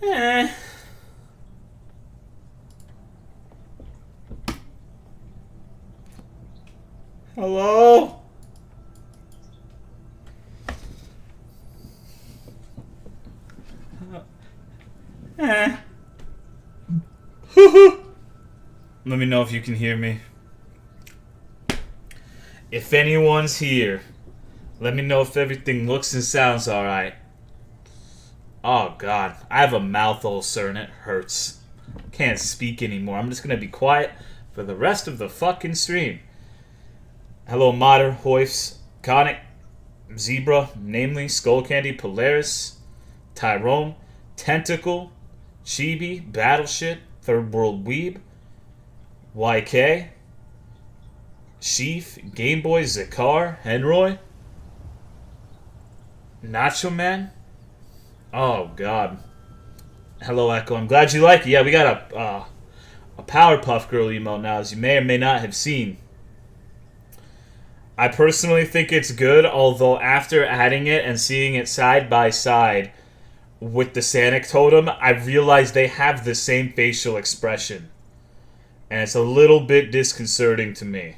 Eh. Hello? Eh. Let me know if you can hear me. If anyone's here, let me know if everything looks and sounds alright. Oh god, I have a mouth ulcer and it hurts. Can't speak anymore. I'm just gonna be quiet for the rest of the fucking stream. Hello, Mater, Hoifs, Conic, Zebra, namely Skullcandy, Polaris, Tyrone, Tentacle, Chibi, Battleship, Third World Weeb, YK, Sheaf, Gameboy, Zakar, Henroy, Nacho Man. Oh god. Hello, Echo. I'm glad you like it. Yeah, we got a Powerpuff Girl emote now, as you may or may not have seen. I personally think it's good, although after adding it and seeing it side by side with the Sanic Totem, I realized they have the same facial expression. And it's a little bit disconcerting to me.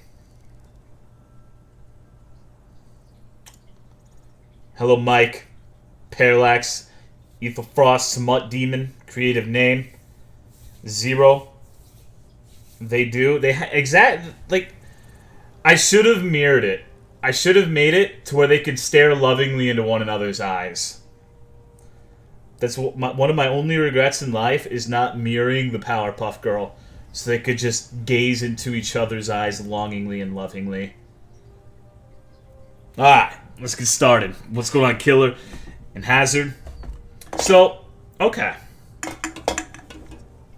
Hello, Mike. Parallax. Ethelfrost, Smut Demon. Creative name. Zero. They do. Like, I should have mirrored it. I should have made it to where they could stare lovingly into one another's eyes. That's one of my only regrets in life is not mirroring the Powerpuff Girl, so they could just gaze into each other's eyes longingly and lovingly. Alright, let's get started. What's going on, Killer and Hazard? So, okay.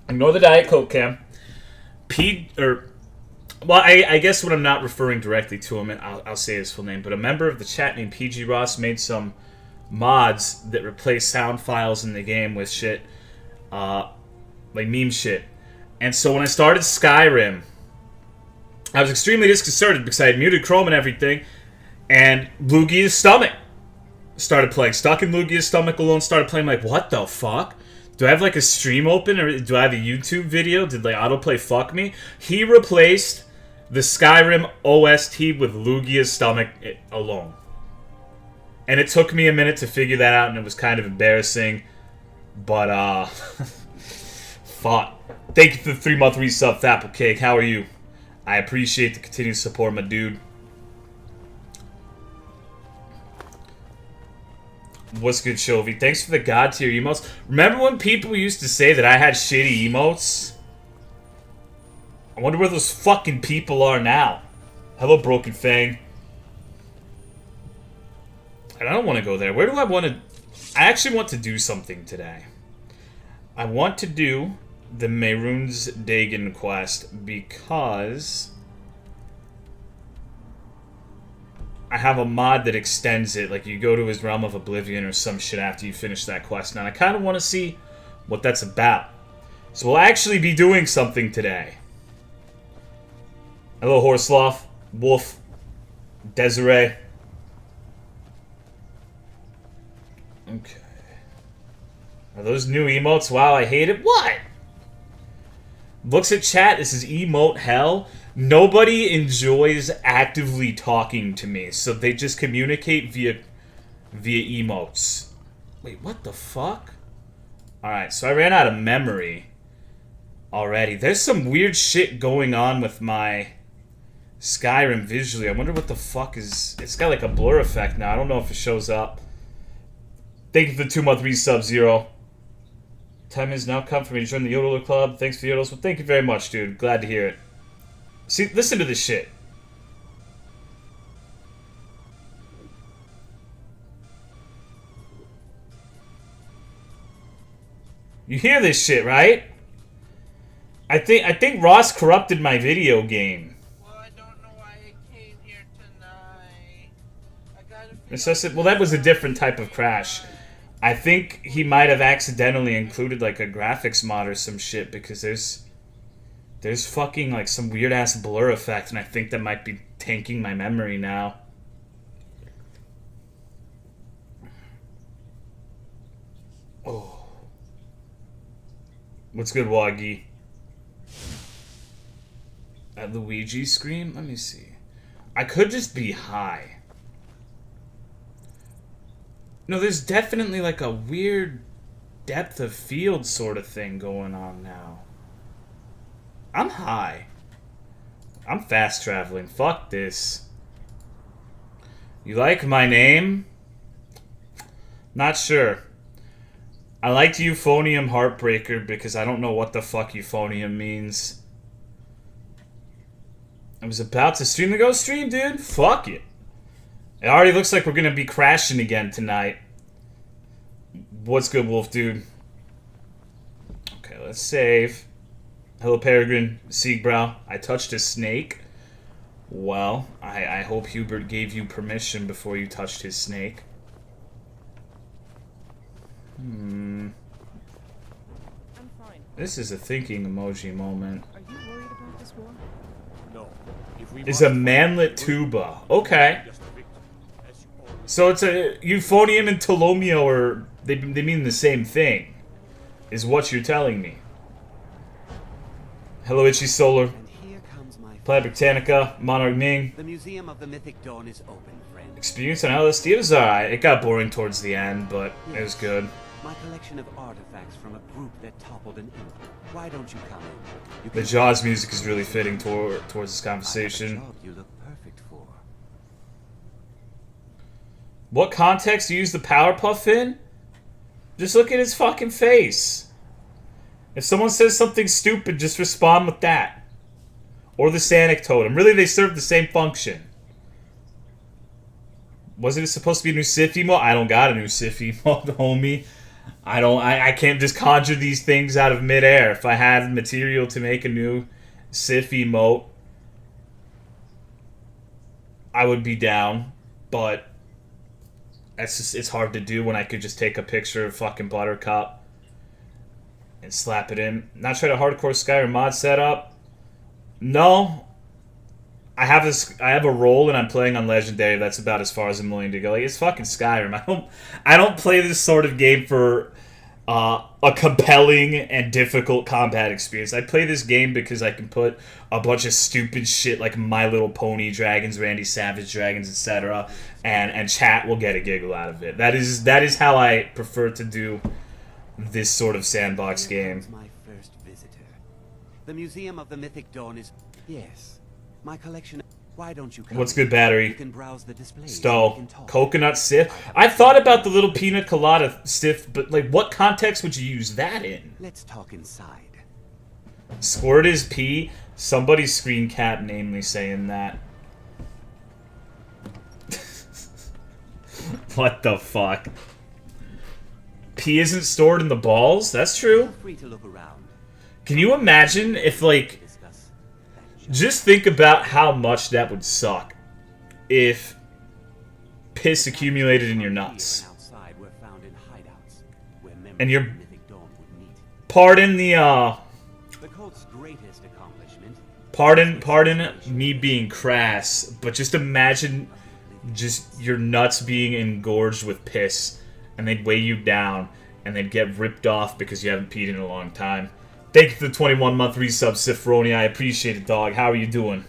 Ignore the Diet Coke cam. Well, I guess when I'm not referring directly to him, I'll say his full name. But a member of the chat named PG Ross made some mods that replace sound files in the game with shit, like meme shit. And so when I started Skyrim, I was extremely disconcerted because I had muted Chrome and everything, and Lugia's stomach started playing. Stuck in Lugia's stomach alone, started playing. Like, what the fuck? Do I have like a stream open, or do I have a YouTube video? Did like autoplay fuck me? He replaced the Skyrim OST with Lugia's stomach alone. And it took me a minute to figure that out, and it was kind of embarrassing. But, fuck. Thank you for the 3-month resub, Apple Cake. How are you? I appreciate the continued support, my dude. What's good, Shovey? Thanks for the God tier emotes. Remember when people used to say that I had shitty emotes? I wonder where those fucking people are now. Hello, Broken Fang. And I don't want to go there. Where do I want to... I actually want to do something today. I want to do the Mehrunes Dagon quest because I have a mod that extends it. Like, you go to his Realm of Oblivion or some shit after you finish that quest. Now, I kind of want to see what that's about. So we'll actually be doing something today. Hello, Horsloth, Wolf, Desiree. Okay. Are those new emotes? Wow, I hate it. What? Looks at chat. This is emote hell. Nobody enjoys actively talking to me, so they just communicate via emotes. Wait, what the fuck? Alright, so I ran out of memory already. There's some weird shit going on with my Skyrim visually. I wonder what the fuck is... It's got like a blur effect now. I don't know if it shows up. Thank you for the 2-month resub, Zero. Time has now come for me to join the Yodeler Club. Thanks for the Yodels. Well, thank you very much, dude. Glad to hear it. See, listen to this shit. You hear this shit, right? I think Ross corrupted my video game. Well, I don't know why I came here tonight. Well, that was a different type of crash. I think he might have accidentally included like a graphics mod or some shit because there's fucking like some weird ass blur effect, and I think that might be tanking my memory now. Oh. What's good, Wagi? At Luigi scream? Let me see. I could just be high. No, there's definitely like a weird depth of field sort of thing going on now. I'm high. I'm fast traveling. Fuck this. You like my name? Not sure. I liked Euphonium Heartbreaker because I don't know what the fuck euphonium means. I was about to stream the ghost stream, dude. Fuck it. It already looks like we're gonna be crashing again tonight. What's good, Wolf, dude? Okay, let's save. Hello, Peregrine Siegbrow. I touched a snake. Well, I hope Hubert gave you permission before you touched his snake. I'm fine. This is a thinking emoji moment. Are you worried about this war? No. Is a manlet tuba. Okay. So it's a euphonium and Tolomeo, or they mean the same thing, is what you're telling me. Hello, Itchy Solar. And here comes my Plaid Britannica, Monarch Ming. The Museum of the Mythic Dawn is open, friend. Experience on LSD was alright. It got boring towards the end, but it was good. My collection of artifacts from a group that toppled an imp. Why don't you come in? You The can- Jaws music is really fitting towards this I have a conversation. job you look perfect for. What context do you use the Powerpuff in? Just look at his fucking face. If someone says something stupid, just respond with that. Or the Sanic Totem. Really, they serve the same function. Wasn't it supposed to be a new Sif emote? I don't got a new Sif emote, homie. I can't just conjure these things out of midair. If I had material to make a new Sif emote, I would be down. But it's hard to do when I could just take a picture of fucking Buttercup and slap it in. Not try to hardcore Skyrim mod setup. No. I have a role and I'm playing on Legendary. That's about as far as I'm willing to go. Like, it's fucking Skyrim. I don't play this sort of game for a compelling and difficult combat experience. I play this game because I can put a bunch of stupid shit like My Little Pony dragons, Randy Savage dragons, etc. and chat will get a giggle out of it. That is how I prefer to do this sort of sandbox Here game. comes my first visitor. The Museum of the Mythic Dawn is... Yes. My collection... Why don't you come What's in? good, battery? You can browse the displays. and we Stowe, can talk. coconut sip. I thought about the little pina colada stiff, but like, what context would you use that in? Let's talk inside. Squirt is pee. Somebody's screen cap, namely saying that. What the fuck? Pee isn't stored in the balls? That's true. Feel free to look around. Can you imagine if, like, Discuss that just think about how much that would suck if piss accumulated in your nuts. Here and outside were found in hideouts, where members And you're- of the Mythic Dawn would meet. Pardon The cult's greatest accomplishment. pardon me being crass, but just imagine just your nuts being engorged with piss, and they'd weigh you down, and they'd get ripped off because you haven't peed in a long time. Thank you for the 21-month resub, Sifroni. I appreciate it, dog. How are you doing?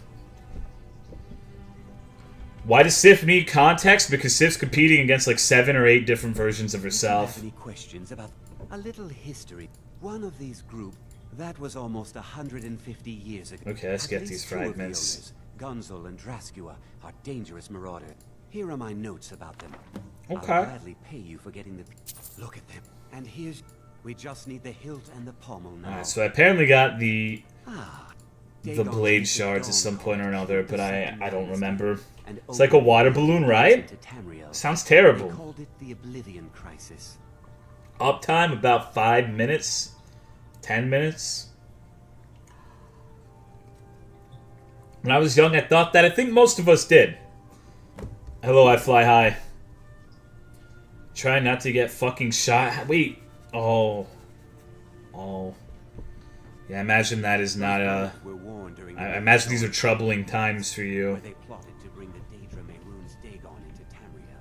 Why does Sif need context? Because Sif's competing against like 7 or 8 different versions of Do you herself. have any questions about a little history? One of these groups that was almost 150 years ago. Okay, let's At get least these 2 of the fragments. owners, Gunzel and Draskua, are dangerous marauders. Here are my notes about them. Okay. I'll gladly pay you for getting the... Look at them. And here's... We just need the hilt and the pommel now. Alright, so I apparently got the Dagon's blade Mythic shards at Dawn some point or called another, the but I Second don't Dynasty, remember. and It's like a opened water the balloon, gates right? into Tamriel. Sounds They terrible. called it the Oblivion Crisis. Uptime about 5 minutes, 10 minutes. When I was young, I thought that. I think most of us did. Hello, I fly high. Try not to get fucking shot. Wait. Oh. Oh. Yeah, I imagine that is not a... Were warned during the I imagine these are Dawn, troubling times for where you. they plotted to bring the Daedra Mehrunes Dagon into Tamriel.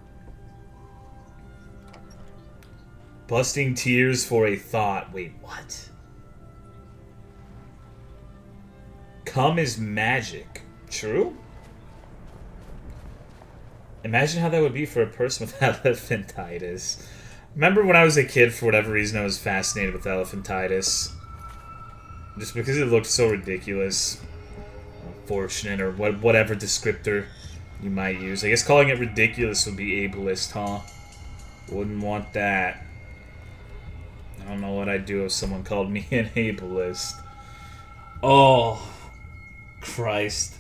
Busting tears for a thought. Wait, what? Cum is magic. True? Imagine how that would be for a person with elephantitis. Remember when I was a kid, for whatever reason, I was fascinated with elephantitis. Just because it looked so ridiculous. Unfortunate, or whatever descriptor you might use. I guess calling it ridiculous would be ableist, huh? Wouldn't want that. I don't know what I'd do if someone called me an ableist. Oh, Christ.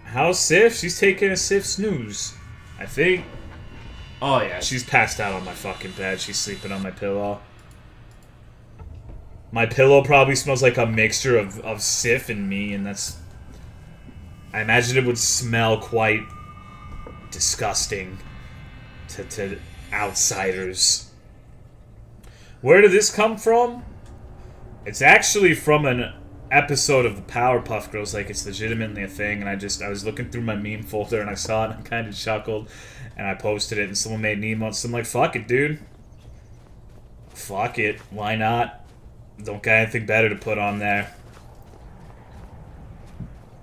How's Sif? She's taking a Sif snooze, I think. Oh yeah, she's passed out on my fucking bed. She's sleeping on my pillow. My pillow probably smells like a mixture of Sif and me, and that's... I imagine it would smell quite disgusting to outsiders. Where did this come from? It's actually from an episode of the Powerpuff Girls, like it's legitimately a thing, and I was looking through my meme folder and I saw it and I kind of chuckled, and I posted it and someone made an emote, so I'm like, fuck it, dude. Fuck it. Why not? Don't got anything better to put on there.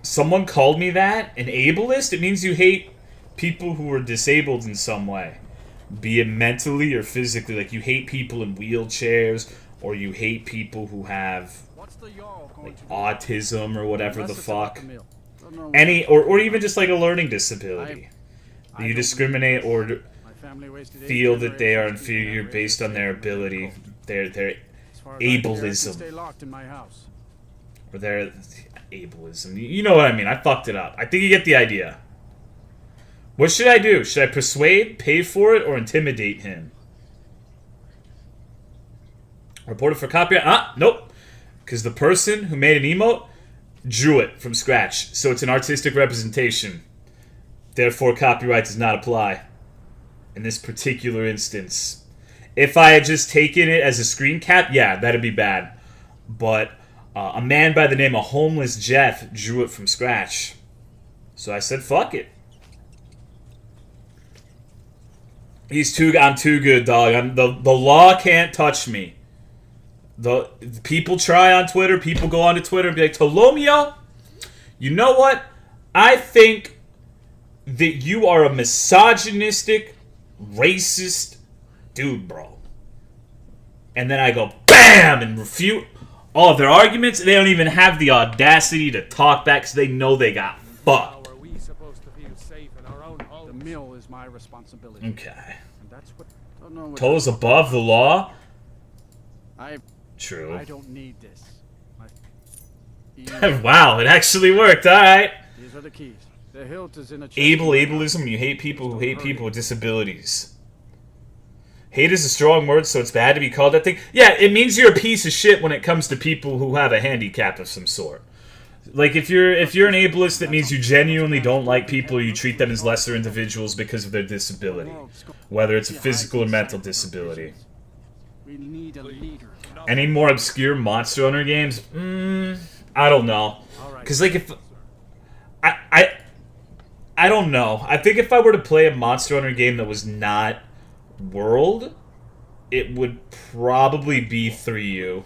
Someone called me that? An ableist? It means you hate people who are disabled in some way. Be it mentally or physically. Like, you hate people in wheelchairs, or you hate people who have like autism or whatever the fuck. Any, or even just like a learning disability. You discriminate or feel that they are inferior based on their ability. Their ableism. Or their ableism. You know what I mean. I fucked it up. I think you get the idea. What should I do? Should I persuade, pay for it, or intimidate him? Reported for copyright? Ah, nope. Because the person who made an emote drew it from scratch. So it's an artistic representation. Therefore, copyright does not apply. In this particular instance. If I had just taken it as a screen cap, yeah, that'd be bad. But a man by the name of Homeless Jeff drew it from scratch. So I said, fuck it. I'm too good, dog. The law can't touch me. The people try on Twitter. People go onto Twitter and be like, Tolomeo, you know what? I think that you are a misogynistic, racist dude, bro. And then I go, BAM! And refute all of their arguments. They don't even have the audacity to talk back because they know they got fucked. How are we supposed to feel safe in our own homes? The mill is my responsibility. Okay. And that's what... Don't know what Tol's above the law? True. I don't need this. Wow, it actually worked. Alright. These are the keys. The hilt is in a Ableism, you hate people who hate people with disabilities. Hate is a strong word, so it's bad to be called that thing. Yeah, it means you're a piece of shit when it comes to people who have a handicap of some sort. Like, if you're an ableist, that means you genuinely don't like people, or you treat them as lesser individuals because of their disability. Whether it's a physical or mental disability. We need a leader. Any more obscure Monster Hunter games? I don't know. Because, like, if... I don't know. I think if I were to play a Monster Hunter game that was not World, it would probably be 3U.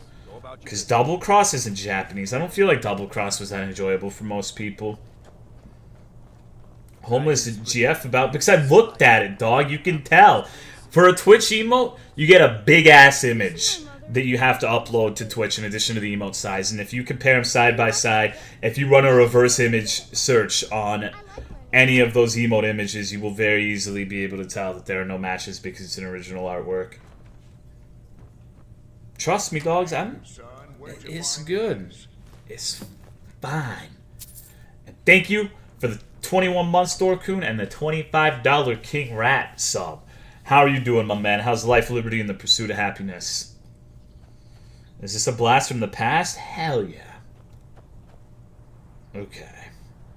Because Double Cross isn't Japanese. I don't feel like Double Cross was that enjoyable for most people. Homeless GF about... Because I looked at it, dog. You can tell. For a Twitch emote, you get a big-ass image that you have to upload to Twitch in addition to the emote size. And if you compare them side by side, if you run a reverse image search on any of those emote images, you will very easily be able to tell that there are no matches because it's an original artwork. Trust me, dogs, it's good. It's fine. And thank you for the 21 months, Dorkoon, and the $25 King Rat sub. How are you doing, my man? How's life, liberty, and the pursuit of happiness? Is this a blast from the past? Hell yeah. Okay.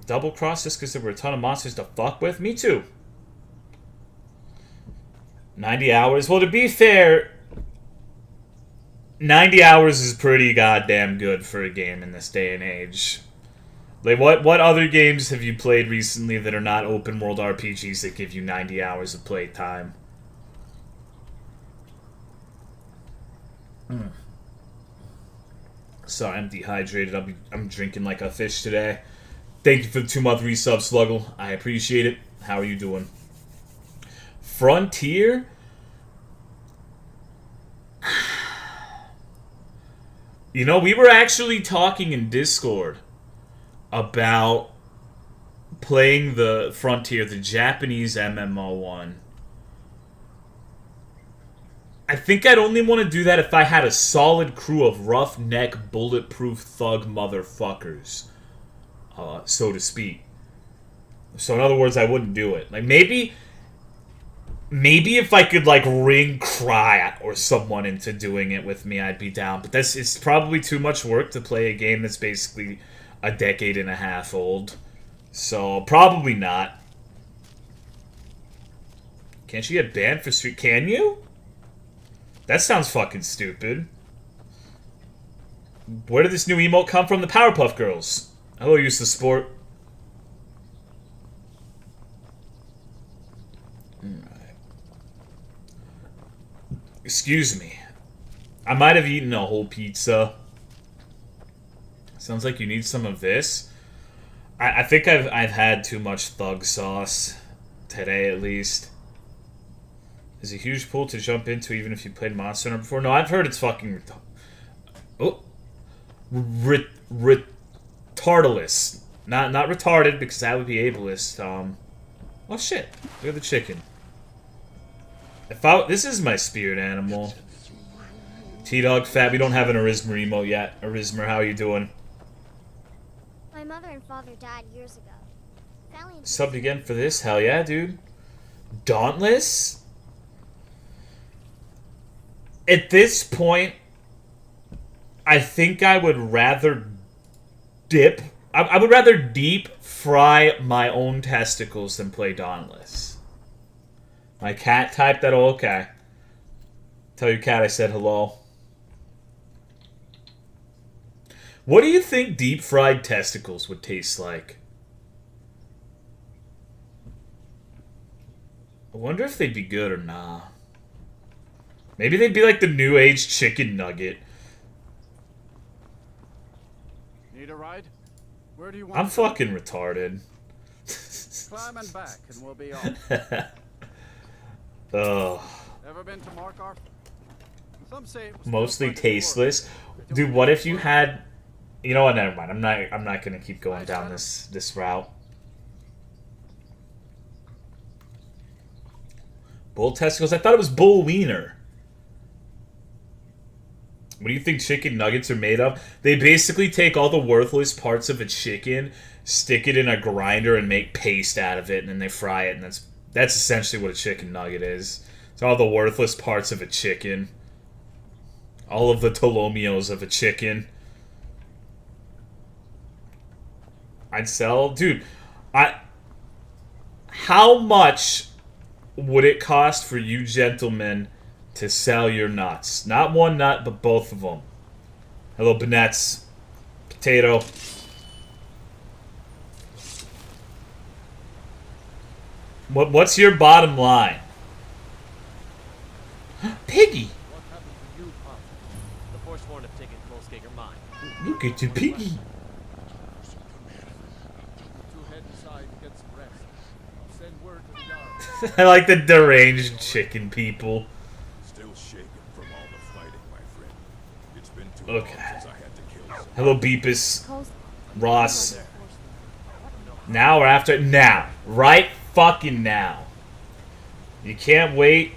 Double cross just because there were a ton of monsters to fuck with? Me too. 90 hours. Well, to be fair, 90 hours is pretty goddamn good for a game in this day and age. Like, what other games have you played recently that are not open world RPGs that give you 90 hours of playtime? Sorry, I'm dehydrated. I'm drinking like a fish today. Thank you for the 2-month resub, Sluggle. I appreciate it. How are you doing? Frontier? You know, we were actually talking in Discord about playing the Frontier, the Japanese MMO one. I think I'd only want to do that if I had a solid crew of roughneck, bulletproof thug motherfuckers, so to speak. So in other words, I wouldn't do it. Like, maybe if I could, like, ring Cry or someone into doing it with me, I'd be down. But it's probably too much work to play a game that's basically a decade and a half old. So, probably not. Can't you get banned for street? Can you? That sounds fucking stupid. Where did this new emote come from? The Powerpuff Girls. Hello, useless sport. Alright. Excuse me. I might have eaten a whole pizza. Sounds like you need some of this. I think I've had too much thug sauce. Today, at least. Is a huge pool to jump into even if you played Monster Hunter before? No, I've heard it's fucking retardalist. Not retarded, because that would be ableist. Oh shit. Look at the chicken. This is my spirit animal. T-Dog Fat, we don't have an Arismer emote yet. Arismer, how are you doing? My mother and father died years ago. Valiant Subbed again for this? Hell yeah, dude. Dauntless? At this point, I think I would rather dip. I would rather deep fry my own testicles than play Dauntless. My cat typed that. Oh, okay. Tell your cat I said hello. What do you think deep fried testicles would taste like? I wonder if they'd be good or nah. Maybe they'd be like the new age chicken nugget. Need a ride? Where do you want I'm to go? fucking retarded. Climb and back and we'll be on. Ugh. Ever been to Markarth? Some say it was Mostly built by the dwarves. tasteless. I don't Dude, know what if if you it had... You know what, never mind. I'm not gonna keep going down this route. Bull testicles? I thought it was bull wiener. What do you think chicken nuggets are made of? They basically take all the worthless parts of a chicken, stick it in a grinder, and make paste out of it, and then they fry it, and that's essentially what a chicken nugget is. It's all the worthless parts of a chicken. All of the Tolomeos of a chicken. I'd sell... Dude, how much would it cost for you gentlemen to sell your nuts? Not one nut, but both of them. Hello, Banettes. Potato. What's your bottom line? Piggy! What happened to you, Pop? The Forsworn have taken Kolskager mine. Look at your piggy. You two head inside and get some rest. I'll send word to the Jarl. I like the deranged chicken people. Still shaking from all the fighting, my friend. It's been too Okay. long since I had to kill someone. Hello, Beepus. Coast. Ross. Now or after? Now. Right fucking now. You can't wait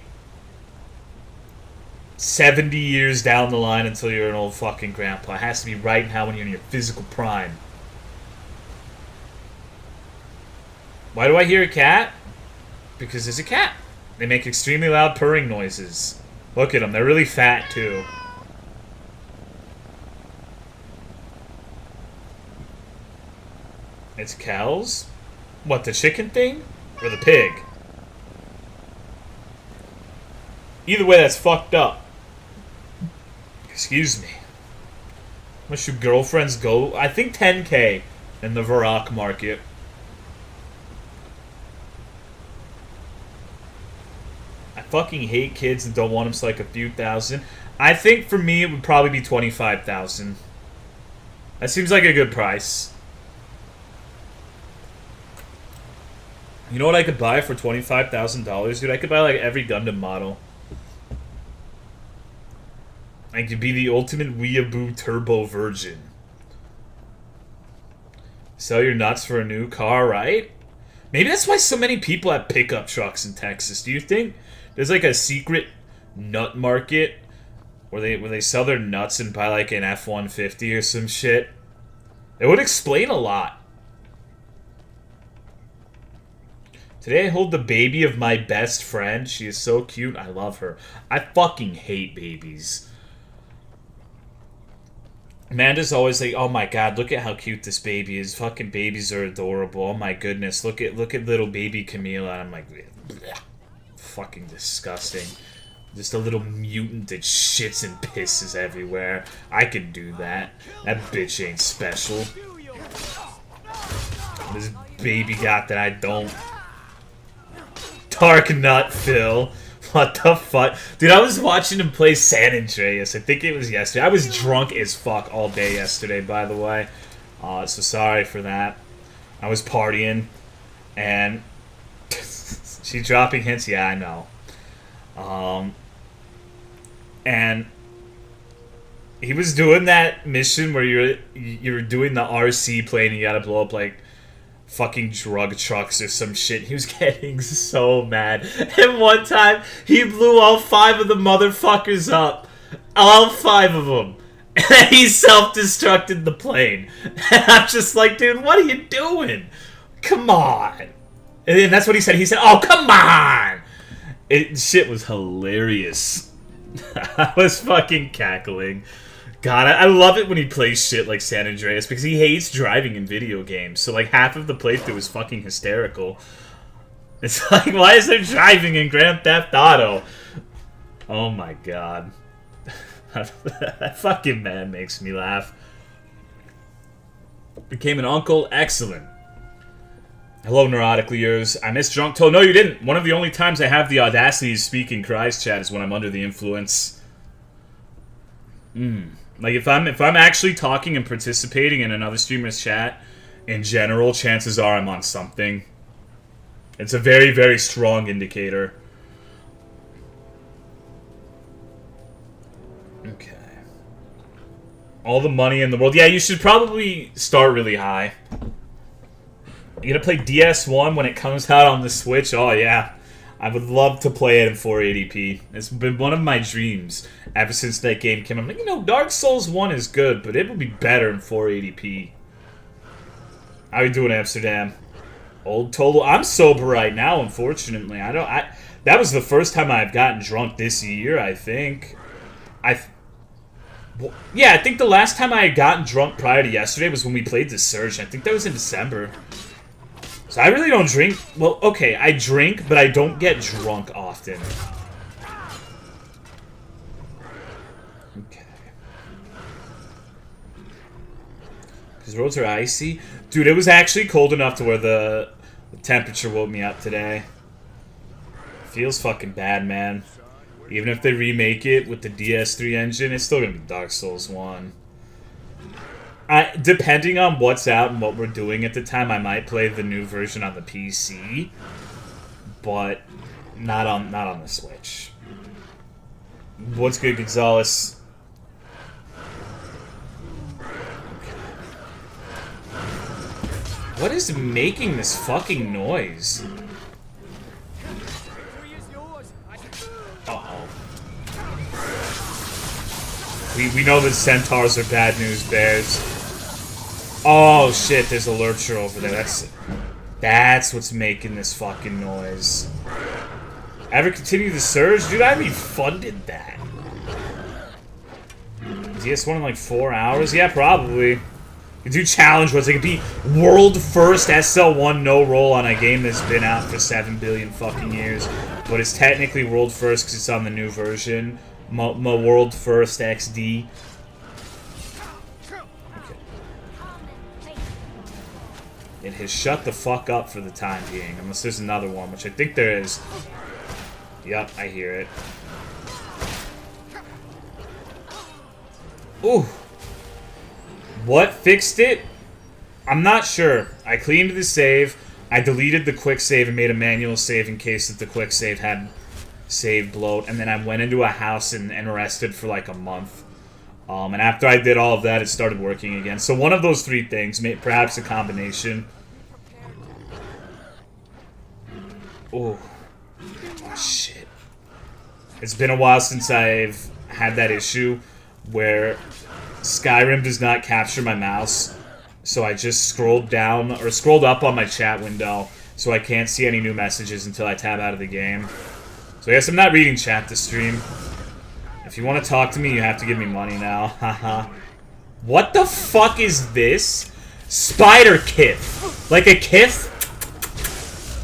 70 years down the line until you're an old fucking grandpa. It has to be right now when you're in your physical prime. Why do I hear a cat? Because there's a cat. They make extremely loud purring noises. Look at them. They're really fat, too. It's cows? What, the chicken thing? Or the pig? Either way, that's fucked up. Excuse me. How much do girlfriends go? I think 10k in the Varrock market. I fucking hate kids and don't want them so like a few thousand. I think for me it would probably be 25,000. That seems like a good price. You know what I could buy for $25,000, dude? I could buy like every Gundam model. I could be the ultimate weeaboo turbo virgin. Sell your nuts for a new car, right? Maybe that's why so many people have pickup trucks in Texas. Do you think there's like a secret nut market where they sell their nuts and buy like an F-150 or some shit? It would explain a lot. Today I hold the baby of my best friend. She is so cute. I love her. I fucking hate babies. Amanda's always like, oh my god, look at how cute this baby is. Fucking babies are adorable. Oh my goodness, look at little baby Camila. And I'm like, bleh. Fucking disgusting. Just a little mutant that shits and pisses everywhere. I could do that. That bitch ain't special. This baby got that I don't. Dark Nut Phil. What the fuck? Dude, I was watching him play San Andreas. I think it was yesterday. I was drunk as fuck all day yesterday, by the way. So sorry for that. I was partying. And she dropping hints? Yeah, I know. And he was doing that mission where you're doing the RC plane and you gotta blow up like fucking drug trucks or some shit. He was getting so mad. And one time, he blew all 5 of the motherfuckers up. All 5 of them. And he self-destructed the plane. And I'm just like, dude, what are you doing? Come on. And then that's what he said. He said, oh, come on. Shit was hilarious. I was fucking cackling. God, I love it when he plays shit like San Andreas because he hates driving in video games. So, like, half of the playthrough is fucking hysterical. It's like, why is there driving in Grand Theft Auto? Oh my god. That fucking man makes me laugh. Became an uncle? Excellent. Hello, neurotically yours. I missed Drunk Toe. No, you didn't. One of the only times I have the audacity to speak in Cries chat is when I'm under the influence. Like, if I'm actually talking and participating in another streamer's chat, in general, chances are I'm on something. It's a very, very strong indicator. Okay. All the money in the world. Yeah, you should probably start really high. You gonna play DS1 when it comes out on the Switch? Oh, yeah. I would love to play it in 480p. It's been one of my dreams ever since that game came out. I'm like, you know, Dark Souls 1 is good, but it would be better in 480p. How you doing, Amsterdam? Old Tolo. I'm sober right now, unfortunately. That was the first time I've gotten drunk this year, I think. Yeah, I think the last time I had gotten drunk prior to yesterday was when we played The Surge. I think that was in December. So I really don't drink. Well, okay, I drink, but I don't get drunk often. Okay. Because roads are icy. Dude, it was actually cold enough to where the temperature woke me up today. Feels fucking bad, man. Even if they remake it with the DS3 engine, it's still gonna be Dark Souls 1. Depending on what's out and what we're doing at the time, I might play the new version on the PC, but not on the Switch. What's good, Gonzalez? What is making this fucking noise? Uh-oh. We know that centaurs are bad news bears. Oh shit, there's a lurcher over there. That's what's making this fucking noise. Ever continue the Surge? Dude, I refunded that. DS1 in like 4 hours? Yeah, probably. You do challenge ones. It could be world first SL1 no roll on a game that's been out for 7 billion fucking years. But it's technically world first because it's on the new version. My world first XD. It has shut the fuck up for the time being, unless there's another one, which I think there is. Yep, I hear it. Ooh. What fixed it? I'm not sure. I cleaned the save. I deleted the quick save and made a manual save in case that the quick save had save bloat. And then I went into a house and rested for like a month. And after I did all of that, it started working again. So one of those three things, perhaps a combination. Oh. Oh, shit. It's been a while since I've had that issue where Skyrim does not capture my mouse. So I just scrolled down, or scrolled up on my chat window, so I can't see any new messages until I tab out of the game. So I guess I'm not reading chat to stream. If you want to talk to me, you have to give me money now. Haha. What the fuck is this? Spider kith. Like a kiss?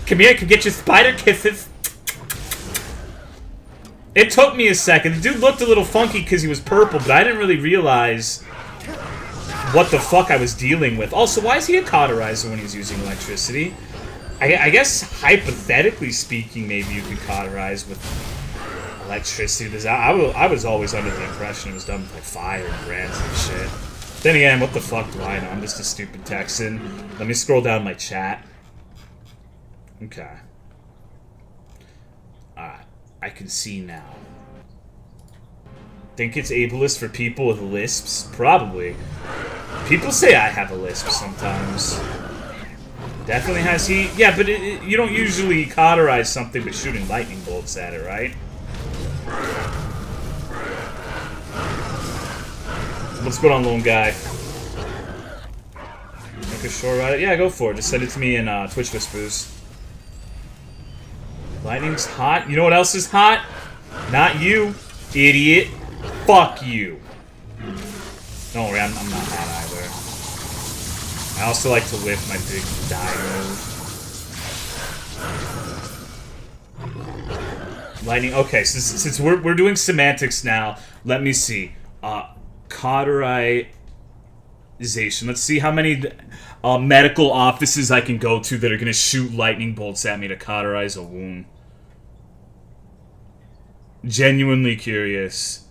Come here, come get your spider kisses. It took me a second. The dude looked a little funky because he was purple, but I didn't really realize what the fuck I was dealing with. Also, why is he a cauterizer when he's using electricity? I guess, hypothetically speaking, maybe you could cauterize with electricity. Because I was always under the impression it was done with like fire and brands and shit. Then again, what the fuck do I know? I'm just a stupid Texan. Let me scroll down my chat. Okay. Alright. I can see now. Think it's ableist for people with lisps? Probably. People say I have a lisp sometimes. Definitely has he. Yeah, but you don't usually cauterize something by shooting lightning bolts at it, right? What's going on, little guy? Make a short ride? Yeah, go for it. Just send it to me in Twitch Whispers. Lightning's hot. You know what else is hot? Not you, idiot. Fuck you. Don't worry, I'm not hot either. I also like to lift my big die move. Lightning. Okay, since we're doing semantics now, let me see. Cauterization. Let's see how many medical offices I can go to that are gonna shoot lightning bolts at me to cauterize a wound. Genuinely curious.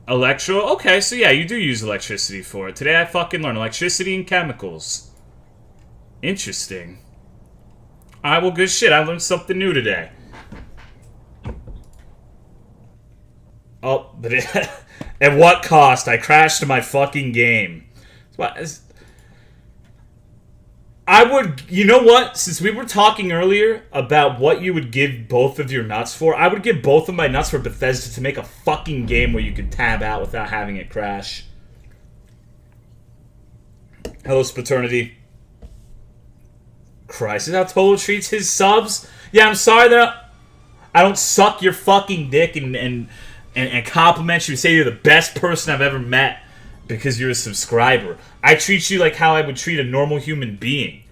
Electro? Okay, so yeah, you do use electricity for it. Today I fucking learned electricity and chemicals. Interesting. Alright, well, good shit. I learned something new today. Oh, but at what cost? I crashed my fucking game. I would... You know what? Since we were talking earlier about what you would give both of your nuts for, I would give both of my nuts for Bethesda to make a fucking game where you could tab out without having it crash. Hello, Spaternity. Christ, is that how Tolo treats his subs? Yeah, I'm sorry that I don't suck your fucking dick and compliment you and say you're the best person I've ever met because you're a subscriber. I treat you like how I would treat a normal human being.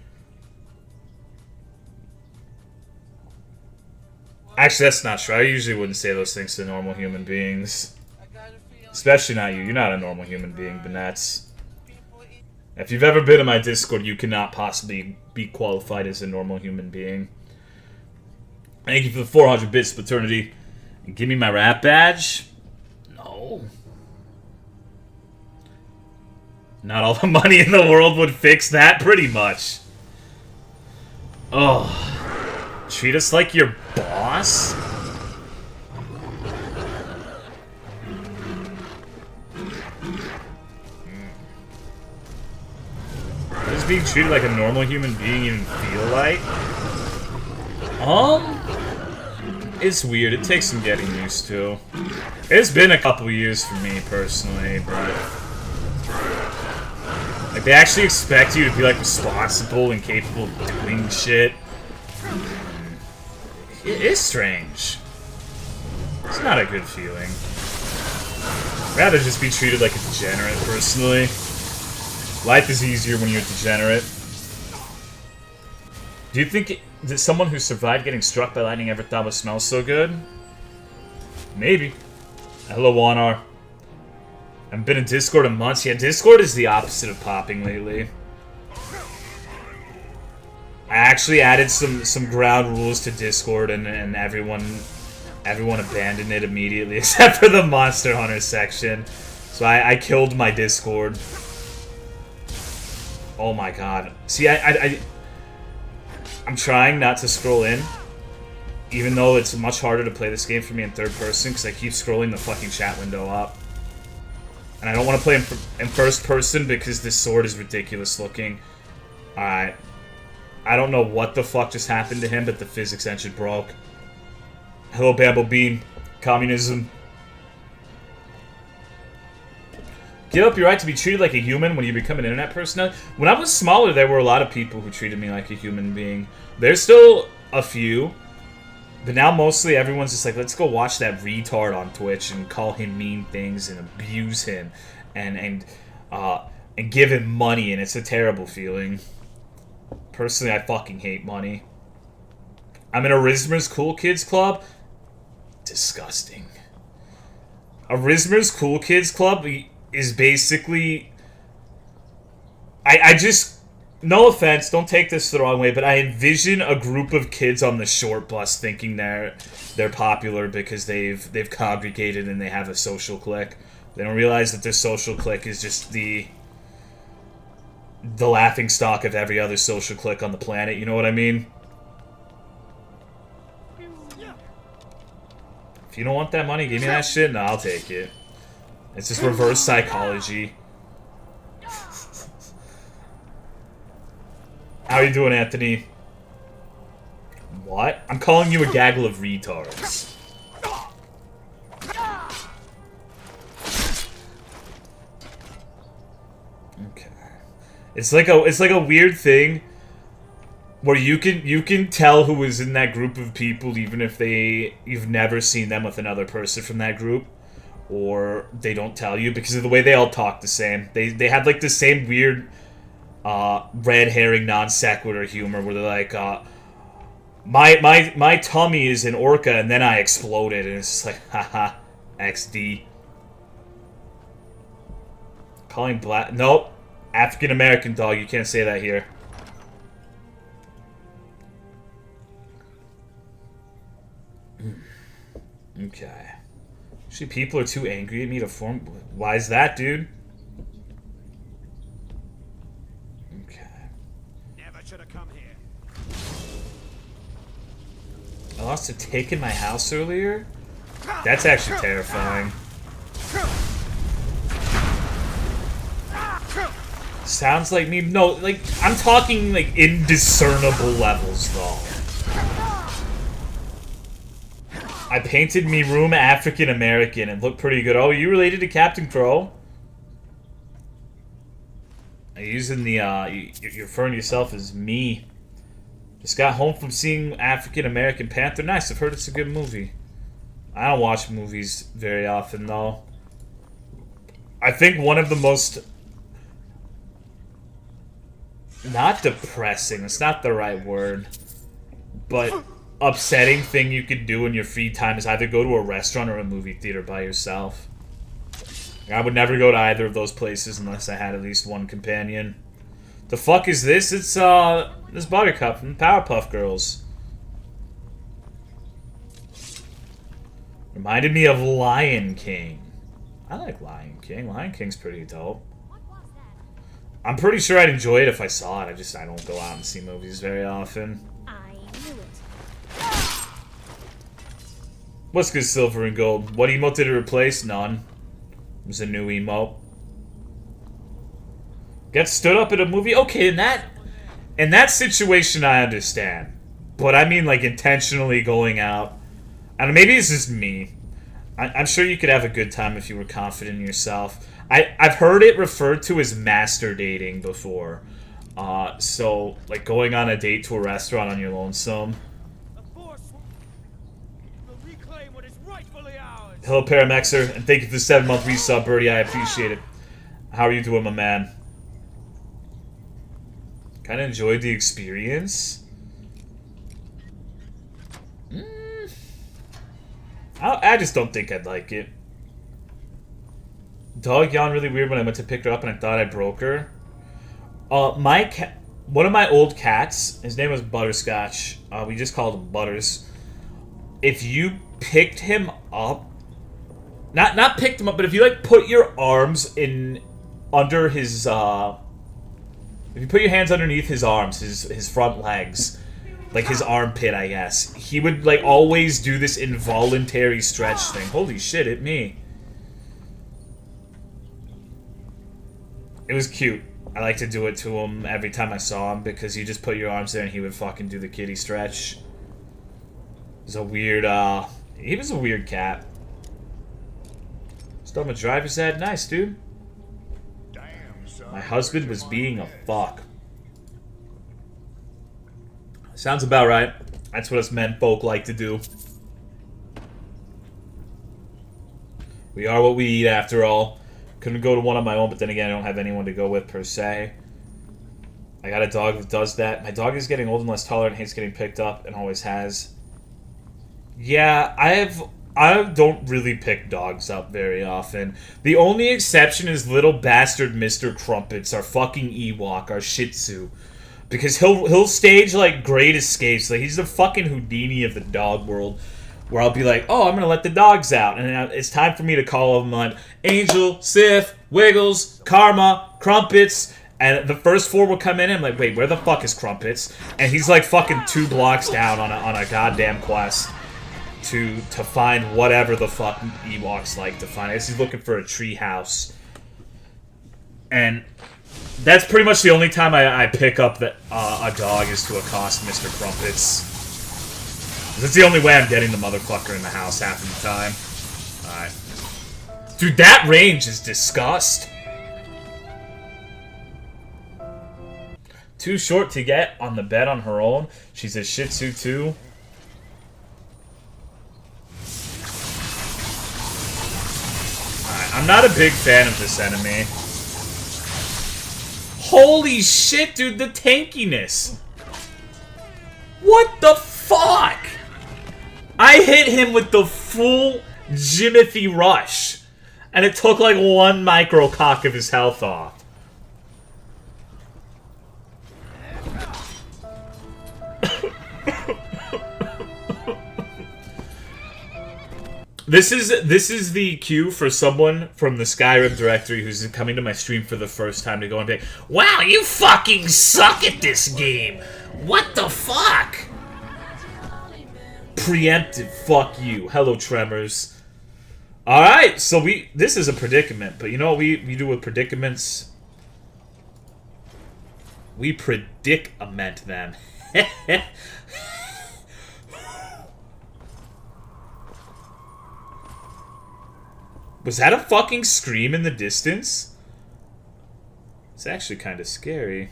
Actually, that's not true. I usually wouldn't say those things to normal human beings. Especially not you. You're not a normal human being, Banats. If you've ever been in my Discord, you cannot possibly be qualified as a normal human being. Thank you for the 400 bits, Paternity. And give me my rap badge? No. Not all the money in the world would fix that, pretty much. Oh. Treat us like your boss? What does being treated like a normal human being even feel like? It's weird. It takes some getting used to. It's been a couple years for me, personally, but... Like, they actually expect you to be, like, responsible and capable of doing shit. It is strange. It's not a good feeling. I'd rather just be treated like a degenerate, personally. Life is easier when you're a degenerate. Do you think that someone who survived getting struck by lightning ever thought it smells so good? Maybe. Hello, Wanar. I haven't been in Discord in months. Yeah, Discord is the opposite of popping lately. I actually added some ground rules to Discord, and everyone abandoned it immediately, except for the Monster Hunter section. So I killed my Discord. Oh my god. See, I'm trying not to scroll in. Even though it's much harder to play this game for me in third person, because I keep scrolling the fucking chat window up. And I don't want to play in first person because this sword is ridiculous looking. Alright. I don't know what the fuck just happened to him, but the physics engine broke. Hello, Bamble Bean. Communism. Give up your right to be treated like a human when you become an internet personality. When I was smaller, there were a lot of people who treated me like a human being. There's still a few. But now mostly everyone's just like, let's go watch that retard on Twitch and call him mean things and abuse him and give him money, and it's a terrible feeling. Personally, I fucking hate money. I'm in Arizma's Cool Kids Club. Disgusting. Arizma's Cool Kids Club is basically... I just... No offense, don't take this the wrong way, but I envision a group of kids on the short bus thinking they're popular because they've congregated and they have a social clique. They don't realize that their social clique is just the laughing stock of every other social clique on the planet, you know what I mean? If you don't want that money, give me that shit, no, I'll take it. It's just reverse psychology. How you doing, Anthony? What? I'm calling you a gaggle of retards. Okay. It's like a weird thing where you can tell who is in that group of people even if you've never seen them with another person from that group, or they don't tell you because of the way they all talk the same. They have like the same weird red herring non sequitur humor where they're like, my tummy is an orca and then I exploded, and it's just like, haha, XD. Calling black, nope, African American dog, you can't say that here. Okay. Actually, people are too angry at me to form. Why is that, dude? Should have come here. I lost to taking my house earlier? That's actually terrifying. Sounds like me. No, like, I'm talking, like, indiscernible levels, though. I painted me room African American and looked pretty good. Oh, are you related to Captain Crow? Using the, you're referring to yourself as me. Just got home from seeing African American Panther. Nice, I've heard it's a good movie. I don't watch movies very often, though. I think one of the most... not depressing, it's not the right word, but upsetting thing you could do in your free time is either go to a restaurant or a movie theater by yourself. I would never go to either of those places unless I had at least one companion. The fuck is this? It's, this Buttercup from Powerpuff Girls. Reminded me of Lion King. I like Lion King. Lion King's pretty dope. I'm pretty sure I'd enjoy it if I saw it. I don't go out and see movies very often. I knew it. What's good, Silver and Gold? What emote did it replace? None. It was a new emote. Get stood up at a movie? Okay, in that situation I understand. But I mean, like, intentionally going out. And maybe it's just me. I'm sure you could have a good time if you were confident in yourself. I've heard it referred to as master dating before. So, like, going on a date to a restaurant on your lonesome. Hello, Paramexer, and thank you for the 7-month resub, Birdie. I appreciate it. How are you doing, my man? Kind of enjoyed the experience. I just don't think I'd like it. Dog yawned really weird when I went to pick her up and I thought I broke her. My cat, one of my old cats, his name was Butterscotch. We just called him Butters. If you picked him up Not picked him up, but if you like put your arms in under his if you put your hands underneath his arms, his front legs, like his armpit, I guess, he would like always do this involuntary stretch thing. Holy shit, it me. It was cute. I like to do it to him every time I saw him because you just put your arms there and he would fucking do the kitty stretch. It was a weird he was a weird cat. Still my driver's ed. Nice, dude. My husband was being a fuck. Sounds about right. That's what us men folk like to do. We are what we eat, after all. Couldn't go to one on my own, but then again, I don't have anyone to go with, per se. I got a dog that does that. My dog is getting old and less tolerant, hates getting picked up, and always has. Yeah, I don't really pick dogs up very often. The only exception is little bastard Mr. Crumpets, our fucking Ewok, our Shih Tzu. Because he'll stage, like, great escapes. Like, he's the fucking Houdini of the dog world. Where I'll be like, oh, I'm going to let the dogs out. And it's time for me to call them on Angel, Sif, Wiggles, Karma, Crumpets. And the first four will come in and I'm like, wait, where the fuck is Crumpets? And he's like fucking 2 blocks down on a goddamn quest to find whatever the fuck Ewoks like to find. I guess he's looking for a tree house. And that's pretty much the only time I pick up a dog is to accost Mr. Crumpets. That's the only way I'm getting the motherfucker in the house half of the time. Alright. Dude, that range is disgust. Too short to get on the bed on her own. She's a Shih Tzu too. Alright, I'm not a big fan of this enemy. Holy shit, dude, the tankiness. What the fuck? I hit him with the full Jimothy rush, and it took like 1 micro cock of his health off. This is the cue for someone from the Skyrim directory who's coming to my stream for the first time to go and be like, wow, you fucking suck at this game. What the fuck? Preemptive, fuck you. Hello, Tremors. Alright, so this is a predicament, but you know what we do with predicaments? We predicament them. Was that a fucking scream in the distance? It's actually kind of scary.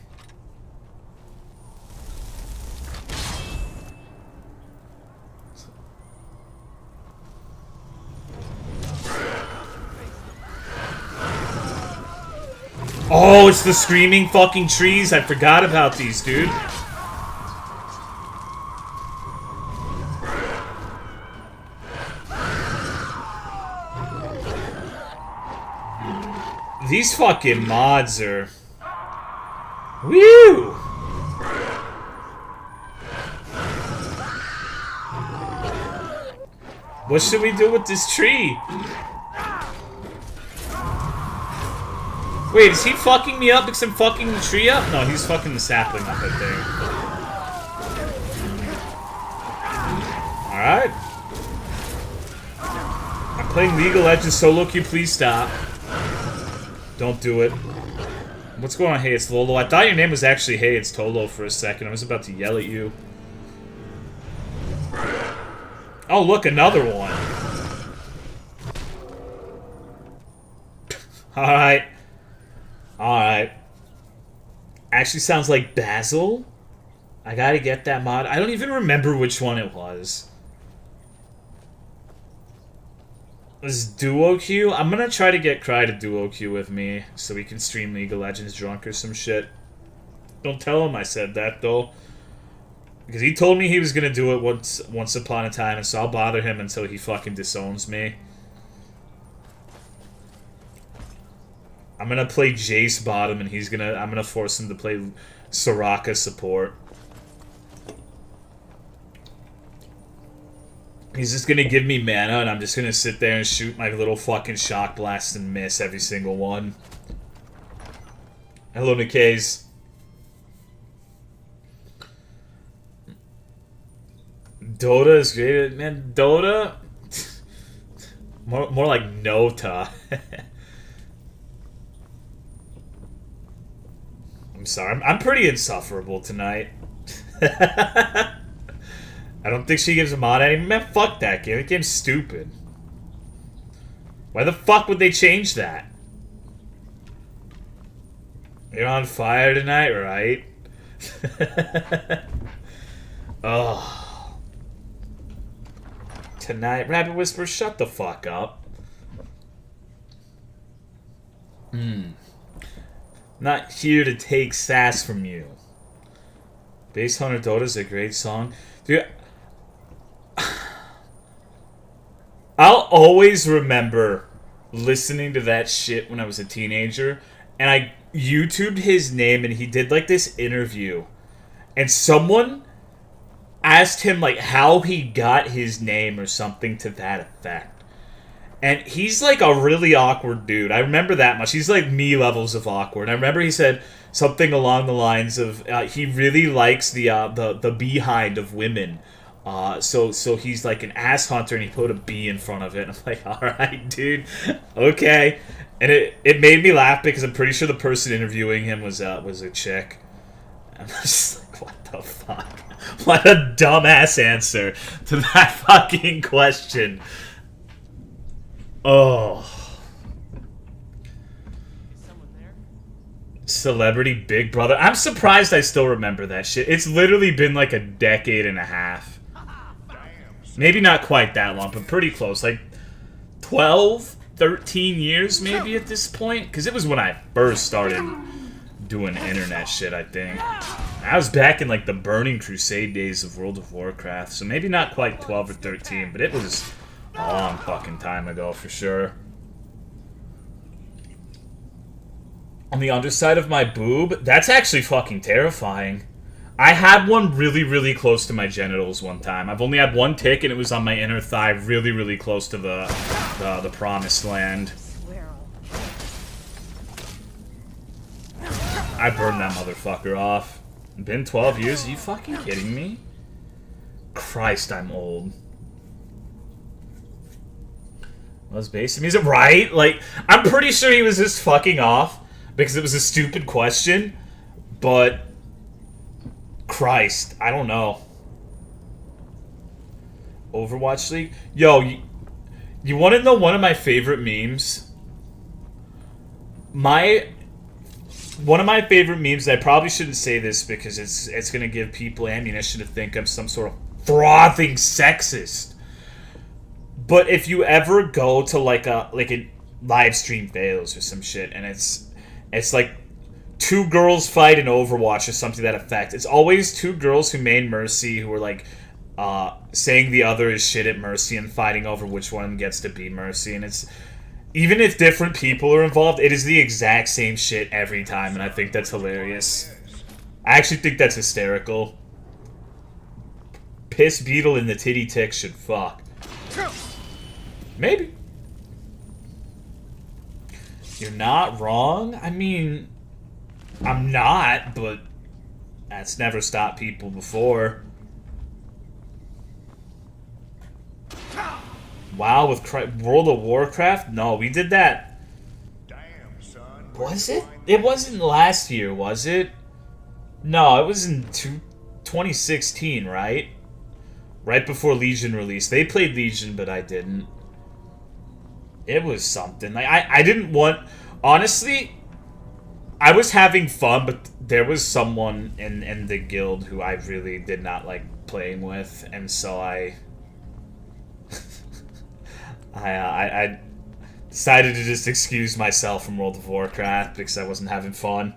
Oh, it's the screaming fucking trees. I forgot about these, dude. These fucking mods are... Woo! What should we do with this tree? Wait, is he fucking me up because I'm fucking the tree up? No, he's fucking the sapling up, I think. Alright. I'm playing League of Legends solo queue, please stop. Don't do it. What's going on? Hey, it's Lolo. I thought your name was actually Hey, it's Tolo for a second. I was about to yell at you. Oh, look, another one. Alright. Alright. Actually sounds like Basil. I gotta get that mod. I don't even remember which one it was. This duo queue? I'm gonna try to get Cry to duo queue with me so we can stream League of Legends drunk or some shit. Don't tell him I said that though. Because he told me he was gonna do it once upon a time, and so I'll bother him until he fucking disowns me. I'm gonna play Jace bottom and I'm gonna force him to play Soraka support. He's just gonna give me mana, and I'm just gonna sit there and shoot my little fucking shock blast and miss every single one. Hello, Nikkei's. Dota is great, man. Dota, more like Nota. I'm sorry, I'm pretty insufferable tonight. I don't think she gives a mod anymore. Man, fuck that game. That game's stupid. Why the fuck would they change that? You're on fire tonight, right? Oh. Tonight, Rabbit Whisperer, shut the fuck up. Not here to take sass from you. Base Hunter Dota's a great song. Dude, I'll always remember listening to that shit when I was a teenager, and I YouTubed his name, and he did like this interview, and someone asked him like how he got his name or something to that effect. And he's like a really awkward dude. I remember that much. He's like me levels of awkward. I remember he said something along the lines of he really likes the behind of women. So he's like an ass hunter, and he put a B in front of it. And I'm like, all right, dude, okay. And it made me laugh because I'm pretty sure the person interviewing him was a chick. I'm just like, what the fuck? What a dumbass answer to that fucking question. Oh. Is someone there? Celebrity Big Brother. I'm surprised I still remember that shit. It's literally been like a decade and a half. Maybe not quite that long, but pretty close. Like 12, 13 years maybe at this point. Because it was when I first started doing internet shit, I think. I was back in like the Burning Crusade days of World of Warcraft. So maybe not quite 12 or 13, but it was a long fucking time ago for sure. On the underside of my boob, that's actually fucking terrifying. I had one really, really close to my genitals one time. I've only had one tick, and it was on my inner thigh, really, really close to the promised land. I burned that motherfucker off. Been 12 years? Are you fucking kidding me? Christ, I'm old. Was basing? Is it right? Like, I'm pretty sure he was just fucking off because it was a stupid question, but Christ, I don't know. Overwatch League? Yo, you want to know one of my favorite memes? One of my favorite memes, I probably shouldn't say this because it's going to give people ammunition to think I'm some sort of frothing sexist. But if you ever go to like a live stream fails or some shit, and it's like two girls fight in Overwatch or something to that effect. It's always two girls who main Mercy who are like saying the other is shit at Mercy and fighting over which one gets to be Mercy. And it's even if different people are involved, it is the exact same shit every time, and I think that's hilarious. I actually think that's hysterical. Piss Beetle and the Titty Tick should fuck. Maybe. You're not wrong. I mean, I'm not, but that's never stopped people before. Wow, with World of Warcraft? No, we did that. Damn, son. Was it? It wasn't last year, was it? No, it was in 2016, right? Right before Legion released. They played Legion, but I didn't. It was something. Like I didn't want... Honestly, I was having fun, but there was someone in the guild who I really did not like playing with, and so I decided to just excuse myself from World of Warcraft because I wasn't having fun.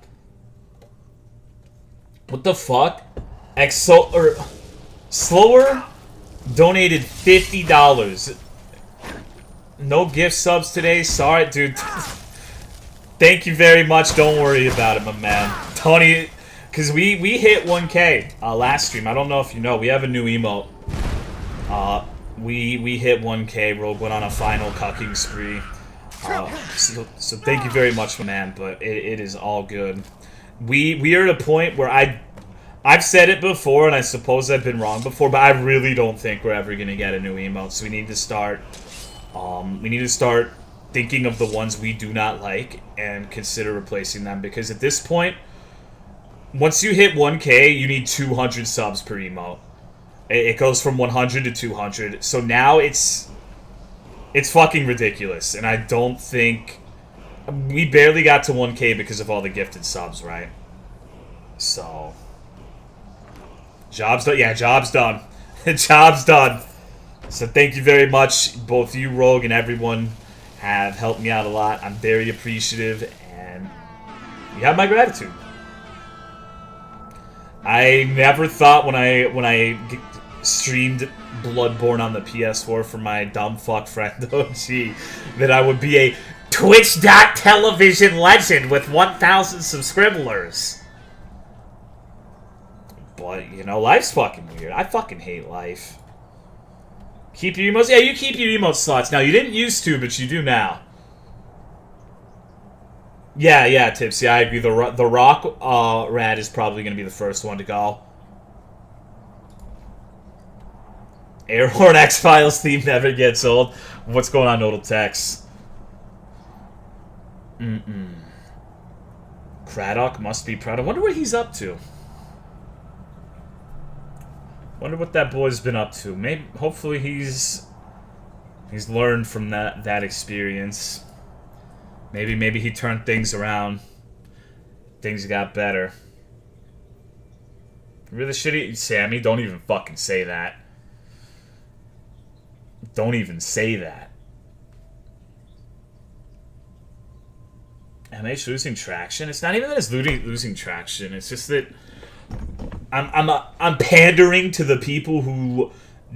What the fuck? Slower donated $50. No gift subs today. Sorry, dude. Thank you very much. Don't worry about it, my man. Tony, because we hit 1K last stream. I don't know if you know. We have a new emote. we hit 1K. Rogue went on a final cucking spree. So thank you very much, my man. But it is all good. We are at a point where I've said it before, and I suppose I've been wrong before, but I really don't think we're ever gonna get a new emote. So we need to start. We need to start thinking of the ones we do not like and consider replacing them, because at this point, once you hit 1K, you need 200 subs per emote. It goes from 100 to 200. So now it's fucking ridiculous, and I don't think we barely got to 1K because of all the gifted subs, right? So job's done. Yeah, job's done. Job's done. So thank you very much, both you, Rogue, and everyone have helped me out a lot. I'm very appreciative, and you have my gratitude. I never thought when I streamed Bloodborne on the PS4 for my dumb fuck friend OG that I would be a Twitch.television legend with 1,000 subscribers. But, you know, life's fucking weird. I fucking hate life. Keep your emotes? Yeah, you keep your emote slots. Now, you didn't used to, but you do now. Yeah, Tipsy, I agree. The Rock Rad is probably going to be the first one to go. Airhorn X-Files theme never gets old. What's going on, Nodal Tex? Craddock must be proud. I wonder what he's up to. Wonder what that boy's been up to. Maybe, hopefully he's learned from that experience. Maybe he turned things around. Things got better. Really shitty, Sammy. Don't even fucking say that. Don't even say that. MH losing traction. It's not even that it's losing traction. It's just that I'm pandering to the people who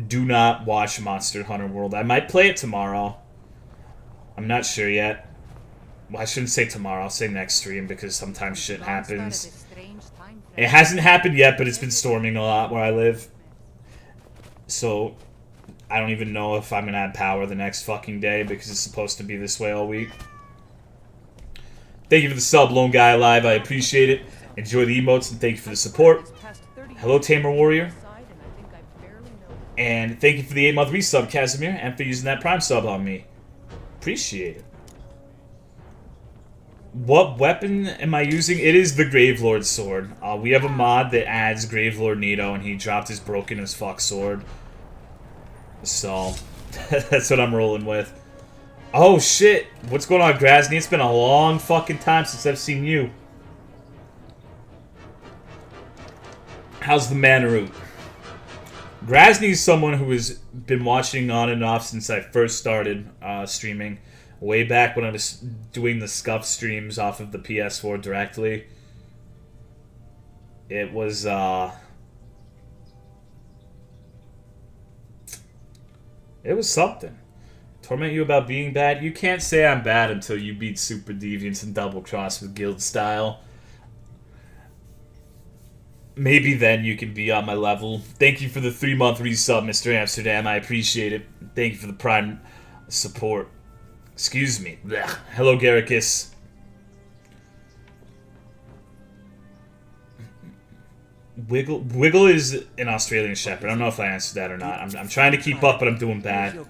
do not watch Monster Hunter World. I might play it tomorrow. I'm not sure yet. Well, I shouldn't say tomorrow. I'll say next stream, because sometimes shit happens. It hasn't happened yet, but it's been storming a lot where I live. So I don't even know if I'm going to add power the next fucking day, because it's supposed to be this way all week. Thank you for the sub, Lone Guy Alive. I appreciate it. Enjoy the emotes, and thank you for the support. Hello, Tamer Warrior. And thank you for the 8-month resub, Casimir, and for using that Prime sub on me. Appreciate it. What weapon am I using? It is the Gravelord sword. We have a mod that adds Gravelord Nito, and he dropped his broken as fuck sword. So, that's what I'm rolling with. Oh shit! What's going on, Grasny? It's been a long fucking time since I've seen you. How's the mana root? Grasny is someone who has been watching on and off since I first started streaming. Way back when I was doing the Scuff streams off of the PS4 directly. It was, it was something. Torment you about being bad? You can't say I'm bad until you beat Super Deviants and Double Cross with Guild Style. Maybe then you can be on my level. Thank you for the 3-month resub, Mr. Amsterdam. I appreciate it. Thank you for the Prime support. Excuse me. Blech. Hello, Garricus. Wiggle is an Australian Shepherd. I don't know if I answered that or not. I'm trying to keep up, but I'm doing bad.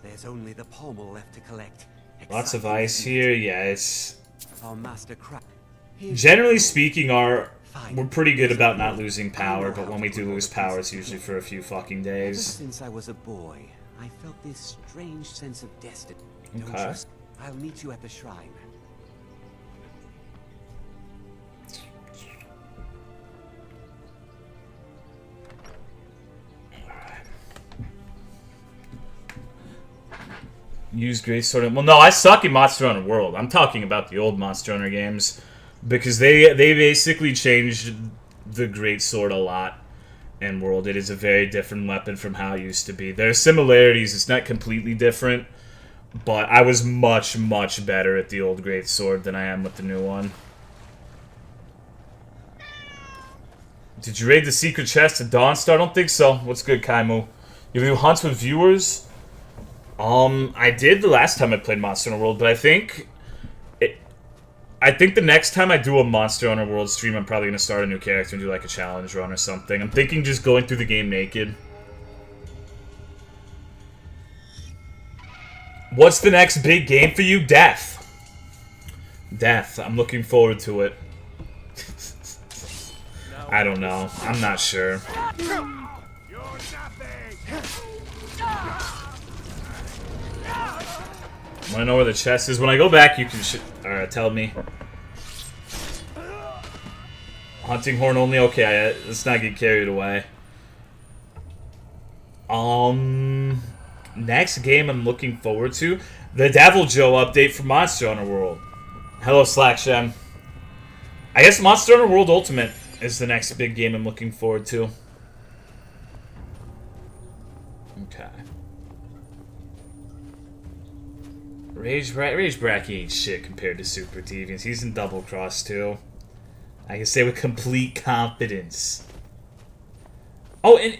There's only the pommel left to collect. Lots of ice here. Yeah, it's... Our master craft. Generally speaking, we're pretty good about not losing power, but when we do lose power, it's usually for a few fucking days. Ever since I was a boy, I felt this strange sense of destiny. Okay. I'll meet you at the shrine. Use Great Sword. Well, no, I suck in Monster Hunter World. I'm talking about the old Monster Hunter games, because they basically changed the Great Sword a lot in World. It is a very different weapon from how it used to be. There are similarities. It's not completely different. But I was much, much better at the old Great Sword than I am with the new one. Did you raid the secret chest at Dawnstar? I don't think so. What's good, Kaimu? You do hunts with viewers? I did the last time I played Monster Hunter World, but I think the next time I do a Monster Hunter World stream, I'm probably gonna start a new character and do like a challenge run or something. I'm thinking just going through the game naked. What's the next big game for you? Death. Death. I'm looking forward to it. I don't know. I'm not sure. Wanna know where the chest is? When I go back, you can tell me. Hunting horn only? Okay, let's not get carried away. Next game I'm looking forward to, the Devil Joe update for Monster Hunter World. Hello, Slack Shem. I guess Monster Hunter World Ultimate is the next big game I'm looking forward to. Okay. Rage Bracky ain't shit compared to Super Deviants. He's in Double Cross too. I can say with complete confidence. Oh, and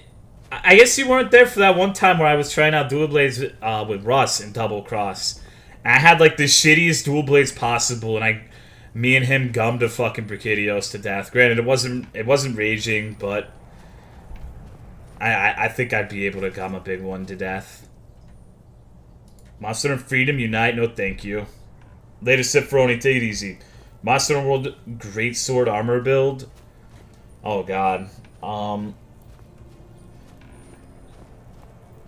I guess you weren't there for that one time where I was trying out Dual Blades with Russ in Double Cross. And I had like the shittiest Dual Blades possible, and me and him gummed a fucking Brachydios to death. Granted, it wasn't raging, but I think I'd be able to gum a big one to death. Monster and Freedom Unite, no thank you. Latest Ciferoni, take it easy. Monster Hunter World Greatsword Armor build. Oh god.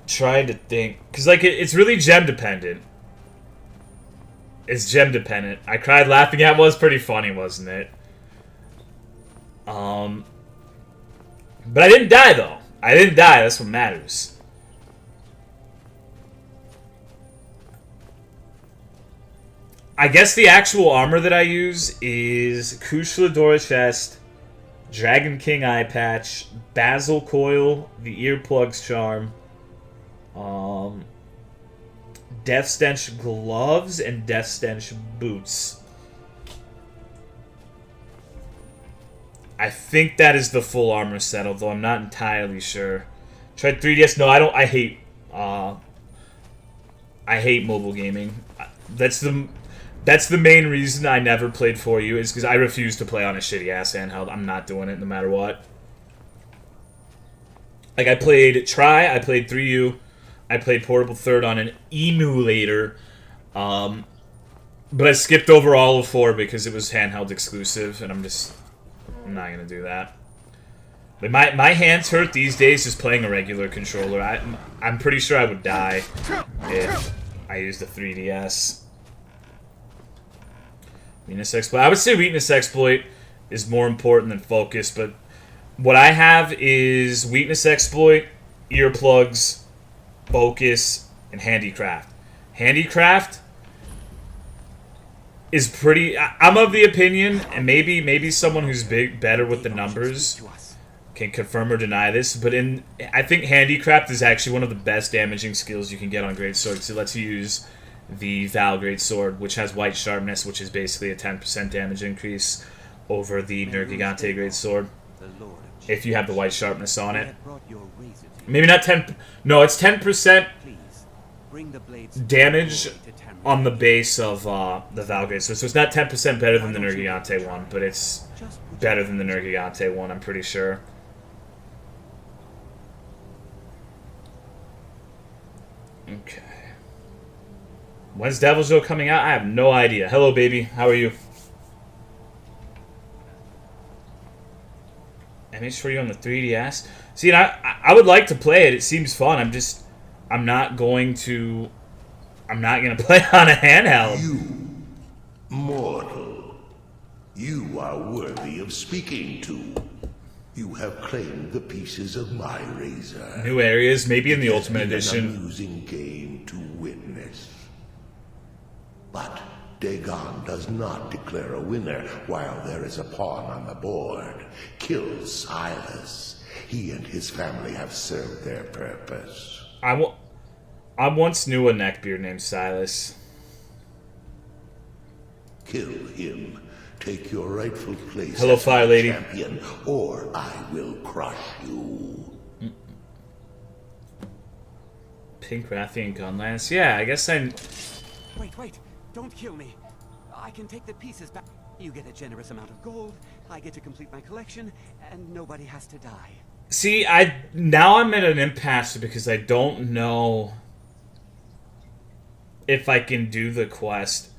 Trying to think, cause like it's really gem dependent. It's gem dependent. I cried laughing at it. Was pretty funny, wasn't it? But I didn't die though. I didn't die. That's what matters. I guess the actual armor that I use is Kushladora Chest, Dragon King Eye Patch, Basil Coil, the Earplugs Charm, Death Stench Gloves, and Death Stench Boots. I think that is the full armor set, although I'm not entirely sure. Tried 3DS? No, I don't. I hate mobile gaming. That's the main reason I never played 4U, is because I refuse to play on a shitty-ass handheld. I'm not doing it no matter what. Like, I played Tri, I played 3U, I played Portable Third on an emulator, but I skipped over all of 4 because it was handheld exclusive, and I'm not going to do that. But my hands hurt these days just playing a regular controller. I'm pretty sure I would die if I used a 3DS. Weakness Exploit. I would say Weakness Exploit is more important than Focus, but what I have is Weakness Exploit, Earplugs, Focus, and Handicraft. Handicraft is pretty... I'm of the opinion, and maybe someone who's better with the numbers can confirm or deny this, but I think Handicraft is actually one of the best damaging skills you can get on Greatsword, because it lets you use the Val Greatsword, which has White Sharpness, which is basically a 10% damage increase over the Nergigante Greatsword, if you have the White Sharpness on it. Maybe not 10... No, it's 10% damage on the base of the Val Greatsword. So it's not 10% better than the Nergigante one, but it's better than the Nergigante one, I'm pretty sure. Okay. When's Devil Joe coming out? I have no idea. Hello, baby. How are you? MH for you on the 3DS? See, and I would like to play it. It seems fun. I'm not going to play on a handheld. You, mortal, you are worthy of speaking to. You have claimed the pieces of my razor. New areas, maybe in the Ultimate Edition. An amusing game to witness. But Dagon does not declare a winner while there is a pawn on the board. Kill Silas. He and his family have served their purpose. I once knew a neckbeard named Silas. Kill him. Take your rightful place. Hello, as Fire Lady. Champion, or I will crush you. Pink Rathian gun lance. Yeah, I guess I... Wait. Don't kill me. I can take the pieces back. You get a generous amount of gold, I get to complete my collection, and nobody has to die. See, now I'm at an impasse because I don't know if I can do the quest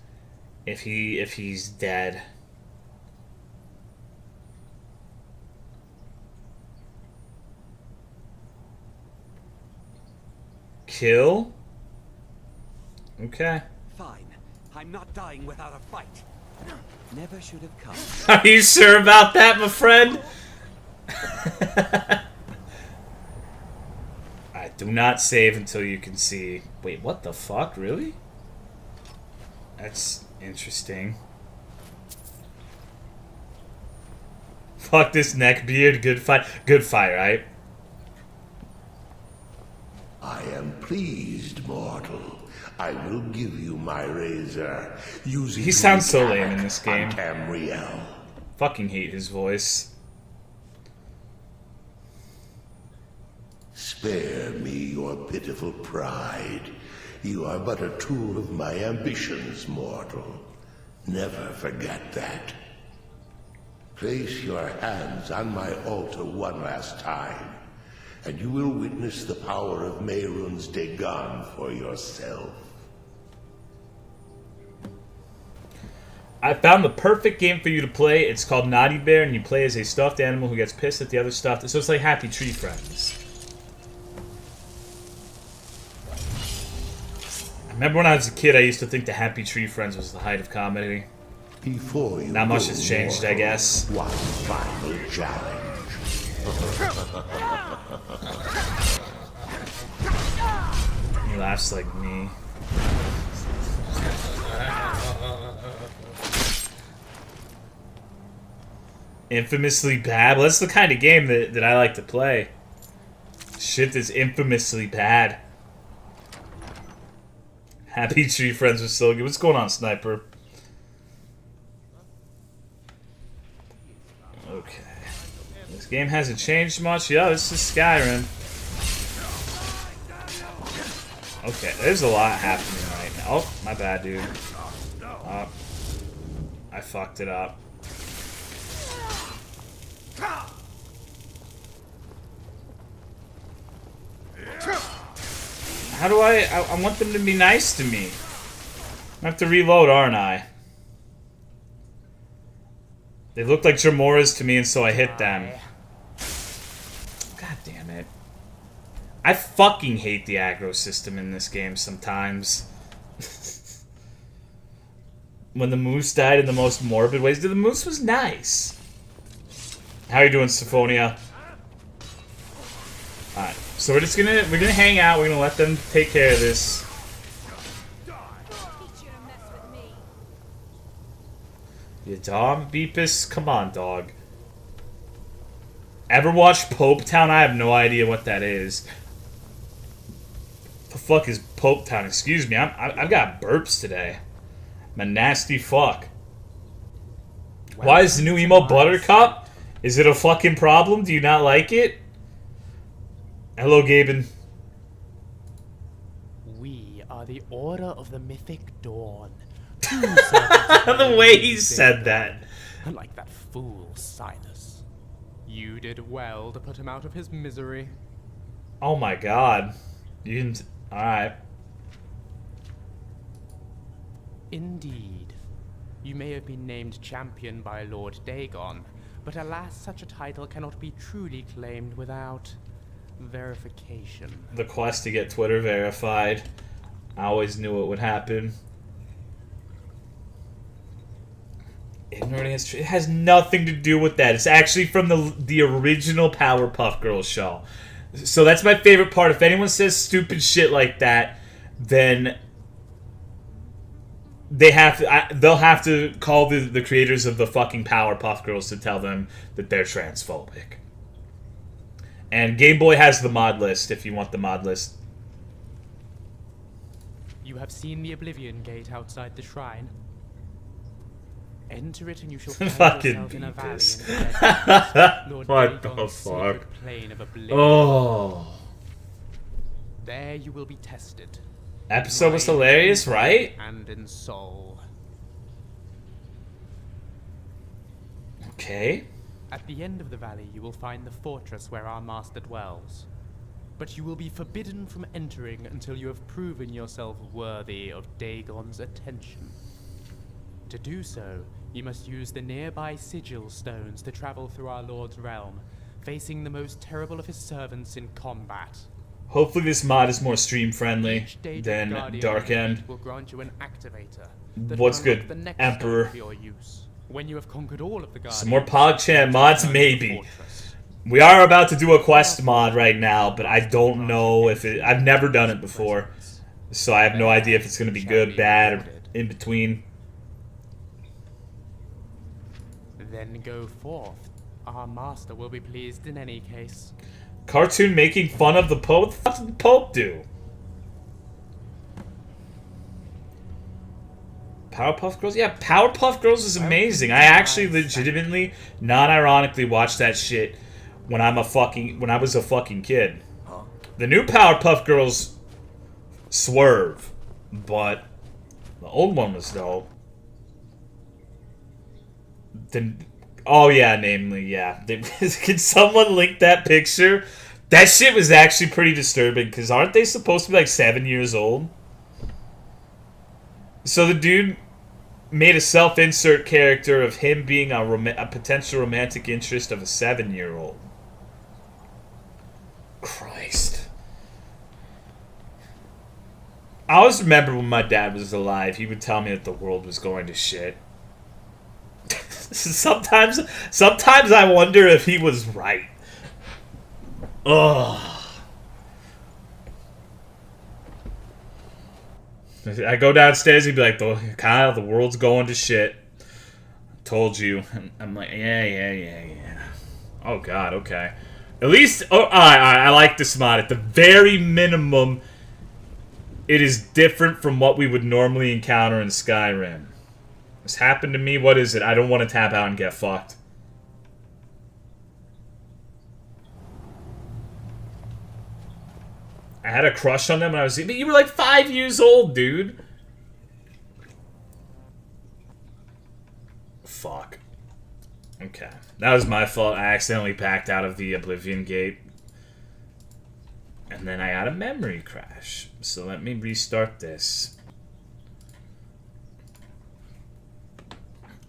if he's dead. Kill? Okay. Fine. I'm not dying without a fight. Never should have come. Are you sure about that, my friend? Alright, do not save until you can see. Wait, what the fuck? Really? That's interesting. Fuck this neckbeard. Good fight. Good fight, right? I am pleased, mortal. I will give you my razor. Using He sounds so lame in this game. Tamriel. Fucking hate his voice. Spare me your pitiful pride. You are but a tool of my ambitions, mortal. Never forget that. Place your hands on my altar one last time, and you will witness the power of Mehrunes Dagon for yourself. I found the perfect game for you to play. It's called Naughty Bear, and you play as a stuffed animal who gets pissed at the other stuffed. So it's like Happy Tree Friends. I remember when I was a kid, I used to think the Happy Tree Friends was the height of comedy. Before you Not much go, has changed, I mortal, guess. One final challenge. He laughs like me. Infamously bad? Well, that's the kind of game that I like to play. Shit that's infamously bad. Happy Tree Friends was so good. What's going on, Sniper? Okay. This game hasn't changed much. Yeah, this is Skyrim. Okay, there's a lot happening right now. Oh, my bad, dude. I fucked it up. How do I want them to be nice to me. I have to reload, aren't I? They look like Jamoras to me, and so I hit them. God damn it. I fucking hate the aggro system in this game sometimes. When the moose died in the most morbid ways. The moose was nice. How you doing, Symphonia? Alright, so we're gonna hang out, we're gonna let them take care of this. You dog, Beepus? Come on, dog. Ever watched Pope Town? I have no idea what that is. The fuck is Pope Town? Excuse me, I've got burps today. I'm a nasty fuck. Why is the new emo Buttercup? Is it a fucking problem? Do you not like it? Hello, Gaben. We are the Order of the Mythic Dawn. The way he said that. Like that fool Silas. You did well to put him out of his misery. Oh my god. You didn't... Alright. Indeed. You may have been named champion by Lord Dagon, but alas, such a title cannot be truly claimed without verification. The quest to get Twitter verified. I always knew it would happen. Ignorant against it has nothing to do with that. It's actually from the original Powerpuff Girls show. So that's my favorite part. If anyone says stupid shit like that, then they'll have to call the creators of the fucking Powerpuff Girls to tell them that they're transphobic. And Game Boy has the mod list if you want the mod list. You have seen the Oblivion Gate outside the shrine. Enter it and you shall find Fucking yourself in a valley Beavis. in the Lord What the Dagon's fuck? sacred plane of oblivion. Oh. There you will be tested. Episode was hilarious, right? And in soul. Okay. At the end of the valley, you will find the fortress where our master dwells. But you will be forbidden from entering until you have proven yourself worthy of Dagon's attention. To do so, you must use the nearby sigil stones to travel through our Lord's realm, facing the most terrible of his servants in combat. Hopefully this mod is more stream friendly Each than Guardian Dark End. will grant you an activator that What's will good, unlock the next Emperor? stone for your use. When you have conquered all of the Guardians, Some more PogChamp mods, return to the maybe. fortress. We are about to do a quest mod right now, but I don't know if it... I've never done it before. So I have no idea if it's going to be good, bad, or in between. Then go forth. Our master will be pleased in any case. Cartoon making fun of the Pope? What the fuck did the Pope do? Powerpuff Girls? Yeah, Powerpuff Girls is amazing. I actually legitimately, non-ironically watched that shit when I was a fucking kid. The new Powerpuff Girls swerve, but the old one was dope. Oh yeah, namely, yeah. Can someone link that picture? That shit was actually pretty disturbing, because aren't they supposed to be like 7 years old? So the dude made a self-insert character of him being a potential romantic interest of a 7-year-old. Christ. I always remember when my dad was alive, he would tell me that the world was going to shit. Sometimes I wonder if he was right. Ugh. I go downstairs, he'd be like, Kyle, the world's going to shit. Told you. And I'm like, yeah. Oh, God, okay. At least, I like this mod. At the very minimum, it is different from what we would normally encounter in Skyrim. This happened to me, what is it? I don't want to tap out and get fucked. I had a crush on them when I was... But you were like 5 years old, dude. Fuck. Okay. That was my fault. I accidentally backed out of the Oblivion Gate. And then I had a memory crash. So let me restart this.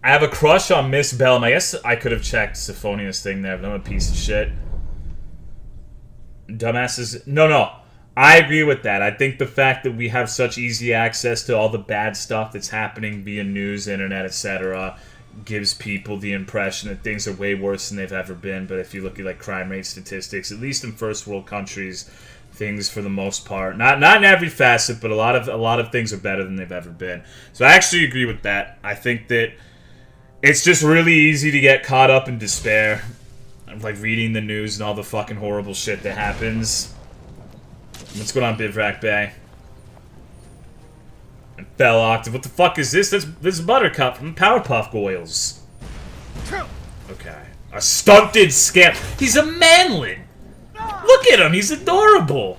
I have a crush on Miss Bellum. I guess I could have checked Symphonia's thing there, but I'm a piece of shit. Dumbasses... No. I agree with that. I think the fact that we have such easy access to all the bad stuff that's happening via news, internet, etc., gives people the impression that things are way worse than they've ever been. But if you look at like crime rate statistics, at least in first world countries, things for the most part, not in every facet, but a lot of things are better than they've ever been. So I actually agree with that. I think that it's just really easy to get caught up in despair, like reading the news and all the fucking horrible shit that happens. What's going on, Bivrak Bay? And Bell Octave. What the fuck is this? This is Buttercup from Powerpuff Girls. Okay. A stunted scamp. He's a manlet! Look at him! He's adorable!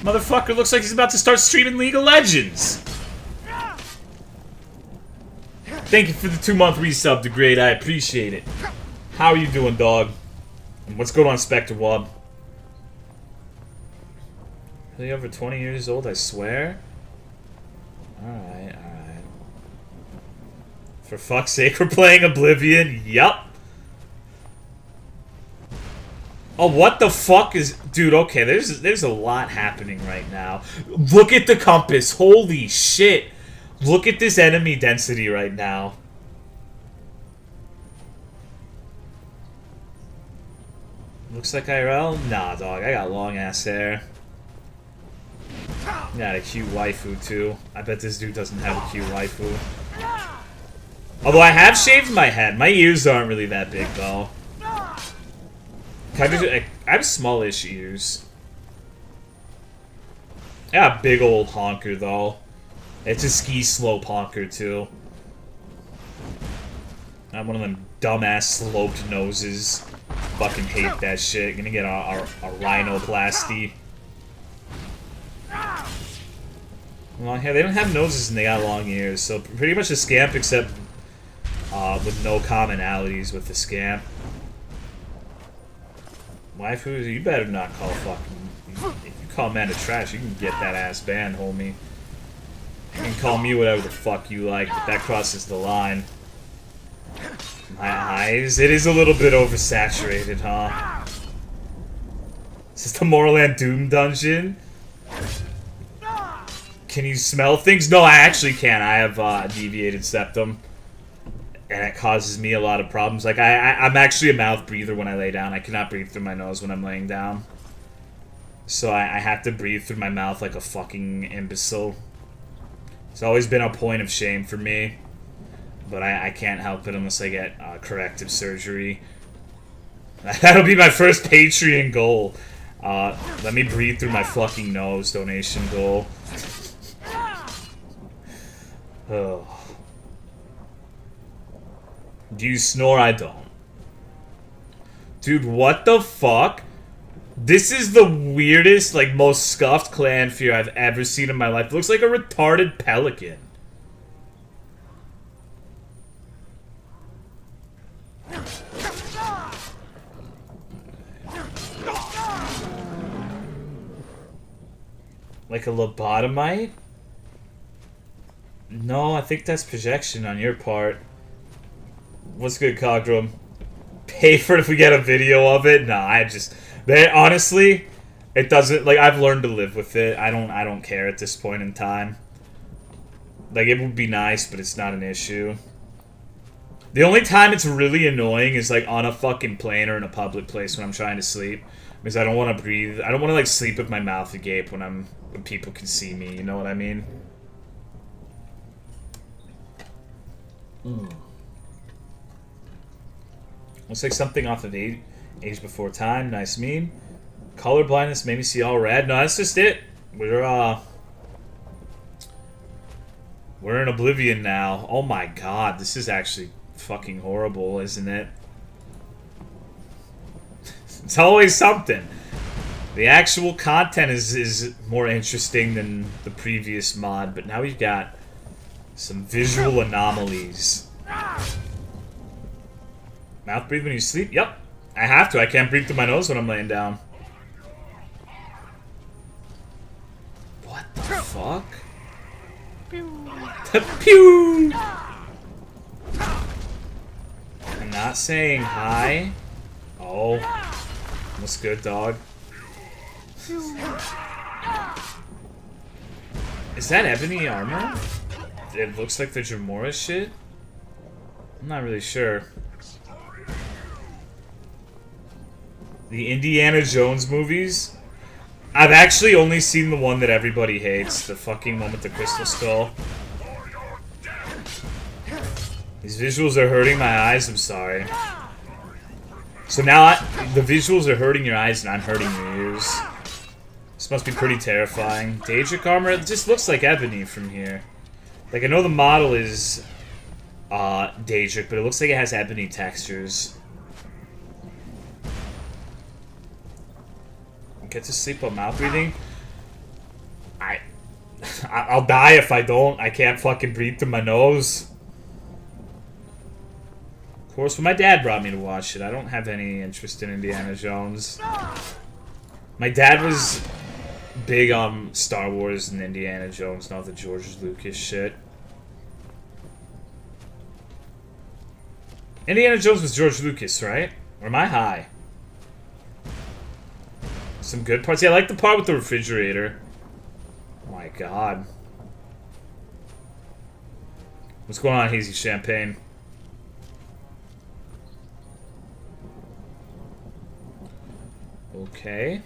Motherfucker looks like he's about to start streaming League of Legends. Thank you for the 2-month resub, Degrade. I appreciate it. How are you doing, dog? What's going on, Spectre Wob? Really over 20 years old, I swear? Alright. For fuck's sake, we're playing Oblivion? Yup. Oh, what the fuck is... Dude, okay, there's a lot happening right now. Look at the compass. Holy shit. Look at this enemy density right now. Looks like IRL? Nah, dog. I got long-ass hair. Got a cute waifu, too. I bet this dude doesn't have a cute waifu. Although I have shaved my head. My ears aren't really that big, though. I have smallish ears. I got a big old honker, though. It's a ski slope honker, too. I have one of them dumbass sloped noses. fucking hate that shit. Gonna get a rhinoplasty. Long hair. They don't have noses and they got long ears, so pretty much a scamp except with no commonalities with the scamp. Waifu, you better not call fucking... If you call Amanda trash, you can get that ass banned, homie. You can call me whatever the fuck you like, but that crosses the line. My eyes, it is a little bit oversaturated, huh? Is this the Morrowind Doom dungeon? Can you smell things? No, I actually can't. I have deviated septum. And it causes me a lot of problems. Like, I'm actually a mouth breather when I lay down. I cannot breathe through my nose when I'm laying down. So I have to breathe through my mouth like a fucking imbecile. It's always been a point of shame for me. But I can't help it unless I get corrective surgery. That'll be my first Patreon goal. Let me breathe through my fucking nose donation goal. Oh. Do you snore? I don't. Dude, what the fuck? This is the weirdest, like, most scuffed clan fear I've ever seen in my life. It looks like a retarded pelican. Like a lobotomite? No, I think that's projection on your part. What's good, Cogrum? Pay for it if we get a video of it? Nah, honestly, it doesn't, like, I've learned to live with it. I don't care at this point in time. Like, it would be nice, but it's not an issue. The only time it's really annoying is, like, on a fucking plane or in a public place when I'm trying to sleep. Because I don't want to breathe. I don't want to, like, sleep with my mouth agape when people can see me, you know what I mean? Looks like something off of Age Before Time. Nice meme. Color blindness made me see all red. No, that's just it. We're in Oblivion now. Oh my god, this is actually fucking horrible, isn't it? It's always something. The actual content is more interesting than the previous mod, but now we've got some visual anomalies. Mouth breathe when you sleep? Yep. I have to. I can't breathe through my nose when I'm laying down. What the fuck? Pew! I'm not saying hi. Oh. What's good, dog? Is that ebony armor? It looks like the Jamora shit? I'm not really sure. The Indiana Jones movies? I've actually only seen the one that everybody hates. The fucking one with the crystal skull. These visuals are hurting my eyes, I'm sorry. So now the visuals are hurting your eyes and I'm hurting your ears. This must be pretty terrifying. Daedric armor? It just looks like ebony from here. Like, I know the model is Daedric, but it looks like it has ebony textures. Get to sleep while mouth breathing? I'll die if I don't. I can't fucking breathe through my nose. Of course, when my dad brought me to watch it, I don't have any interest in Indiana Jones. My dad was big on Star Wars and Indiana Jones, not the George Lucas shit. Indiana Jones was George Lucas, right? Or am I high? Some good parts. Yeah, I like the part with the refrigerator. Oh my god. What's going on, Hazy Champagne? Okay.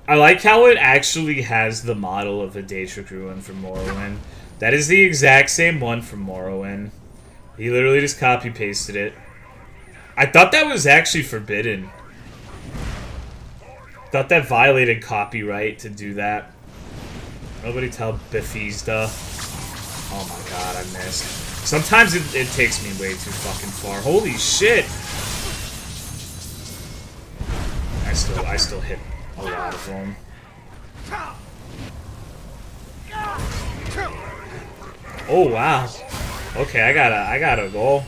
I like how it actually has the model of a Daedric Ruin from Morrowind. That is the exact same one from Morrowind. He literally just copy-pasted it. I thought that was actually forbidden. Thought that violated copyright to do that. Nobody tell Bethesda. Oh my god, I missed. Sometimes it takes me way too fucking far. Holy shit! I still hit a lot of them. Oh wow. Okay, I gotta go.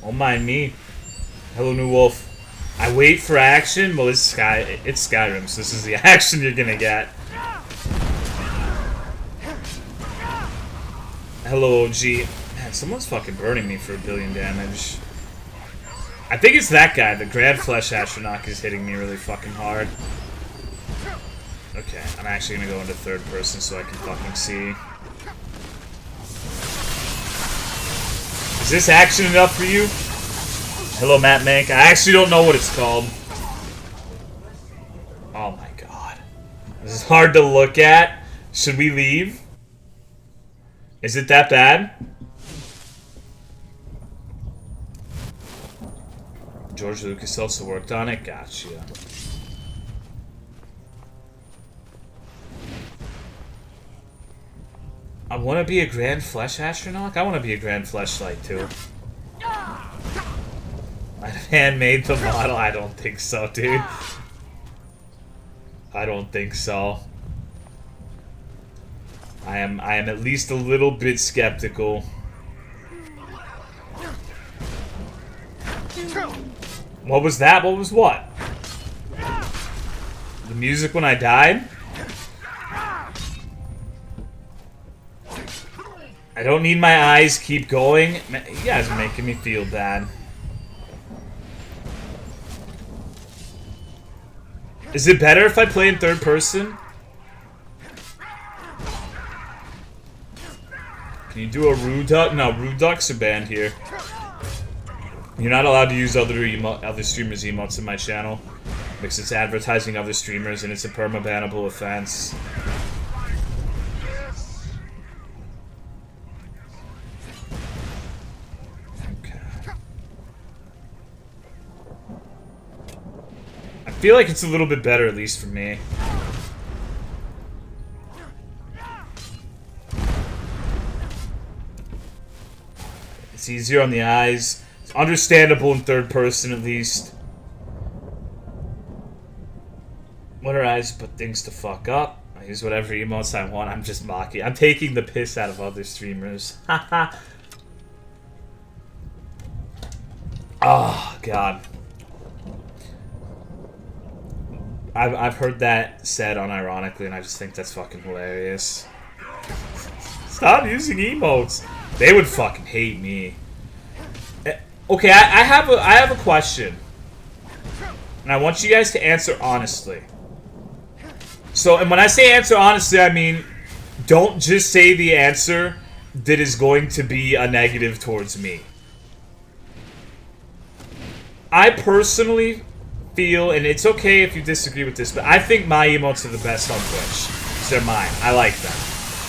Don't mind me. Hello, New Wolf. I wait for action. Well, it's Skyrim, so this is the action you're gonna get. Hello, OG. Man, someone's fucking burning me for 1 billion damage. I think it's that guy. The Grand Flesh Astronaut is hitting me really fucking hard. Okay, I'm actually gonna go into third person so I can fucking see. Is this action enough for you? Hello, Matt Mank. I actually don't know what it's called. Oh my god. This is hard to look at. Should we leave? Is it that bad? George Lucas also worked on it? Gotcha. I want to be a Grand Flesh Astronaut? I want to be a Grand Fleshlight too. I handmade the model? I don't think so, dude. I don't think so. I am at least a little bit skeptical. What was that? What was what? The music when I died? I don't need my eyes keep going. Man, you guys are making me feel bad. Is it better if I play in third person? Can you do a rude duck? No, rude ducks are banned here. You're not allowed to use other streamers' emotes in my channel because it's advertising other streamers and it's a perma-bannable offense. Okay. I feel like it's a little bit better, at least for me. It's easier on the eyes. It's understandable in third person, at least. What are eyes but things to fuck up? I use whatever emotes I want. I'm just mocking. I'm taking the piss out of other streamers. Haha. Oh, God. I've heard that said unironically, and I just think that's fucking hilarious. Stop using emotes. They would fucking hate me. Okay, I have a question, and I want you guys to answer honestly. So, and when I say answer honestly, I mean don't just say the answer that is going to be a negative towards me. I personally feel, and it's okay if you disagree with this, but I think my emotes are the best on Twitch. They're mine. I like them.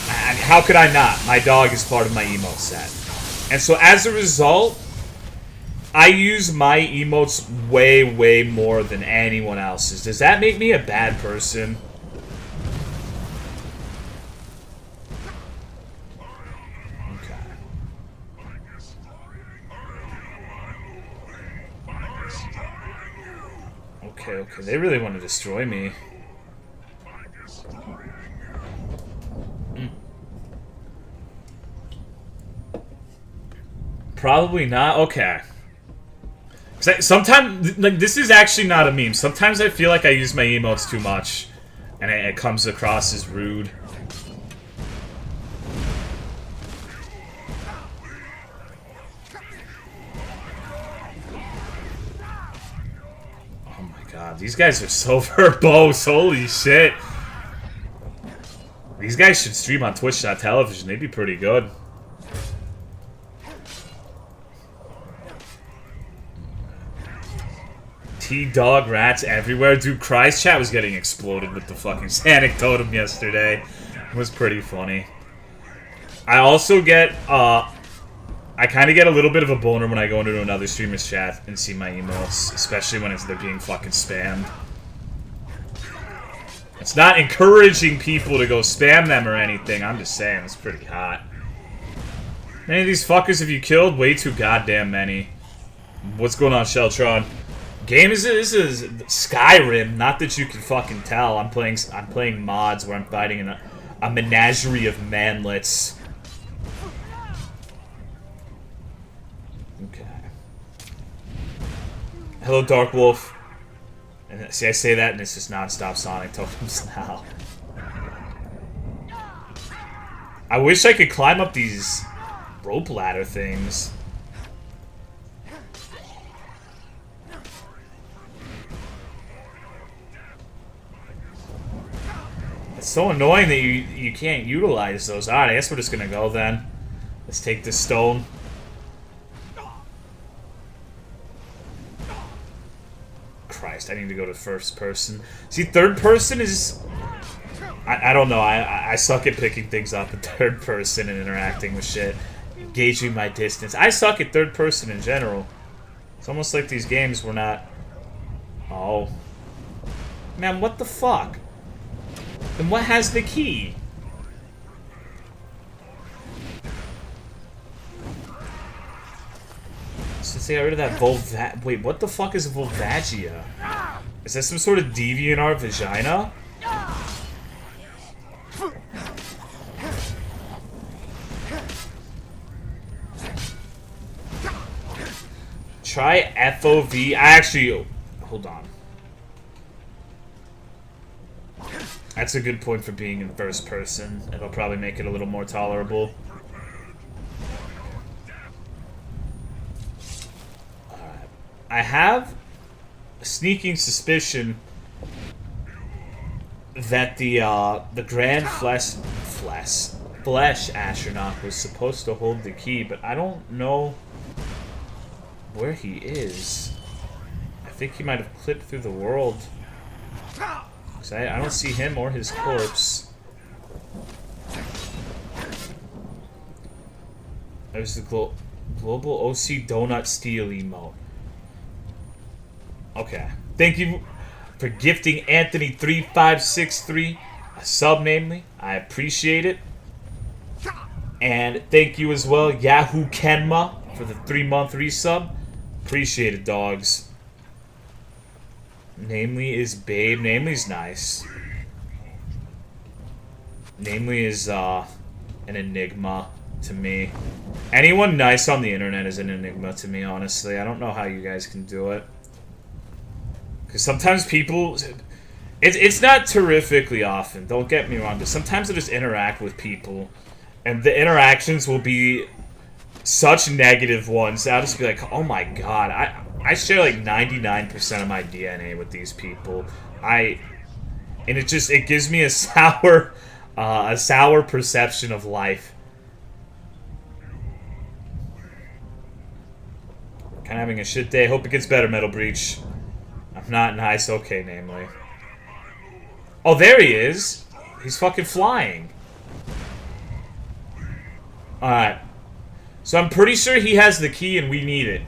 And how could I not? My dog is part of my emote set. And so as a result, I use my emotes way, way more than anyone else's. Does that make me a bad person? Okay. Okay. They really want to destroy me. Probably not. Okay. Sometimes, like, this is actually not a meme. Sometimes I feel like I use my emotes too much, and it comes across as rude. Oh my god, these guys are so verbose. Holy shit. These guys should stream on Twitch.tv. They'd be pretty good. T-dog rats everywhere. Dude, Cry's chat was getting exploded with the fucking Sanic Totem yesterday. It was pretty funny. I also get, I kind of get a little bit of a boner when I go into another streamer's chat and see my emotes, especially when they're being fucking spammed. It's not encouraging people to go spam them or anything. I'm just saying, it's pretty hot. How many of these fuckers have you killed? Way too goddamn many. What's going on, Sheltron? Game is this is Skyrim. Not that you can fucking tell. I'm playing mods where I'm fighting in a menagerie of manlets. Okay. Hello, Dark Wolf. And see, I say that, and it's just non-stop Sonic totems now. I wish I could climb up these rope ladder things. It's so annoying that you can't utilize those. Alright, I guess we're just gonna go then. Let's take this stone. Christ, I need to go to first person. See, third person is... I don't know, I suck at picking things up in third person and interacting with shit. Gauging my distance. I suck at third person in general. It's almost like these games were not... Oh. Man, what the fuck? Then what has the key? Since they got rid of that wait, what the fuck is Volvagia? Is that some sort of deviant vagina? Try FOV. Hold on. That's a good point for being in first person. It'll probably make it a little more tolerable. Alright. I have a sneaking suspicion that the Grand Flesh Astronaut was supposed to hold the key, but I don't know where he is. I think he might have clipped through the world. Cause I don't see him or his corpse. There's the global OC Donut Steal emote. Okay. Thank you for gifting Anthony3563 a sub, namely. I appreciate it. And thank you as well, Yahoo Kenma, for the 3-month resub. Appreciate it, dogs. Namely is babe. Namely's nice. Namely is an enigma to me. Anyone nice on the internet is an enigma to me, honestly. I don't know how you guys can do it. Because sometimes people... It's not terrifically often, don't get me wrong, but sometimes I just interact with people, and the interactions will be such negative ones. I'll just be like, oh my god, I share like 99% of my DNA with these people. And it gives me a sour perception of life. Kind of having a shit day. Hope it gets better, Metal Breach. I'm not nice. Okay, namely. Oh, there he is. He's fucking flying. Alright. So I'm pretty sure he has the key and we need it.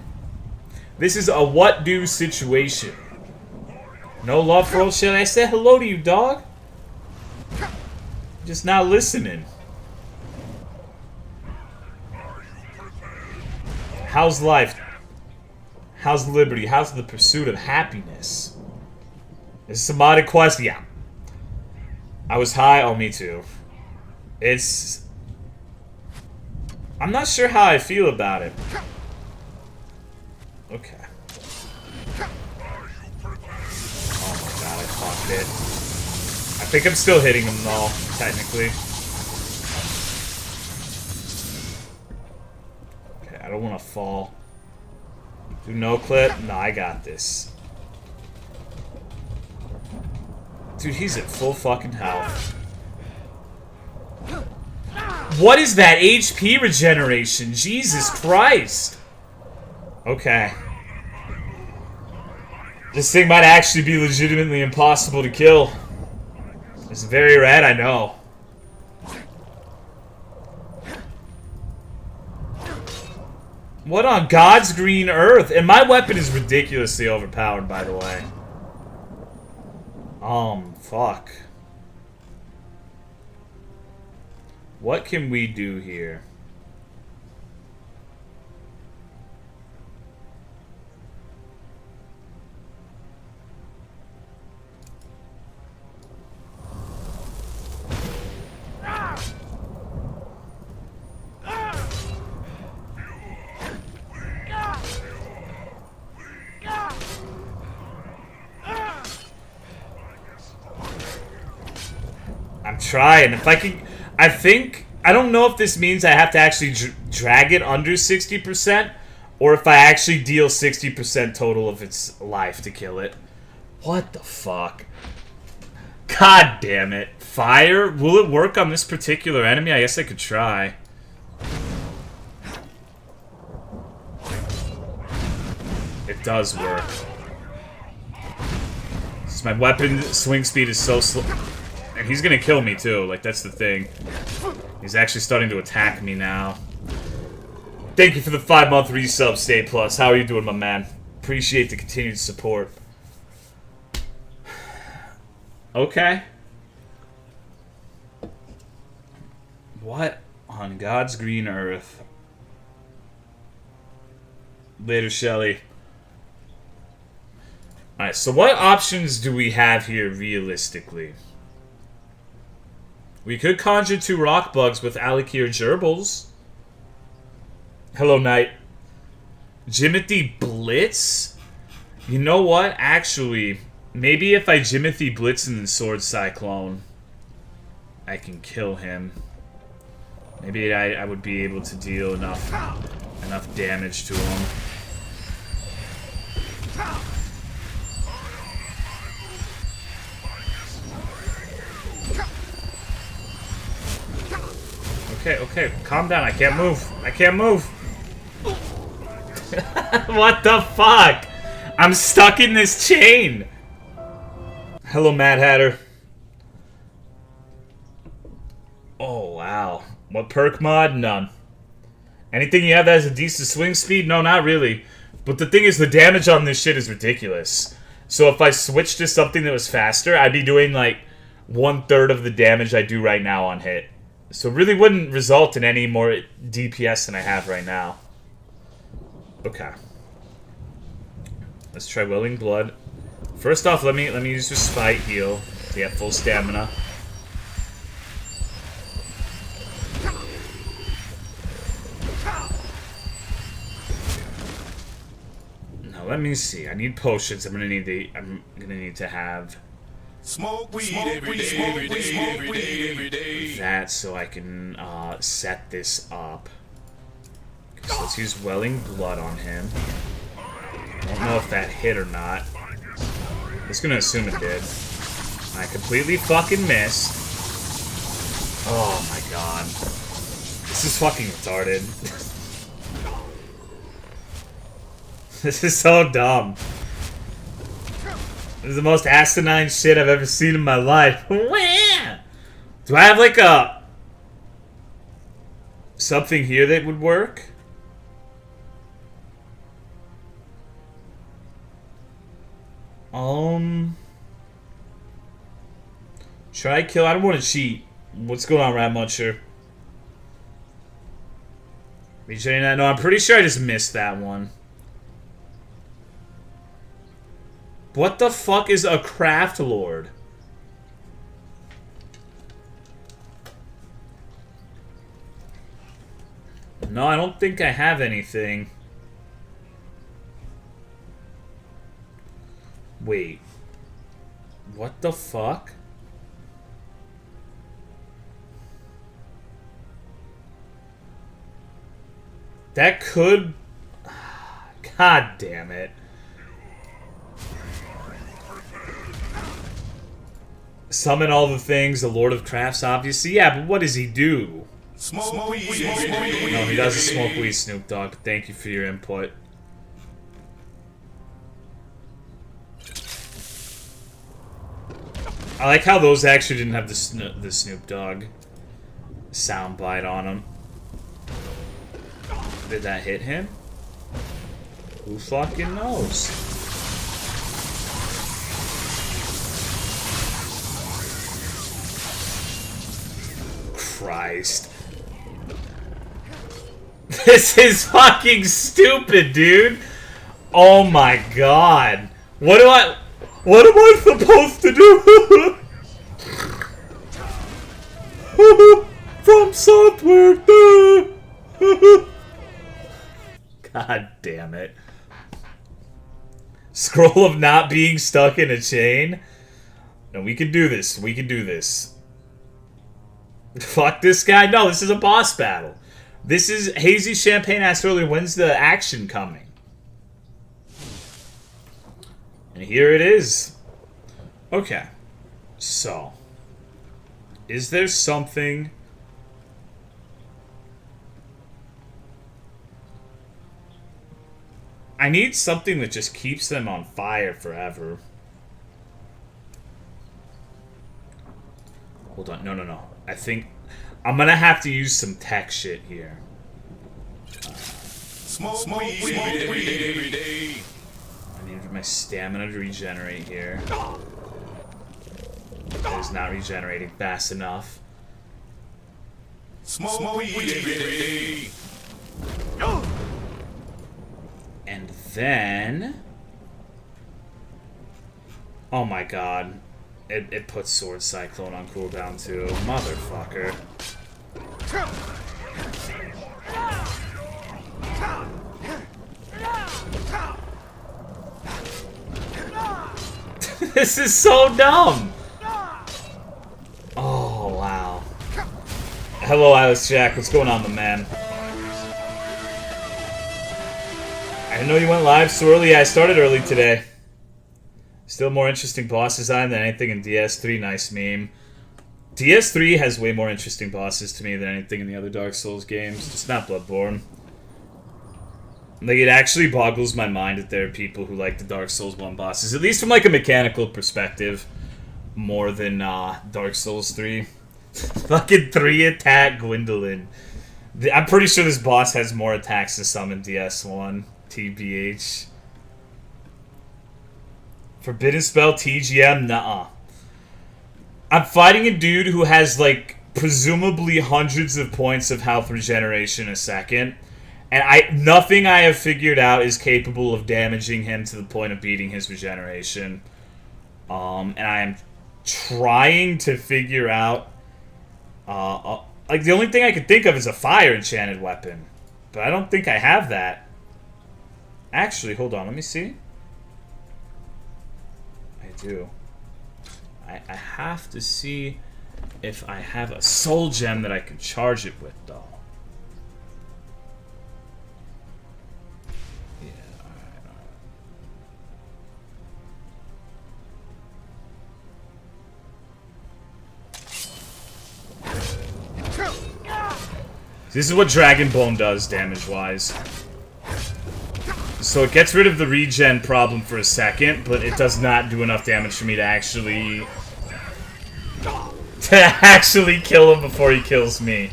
This is a what-do situation. No love for old shit. I said hello to you, dog. Just not listening. How's life? How's liberty? How's the pursuit of happiness? Is this a modded quest? Yeah. I was high. Oh, me too. I'm not sure how I feel about it. Okay. Oh my god, I fucked it. I think I'm still hitting him though, technically. Okay, I don't want to fall. Do no clip? No, I got this. Dude, he's at full fucking health. What is that HP regeneration? Jesus Christ. Okay. This thing might actually be legitimately impossible to kill. It's very red, I know. What on God's green earth? And my weapon is ridiculously overpowered, by the way. Fuck. What can we do here? try, and if I can... I think... I don't know if this means I have to actually drag it under 60%, or if I actually deal 60% total of its life to kill it. What the fuck? God damn it. Fire? Will it work on this particular enemy? I guess I could try. It does work. Just my weapon swing speed is so slow. And he's gonna kill me too, like that's the thing. He's actually starting to attack me now. Thank you for the 5-month resub, Stay Plus. How are you doing, my man? Appreciate the continued support. Okay. What on God's green earth? Later, Shelly. Alright, so what options do we have here realistically? We could conjure 2 rock bugs with Alikir Gerbils. Hello, Knight. Jimothy Blitz? You know what? Actually, maybe if I Jimothy Blitz and then Sword Cyclone, I can kill him. Maybe I would be able to deal enough damage to him. Okay, okay, calm down. I can't move. I can't move. What the fuck? I'm stuck in this chain. Hello, Mad Hatter. Oh, wow. What perk mod? None. Anything you have that has a decent swing speed? No, not really. But the thing is, the damage on this shit is ridiculous. So if I switched to something that was faster, I'd be doing like 1/3 of the damage I do right now on hit. So it really wouldn't result in any more DPS than I have right now. Okay. Let's try Welling Blood. First off, let me use the Spite heal to get full stamina. Now let me see. I need potions. I'm gonna need to have Smoke weed every day. That so I can set this up. So let's use Welling Blood on him. I don't know if that hit or not. I'm just gonna assume it did. I completely fucking missed. Oh my god. This is fucking retarded. This is so dumb. This is the most asinine shit I've ever seen in my life. Do I have like a... something here that would work? Try kill. I don't want to cheat. What's going on, Rat Muncher? Regenerating that? No, I'm pretty sure I just missed that one. What the fuck is a Craft Lord? No, I don't think I have anything. Wait. What the fuck? That could... God damn it. Summon all the things, the Lord of Crafts, obviously. Yeah, but what does he do? Smoke weed. No, he doesn't smoke weed, Snoop Dogg. Thank you for your input. I like how those actually didn't have the Snoop Dogg soundbite on them. Did that hit him? Who fucking knows? Christ. This is fucking stupid, dude. Oh my god. What am I supposed to do? From software. God damn it. Scroll of not being stuck in a chain? No, we can do this. We can do this. Fuck this guy. No, this is a boss battle. This is Hazy Champagne asked earlier, when's the action coming? And here it is. Okay. So. Is there something... I need something that just keeps them on fire forever. Hold on. No, no, no. I think I'm gonna have to use some tech shit here. Smoke weed every day. I need my stamina to regenerate here. It's not regenerating fast enough. Smoke weed every day. And then... Oh my god. It puts Sword Cyclone on cooldown too. Motherfucker. This is so dumb! Oh, wow. Hello, Alice Jack. What's going on, my man? I didn't know you went live so early. Yeah, I started early today. Still more interesting boss design than anything in DS3. Nice meme. DS3 has way more interesting bosses to me than anything in the other Dark Souls games. Just not Bloodborne. Like, it actually boggles my mind that there are people who like the Dark Souls 1 bosses, at least from, like, a mechanical perspective, more than Dark Souls 3. Fucking 3-attack Gwendolyn. I'm pretty sure this boss has more attacks to summon DS1. TBH. Forbidden Spell, TGM, nuh-uh. I'm fighting a dude who has, like, presumably hundreds of points of health regeneration a second. And nothing I have figured out is capable of damaging him to the point of beating his regeneration. And I am trying to figure out... like, the only thing I could think of is a fire enchanted weapon. But I don't think I have that. Actually, hold on, let me see. I do. I have to see if I have a soul gem that I can charge it with, though. Yeah, alright. This is what Dragon Bone does, damage-wise. So it gets rid of the regen problem for a second, but it does not do enough damage for me to actually... kill him before he kills me.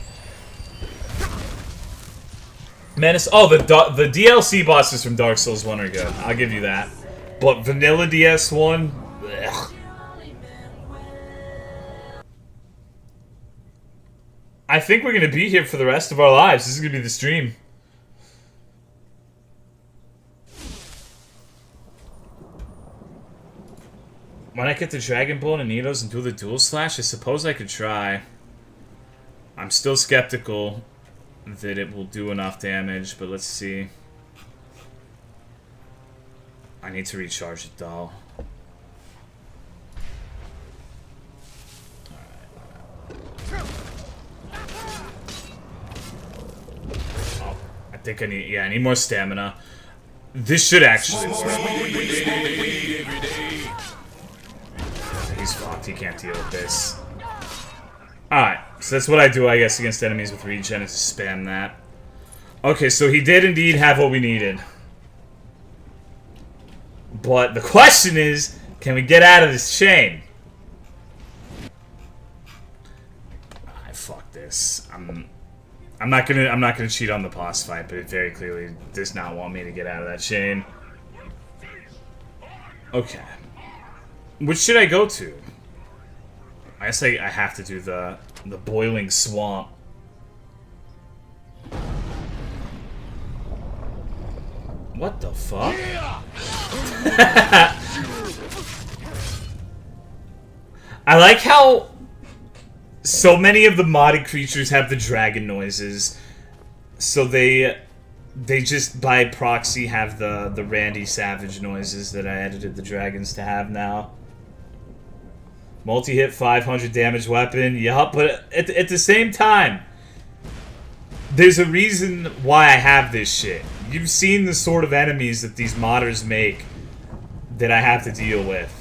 Menace... Oh, the DLC bosses from Dark Souls 1 are good. I'll give you that. But Vanilla DS1... Ugh. I think we're going to be here for the rest of our lives. This is going to be the stream. When I get the Dragon Bone and Nidos and do the dual slash, I suppose I could try. I'm still skeptical that it will do enough damage, but let's see. I need to recharge it, though. Oh, I think I need more stamina. This should actually work. He's fucked. He can't deal with this. Alright, so that's what I do, I guess, against enemies with regen, is to spam that. Okay, so he did indeed have what we needed. But the question is, can we get out of this chain? Fuck this. I'm not gonna cheat on the boss fight, but it very clearly does not want me to get out of that chain. Okay. Which should I go to? I guess I have to do the boiling swamp. What the fuck? I like how so many of the modded creatures have the dragon noises. So they just by proxy have the Randy Savage noises that I edited the dragons to have now. Multi-hit 500 damage weapon. Yup, but at the same time, there's a reason why I have this shit. You've seen the sort of enemies that these modders make that I have to deal with.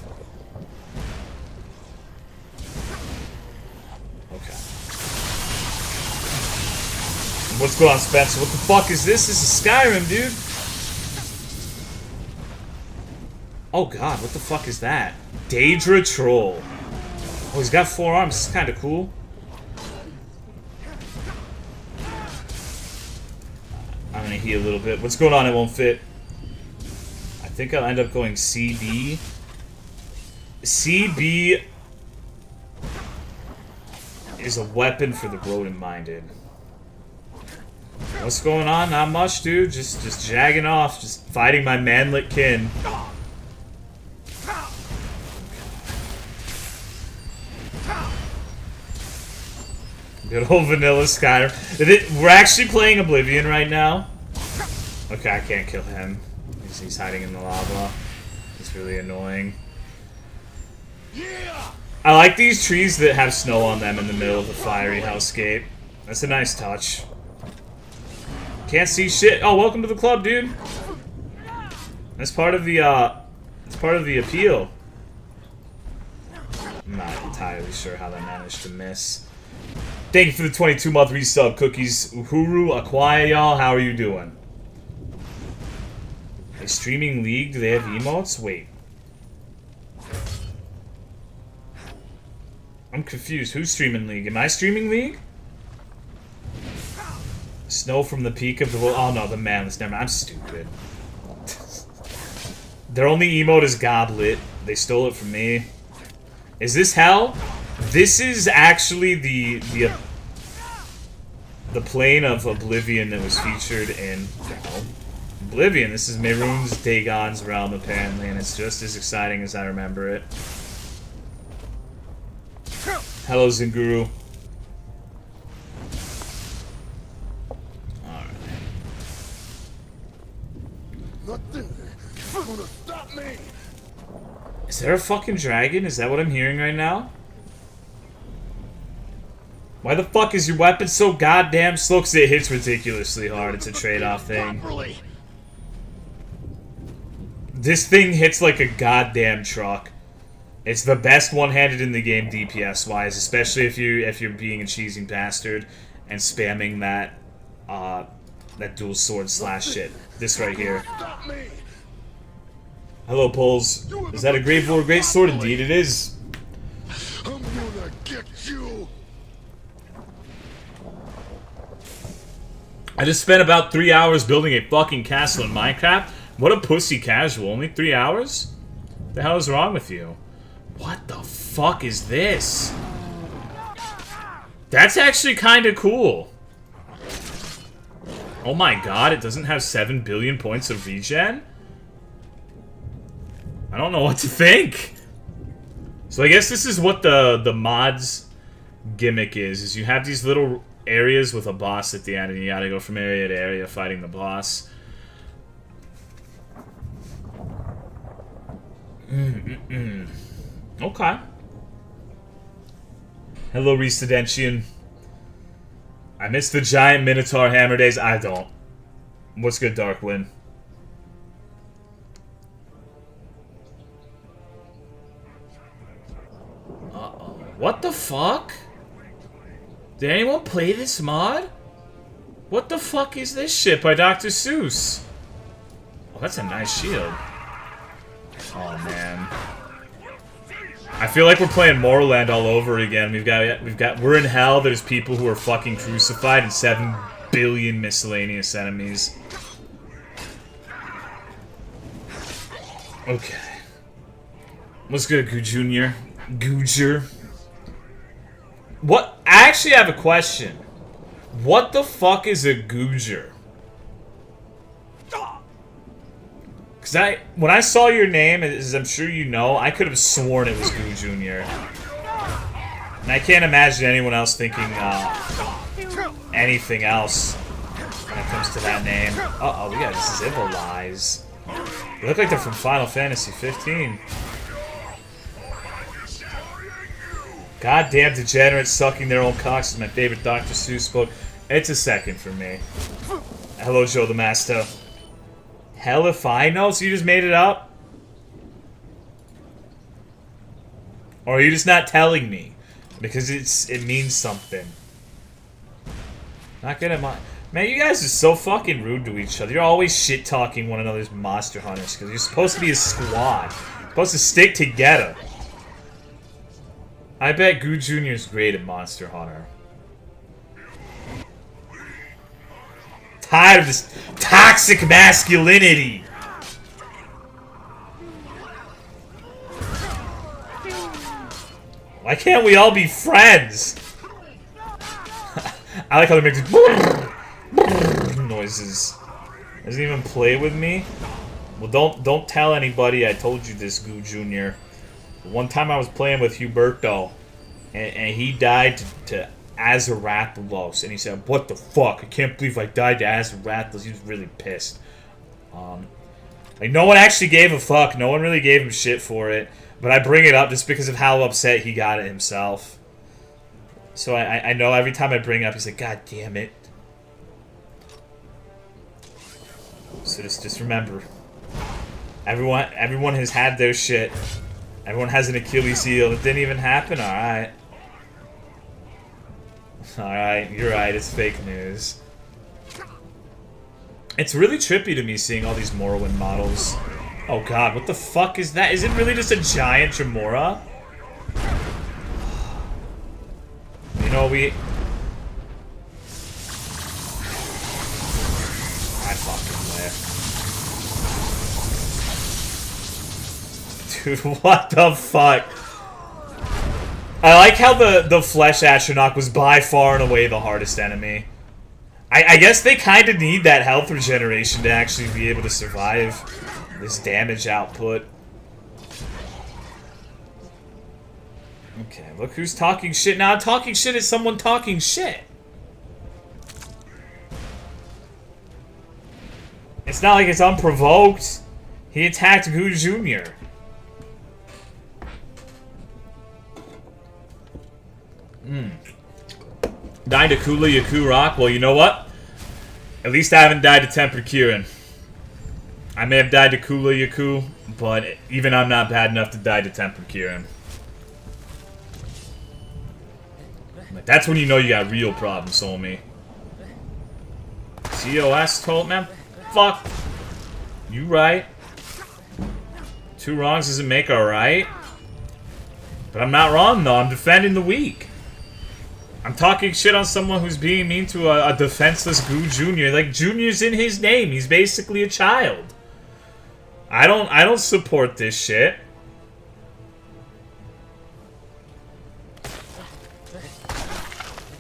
Okay. What's going on, Spencer? What the fuck is this? This is Skyrim, dude. Oh god, what the fuck is that? Daedra Troll. Oh, he's got 4 arms. This is kind of cool. I'm gonna heal a little bit. What's going on? It won't fit. I think I'll end up going CB. CB is a weapon for the rodent-minded. What's going on? Not much, dude. Just jagging off. Just fighting my manlet kin. Good old vanilla Skyrim. We're actually playing Oblivion right now. Okay, I can't kill him. He's hiding in the lava. It's really annoying. I like these trees that have snow on them in the middle of the fiery hellscape. That's a nice touch. Can't see shit. Oh, welcome to the club, dude. That's part of the appeal. I'm not entirely sure how they managed to miss. Thank you for the 22-month resub, Cookies. Uhuru, Acquire, y'all. How are you doing? A streaming league? Do they have emotes? Wait. I'm confused. Who's streaming league? Am I streaming league? Snow from the peak of the world. Oh no, the manless. Never mind. I'm stupid. Their only emote is Goblet. They stole it from me. Is this hell? This is actually the plane of Oblivion that was featured in Oblivion. This is Mehrunes Dagon's realm, apparently, and it's just as exciting as I remember it. Hello, Zinguru. Alright. Nothing is gonna stop me. Is there a fucking dragon? Is that what I'm hearing right now? Why the fuck is your weapon so goddamn slow? Because it hits ridiculously hard. It's a trade-off thing. This thing hits like a goddamn truck. It's the best one-handed in the game DPS-wise, especially if you're being a cheesing bastard and spamming that that dual sword slash shit. This right here. Hello, Poles. Is that a Grave War Great Sword? Indeed, it is. I'm gonna get you. I just spent about 3 hours building a fucking castle in Minecraft. What a pussy casual. Only 3 hours? What the hell is wrong with you? What the fuck is this? That's actually kind of cool. Oh my god, it doesn't have 7 billion points of regen? I don't know what to think. So I guess this is what the mods gimmick is you have these little areas with a boss at the end, and you gotta go from area to area fighting the boss. Okay. Hello, Restudentian. I miss the giant Minotaur hammer days. I don't. What's good, Darkwind? Uh-oh. What the fuck? Did anyone play this mod? What the fuck is this shit by Dr. Seuss? Oh, that's a nice shield. Oh, man. I feel like we're playing Morrowind all over again. We're in hell, there's people who are fucking crucified, and 7 billion miscellaneous enemies. Okay. What's good, Goo Jr.? Googer. What? I actually have a question. What the fuck is a Googer? Because when I saw your name, as I'm sure you know, I could have sworn it was Goo Jr. And I can't imagine anyone else thinking anything else when it comes to that name. Uh-oh, we got Zivilize. They look like they're from Final Fantasy 15. Goddamn degenerates sucking their own cocks is my favorite Dr. Seuss book. It's a second for me. Hello, Joe the Master. Hell if I know, so you just made it up? Or are you just not telling me? Because it means something. Not good at my... Man, you guys are so fucking rude to each other. You're always shit-talking one another's monster hunters. Because you're supposed to be a squad. You're supposed to stick together. I bet Goo Jr.'s great at Monster Hunter. Tired of this toxic masculinity. Why can't we all be friends? I like how they make these noises. Doesn't even play with me. Well, don't tell anybody I told you this, Goo Jr. One time I was playing with Huberto, and he died to Azarathos, and he said, "What the fuck? I can't believe I died to Azarathos." He was really pissed. Like, no one actually gave a fuck. No one really gave him shit for it. But I bring it up just because of how upset he got at himself. So I know every time I bring it up, he's like, "God damn it." So just remember, everyone has had their shit. Everyone has an Achilles heel. It didn't even happen. All right. Alright, you're right, it's fake news. It's really trippy to me seeing all these Morrowind models. Oh god, what the fuck is that? Is it really just a giant Tremora? You know, I fucking live. Dude, what the fuck? I like how the Flesh Astronach was by far and away the hardest enemy. I guess they kind of need that health regeneration to actually be able to survive this damage output. Okay, look who's talking shit now. Talking shit is someone talking shit. It's not like it's unprovoked. He attacked Goo Jr. Died to Kula Yaku Rock? Well, you know what? At least I haven't died to Tempered Kieran. I may have died to Kula Yaku, but even I'm not bad enough to die to Tempered Kieran. Like, that's when you know you got real problems, homie. COS told man, fuck. You right. Two wrongs doesn't make a right. But I'm not wrong though, I'm defending the weak. I'm talking shit on someone who's being mean to a defenseless Goo Jr. Like, Junior's in his name. He's basically a child. I don't support this shit.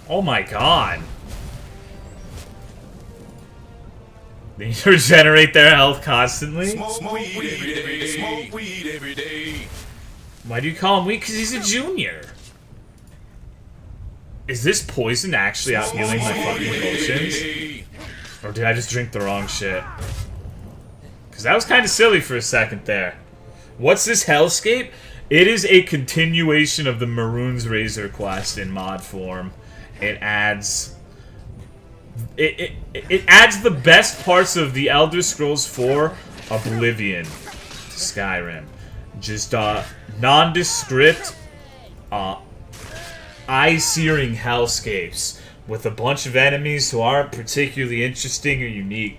Oh my god. They need to regenerate their health constantly? Smoke weed every day. Smoke weed every day. Why do you call him weak? Because he's a junior. Is this poison actually out healing my fucking potions? Or did I just drink the wrong shit? Because that was kind of silly for a second there. What's this hellscape? It is a continuation of the Maroon's Razor quest in mod form. It adds... It adds the best parts of the Elder Scrolls 4 Oblivion to Skyrim. Just, nondescript, eye-searing hellscapes with a bunch of enemies who aren't particularly interesting or unique.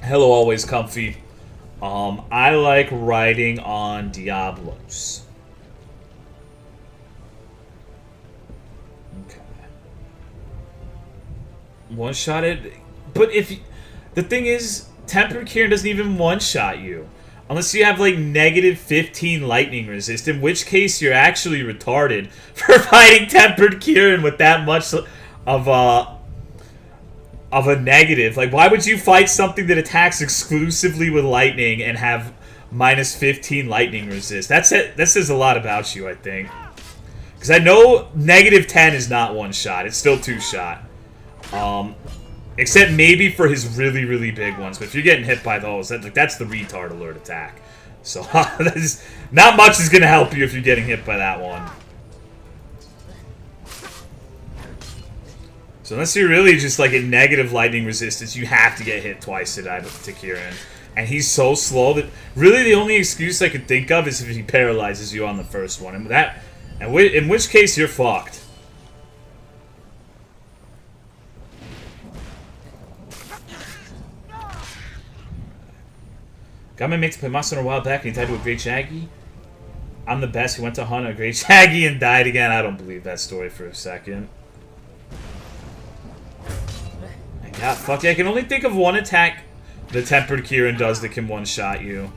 Hello, always comfy. I like riding on Diablos. Okay. One-shot it, but if you, the thing is, Tempered Kieran doesn't even one-shot you. Unless you have, like, negative 15 lightning resist, in which case you're actually retarded for fighting Tempered Kieran with that much of a negative. Like, why would you fight something that attacks exclusively with lightning and have minus 15 lightning resist? That's it. That says a lot about you, I think. Because I know negative 10 is not one-shot. It's still two-shot. Except maybe for his really, really big ones. But if you're getting hit by those, that's the retard alert attack. So not much is going to help you if you're getting hit by that one. So unless you're really just like a negative lightning resistance, you have to get hit twice to die to Kieran. And he's so slow that really the only excuse I could think of is if he paralyzes you on the first one. In which case you're fucked. Got my mate to play Monster a while back and he died to a Great Shaggy. I'm the best. He went to hunt a Great Shaggy and died again. I don't believe that story for a second. Yeah, fuck yeah. I can only think of one attack the Tempered Kieran does that can one-shot you.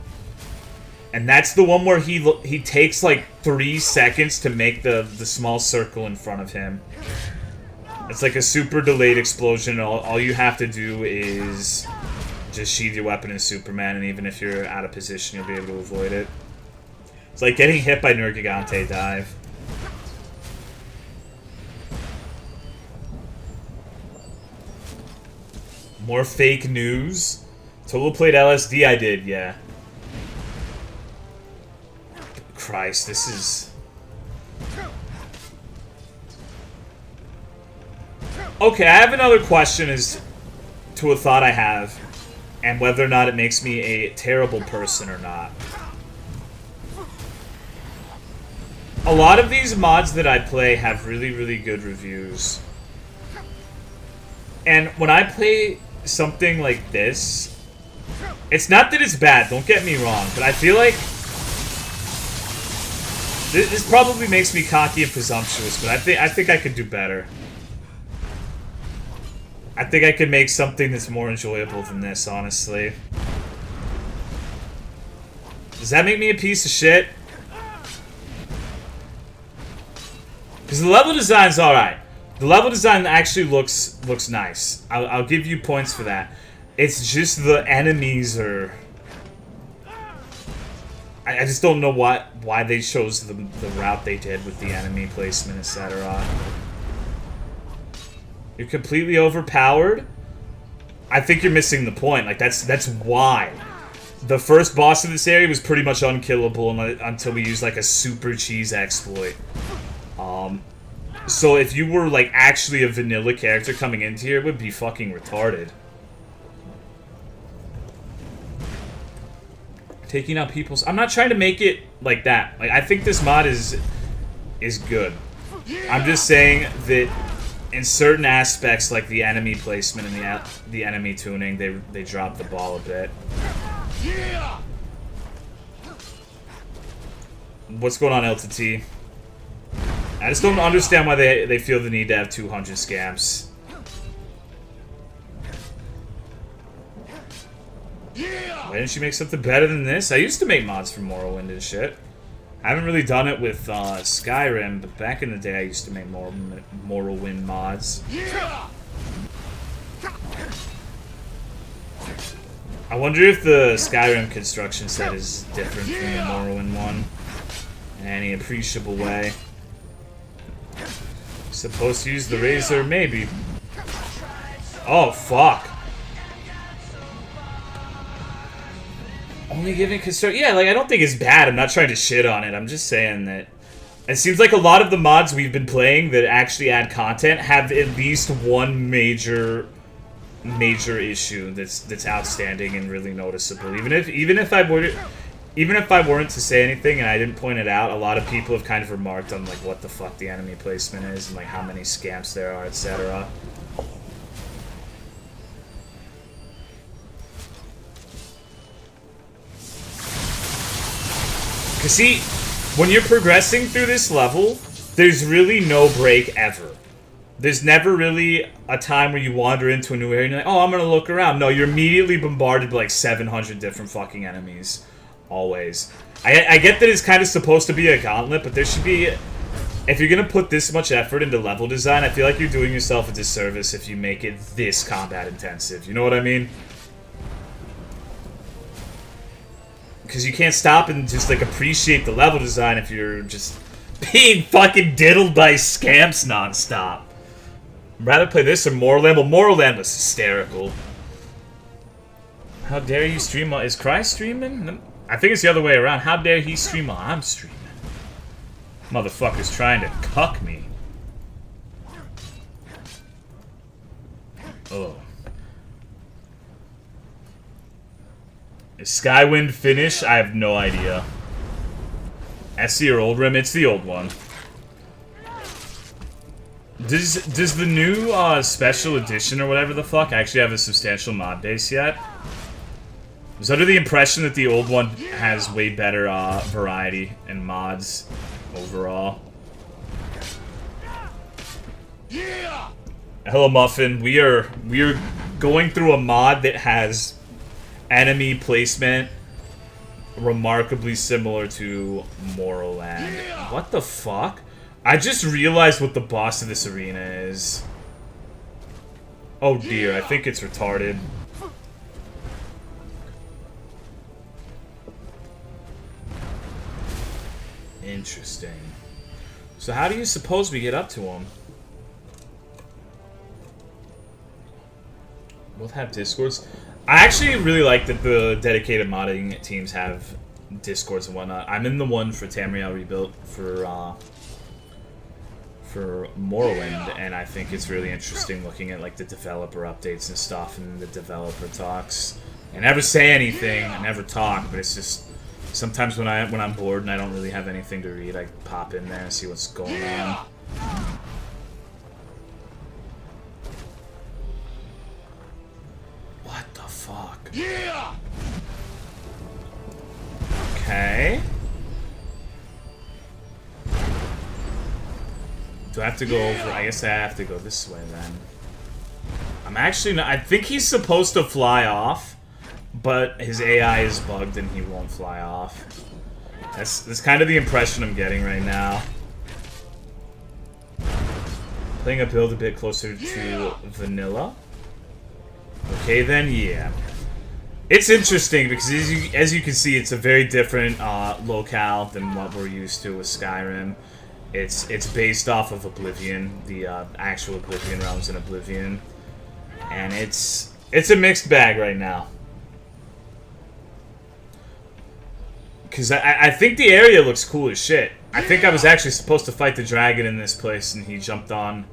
And that's the one where he takes like 3 seconds to make the small circle in front of him. It's like a super delayed explosion. All you have to do is just sheathe your weapon as Superman, and even if you're out of position, you'll be able to avoid it. It's like getting hit by Nergigante Dive. More fake news? Tolo played LSD? I did, yeah. Christ, this is... Okay, I have another question as to a thought I have, and whether or not it makes me a terrible person or not. A lot of these mods that I play have really, really good reviews. And when I play something like this, it's not that it's bad, don't get me wrong, but I feel like this probably makes me cocky and presumptuous, but I think I could do better. I think I could make something that's more enjoyable than this, honestly. Does that make me a piece of shit? Because the level design's alright. The level design actually looks nice. I'll give you points for that. It's just the enemies are... I just don't know why they chose the route they did with the enemy placement, etc. You're completely overpowered? I think you're missing the point. Like, that's why. The first boss of this area was pretty much unkillable until we used, like, a super cheese exploit. So if you were, like, actually a vanilla character coming into here, it would be fucking retarded. Taking out people's... I'm not trying to make it like that. Like, I think this mod is good. I'm just saying that in certain aspects, like the enemy placement and the enemy tuning, they drop the ball a bit. What's going on, LTT? I just don't understand why they feel the need to have 200 scamps. Why didn't you make something better than this? I used to make mods for Morrowind and shit. I haven't really done it with Skyrim, but back in the day I used to make Morrowind mods. I wonder if the Skyrim construction set is different from the Morrowind one in any appreciable way. Supposed to use the razor? Maybe. Oh, fuck. Only giving construct... Yeah, like, I don't think it's bad. I'm not trying to shit on it. I'm just saying that... It seems like a lot of the mods we've been playing that actually add content have at least one major issue that's outstanding and really noticeable. Even if I weren't to say anything and I didn't point it out, a lot of people have kind of remarked on, like, what the fuck the enemy placement is and, like, how many scamps there are, etc. Cause see, when you're progressing through this level, there's really no break ever. There's never really a time where you wander into a new area and you're like, oh, I'm gonna look around. No, you're immediately bombarded by like 700 different fucking enemies. Always. I get that it's kind of supposed to be a gauntlet, but there should be... If you're gonna put this much effort into level design, I feel like you're doing yourself a disservice if you make it this combat intensive. You know what I mean? Because you can't stop and just, like, appreciate the level design if you're just being fucking diddled by scamps nonstop. I'd rather play this or Morrowind. Well, Morrowind was hysterical. How dare you stream? Is Cry streaming? I think it's the other way around. How dare he stream while I'm streaming? Motherfucker's trying to cuck me. Oh. Is Skywind finished? I have no idea. SC or old rim? It's the old one. Does the new special edition or whatever the fuck actually have a substantial mod base yet? I was under the impression that the old one has way better variety and mods overall. Hello Muffin. We are going through a mod that has enemy placement remarkably similar to Morrowind. What the fuck? I just realized what the boss of this arena is. Oh dear, I think it's retarded. Interesting. So how do you suppose we get up to him? Both have Discords. I actually really like that the dedicated modding teams have Discords and whatnot. I'm in the one for Tamriel Rebuilt for Morrowind, and I think it's really interesting looking at like the developer updates and stuff and the developer talks. I never say anything, I never talk, but it's just sometimes when I'm bored and I don't really have anything to read, I pop in there and see what's going on. What the fuck? Yeah. Okay. Do I have to go over? I guess I have to go this way then. I'm actually not. I think he's supposed to fly off, but his AI is bugged and he won't fly off. That's kind of the impression I'm getting right now. Playing a build a bit closer to vanilla. Okay then, yeah. It's interesting because as you can see, it's a very different locale than what we're used to with Skyrim. It's based off of Oblivion, the actual Oblivion realms in Oblivion, and it's a mixed bag right now. Because I think the area looks cool as shit. I think I was actually supposed to fight the dragon in this place, and he jumped on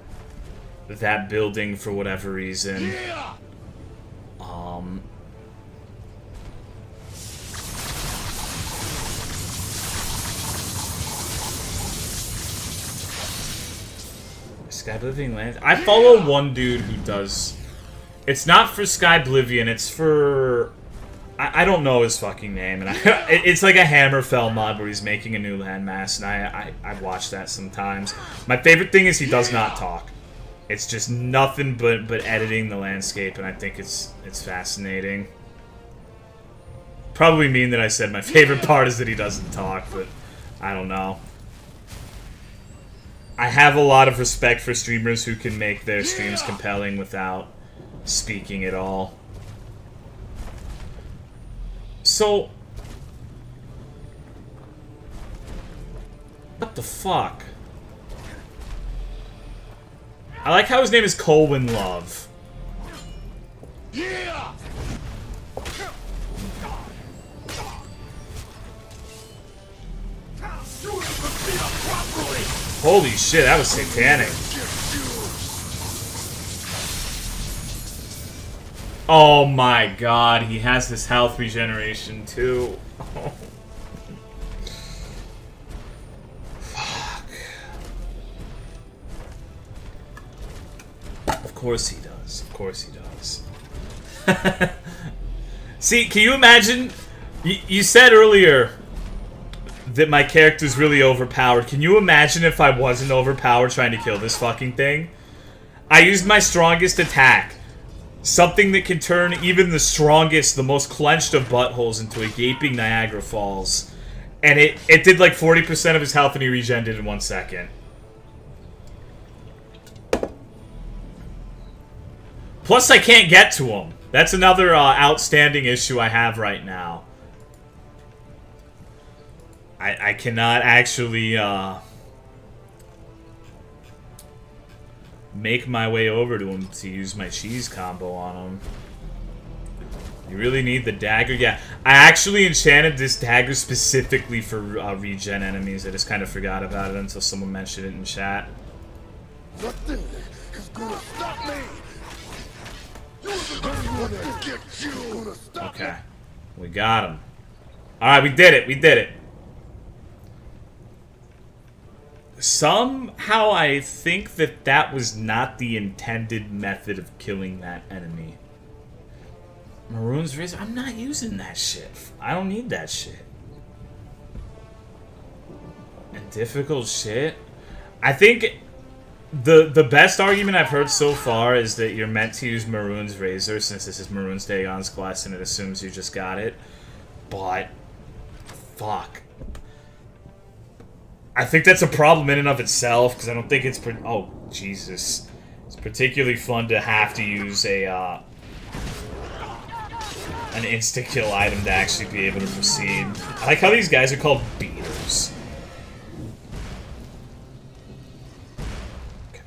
that building for whatever reason. Skyblivion Lands. I follow one dude who does. It's not for Skyblivion. It's for. I don't know his fucking name, and it's like a Hammerfell mod where he's making a new landmass, and I watch that sometimes. My favorite thing is he does not talk. It's just nothing but editing the landscape, and I think it's fascinating. Probably mean that I said my favorite part is that he doesn't talk, but I don't know. I have a lot of respect for streamers who can make their streams compelling without speaking at all. So, what the fuck? I like how his name is Colwyn Love. Yeah. Holy shit, that was satanic. Oh my god, he has this health regeneration too. Oh. Fuck. Of course he does. Of course he does. See, can you imagine? You said earlier that my character's really overpowered. Can you imagine if I wasn't overpowered trying to kill this fucking thing? I used my strongest attack. Something that can turn even the strongest, the most clenched of buttholes into a gaping Niagara Falls. And it did like 40% of his health and he regened it in 1 second. Plus I can't get to him. That's another outstanding issue I have right now. I cannot actually make my way over to him to use my cheese combo on him. You really need the dagger? Yeah. I actually enchanted this dagger specifically for regen enemies. I just kind of forgot about it until someone mentioned it in chat. Nothing is gonna stop me. You're the one that gets you. Gonna stop Okay. We got him. Alright, we did it. We did it. Somehow I think that that was not the intended method of killing that enemy. Maroon's Razor? I'm not using that shit. I don't need that shit. And difficult shit? I think the best argument I've heard so far is that you're meant to use Maroon's Razor since this is Maroon's Dagon's quest and it assumes you just got it. But fuck. I think that's a problem in and of itself because I don't think it's oh Jesus. It's particularly fun to have to use a an insta-kill item to actually be able to proceed. I like how these guys are called beaters. Okay.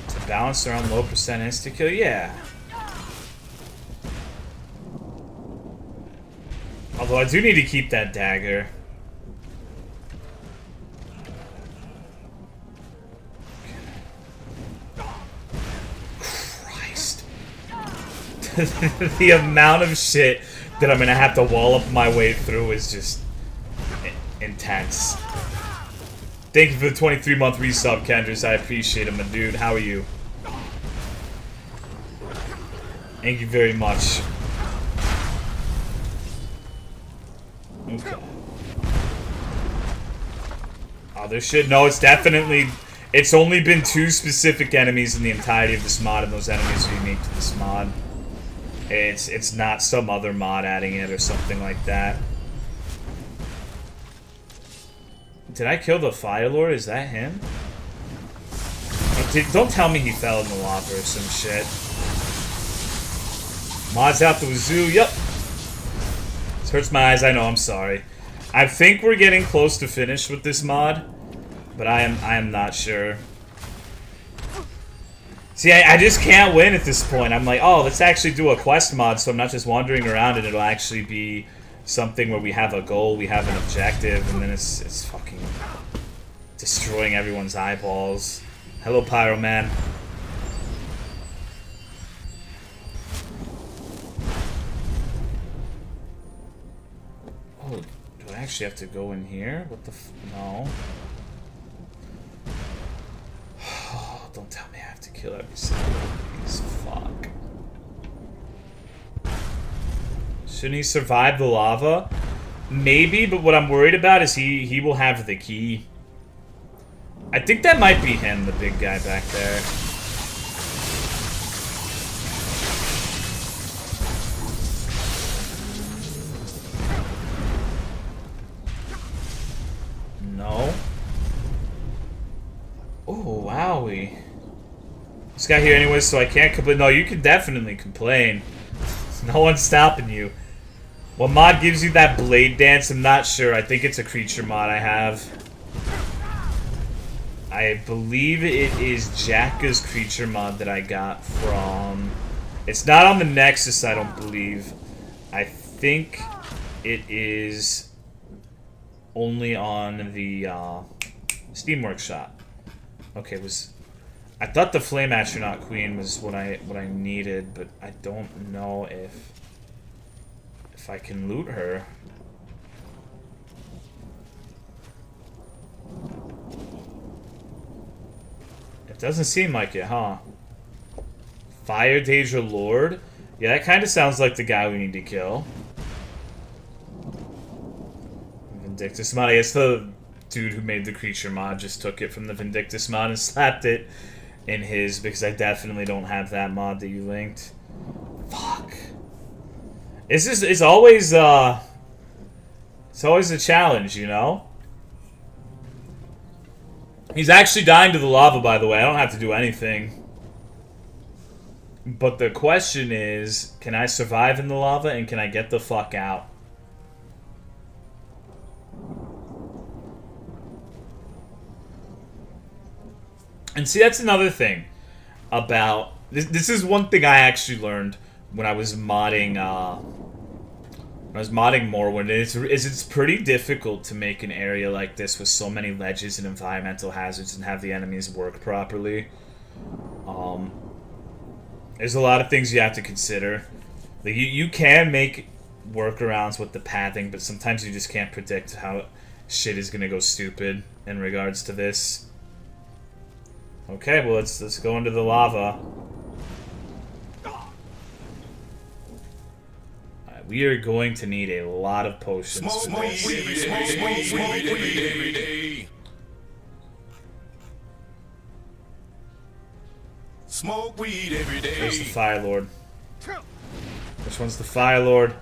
To balance around low percent insta-kill? Yeah. Although I do need to keep that dagger. Christ. The amount of shit that I'm gonna have to wall up my way through is just intense. Thank you for the 23-month resub, Kendris. I appreciate it, my dude. How are you? Thank you very much. Okay. Oh, this shit. No, it's definitely... It's only been 2 specific enemies in the entirety of this mod, and those enemies are unique to this mod. It's not some other mod adding it or something like that. Did I kill the Fire Lord? Is that him? Don't tell me he fell in the lava or some shit. Mods out the wazoo. Yep. This hurts my eyes. I know. I'm sorry. I think we're getting close to finish with this mod, but I am not sure. See, I just can't win at this point. I'm like, oh, let's actually do a quest mod, so I'm not just wandering around, and it'll actually be something where we have a goal, we have an objective, and then it's fucking destroying everyone's eyeballs. Hello, Pyro Man. Oh, do I actually have to go in here? What the no. Oh, don't tell me I have to kill every single one of these. Fuck. Shouldn't he survive the lava? Maybe, but what I'm worried about is he will have the key. I think that might be him, the big guy back there. No. Oh, wowie. This guy here anyway, so I can't complain. No, you can definitely complain. No one's stopping you. What mod gives you that blade dance? I'm not sure. I think it's a creature mod I have. I believe it is Jacka's creature mod that I got from... It's not on the Nexus, I don't believe. I think it is only on the Steam Workshop. Okay, I thought the Flame Astronaut Queen was what I needed, but I don't know if I can loot her. It doesn't seem like it, huh? Fire Deja Lord? Yeah, that kind of sounds like the guy we need to kill. Vindictus mod. I guess the dude who made the creature mod just took it from the Vindictus mod and slapped it in his, because I definitely don't have that mod that you linked. Fuck. It's always a challenge, you know? He's actually dying to the lava, by the way. I don't have to do anything. But the question is, can I survive in the lava and can I get the fuck out? And see, that's another thing about this. This is one thing I actually learned when I was modding. Morrowind. It's pretty difficult to make an area like this with so many ledges and environmental hazards and have the enemies work properly. There's a lot of things you have to consider. Like you can make workarounds with the pathing, but sometimes you just can't predict how shit is gonna go stupid in regards to this. Okay, well let's go into the lava. Alright, we are going to need a lot of potions for this. Smoke weed every day. Where's the Fire Lord? Which one's the Fire Lord?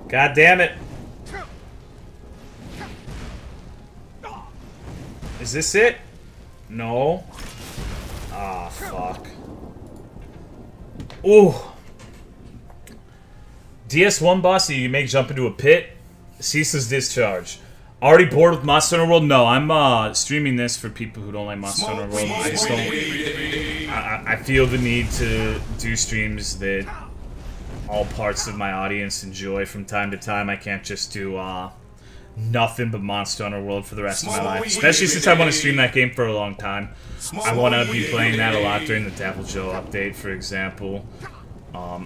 God damn it! Is this it? No. Ah, fuck. Ooh. DS1 boss, you make jump into a pit. Ceaseless discharge. Already bored with Monster Hunter World? No, I'm streaming this for people who don't like Monster Hunter World. I just don't. I feel the need to do streams that all parts of my audience enjoy from time to time. I can't just do nothing but Monster Hunter World for the rest of my life. Especially since I want to stream that game for a long time. I want to be playing that a lot during the Devil Joe update, for example. I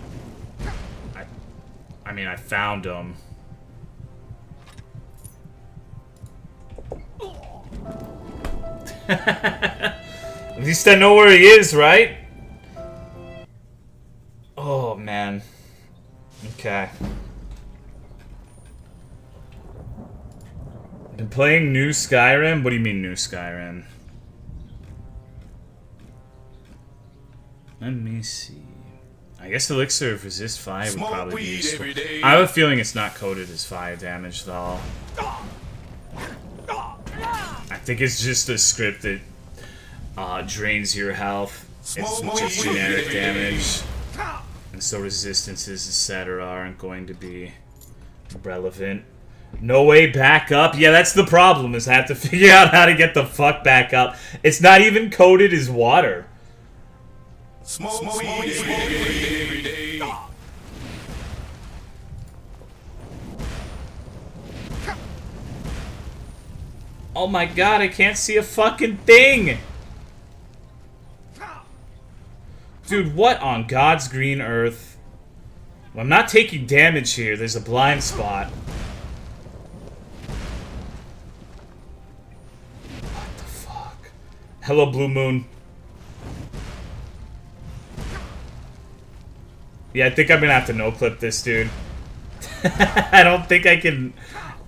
mean, I found him. At least I know where he is, right? Oh, man. Okay. Been playing new Skyrim? What do you mean new Skyrim? Let me see. I guess Elixir of Resist Fire would probably be useful. I have a feeling it's not coded as fire damage, though. I think it's just a script that drains your health. It's just generic damage. And so resistances, etc. aren't going to be relevant. No way back up? Yeah, that's the problem, is I have to figure out how to get the fuck back up. It's not even coded as water. Oh my god, I can't see a fucking thing! Dude, what on God's green earth? Well, I'm not taking damage here. There's a blind spot. What the fuck? Hello, Blue Moon. Yeah, I think I'm gonna have to no-clip this, dude. I don't think I can...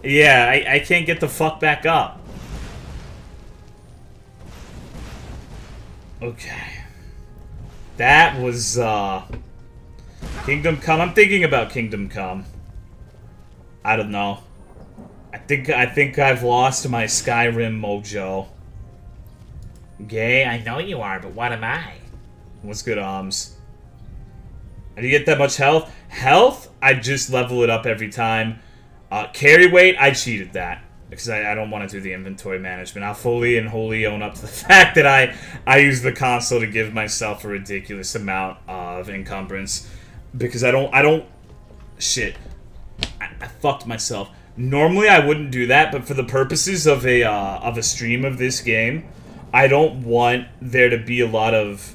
Yeah, I can't get the fuck back up. Okay. That was, Kingdom Come. I'm thinking about Kingdom Come. I don't know. I think I've lost my Skyrim mojo. Gay? I know you are, but what am I? What's good, Arms? Do you get that much health? Health? I just level it up every time. Carry weight? I cheated that. Because I don't want to do the inventory management. I'll fully and wholly own up to the fact that I use the console to give myself a ridiculous amount of encumbrance. Because I don't... Shit. I fucked myself. Normally I wouldn't do that, but for the purposes of a stream of this game, I don't want there to be a lot of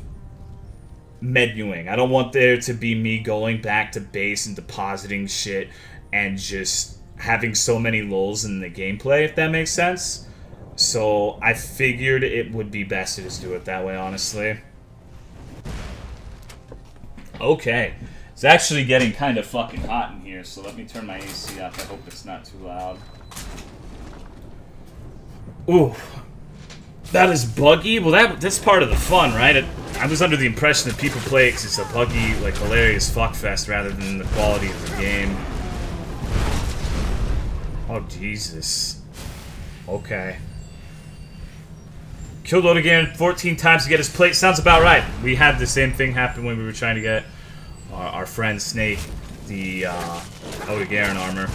menuing. I don't want there to be me going back to base and depositing shit and just having so many lulls in the gameplay, if that makes sense. So I figured it would be best to just do it that way, honestly. Okay. It's actually getting kind of fucking hot in here, so let me turn my AC up. I hope it's not too loud. Ooh. That is buggy? Well, that's part of the fun, right? I was under the impression that people play it because it's a buggy, like, hilarious fuckfest rather than the quality of the game. Oh, Jesus. Okay. Killed Odegaard 14 times to get his plate. Sounds about right. We had the same thing happen when we were trying to get our friend Snake the Odegaard armor.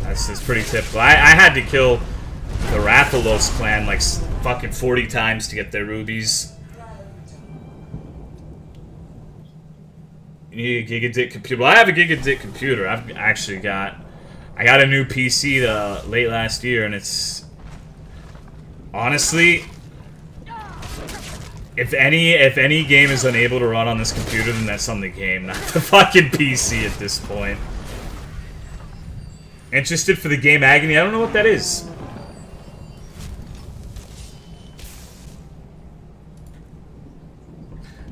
That's pretty typical. I had to kill the Rathalos clan like fucking 40 times to get their rubies. You need a gigabit computer. Well, I have a gigabit computer. I've actually got... I got a new PC late last year, and it's... Honestly... If any game is unable to run on this computer, then that's on the game, not the fucking PC at this point. Interested for the game Agony? I don't know what that is.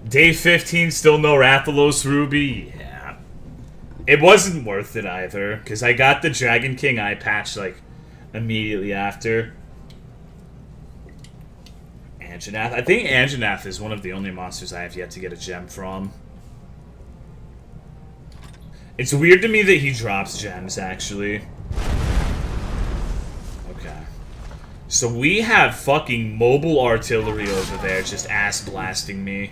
Day 15, still no Rathalos Ruby? Yeah. It wasn't worth it either, because I got the Dragon King eye patch, like, immediately after. Anjanath. I think Anjanath is one of the only monsters I have yet to get a gem from. It's weird to me that he drops gems, actually. Okay. So we have fucking mobile artillery over there just ass blasting me.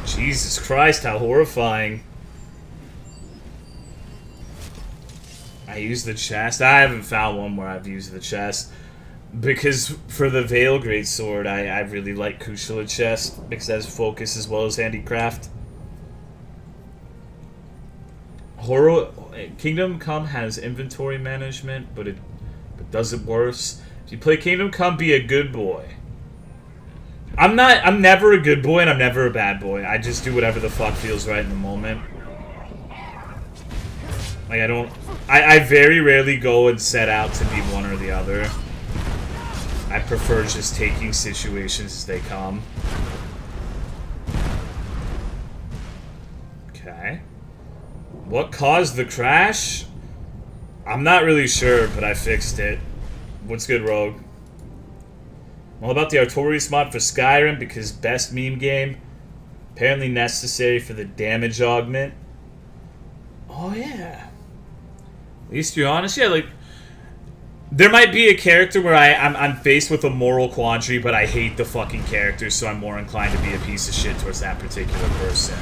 Jesus Christ, how horrifying. I used the chest. I haven't found one where I've used the chest. Because for the Veil Greatsword, I really like Kushala chest because it has focus as well as handicraft. Kingdom Come has inventory management, but it does it worse. If you play Kingdom Come, be a good boy. I'm never a good boy and I'm never a bad boy. I just do whatever the fuck feels right in the moment. Like, I very rarely go and set out to be one or the other. I prefer just taking situations as they come. Okay. What caused the crash? I'm not really sure, but I fixed it. What's good, Rogue? I'm all about the Artorias mod for Skyrim because best meme game. Apparently necessary for the damage augment. Oh, yeah. At least you're honest. Yeah, like... There might be a character where I'm faced with a moral quandary, but I hate the fucking character, so I'm more inclined to be a piece of shit towards that particular person.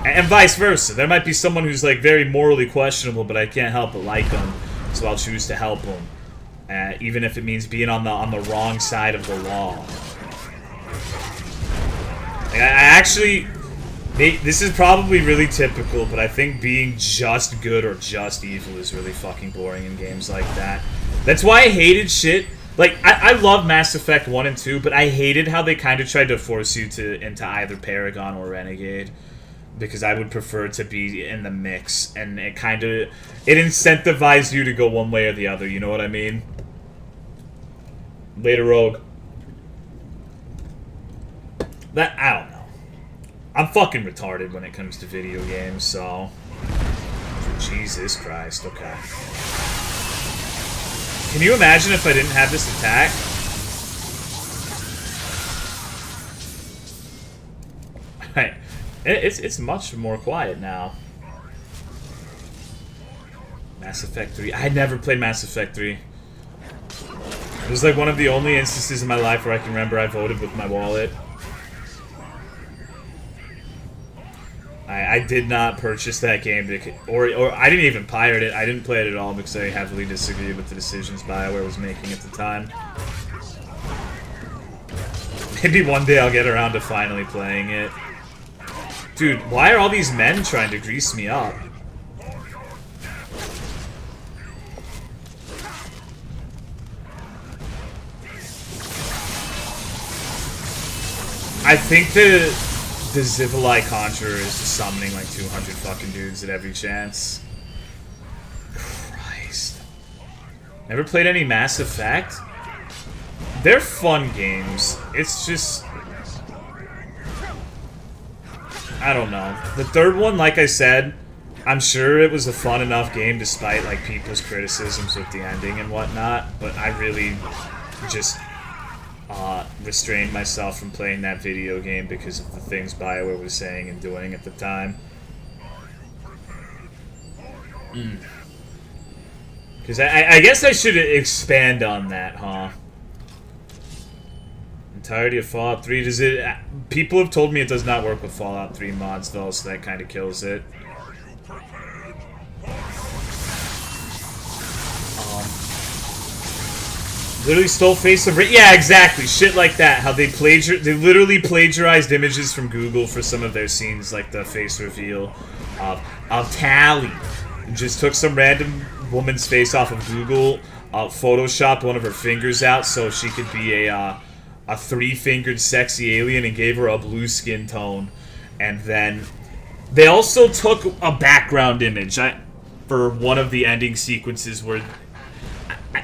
And vice versa. There might be someone who's, like, very morally questionable, but I can't help but like them, so I'll choose to help them. Even if it means being on the wrong side of the law. Like, I actually... This is probably really typical, but I think being just good or just evil is really fucking boring in games like that. That's why I hated shit. Like, I love Mass Effect 1 and 2, but I hated how they kind of tried to force you into either Paragon or Renegade. Because I would prefer to be in the mix, and it incentivized you to go one way or the other, you know what I mean? Later, Rogue. I don't know. I'm fucking retarded when it comes to video games, so... Jesus Christ, okay. Can you imagine if I didn't have this attack? Right. It's much more quiet now. Mass Effect 3. I never played Mass Effect 3. It was like one of the only instances in my life where I can remember I voted with my wallet. I did not purchase that game, because, or I didn't even pirate it. I didn't play it at all because I heavily disagreed with the decisions BioWare was making at the time. Maybe one day I'll get around to finally playing it. Dude, why are all these men trying to grease me up? I think the Zivalai Conjurer is just summoning like 200 fucking dudes at every chance. Christ. Never played any Mass Effect? They're fun games. It's just... I don't know. The third one, like I said, I'm sure it was a fun enough game despite like people's criticisms with the ending and whatnot, but I really just... restrained myself from playing that video game because of the things BioWare was saying and doing at the time. Because I guess I should expand on that, huh? Entirety of Fallout 3. Does it? People have told me it does not work with Fallout 3 mods though, so that kind of kills it. Literally stole Face of yeah, exactly, shit like that. How they literally plagiarized images from Google for some of their scenes, like the face reveal of Tally. Just took some random woman's face off of Google, photoshopped one of her fingers out so she could be a three-fingered sexy alien, and gave her a blue skin tone. And then they also took a background image for one of the ending sequences where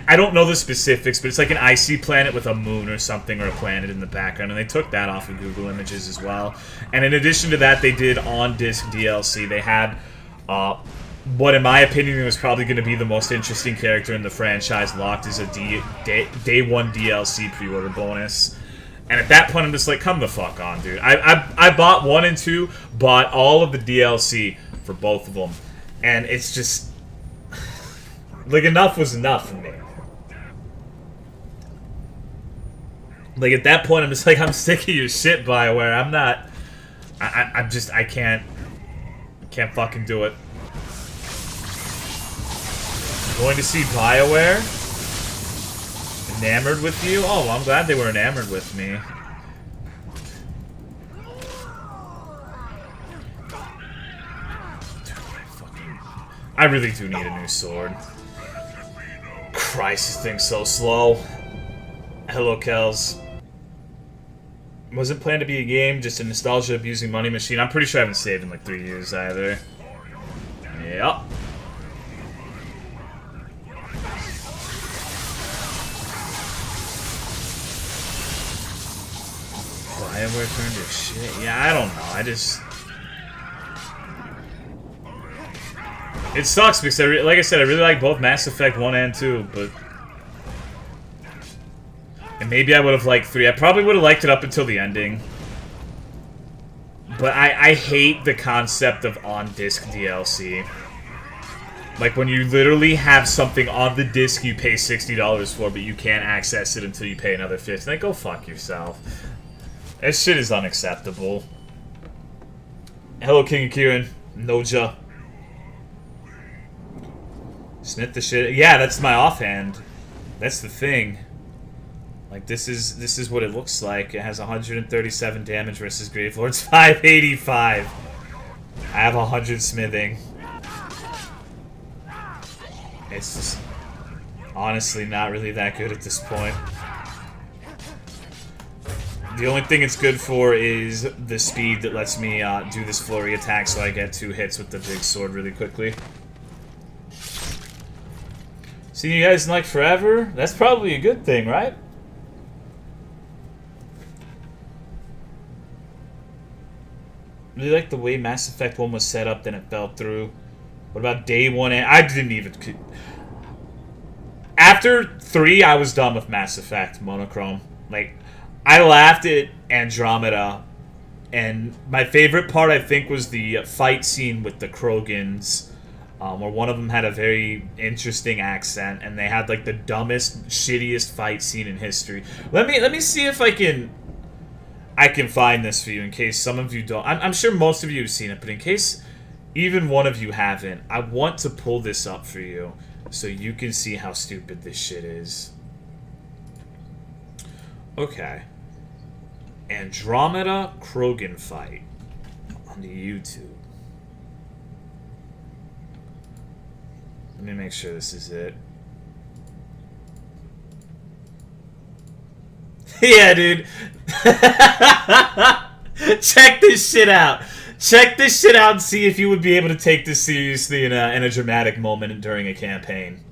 I don't know the specifics, but it's like an icy planet with a moon or something, or a planet in the background, and they took that off of Google Images as well. And in addition to that, they did on-disc DLC. They had what, in my opinion, was probably going to be the most interesting character in the franchise locked as a day one DLC pre-order bonus. And at that point, I'm just like, come the fuck on, dude. I bought 1 and 2, bought all of the DLC for both of them, and it's just like, enough was enough for me. Like, at that point, I'm just like, I'm sick of your shit, BioWare. I'm not... I can't fucking do it. Going to see BioWare? Enamored with you? Oh, well, I'm glad they were enamored with me. I really do need a new sword. Christ, this thing's so slow. Hello, Kels. Wasn't planned to be a game, just a nostalgia-abusing money machine. I'm pretty sure I haven't saved in like 3 years either. Yep. BioWare turned to shit. Yeah, I don't know. I just... It sucks because, like I said, I really like both Mass Effect 1 and 2, but... And maybe I would have liked 3. I probably would have liked it up until the ending. But I hate the concept of on-disc DLC. Like, when you literally have something on the disc you pay $60 for, but you can't access it until you pay another $50. Like, go fuck yourself. This shit is unacceptable. Hello, King of Kieran. Noja. Smith the shit. Yeah, that's my offhand. That's the thing. Like, this is what it looks like. It has 137 damage versus Gravelord's 585. I have 100 smithing. It's just honestly not really that good at this point. The only thing it's good for is the speed that lets me do this flurry attack so I get 2 hits with the big sword really quickly. Seen you guys in like forever? That's probably a good thing, right? Really like the way Mass Effect 1 was set up, then it fell through. What about day 1? I didn't even... After 3, I was done with Mass Effect Monochrome. Like, I laughed at Andromeda, and my favorite part, I think, was the fight scene with the Krogans, where one of them had a very interesting accent, and they had, like, the dumbest, shittiest fight scene in history. Let me see if I can find this for you, in case some of you don't. I'm sure most of you have seen it, but in case even one of you haven't, I want to pull this up for you so you can see how stupid this shit is. Okay. Andromeda Krogan fight on the YouTube. Let me make sure this is it. Yeah, dude. Check this shit out. Check this shit out and see if you would be able to take this seriously in a dramatic moment during a campaign.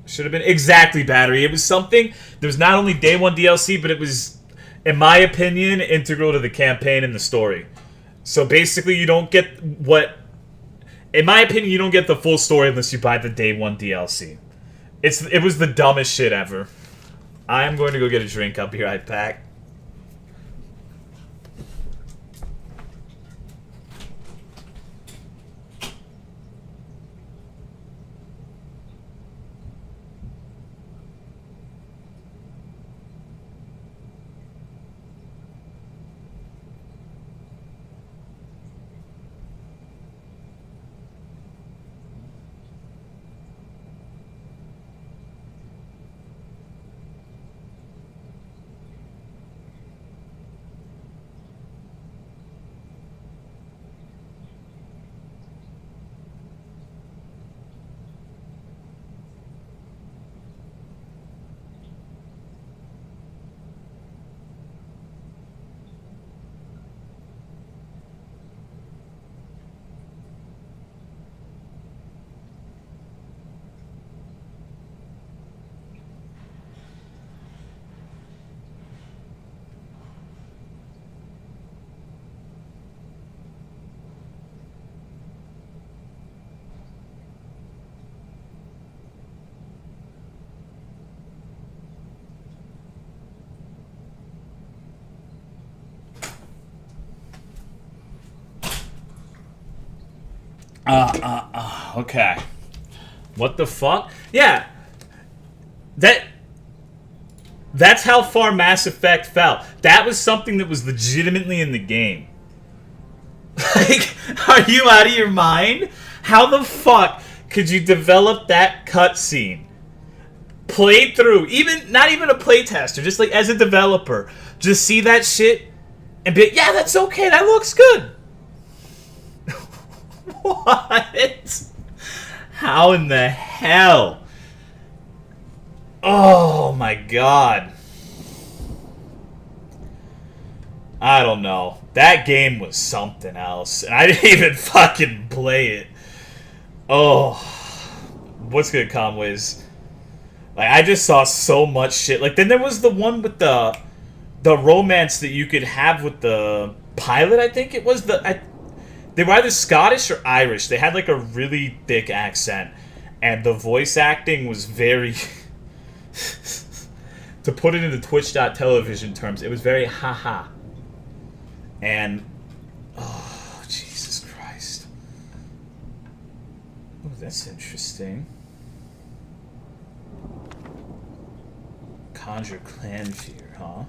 Should have been exactly battery. It was something that was not only day 1 DLC, but it was, in my opinion, integral to the campaign and the story. So basically, you don't get what, in my opinion, you don't get the full story unless you buy the day 1 DLC. It was the dumbest shit ever. I'm going to go get a drink. I'll be right back. Okay. What the fuck? Yeah. That's how far Mass Effect fell. That was something that was legitimately in the game. Like, are you out of your mind? How the fuck could you develop that cutscene? Played through, not even a playtester, just like as a developer, just see that shit and be like, yeah, that's okay, that looks good. What? How in the hell? Oh my god. I don't know. That game was something else, and I didn't even fucking play it. Oh. What's good, Conways? Like, I just saw so much shit. Like, then there was the one with the romance that you could have with the pilot, I think it was. They were either Scottish or Irish. They had, like, a really thick accent. And the voice acting was very... to put it into Twitch.television terms, it was very haha. And... oh, Jesus Christ. Oh, that's interesting. Conjure clan fear, huh?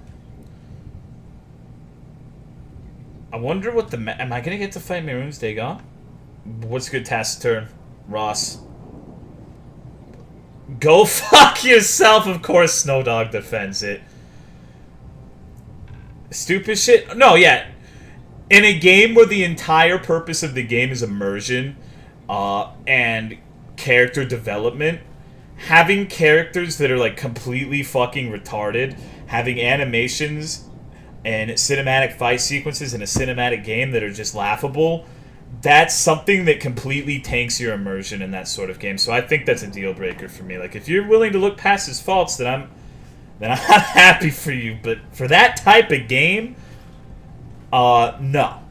I wonder what the... am I gonna get to fight Maroon's Dagon? What's good, Taciturn? Ross. Go fuck yourself, of course Snow Dog defends it. Stupid shit? No, yeah. In a game where the entire purpose of the game is immersion and character development, having characters that are like completely fucking retarded, having animations and cinematic fight sequences in a cinematic game that are just laughable, that's something that completely tanks your immersion in that sort of game. So I think that's a deal breaker for me. Like, if you're willing to look past his faults, then I'm happy for you. But for that type of game, no.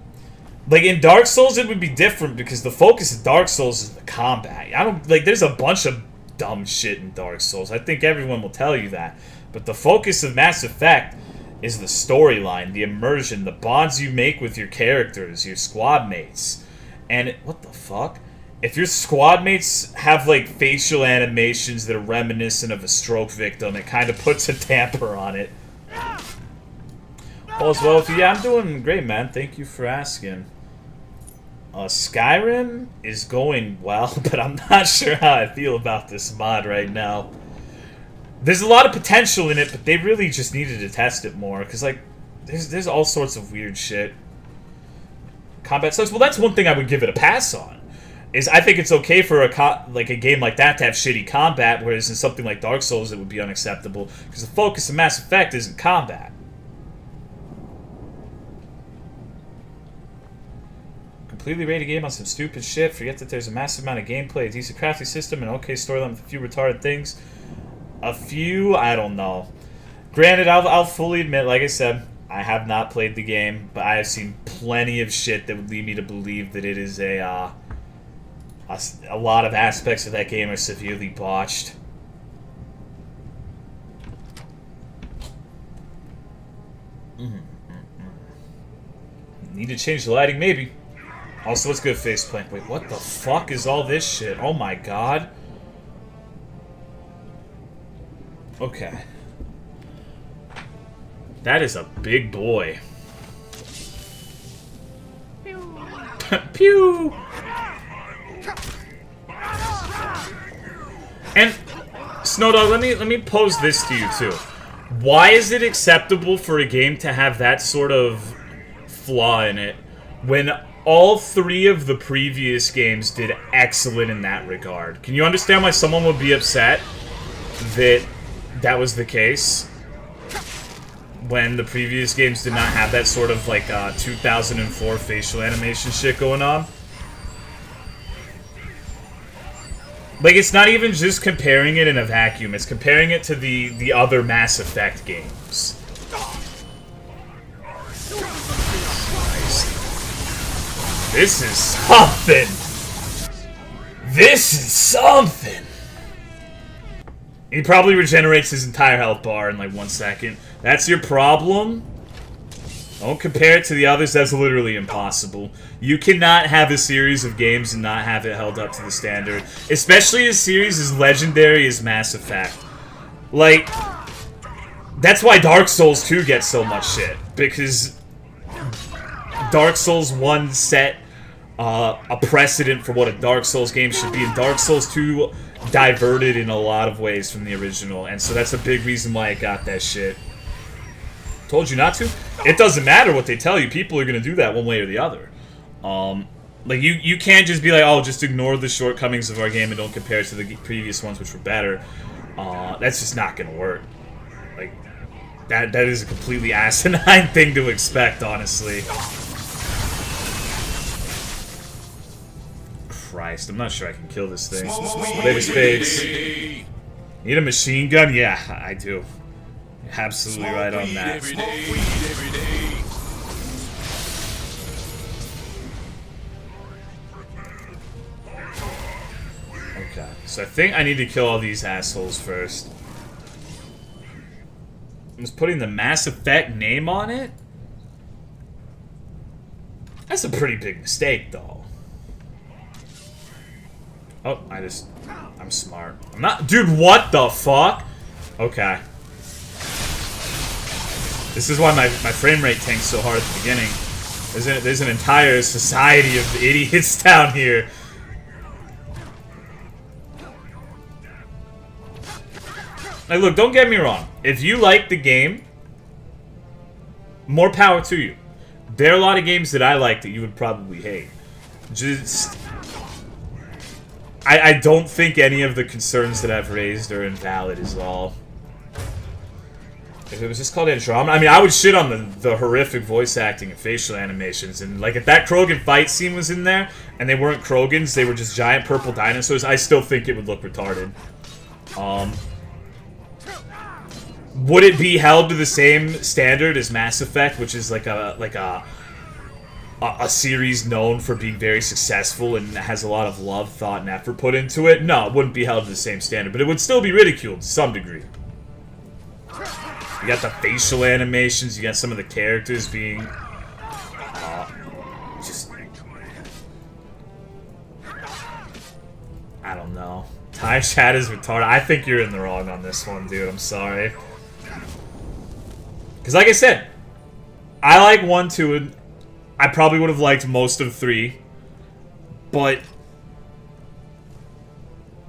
Like, in Dark Souls, it would be different because the focus of Dark Souls is the combat. There's a bunch of dumb shit in Dark Souls. I think everyone will tell you that. But the focus of Mass Effect is the storyline, the immersion, the bonds you make with your characters, your squad mates. And what the fuck? If your squad mates have, like, facial animations that are reminiscent of a stroke victim, it kind of puts a damper on it. All's well with you? Yeah, I'm doing great, man. Thank you for asking. Skyrim is going well, but I'm not sure how I feel about this mod right now. There's a lot of potential in it, but they really just needed to test it more, because, like, there's all sorts of weird shit. Combat sucks. Well, that's one thing I would give it a pass on. Is I think it's okay for a game like that to have shitty combat, whereas in something like Dark Souls it would be unacceptable, because the focus of Mass Effect isn't combat. Completely rate a game on some stupid shit, forget that there's a massive amount of gameplay, a decent crafting system, and an okay storyline with a few retarded things. A few? I don't know. Granted, I'll fully admit, like I said, I have not played the game, but I have seen plenty of shit that would lead me to believe that it is a lot of aspects of that game are severely botched. Need to change the lighting, maybe. Also, what's good, faceplant? Wait, what the fuck is all this shit? Oh my god. Okay. That is a big boy. Pew! And Snowdog, let me pose this to you too. Why is it acceptable for a game to have that sort of flaw in it when all three of the previous games did excellent in that regard? Can you understand why someone would be upset that that was the case when the previous games did not have that sort of, like, 2004 facial animation shit going on? Like, it's not even just comparing it in a vacuum, it's comparing it to the other Mass Effect games. This is something! This is something! He probably regenerates his entire health bar in like 1 second. That's your problem? Don't compare it to the others. That's literally impossible. You cannot have a series of games and not have it held up to the standard. Especially a series as legendary as Mass Effect. Like, that's why Dark Souls 2 gets so much shit. Because Dark Souls 1 set a precedent for what a Dark Souls game should be. And Dark Souls 2 diverted in a lot of ways from the original. And so that's a big reason why it got that shit. Told you not to? It doesn't matter what they tell you. People are going to do that one way or the other. Like, you can't just be like, oh, just ignore the shortcomings of our game and don't compare it to the previous ones, which were better. That's just not going to work. Like, that is a completely asinine thing to expect, honestly. Christ, I'm not sure I can kill this thing. Baby Spades. Need a machine gun? Yeah, I do. Absolutely right on that. Okay, so I think I need to kill all these assholes first. I'm just putting the Mass Effect name on it? That's a pretty big mistake, though. Oh, I'm smart. I'm not- Dude, what the fuck? Okay. This is why my frame rate tanks so hard at the beginning. There's an entire society of idiots down here. Like, look, don't get me wrong. If you like the game, more power to you. There are a lot of games that I like that you would probably hate. Just... I don't think any of the concerns that I've raised are invalid as all. If it was just called Andromeda, I mean, I would shit on the horrific voice acting and facial animations. And, like, if that Krogan fight scene was in there, and they weren't Krogans, they were just giant purple dinosaurs, I still think it would look retarded. Would it be held to the same standard as Mass Effect, which is like a series known for being very successful and has a lot of love, thought, and effort put into it? No, it wouldn't be held to the same standard, but it would still be ridiculed to some degree. You got the facial animations, you got some of the characters being just... I don't know. Time chat is retarded. I think you're in the wrong on this one, dude. I'm sorry. Because like I said, I like 1, 2, and I probably would have liked most of 3. But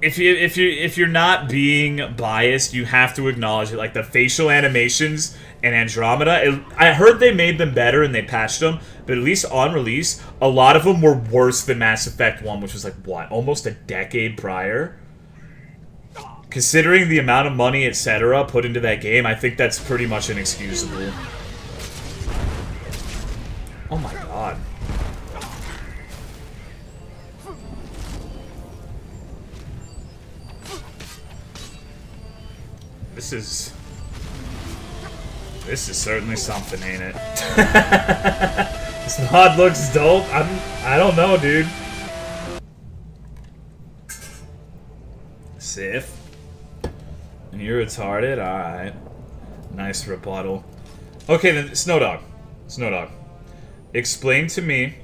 if you're not being biased, you have to acknowledge it. Like the facial animations in Andromeda, I heard they made them better and they patched them, but at least on release, a lot of them were worse than Mass Effect 1, which was like, what, almost a decade prior? Considering the amount of money, etc., put into that game, I think that's pretty much inexcusable. Oh my god. This is certainly something, ain't it? This mod looks dope. I don't know, dude. Sif. And you're retarded? Alright. Nice rebuttal. Okay, then, Snowdog. Snowdog. Explain to me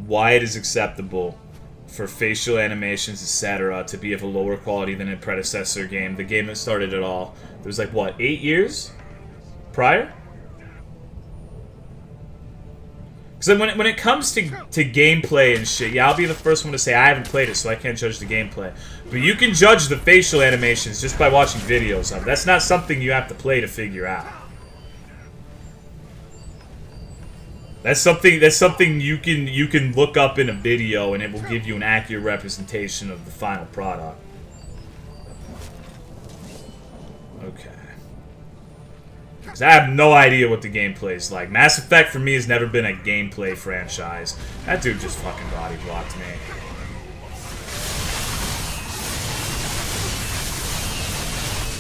why it is acceptable for facial animations, etc., to be of a lower quality than a predecessor game. The game that started it all. There was like, what, 8 years prior? Because when it comes to gameplay and shit, yeah, I'll be the first one to say I haven't played it, so I can't judge the gameplay. But you can judge the facial animations just by watching videos of it. That's not something you have to play to figure out. That's something you can look up in a video and it will give you an accurate representation of the final product. Okay. Because I have no idea what the gameplay is like. Mass Effect for me has never been a gameplay franchise. That dude just fucking body blocked me.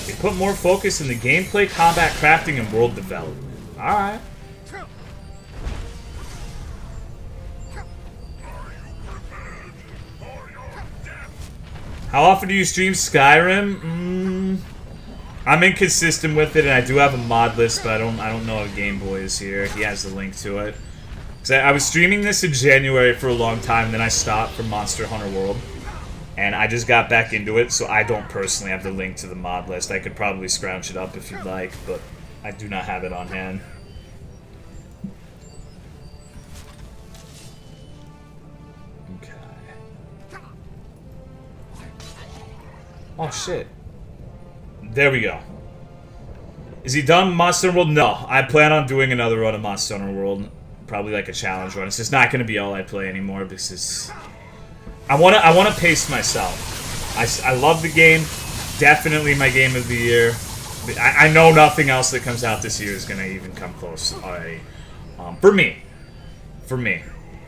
They put more focus in the gameplay, combat, crafting, and world development. Alright. How often do you stream Skyrim? I'm inconsistent with it, and I do have a mod list, but I don't know if Game Boy is here. He has the link to it. 'Cause I was streaming this in January for a long time, then I stopped for Monster Hunter World. And I just got back into it, so I don't personally have the link to the mod list. I could probably scrounge it up if you'd like, but I do not have it on hand. Okay. Oh, shit. There we go. Is he done Monster Hunter World? No. I plan on doing another run of Monster Hunter World. Probably like a challenge run. It's just not going to be all I play anymore because I want to pace myself. I love the game. Definitely my game of the year. I know nothing else that comes out this year is going to even come close already. For me.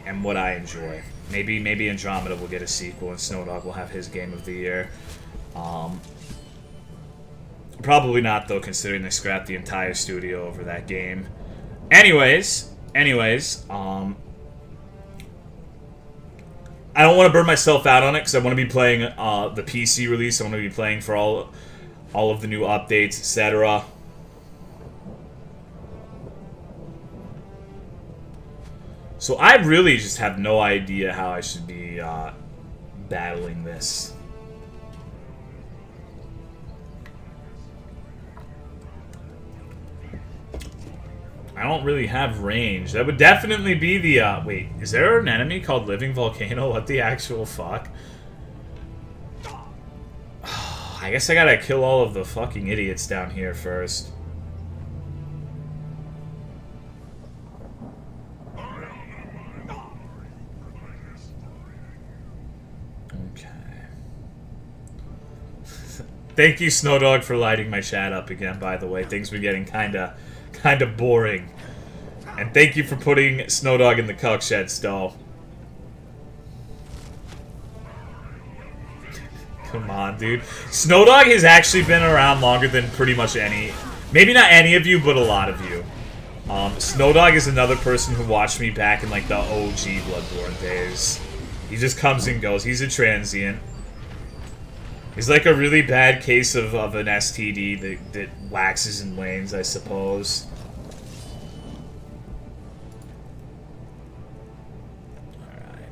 And what I enjoy. Maybe Andromeda will get a sequel and Snowdog will have his game of the year. Probably not, though, considering they scrapped the entire studio over that game. Anyways, I don't want to burn myself out on it because I want to be playing the PC release. I want to be playing for all of the new updates, etc. So I really just have no idea how I should be battling this. I don't really have range. That would definitely be the, wait, is there an enemy called Living Volcano? What the actual fuck? I guess I gotta kill all of the fucking idiots down here first. Okay. Thank you, Snowdog, for lighting my chat up again, by the way. Things were getting kinda boring. And thank you for putting Snowdog in the cuck shed still. Come on, dude. Snowdog has actually been around longer than pretty much any... Maybe not any of you, but a lot of you. Snowdog is another person who watched me back in, like, the OG Bloodborne days. He just comes and goes. He's a transient. He's like a really bad case of an STD that waxes and wanes, I suppose. Alright.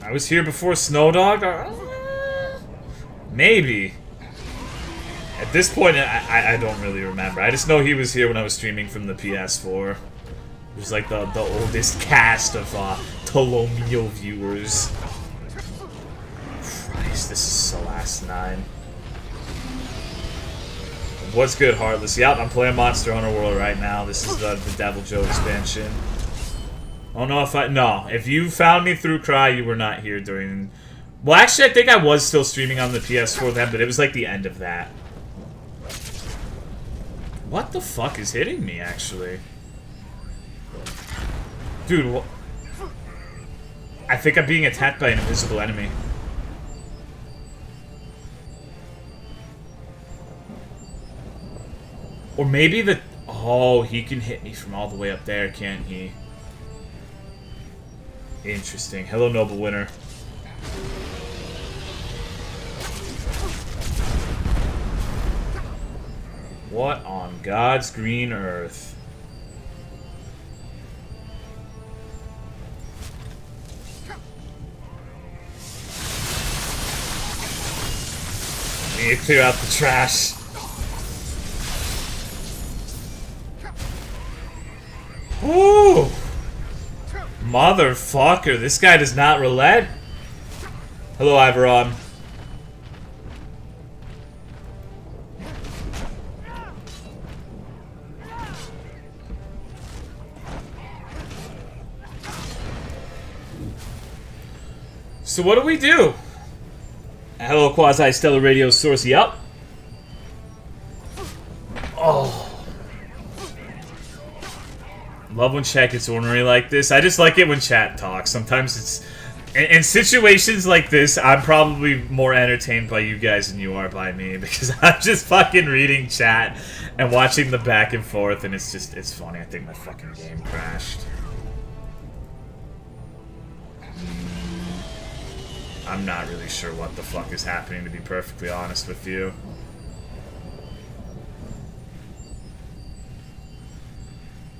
I was here before Snowdog? Maybe. At this point, I don't really remember. I just know he was here when I was streaming from the PS4. It was like the oldest cast of Tolomeo viewers. Christ, this is the last 9. What's good, Heartless? Yep, I'm playing Monster Hunter World right now. This is the Devil Joe expansion. I don't know if No, if you found me through Cry, you were not here during... Well, actually, I think I was still streaming on the PS4 then, but it was like the end of that. What the fuck is hitting me, actually? Dude, what? I think I'm being attacked by an invisible enemy. Or maybe the... Oh, he can hit me from all the way up there, can't he? Interesting. Hello, Noble Winner. What on God's green earth? Need to clear out the trash. Ooh! Motherfucker, this guy does not relent. Hello, Iveron. So what do we do? Hello, Quasi-Stellar Radio Source. Yup. Oh. Love when chat gets ornery like this. I just like it when chat talks. Sometimes it's... In situations like this, I'm probably more entertained by you guys than you are by me. Because I'm just fucking reading chat and watching the back and forth. And it's just... It's funny. I think my fucking game crashed. I'm not really sure what the fuck is happening, to be perfectly honest with you.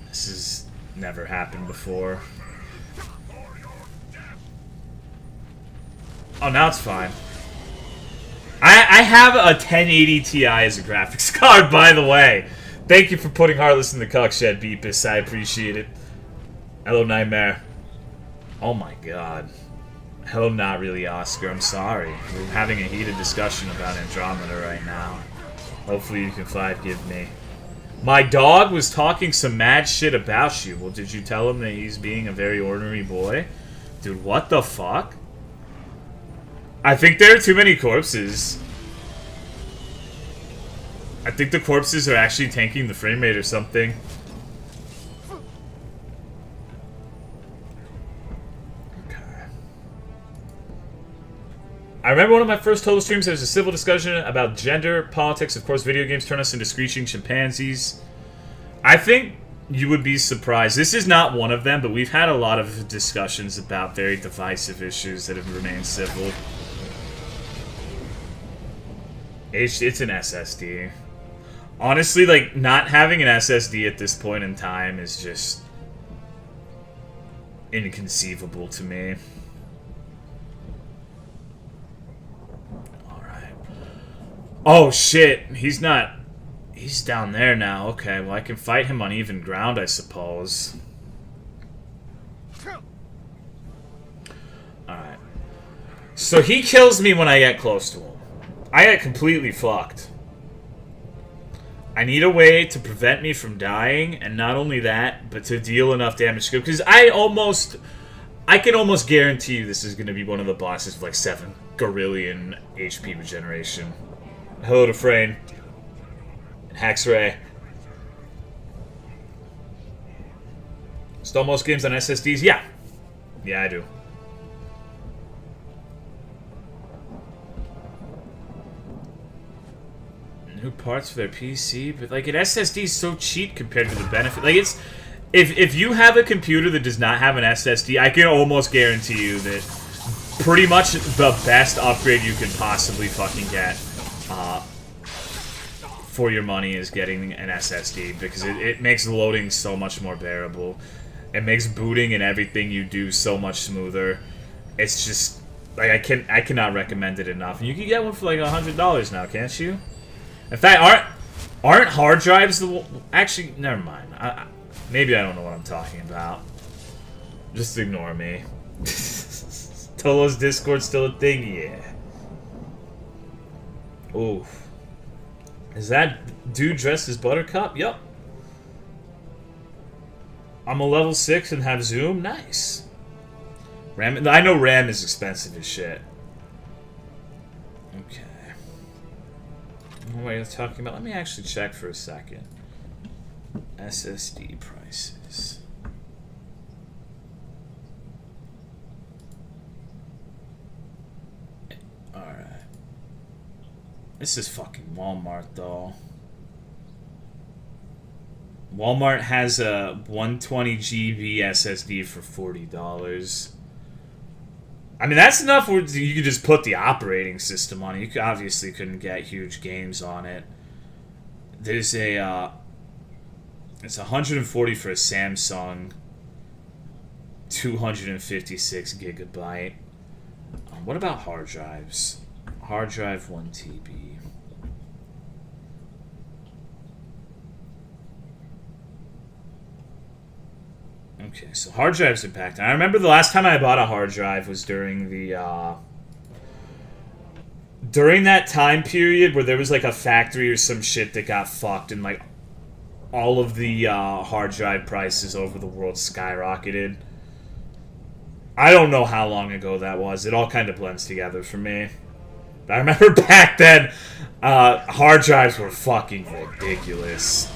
This has never happened before. Oh, now it's fine. I have a 1080 Ti as a graphics card, by the way. Thank you for putting Heartless in the cuck shed, Beepus. I appreciate it. Hello, Nightmare. Oh my god. Hello, not really, Oscar. I'm sorry. We're having a heated discussion about Andromeda right now. Hopefully you can forgive me. My dog was talking some mad shit about you. Well, did you tell him that he's being a very ordinary boy? Dude, what the fuck? I think there are too many corpses. I think the corpses are actually tanking the frame rate or something. Okay. I remember one of my first Total streams, there was a civil discussion about gender, politics. Of course, video games turn us into screeching chimpanzees. I think you would be surprised. This is not one of them, but we've had a lot of discussions about very divisive issues that have remained civil. It's an SSD. Honestly, like, not having an SSD at this point in time is just inconceivable to me. Alright. Oh, shit. He's not... He's down there now. Okay, well, I can fight him on even ground, I suppose. Alright. So he kills me when I get close to him. I get completely fucked. I need a way to prevent me from dying, and not only that, but to deal enough damage to because I can almost guarantee you this is going to be one of the bosses with like 7 gorillion HP regeneration. Hello to Frayne. And Haxray. Install most games on SSDs? Yeah. Yeah, I do. New parts for their PC, but like an SSD is so cheap compared to the benefit. Like it's, if you have a computer that does not have an SSD, I can almost guarantee you that pretty much the best upgrade you can possibly fucking get for your money is getting an SSD because it makes loading so much more bearable. It makes booting and everything you do so much smoother. It's just like I cannot recommend it enough. And you can get one for like $100 now, can't you? In fact, aren't hard drives the... Actually, never mind. Maybe I don't know what I'm talking about. Just ignore me. Tolo's Discord still a thing? Yeah. Ooh. Is that dude dressed as Buttercup? Yup. I'm a level 6 and have zoom? Nice. RAM... I know RAM is expensive as shit. Okay. What are you talking about? Let me actually check for a second. SSD prices. Alright. This is fucking Walmart, though. Walmart has a 120 GB SSD for $40. I mean, that's enough where you could just put the operating system on it. You obviously couldn't get huge games on it. There's a, it's 140 for a Samsung, 256 gigabyte. What about hard drives? Hard drive 1 TB. Okay, so hard drives are packed. I remember the last time I bought a hard drive was during the, during that time period where there was like a factory or some shit that got fucked and like all of the hard drive prices over the world skyrocketed. I don't know how long ago that was. It all kind of blends together for me. But I remember back then, hard drives were fucking ridiculous.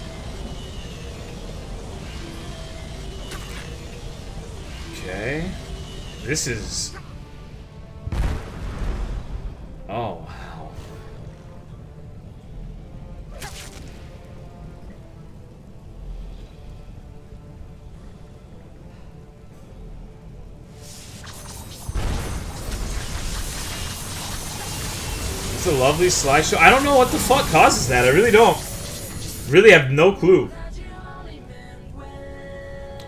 Okay. This is... Oh, wow. Just a lovely slideshow. I don't know what the fuck causes that. I really don't. Really have no clue.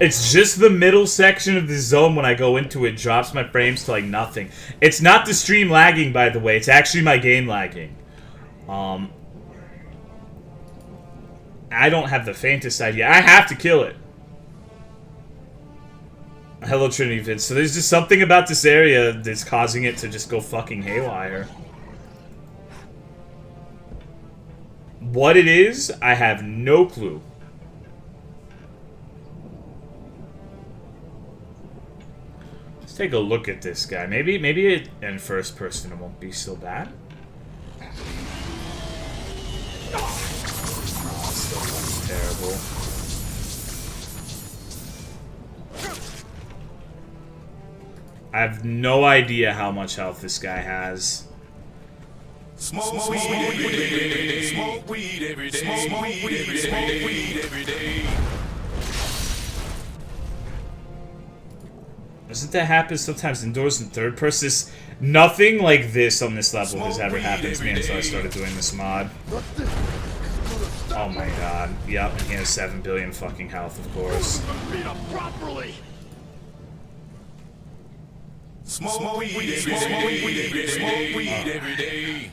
It's just the middle section of the zone when I go into it drops my frames to like nothing. It's not the stream lagging, by the way. It's actually my game lagging. I don't have the faintest idea. I have to kill it. Hello, Trinity Vince. So there's just something about this area that's causing it to just go fucking haywire. What it is, I have no clue. Let's take a look at this guy. Maybe in first person it won't be so bad. Oh, still fucking terrible. I have no idea how much health this guy has. Smoke weed every day. Smoke weed every day. Smoke weed every day. Doesn't that happen sometimes indoors in third person? Nothing like this on this level has ever happened to me until I started doing this mod. Oh my god. Yep, and he has 7 billion fucking health, of course. Smoke weed every day. Smoke weed every day.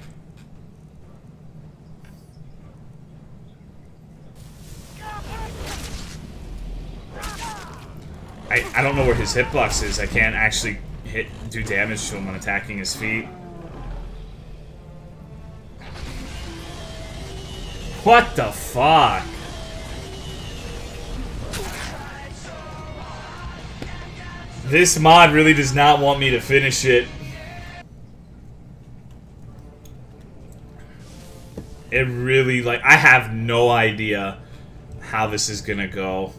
I don't know where his hitbox is. I can't actually do damage to him when attacking his feet. What the fuck? This mod really does not want me to finish it. It really, like, I have no idea how this is gonna go.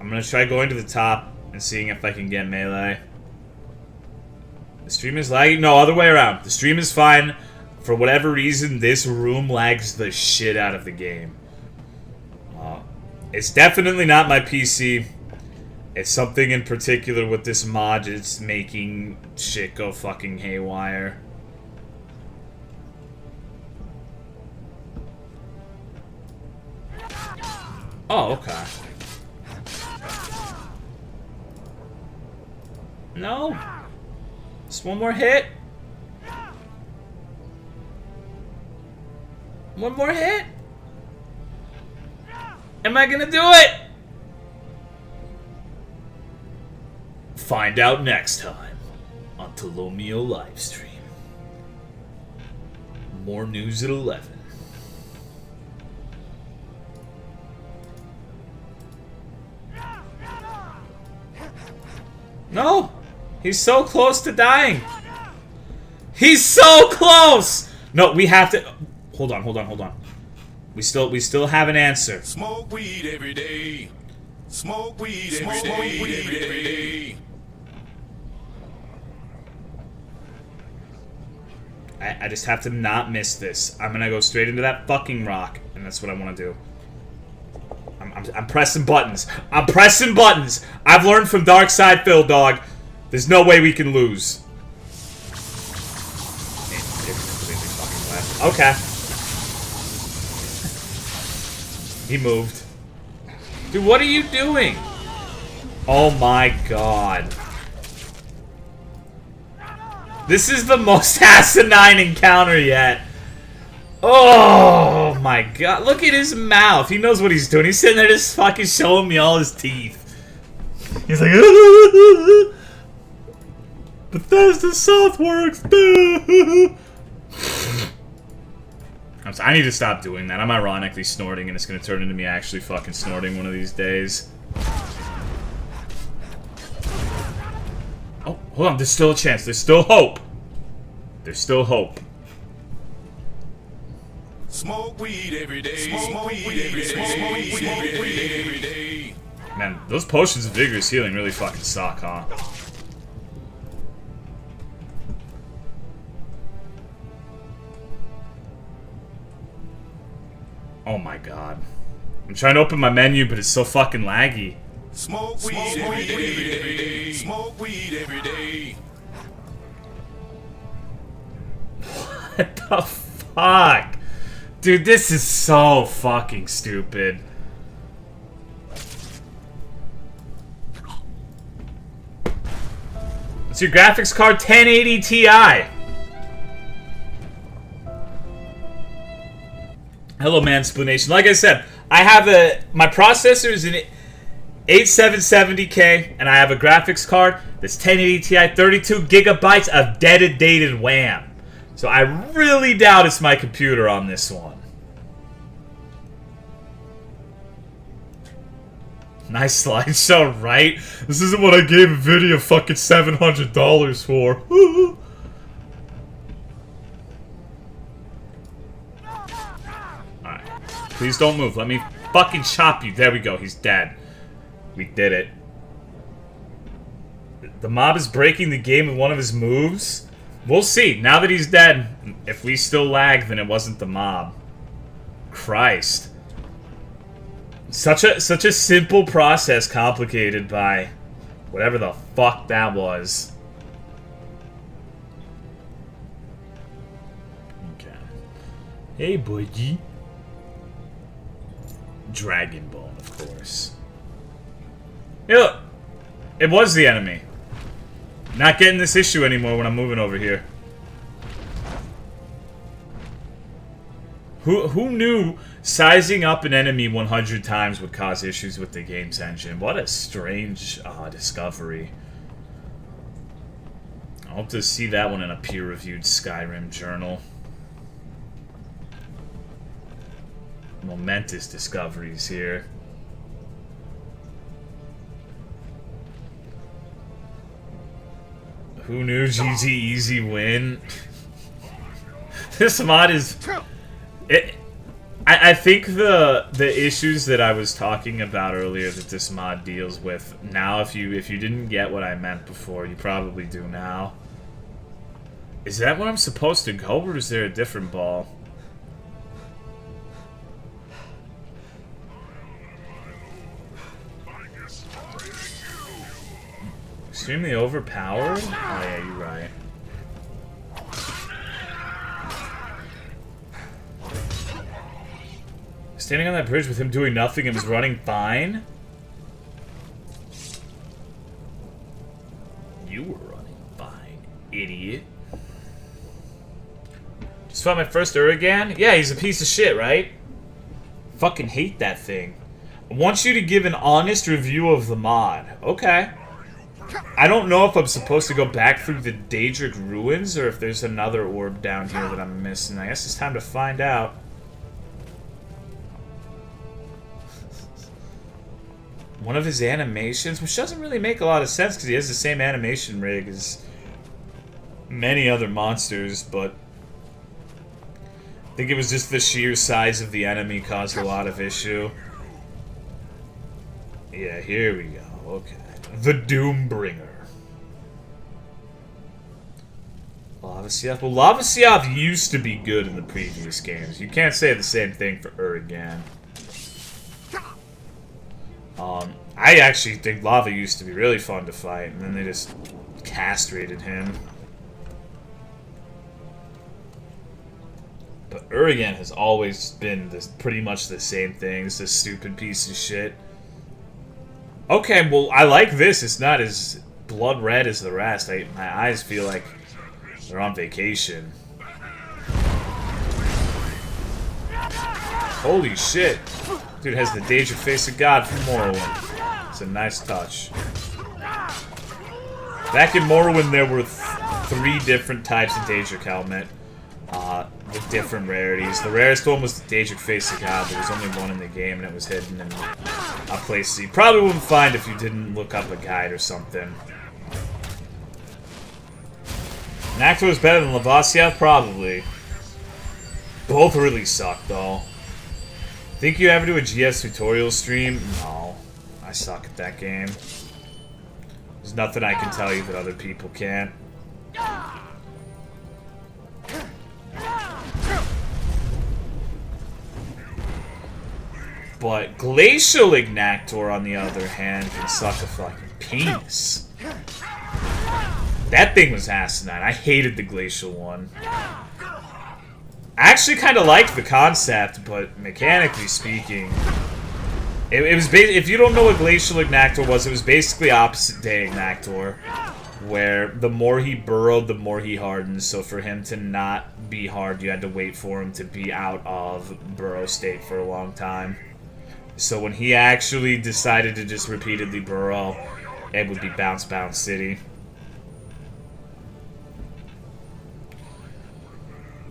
I'm gonna try going to the top and seeing if I can get melee. The stream is lagging? No, other way around. The stream is fine. For whatever reason, this room lags the shit out of the game. It's definitely not my PC. It's something in particular with this mod. It's making shit go fucking haywire. Oh, okay. No. Just one more hit. One more hit. Am I gonna do it? Find out next time on Tolomeo livestream. More news at 11. No! He's so close to dying! He's so close! No, we have to... Hold on. We still have an answer. Smoke weed every day. Smoke weed every day. I just have to not miss this. I'm gonna go straight into that fucking rock, and that's what I want to do. I'm pressing buttons. I'm pressing buttons. I've learned from Dark Side Phil, dog. There's no way we can lose. Okay. He moved. Dude, what are you doing? Oh my god. This is the most asinine encounter yet. Oh my god. Look at his mouth. He knows what he's doing. He's sitting there just fucking showing me all his teeth. He's like, Bethesda Softworks. I need to stop doing that. I'm ironically snorting and it's going to turn into me actually fucking snorting one of these days. Oh, hold on. There's still a chance. There's still hope. There's still hope. Smoke weed every day. Smoke weed every day. Smoke weed every day. Man, those potions of vigorous healing really fucking suck, huh? Oh my god. I'm trying to open my menu, but it's so fucking laggy. Smoke weed every day. Smoke weed every day. What the fuck? Fuck. Dude, this is so fucking stupid. What's your graphics card? 1080 Ti. Hello, Mansplanation. Like I said, I have my processor is an 8770K, and I have a graphics card that's 1080 Ti, 32 gigabytes of dedicated RAM. So I really doubt it's my computer on this one. Nice slideshow, right? This isn't what I gave Nvidia fucking $700 for. Alright. Please don't move. Let me fucking chop you. There we go. He's dead. We did it. The mob is breaking the game with one of his moves. We'll see. Now that he's dead, if we still lag, then it wasn't the mob. Christ. Such a simple process complicated by whatever the fuck that was. Okay. Hey, buddy. Dragon Bone, of course. Hey, look. It was the enemy. Not getting this issue anymore when I'm moving over here. Who knew sizing up an enemy 100 times would cause issues with the game's engine? What a strange discovery. I hope to see that one in a peer-reviewed Skyrim journal. Momentous discoveries here. Who knew? GG easy win. This mod is... I think the issues that I was talking about earlier that this mod deals with, now if you didn't get what I meant before, you probably do now. Is that where I'm supposed to go, or is there a different ball? Extremely overpowered? Oh yeah, you're right. Standing on that bridge with him doing nothing and was running fine? You were running fine, idiot. Just fought my first Urigan? Yeah, he's a piece of shit, right? Fucking hate that thing. I want you to give an honest review of the mod. Okay. I don't know if I'm supposed to go back through the Daedric Ruins or if there's another orb down here that I'm missing. I guess it's time to find out. One of his animations, which doesn't really make a lot of sense because he has the same animation rig as many other monsters, but I think it was just the sheer size of the enemy caused a lot of issue. Yeah, here we go. Okay. The Doombringer. Lavasiath. Well, Lavasiath used to be good in the previous games. You can't say the same thing for Urigan. I actually think Lava used to be really fun to fight, and then they just castrated him. But Urigan has always been pretty much the same thing. It's a stupid piece of shit. Okay, well, I like this. It's not as blood red as the rest. My eyes feel like they're on vacation. Holy shit. Dude has the Daedric Face of God from Morrowind. It's a nice touch. Back in Morrowind, there were 3 different types of Daedric helmet. With different rarities. The rarest one was the Daedric Face of God. There was only one in the game, and it was hidden in a place you probably wouldn't find if you didn't look up a guide or something. Nactor is better than Lavasiath? Probably. Both really suck, though. Think you ever do a GS tutorial stream? No. I suck at that game. There's nothing I can tell you that other people can't. But Glacial Ignactor, on the other hand, can suck a fucking penis. That thing was asinine. I hated the Glacial one. I actually kind of liked the concept, but mechanically speaking, it was if you don't know what Glacial Ignactor was, it was basically opposite day Ignactor, where the more he burrowed, the more he hardened. So for him to not be hard, you had to wait for him to be out of burrow state for a long time. So when he actually decided to just repeatedly burrow, it would be Bounce Bounce City.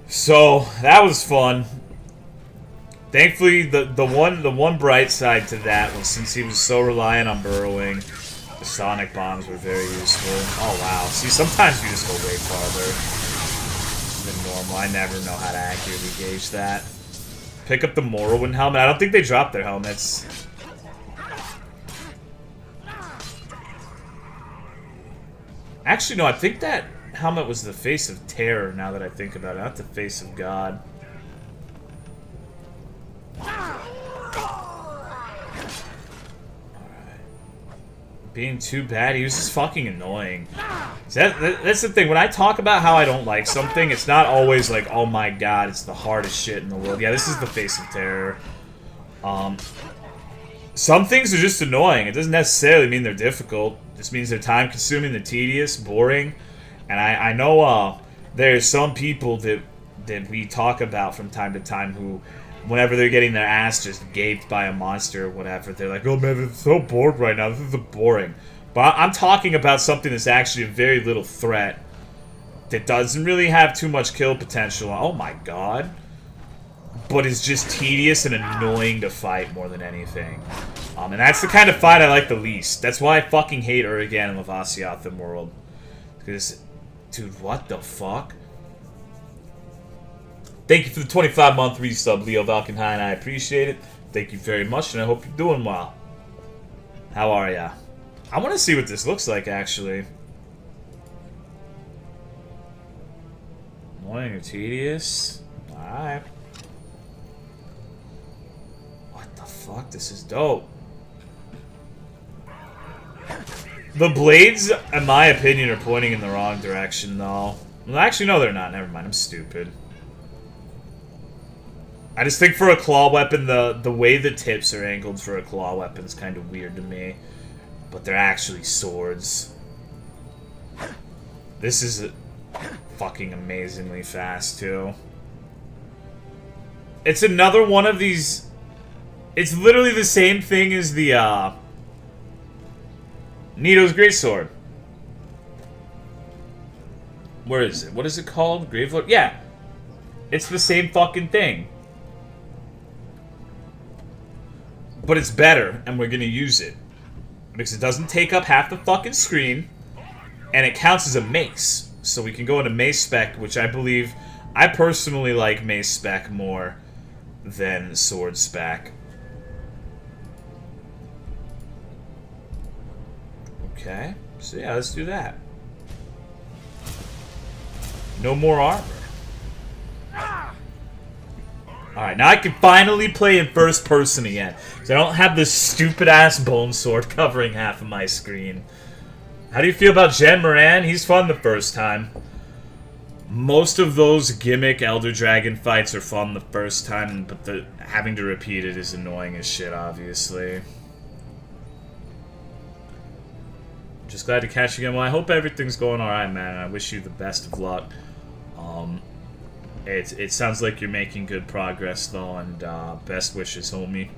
So that was fun. Thankfully, the one bright side to that was since he was so reliant on burrowing, the sonic bombs were very useful. Oh wow! See, sometimes you just go way farther than normal. I never know how to accurately gauge that. Pick up the Morrowind helmet. I don't think they dropped their helmets. Actually, no. I think that helmet was the face of terror, now that I think about it, not the face of God. Alright. Being too bad, he was just fucking annoying. That's the thing, when I talk about how I don't like something, it's not always like, oh my god, it's the hardest shit in the world. Yeah, this is the face of terror. Some things are just annoying. It doesn't necessarily mean they're difficult. It just means they're time-consuming, they're tedious, boring. And I know there's some people that we talk about from time to time who, whenever they're getting their ass just gaped by a monster or whatever, they're like, oh man, I'm so bored right now, this is boring. But I'm talking about something that's actually a very little threat, that doesn't really have too much kill potential. Oh my god. But is just tedious and annoying to fight more than anything. And that's the kind of fight I like the least. That's why I fucking hate Urigan and Lavasiatham World. Because... dude, what the fuck? Thank you for the 25-month resub, Leo Valkenheim. I appreciate it. Thank you very much, and I hope you're doing well. How are ya? I want to see what this looks like, actually. Annoying or tedious? Alright. What the fuck? This is dope. The blades, in my opinion, are pointing in the wrong direction, though. Well, actually, no, they're not. Never mind. I'm stupid. I just think for a claw weapon, the way the tips are angled for a claw weapon is kind of weird to me. But they're actually swords. This is fucking amazingly fast, too. It's another one of these... It's literally the same thing as the, Nito's Greatsword. Where is it? What is it called? Gravelord? Yeah. It's the same fucking thing. But it's better, and we're gonna use it. Because it doesn't take up half the fucking screen, and it counts as a mace. So we can go into mace spec, which I believe... I personally like mace spec more than sword spec. Okay, so yeah, let's do that. No more armor. Alright, now I can finally play in first person again. Because I don't have this stupid-ass bone sword covering half of my screen. How do you feel about Jen Moran? He's fun the first time. Most of those gimmick Elder Dragon fights are fun the first time, but having to repeat it is annoying as shit, obviously. Just glad to catch you again. Well, I hope everything's going alright, man. I wish you the best of luck. It sounds like you're making good progress, though, and best wishes, homie.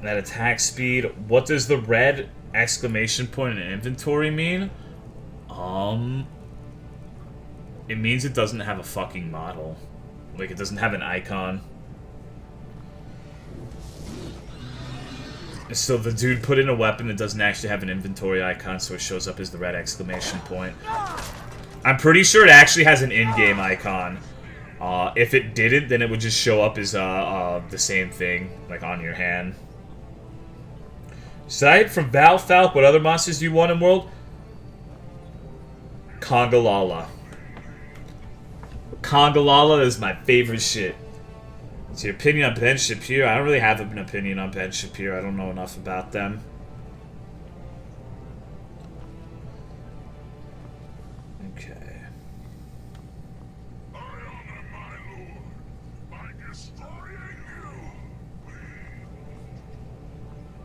That attack speed. What does the red exclamation point in inventory mean? It means it doesn't have a fucking model. Like, it doesn't have an icon. So the dude put in a weapon that doesn't actually have an inventory icon, so it shows up as the red exclamation point. I'm pretty sure it actually has an in-game icon. If it didn't, then it would just show up as the same thing, like on your hand. Aside from Val Falk, what other monsters do you want in World? Congalala. Congalala is my favorite shit. So your opinion on Ben Shapiro? I don't really have an opinion on Ben Shapiro. I don't know enough about them. Okay.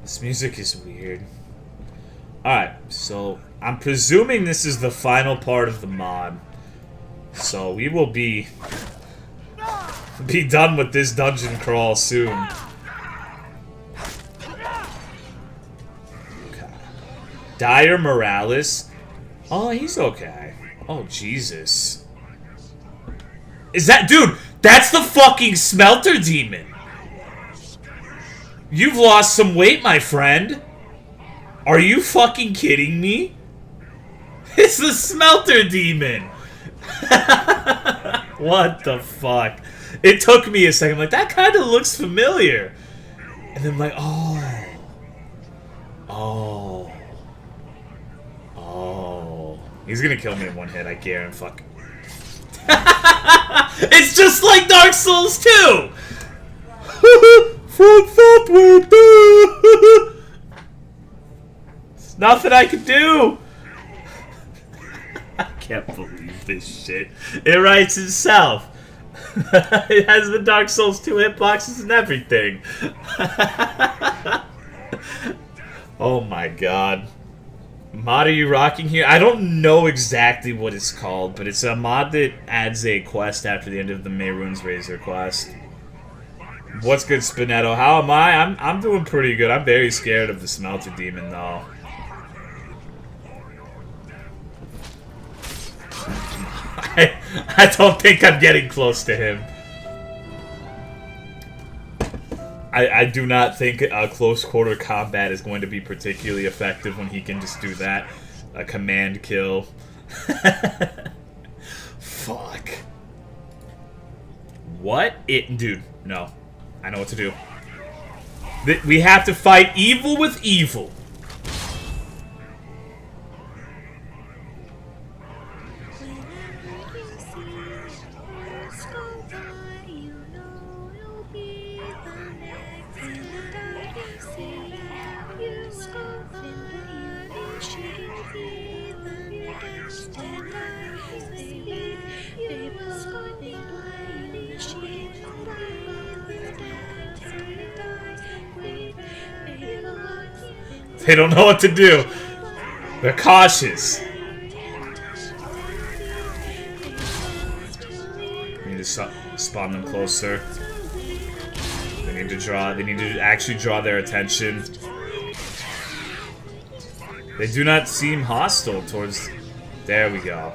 This music is weird. Alright, so I'm presuming this is the final part of the mod. So we will be done with this dungeon crawl soon. Okay. Dire Morales. Oh, he's okay. Oh, Jesus. Is that... Dude, that's the fucking smelter demon. You've lost some weight, my friend. Are you fucking kidding me? It's the smelter demon. What the fuck? It took me a second. Like, that kind of looks familiar. And then I'm like, oh. Oh. Oh. He's gonna kill me in one hit, I guarantee. Fuck. It's just like Dark Souls 2! From software, There's nothing I can do! I can't believe this shit. It writes itself. It has the Dark Souls 2 hitboxes and everything. Oh my god. Mod are you rocking here? I don't know exactly what it's called, but it's a mod that adds a quest after the end of the Mehrunes Razor quest. What's good, Spinetto? How am I? I'm doing pretty good. I'm very scared of the Smelter Demon, though. I don't think I'm getting close to him. I do not think close quarter combat is going to be particularly effective when he can just do that. A command kill. Fuck. What? Dude, no. I know what to do. We have to fight evil with evil. They don't know what to do. They're cautious. We need to spawn them closer. They need to actually draw their attention. They do not seem hostile towards... There we go.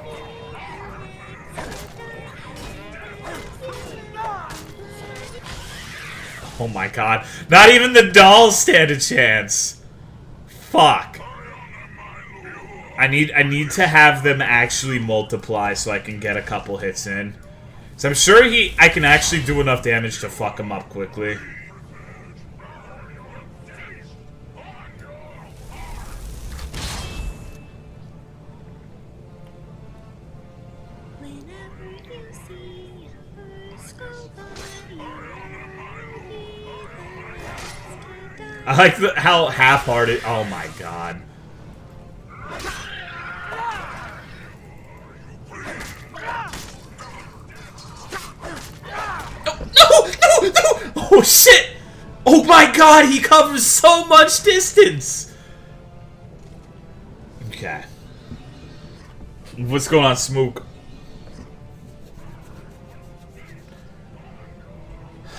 Oh my god. Not even the dolls stand a chance. Fuck. I need to have them actually multiply so I can get a couple hits in. So I'm sure I can actually do enough damage to fuck him up quickly. I like how half-hearted. Oh my god. No! Oh shit! Oh my god, he covers so much distance! Okay. What's going on, Smook?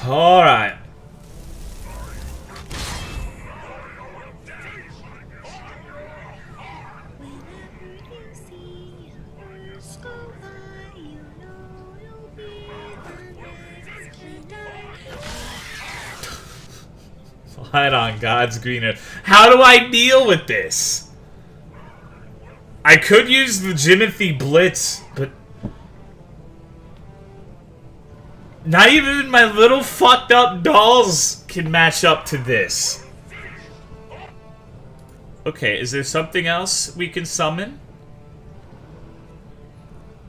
Alright. Light on God's green earth. How do I deal with this? I could use the Jimothy Blitz, but... Not even my little fucked up dolls can match up to this. Okay, is there something else we can summon?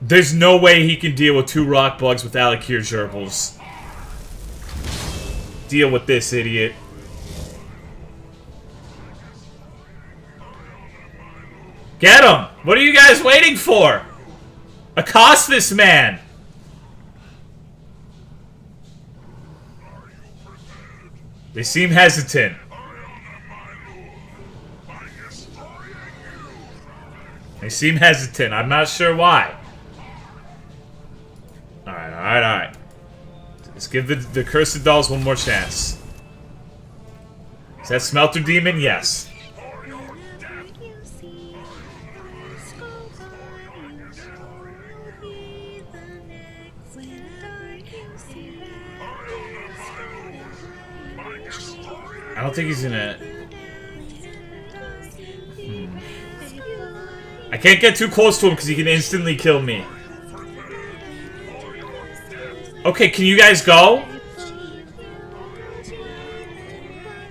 There's no way he can deal with 2 rock bugs with Alakir gerbils. Deal with this, idiot. Get him! What are you guys waiting for? Accost this man! They seem hesitant. They seem hesitant. I'm not sure why. Alright, alright, alright. Let's give the cursed dolls one more chance. Is that Smelter Demon? Yes. I don't think he's gonna... I can't get too close to him because he can instantly kill me. Okay, can you guys go?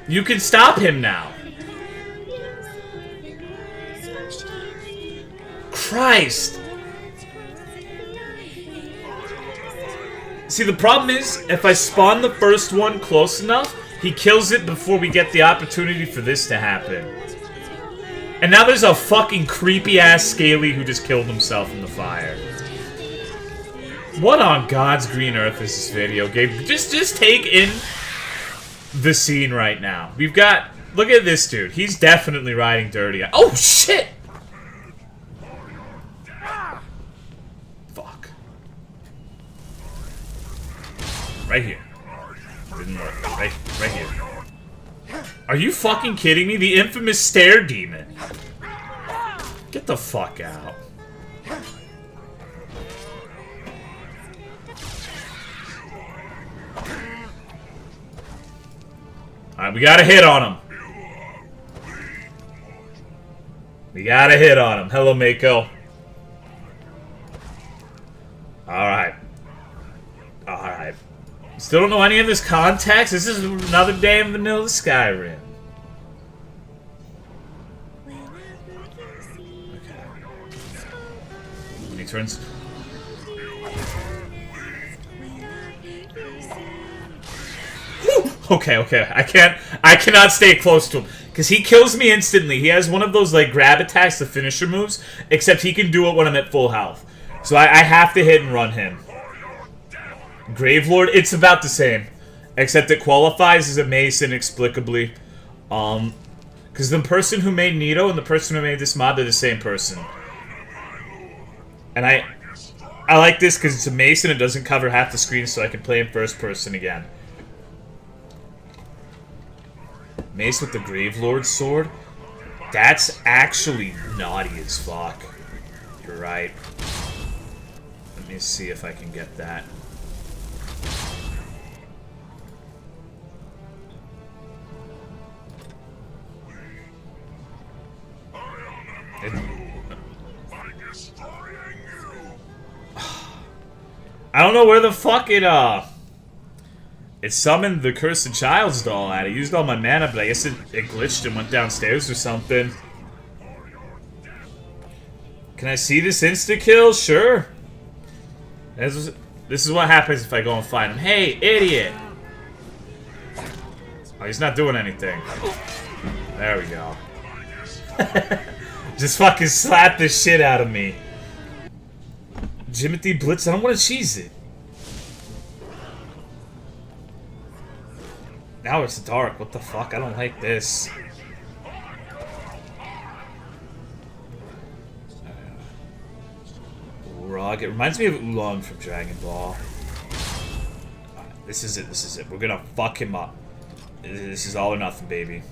You can stop him now. Christ. See, the problem is, if I spawn the first one close enough, he kills it before we get the opportunity for this to happen. And now there's a fucking creepy-ass Scaly who just killed himself in the fire. What on God's green earth is this video game? Just take in the scene right now. We've got... Look at this dude. He's definitely riding dirty. Oh, shit! Fuck. Right here. Didn't work. Right here. Are you fucking kidding me? The infamous stare demon. Get the fuck out. Alright, we got a hit on him. We got a hit on him. Hello, Mako. Alright. Alright. Still don't know any of this context. This is another day in vanilla Skyrim. Okay. When he turns... Okay, okay. I cannot stay close to him. Because he kills me instantly. He has one of those, like, grab attacks, the finisher moves. Except he can do it when I'm at full health. So I have to hit and run him. Gravelord, it's about the same. Except it qualifies as a mace inexplicably. Because the person who made Nito and the person who made this mod, they're the same person. And I like this because it's a mace and it doesn't cover half the screen, so I can play in first person again. Mace with the Gravelord sword? That's actually naughty as fuck. You're right. Let me see if I can get that. I don't know where the fuck it summoned the Cursed Child's doll at. I used all my mana, but I guess it glitched and went downstairs or something. Can I see this insta-kill? Sure. This is what happens if I go and find him. Hey, idiot! Oh, he's not doing anything. There we go. Just fucking slap the shit out of me. Jimothy Blitz, I don't want to cheese it. Now it's dark. What the fuck? I don't like this. Urag. It reminds me of Oolong from Dragon Ball. This is it. This is it. We're gonna fuck him up. This is all or nothing, baby.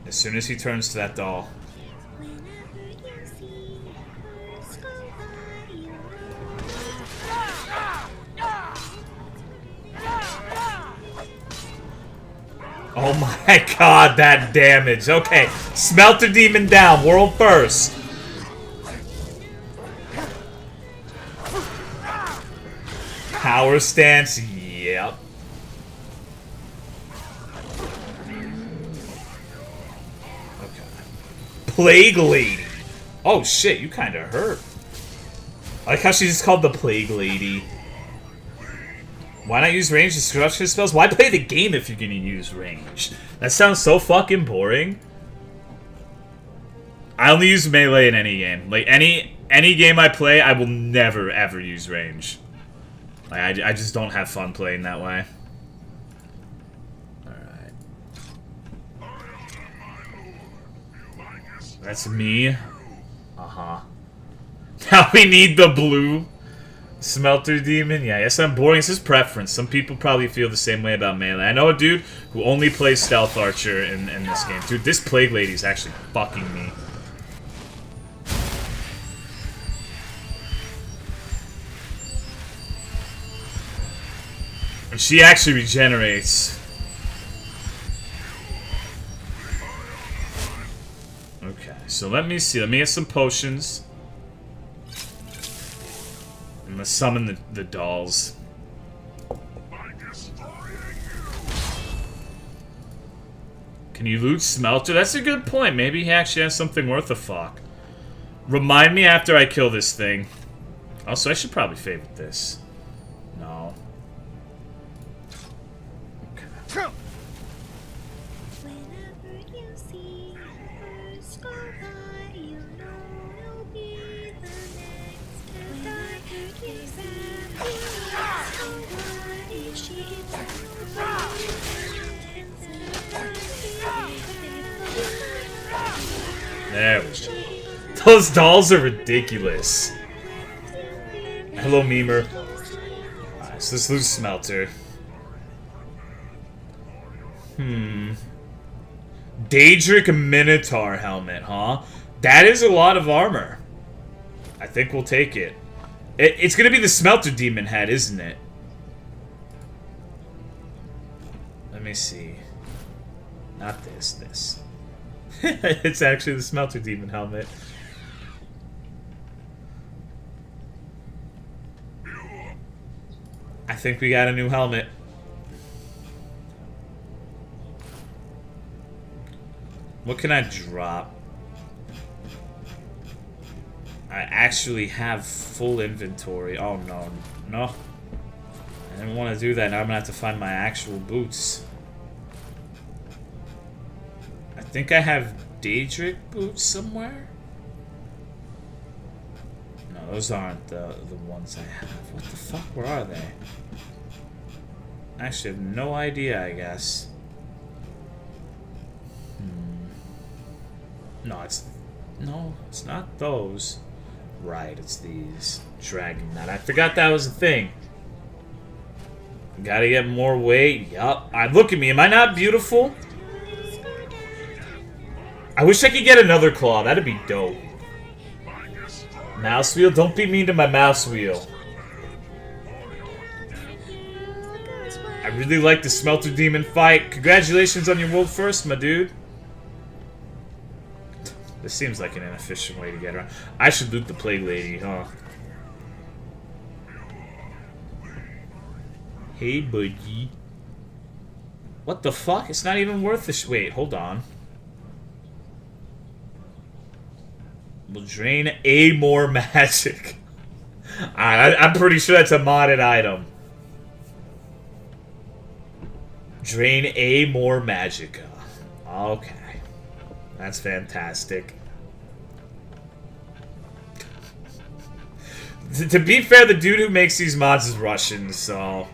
As soon as he turns to that doll. Oh my god, that damage. Okay, Smelter Demon down, world first. Power stance, yep. Okay. Plague Lady. Oh shit, you kinda hurt. I like how she's just called the Plague Lady. Why not use range destruction spells? Why play the game if you're gonna use range? That sounds so fucking boring. I only use melee in any game. Like, any game I play, I will never, ever use range. Like, I just don't have fun playing that way. Alright. That's me. Uh-huh. Now we need the blue smelter demon. Yeah, yes, I'm boring. It's his preference. Some people probably feel the same way about melee. I know a dude who only plays stealth archer in this game. Dude, this plague lady is actually fucking me. And she actually regenerates. Okay, so let me see. Let me get some potions. I'm gonna summon the dolls. Can you loot Smelter? That's a good point. Maybe he actually has something worth a fuck. Remind me after I kill this thing. Also, I should probably favorite this. No. Okay. Whenever you see us go by, you know you'll be the next to die. You said nobody she's There we go. Those dolls are ridiculous. Hello, Memer. Alright, so let's lose Smelter. Daedric Minotaur helmet, huh? That is a lot of armor. I think we'll take it. It's gonna be the Smelter Demon head, isn't it? Let me see. Not this, this. It's actually the Smelter Demon helmet. I think we got a new helmet. What can I drop? I actually have full inventory. Oh no, no. I didn't want to do that. Now I'm gonna have to find my actual boots. I think I have Daedric boots somewhere. No, those aren't the ones I have. What the fuck? Where are they? I actually have no idea, I guess. No, it's not those. Right, it's these. Dragon Knight. I forgot that was a thing. Gotta get more weight. Yup. Look at me. Am I not beautiful? I wish I could get another claw. That'd be dope. Mouse wheel? Don't be mean to my mouse wheel. I really like the Smelter Demon fight. Congratulations on your world first, my dude. This seems like an inefficient way to get around. I should loot the Plague Lady, huh? Hey, buddy. What the fuck? It's not even worth this. Wait, hold on. Will drain a more magic. I'm pretty sure that's a modded item. Drain a more magicka. Okay. That's fantastic. To be fair, the dude who makes these mods is Russian, so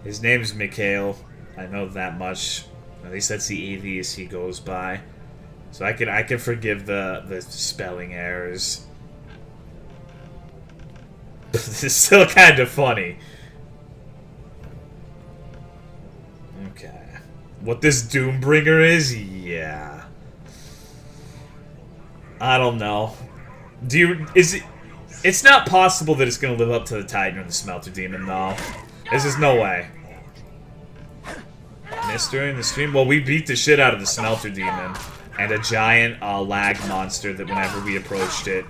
his name's Mikhail. I know that much. At least that's the alias he goes by. So I can forgive the spelling errors. This is still kind of funny. Okay. What this Doombringer is? Yeah. I don't know. It's not possible that it's gonna live up to the Titan or the Smelter Demon, though. There's just no way. Missed during the stream? Well, we beat the shit out of the Smelter Demon. And a giant lag monster that whenever we approached it.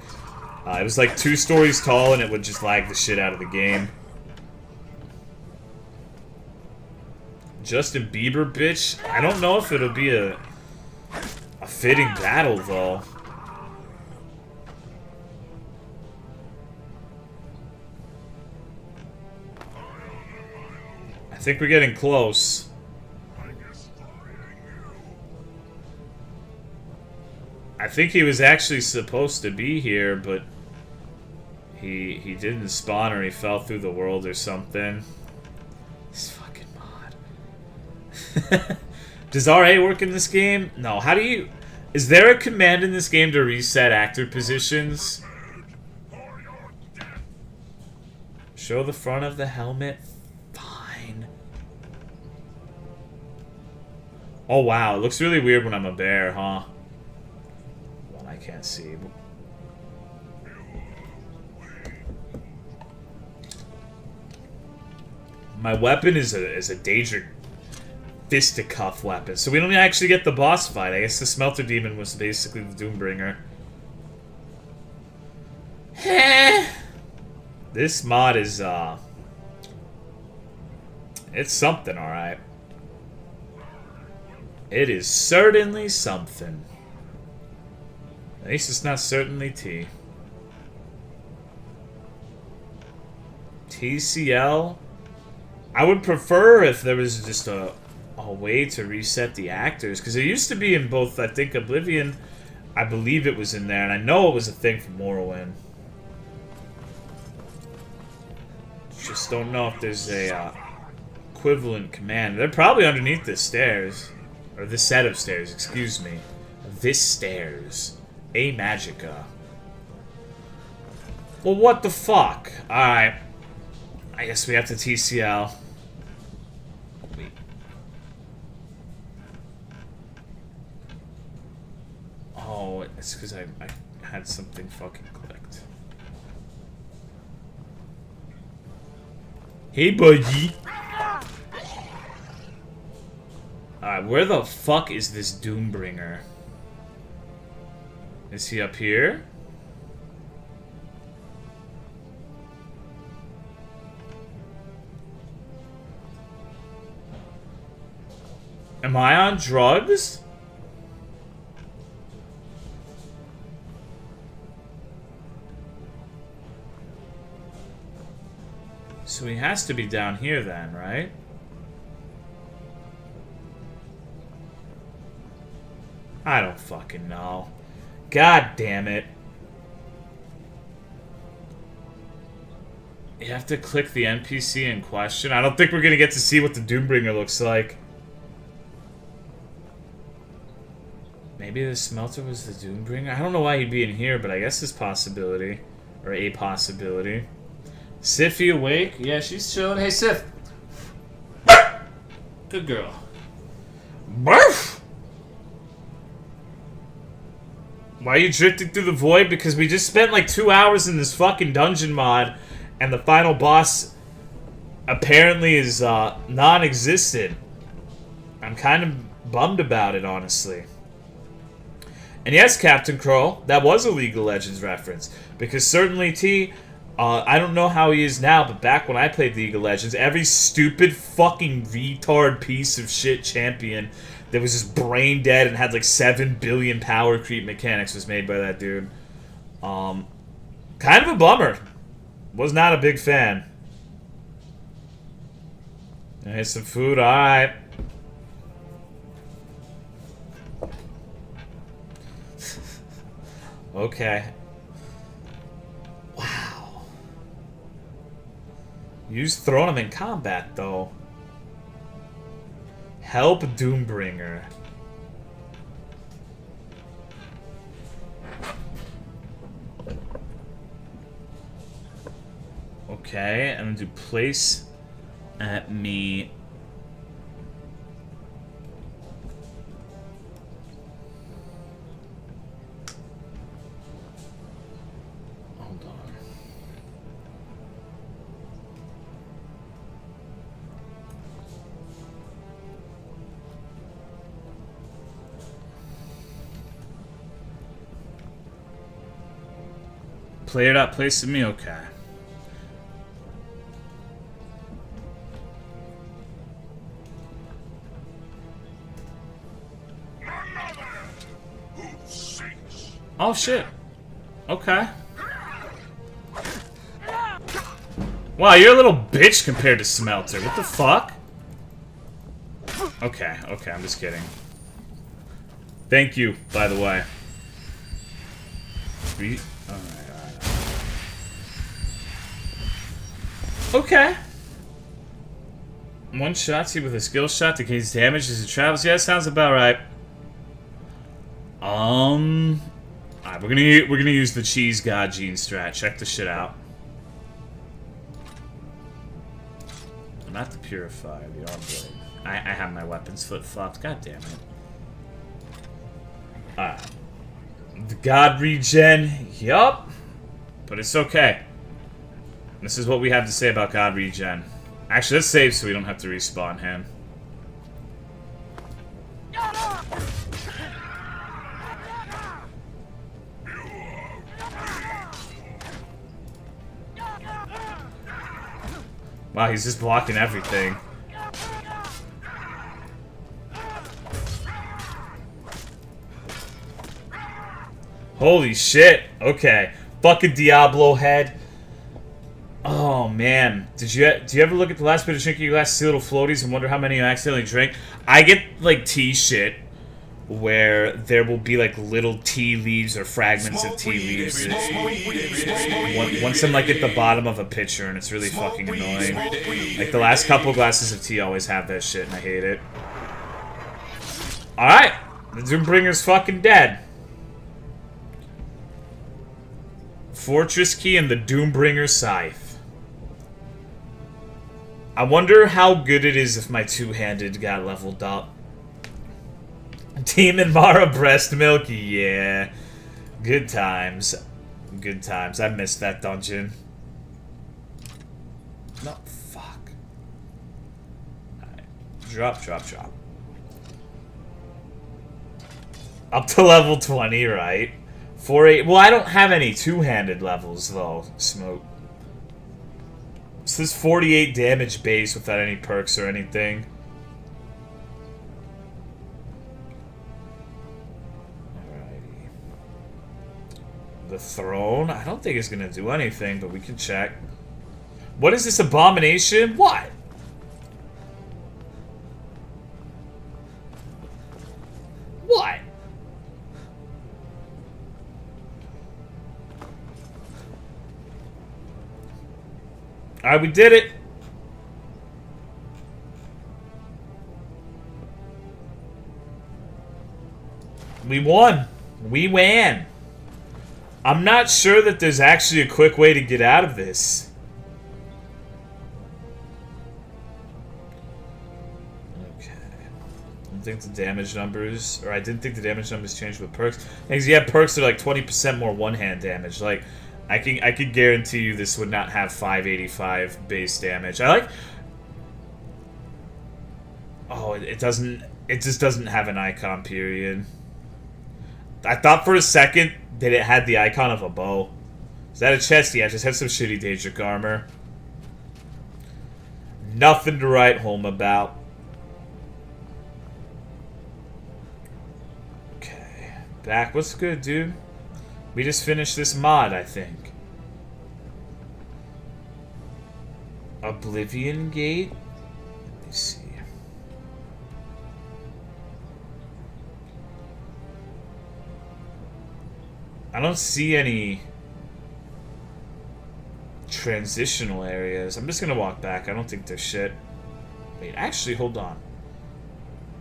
It was like 2 stories tall and it would just lag the shit out of the game. Justin Bieber, bitch? I don't know if it'll be a fitting battle, though. I think we're getting close. I think he was actually supposed to be here, but he didn't spawn or he fell through the world or something. This fucking mod. Does RA work in this game? No. How do you... Is there a command in this game to reset actor positions? Show the front of the helmet. Fine. Oh wow, it looks really weird when I'm a bear, huh? Well, I can't see. My weapon is a Danger fisticuff weapon, so we don't actually get the boss fight. I guess the Smelter Demon was basically the Doombringer. This mod is, it's something, alright. It is certainly something. At least it's not certainly T. TCL? I would prefer if there was just a way to reset the actors, because it used to be in both, I think, Oblivion, I believe it was in there, and I know it was a thing from Morrowind. Just don't know if there's a equivalent command. They're probably underneath the stairs. Or this set of stairs, excuse me. This stairs. A Magica. Well, what the fuck? Alright. I guess we have to TCL. Wait. Oh, it's because I had something fucking clicked. Hey, buddy. Alright, where the fuck is this Doombringer? Is he up here? Am I on drugs? So he has to be down here then, right? I don't fucking know. God damn it. You have to click the NPC in question. I don't think we're gonna get to see what the Doombringer looks like. Maybe the Smelter was the Doombringer? I don't know why he'd be in here, but I guess it's possibility. Or a possibility. Sif, you awake? Yeah, she's chilling. Hey, Sif. Good girl. Barf! Why are you drifting through the void? Because we just spent like 2 hours in this fucking dungeon mod, and the final boss apparently is non-existent. I'm kind of bummed about it, honestly. And yes, Captain Kroll, that was a League of Legends reference. Because certainly T, I don't know how he is now, but back when I played League of Legends, every stupid fucking retard piece of shit champion that was just brain dead and had like 7 billion power creep mechanics was made by that dude. Kind of a bummer. Was not a big fan. Here's some food, alright. Okay. Wow. Use throwing him in combat, though. Help Doombringer. Okay, I'm gonna do place at me. Hold on. Play it up, place at me, okay. Oh shit. Okay. Wow, you're a little bitch compared to Smelter. What the fuck? Okay, okay, I'm just kidding. Thank you, by the way. Alright. Okay. One shots you with a skill shot to gain damage as it travels. Yeah, that sounds about right. Alright, we're gonna use the cheese god gene strat. Check this shit out. not the purifier, the arm blade. I have my weapons flip-flopped. God damn it. Alright. The God regen. Yup. But it's okay. This is what we have to say about God regen. Actually, let's save so we don't have to respawn him. Wow, he's just blocking everything. Holy shit. Okay. Fucking Diablo head. Oh man. Do you ever look at the last bit of drinking your glass, see little floaties, and wonder how many you accidentally drink? I get like tea shit where there will be like little tea leaves or fragments of tea leaves once I'm like at the bottom of a pitcher, and it's really fucking annoying. Like the last couple glasses of tea always have that shit, and I hate it. Alright, the Doombringer's fucking dead. Fortress Key and the Doombringer Scythe. I wonder how good it is if my two-handed got leveled up. Demon Mara breast milk, yeah. Good times. Good times. I missed that dungeon. No, fuck. Alright. Drop. Up to level 20, right? 4-8. Well, I don't have any two-handed levels, though, Smoke. So this 48 damage base without any perks or anything. Alrighty. The throne? I don't think it's gonna do anything, but we can check. What is this abomination? What? What? Alright, we did it. We won. We win. I'm not sure that there's actually a quick way to get out of this. Okay. I don't think the damage numbers... Or I didn't think the damage numbers changed with perks. Because you have perks that are like 20% more one-hand damage. Like... I could guarantee you this would not have 585 base damage. I like... Oh, it doesn't... It just doesn't have an icon, period. I thought for a second that it had the icon of a bow. Is that a chest? Yeah, it just had some shitty Daedric armor. Nothing to write home about. Okay. Back. What's good, dude? We just finished this mod, I think. Oblivion Gate? Let me see. I don't see any transitional areas. I'm just gonna walk back. I don't think there's shit. Wait, actually, hold on.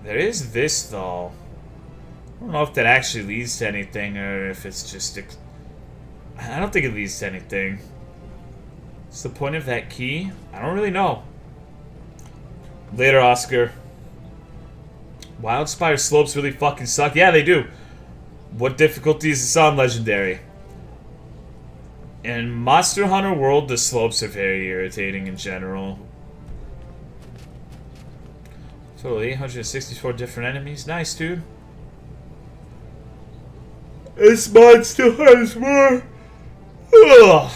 There is this, though. I don't know if that actually leads to anything, or if it's just... I don't think it leads to anything. What's the point of that key? I don't really know. Later, Oscar. Wildspire slopes really fucking suck. Yeah, they do. What difficulty is this on Legendary? In Monster Hunter World, the slopes are very irritating in general. Total 864 different enemies. Nice, dude. This mod still has more. Ugh.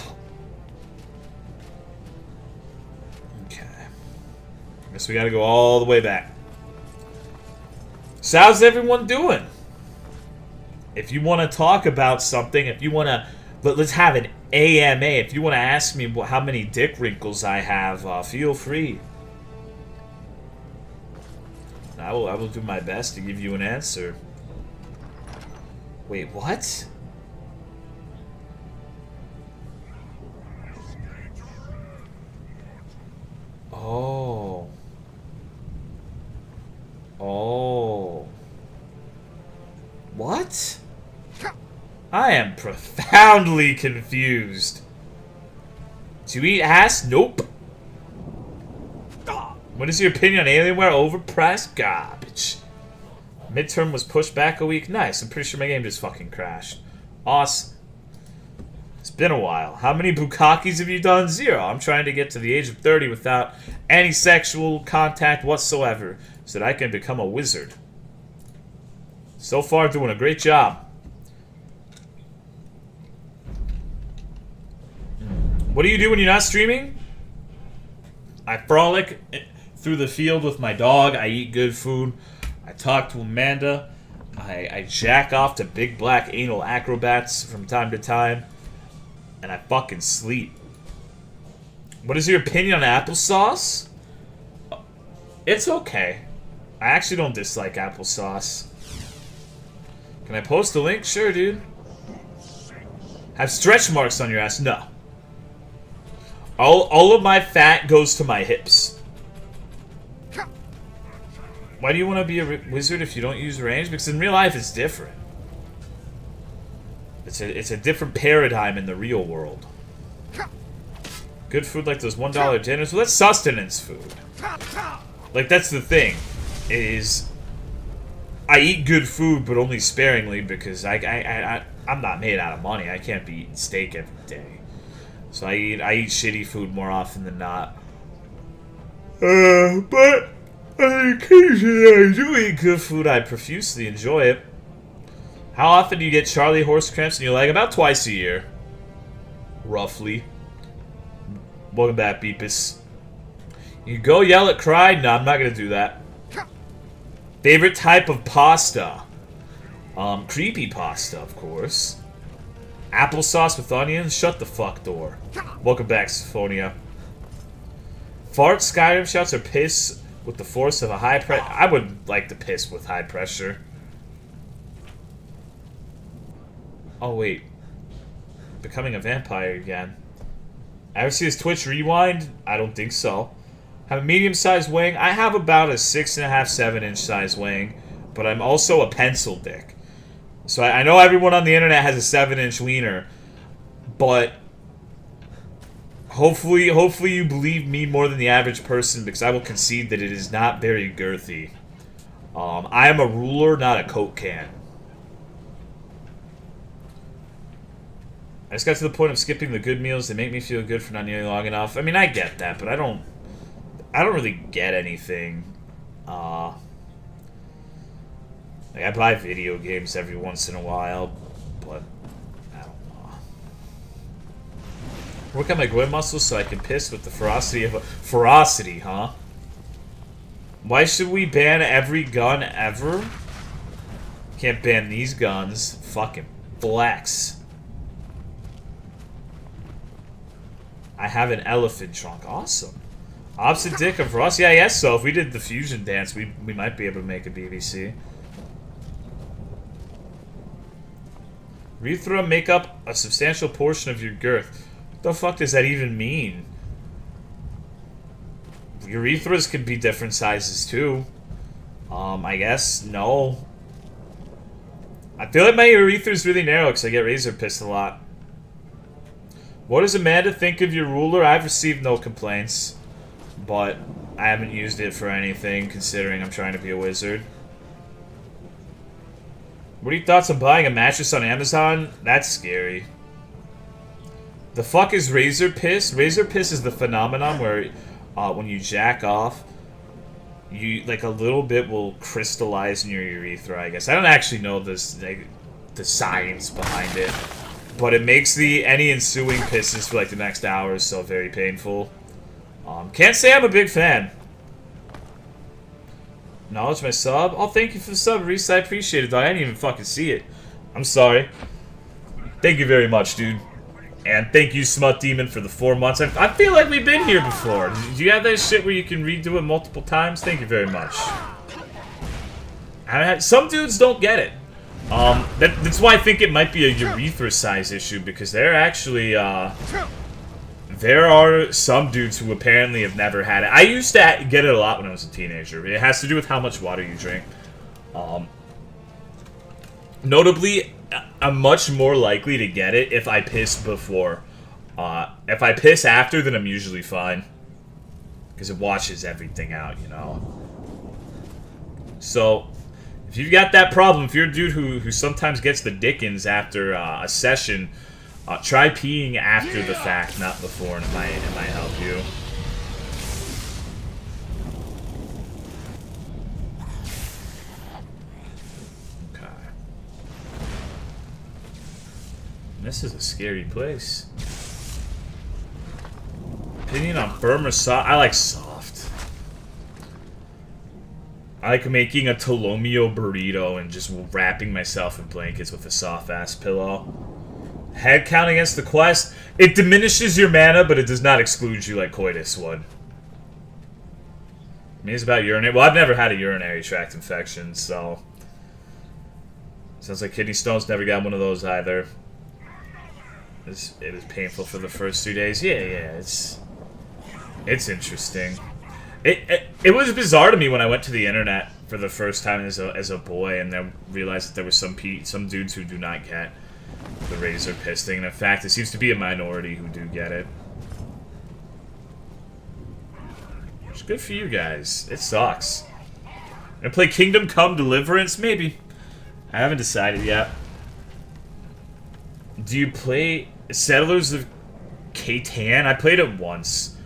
Okay. Guess we gotta go all the way back. So how's everyone doing? If you want to talk about something, if you want to... Let's have an AMA. If you want to ask me how many dick wrinkles I have, feel free. I will do my best to give you an answer. Wait, what? Oh. Oh. What? I am profoundly confused. To eat ass? Nope. What is your opinion on Alienware? Overpriced garbage. Midterm was pushed back a week. Nice. I'm pretty sure my game just fucking crashed. Awesome. It's been a while. How many bukakis have you done? 0. I'm trying to get to the age of 30 without any sexual contact whatsoever so that I can become a wizard. So far, doing a great job. What do you do when you're not streaming? I frolic through the field with my dog. I eat good food. I talk to Amanda. I jack off to big black anal acrobats from time to time. And I fucking sleep. What is your opinion on applesauce? It's okay. I actually don't dislike applesauce. Can I post a link? Sure, dude. Have stretch marks on your ass? No. All of my fat goes to my hips. Why do you want to be a wizard if you don't use range? Because in real life it's different. It's a different paradigm in the real world. Good food like those $1 dinners. Well, that's sustenance food. Like, that's the thing. Is I eat good food, but only sparingly because I'm not made out of money. I can't be eating steak every day. So I eat shitty food more often than not. But occasionally I do eat good food. I profusely enjoy it. How often do you get Charlie horse cramps in your leg? About twice a year. Roughly. Welcome back, Beepus. You go yell at cry? No, I'm not gonna do that. Favorite type of pasta? Creepy pasta, of course. Applesauce with onions? Shut the fuck door. Welcome back, Syphonia. Fart Skyrim shouts or piss with the force of a high pressure? I would like to piss with high pressure. Oh, wait. Becoming a vampire again. Ever see his Twitch rewind? I don't think so. Have a medium-sized wing? I have about a 6.5, 7-inch size wing, but I'm also a pencil dick. So I know everyone on the internet has a 7-inch wiener, but hopefully you believe me more than the average person, because I will concede that it is not very girthy. I am a ruler, not a Coke can. I just got to the point of skipping the good meals. They make me feel good for not nearly long enough. I mean, I get that, but I don't really get anything. Like, I buy video games every once in a while, but I don't know. Work on my groin muscles so I can piss with the ferocity of a... Ferocity, huh? Why should we ban every gun ever? Can't ban these guns. Fucking flex. I have an elephant trunk. Awesome. Opposite dick of Ross? Yeah, I guess so. If we did the fusion dance, we might be able to make a BBC. Urethra make up a substantial portion of your girth. What the fuck does that even mean? Urethras could be different sizes too. I guess. No. I feel like my urethra is really narrow because I get razor pissed a lot. What does Amanda think of your ruler? I've received no complaints, but I haven't used it for anything, considering I'm trying to be a wizard. What are your thoughts on buying a mattress on Amazon? That's scary. The fuck is razor piss? Razor piss is the phenomenon where when you jack off, you like a little bit will crystallize in your urethra, I guess. I don't actually know this, like, the science behind it. But it makes any ensuing pisses for like the next hour or so very painful. Can't say I'm a big fan. Acknowledge my sub? Oh, thank you for the sub, Reese. I appreciate it, though. I didn't even fucking see it. I'm sorry. Thank you very much, dude. And thank you, Smut Demon, for the 4 months. I feel like we've been here before. Do you have that shit where you can redo it multiple times? Thank you very much. Some dudes don't get it. That's why I think it might be a urethra size issue, because they're actually, there are some dudes who apparently have never had it. I used to get it a lot when I was a teenager. It has to do with how much water you drink. Notably, I'm much more likely to get it if I piss before. If I piss after, then I'm usually fine. because it washes everything out, you know. So, if you've got that problem, if you're a dude who sometimes gets the dickens after a session, try peeing after the fact, not before, and it might help you. Okay. This is a scary place. Opinion on firm or soft? I like soft. I like making a Tolomeo burrito and just wrapping myself in blankets with a soft-ass pillow. Head count against the quest. It diminishes your mana, but it does not exclude you like coitus would. I mean, it's about urinary. Well, I've never had a urinary tract infection, so... Sounds like kidney stones. Never got one of those either. It was painful for the first 2 days. Yeah, it's interesting. It was bizarre to me when I went to the internet for the first time as a boy, and then realized that there were some dudes who do not get the razor piss thing. And in fact, it seems to be a minority who do get it. Which is good for you guys. It sucks. Gonna play Kingdom Come Deliverance? Maybe. I haven't decided yet. Do you play Settlers of Catan? I played it once.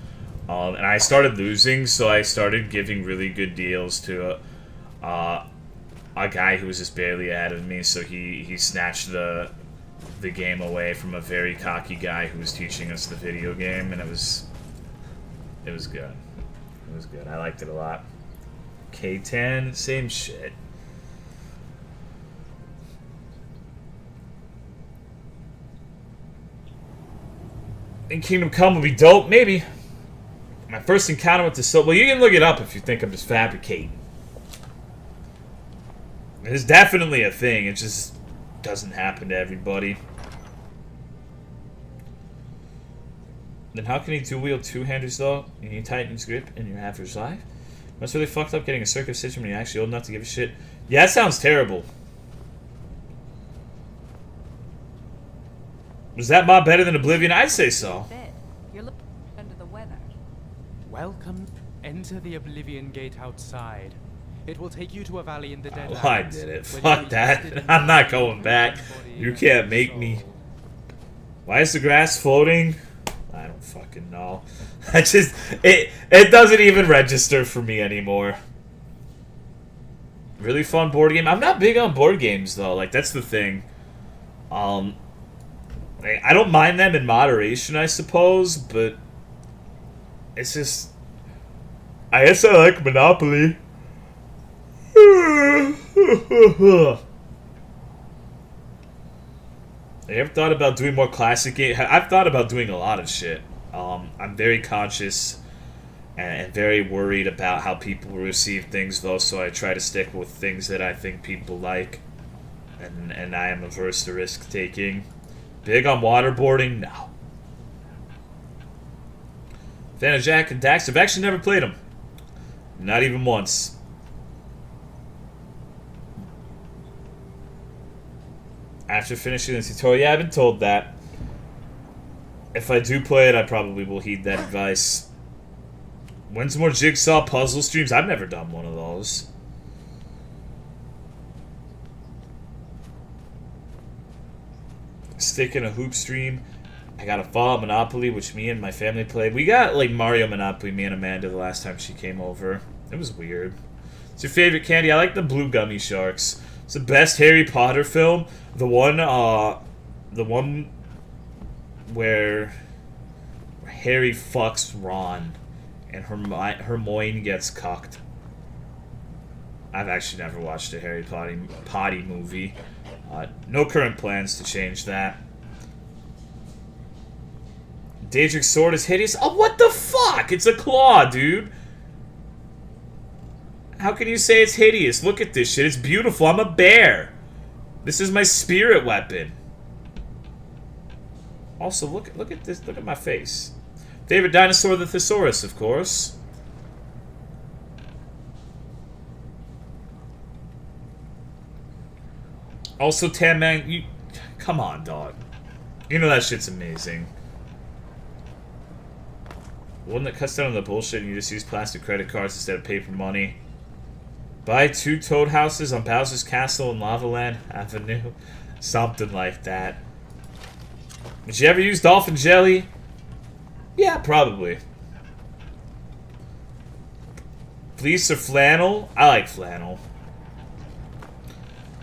And I started losing, so I started giving really good deals to a guy who was just barely ahead of me, so he snatched the game away from a very cocky guy who was teaching us the video game, and it was good. It was good. I liked it a lot. K10, same shit. And Kingdom Come would be dope, maybe. My first encounter with the soul. Well, you can look it up if you think I'm just fabricating. It's definitely a thing. It just doesn't happen to everybody. Then how can he dual-wield two-handers, though? You need Titan's grip in your average life? That's really fucked up getting a circumcision when you're actually old enough to give a shit. Yeah, that sounds terrible. Was that mod better than Oblivion? I'd say so. You're looking under the weather. Welcome. Enter the Oblivion Gate outside. It will take you to a valley in the Deadlands. Oh, I did it. Fuck that. I'm not going back. You can't make me. Why is the grass floating? I don't fucking know. I just... It doesn't even register for me anymore. Really fun board game. I'm not big on board games, though. Like, that's the thing. I don't mind them in moderation, I suppose, but it's just... I guess I like Monopoly. Have you ever thought about doing more classic games? I've thought about doing a lot of shit. I'm very conscious and very worried about how people receive things, though, so I try to stick with things that I think people like, and I am averse to risk-taking. Big on waterboarding? No. Fan of Jack and Dax? I've actually never played them. Not even once. After finishing the tutorial, yeah, I've been told that. If I do play it, I probably will heed that advice. When's more Jigsaw puzzle streams? I've never done one of those. Stick in a hoop stream. I got a Fallout Monopoly, which me and my family played. We got, like, Mario Monopoly, me and Amanda, the last time she came over. It was weird. What's your favorite candy? I like the blue gummy sharks. It's the best Harry Potter film. The one where Harry fucks Ron and Hermione gets cucked. I've actually never watched a Harry Potty movie. No current plans to change that. Daedric's sword is hideous. Oh, what the fuck? It's a claw, dude. How can you say it's hideous? Look at this shit. It's beautiful. I'm a bear. This is my spirit weapon. Also, look at this. Look at my face. Favorite dinosaur, the thesaurus, of course. Also, Tam Man, you... Come on, dog. You know that shit's amazing. One that cuts down on the bullshit and you just use plastic credit cards instead of paper money. Buy 2 toad houses on Bowser's Castle and Lava Land Avenue. Something like that. Did you ever use dolphin jelly? Yeah, probably. Fleece or flannel? I like flannel.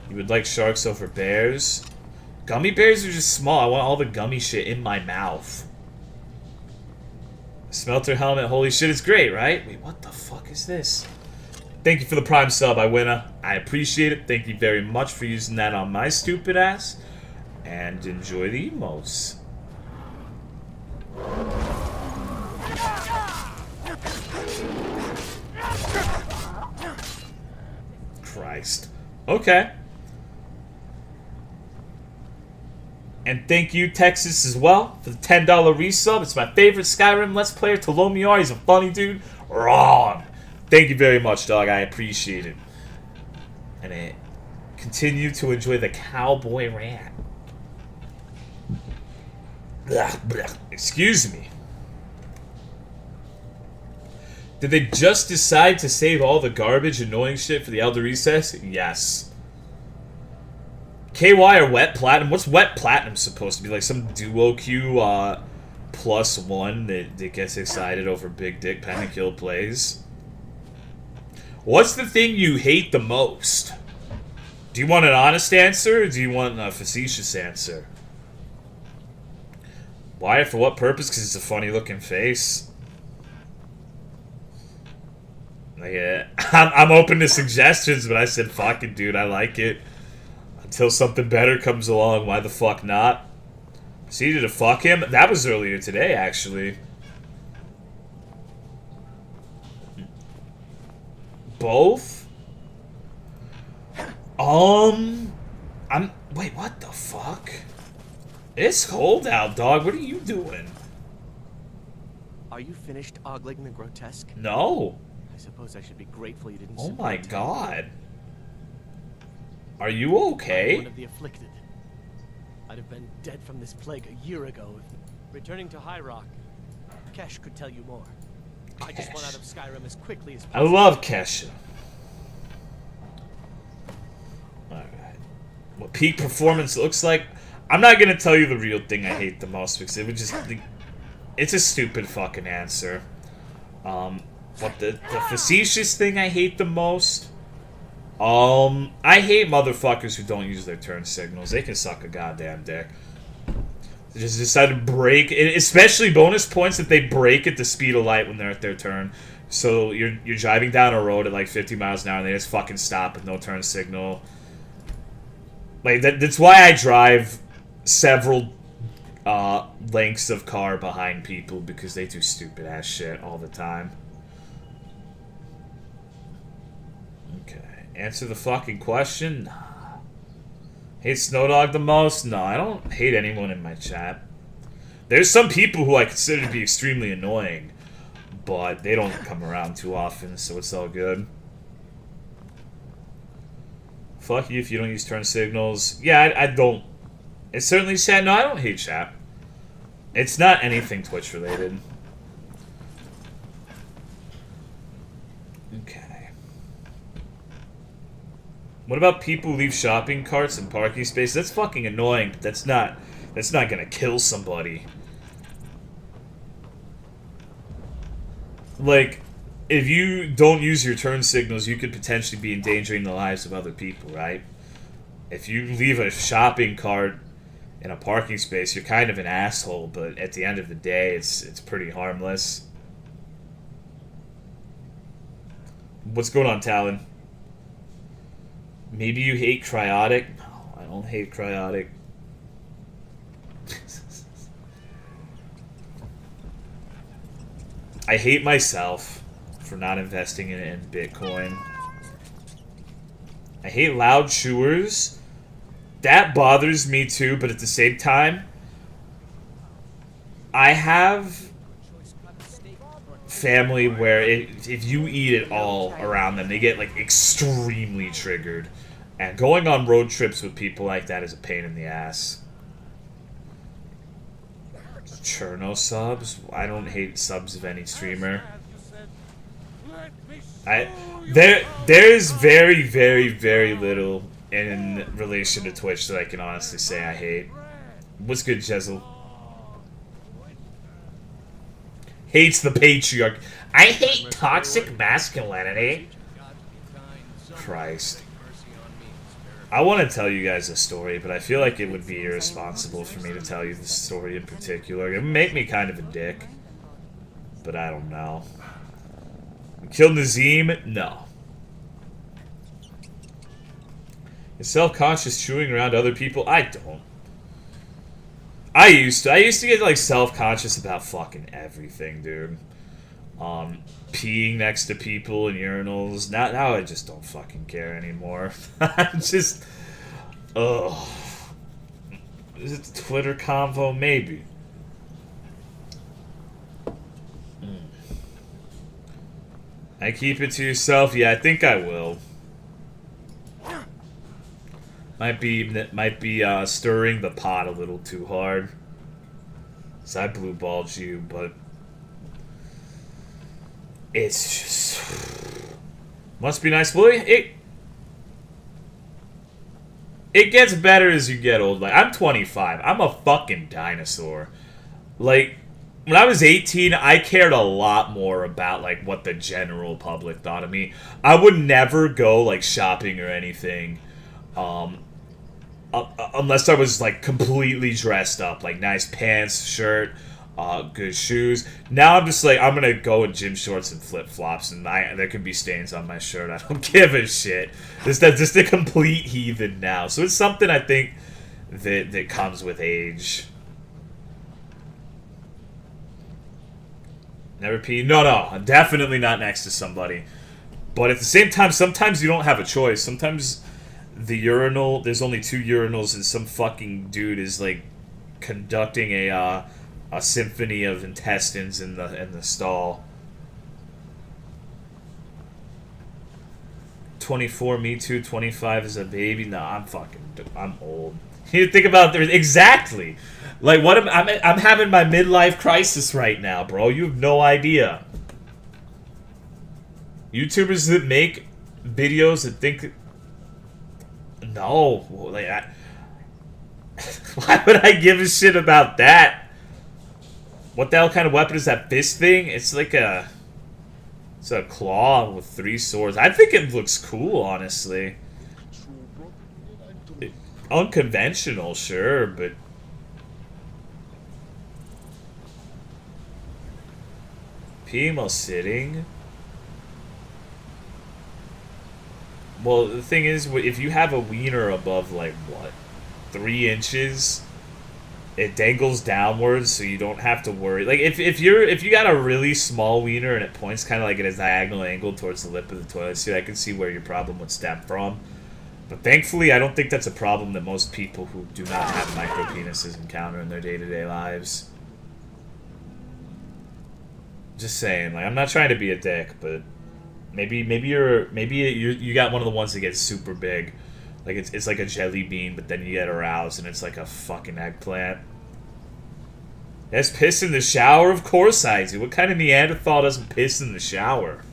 You would like sharks over bears? Gummy bears are just small. I want all the gummy shit in my mouth. Smelter helmet. Holy shit, it's great, right? Wait, what the fuck is this? Thank you for the Prime sub, Iwina. I appreciate it. Thank you very much for using that on my stupid ass. And enjoy the emotes. Christ. Okay. And thank you, Texas, as well, for the $10 resub. It's my favorite Skyrim Let's Player, Tolomeo. He's a funny dude. Wrong. Thank you very much, dog. I appreciate it. And continue to enjoy the cowboy rant. Excuse me. Did they just decide to save all the garbage, annoying shit for the Elder Recess? Yes. KY or Wet Platinum? What's Wet Platinum supposed to be? Like some duo queue +1 that gets excited over big dick pentakill plays? What's the thing you hate the most? Do you want an honest answer or do you want a facetious answer? Why? For what purpose? Because it's a funny looking face. Yeah, I'm open to suggestions, but I said fuck it, dude. I like it. Until something better comes along, why the fuck not? Proceeded to fuck him? That was earlier today, actually. Both? Wait, what the fuck? It's cold out, dog. What are you doing? Are you finished ogling the grotesque? No. I suppose I should be grateful you didn't. Oh my god. Are you okay? I'm one of the afflicted. I'd have been dead from this plague a year ago. Returning to High Rock, Kesh could tell you more. I just want out of Skyrim as quickly as possible. I love Kesha. Alright. What peak performance looks like? I'm not gonna tell you the real thing I hate the most because it would just... It's a stupid fucking answer. What the facetious thing I hate the most? I hate motherfuckers who don't use their turn signals. They can suck a goddamn dick. They just decide to brake, especially bonus points if they brake at the speed of light when they're at their turn. So you're driving down a road at like 50 miles an hour and they just fucking stop with no turn signal. Like that's why I drive several lengths of car behind people, because they do stupid ass shit all the time. Okay. Answer the fucking question? Nah. Hate Snowdog the most? No, I don't hate anyone in my chat. There's some people who I consider to be extremely annoying, but they don't come around too often, so it's all good. Fuck you if you don't use turn signals. Yeah, I don't. It's certainly sad. No, I don't hate chat. It's not anything Twitch related. Okay. What about people who leave shopping carts in parking spaces? That's fucking annoying. But that's not gonna kill somebody. Like, if you don't use your turn signals, you could potentially be endangering the lives of other people, right? If you leave a shopping cart in a parking space, you're kind of an asshole, but at the end of the day, it's pretty harmless. What's going on, Talon? Maybe you hate cryotic? No, I don't hate cryotic. I hate myself for not investing in Bitcoin. I hate loud chewers. That bothers me too, but at the same time, I have family where if you eat it all around them, they get like extremely triggered. And going on road trips with people like that is a pain in the ass. Cherno subs? I don't hate subs of any streamer. There's very, very, very little in relation to Twitch that I can honestly say I hate. What's good, Jezel? Hates the patriarch. I hate toxic masculinity. Christ. I want to tell you guys a story, but I feel like it would be irresponsible for me to tell you this story in particular. It would make me kind of a dick. But I don't know. Kill Nazim? No. Is self-conscious chewing around other people? I don't. I used to get like self-conscious about fucking everything, dude. Peeing next to people in urinals. Now I just don't fucking care anymore. I'm just, ugh. Is it the Twitter convo? Maybe. I keep it to yourself. Yeah, I think I will. Might be stirring the pot a little too hard. So I blue balled you, but it's just must be nice. Well, it gets better as you get old. Like, I'm 25. I'm a fucking dinosaur. Like, when I was 18, I cared a lot more about, like, what the general public thought of me. I would never go, like, shopping or anything, unless I was, like, completely dressed up. Like, nice pants, shirt, good shoes. Now I'm just like, I'm gonna go in gym shorts and flip-flops, and there could be stains on my shirt. I don't give a shit. Just a complete heathen now. So it's something I think that comes with age. Never pee? No, definitely not next to somebody. But at the same time, sometimes you don't have a choice. Sometimes the urinal, there's only 2 urinals, and some fucking dude is like conducting a symphony of intestines in the stall. 24, me too. 25 is a baby. No, I'm old. You think about exactly. Like, what I'm having my midlife crisis right now, bro. You have no idea. YouTubers that make videos that think, no, like, why would I give a shit about that? What the hell kind of weapon is that fist thing? It's like it's a claw with 3 swords. I think it looks cool, honestly. Unconventional, sure, but peeing while sitting? Well, the thing is, if you have a wiener above, like, what, 3 inches, it dangles downwards, so you don't have to worry. Like, if you got a really small wiener and it points kind of like at a diagonal angle towards the lip of the toilet seat, I can see where your problem would stem from. But thankfully, I don't think that's a problem that most people who do not have micro penises encounter in their day-to-day lives. Just saying, like, I'm not trying to be a dick, but maybe you got one of the ones that gets super big, like it's like a jelly bean, but then you get aroused and it's like a fucking eggplant. Has piss in the shower? Of course I do. What kind of Neanderthal doesn't piss in the shower?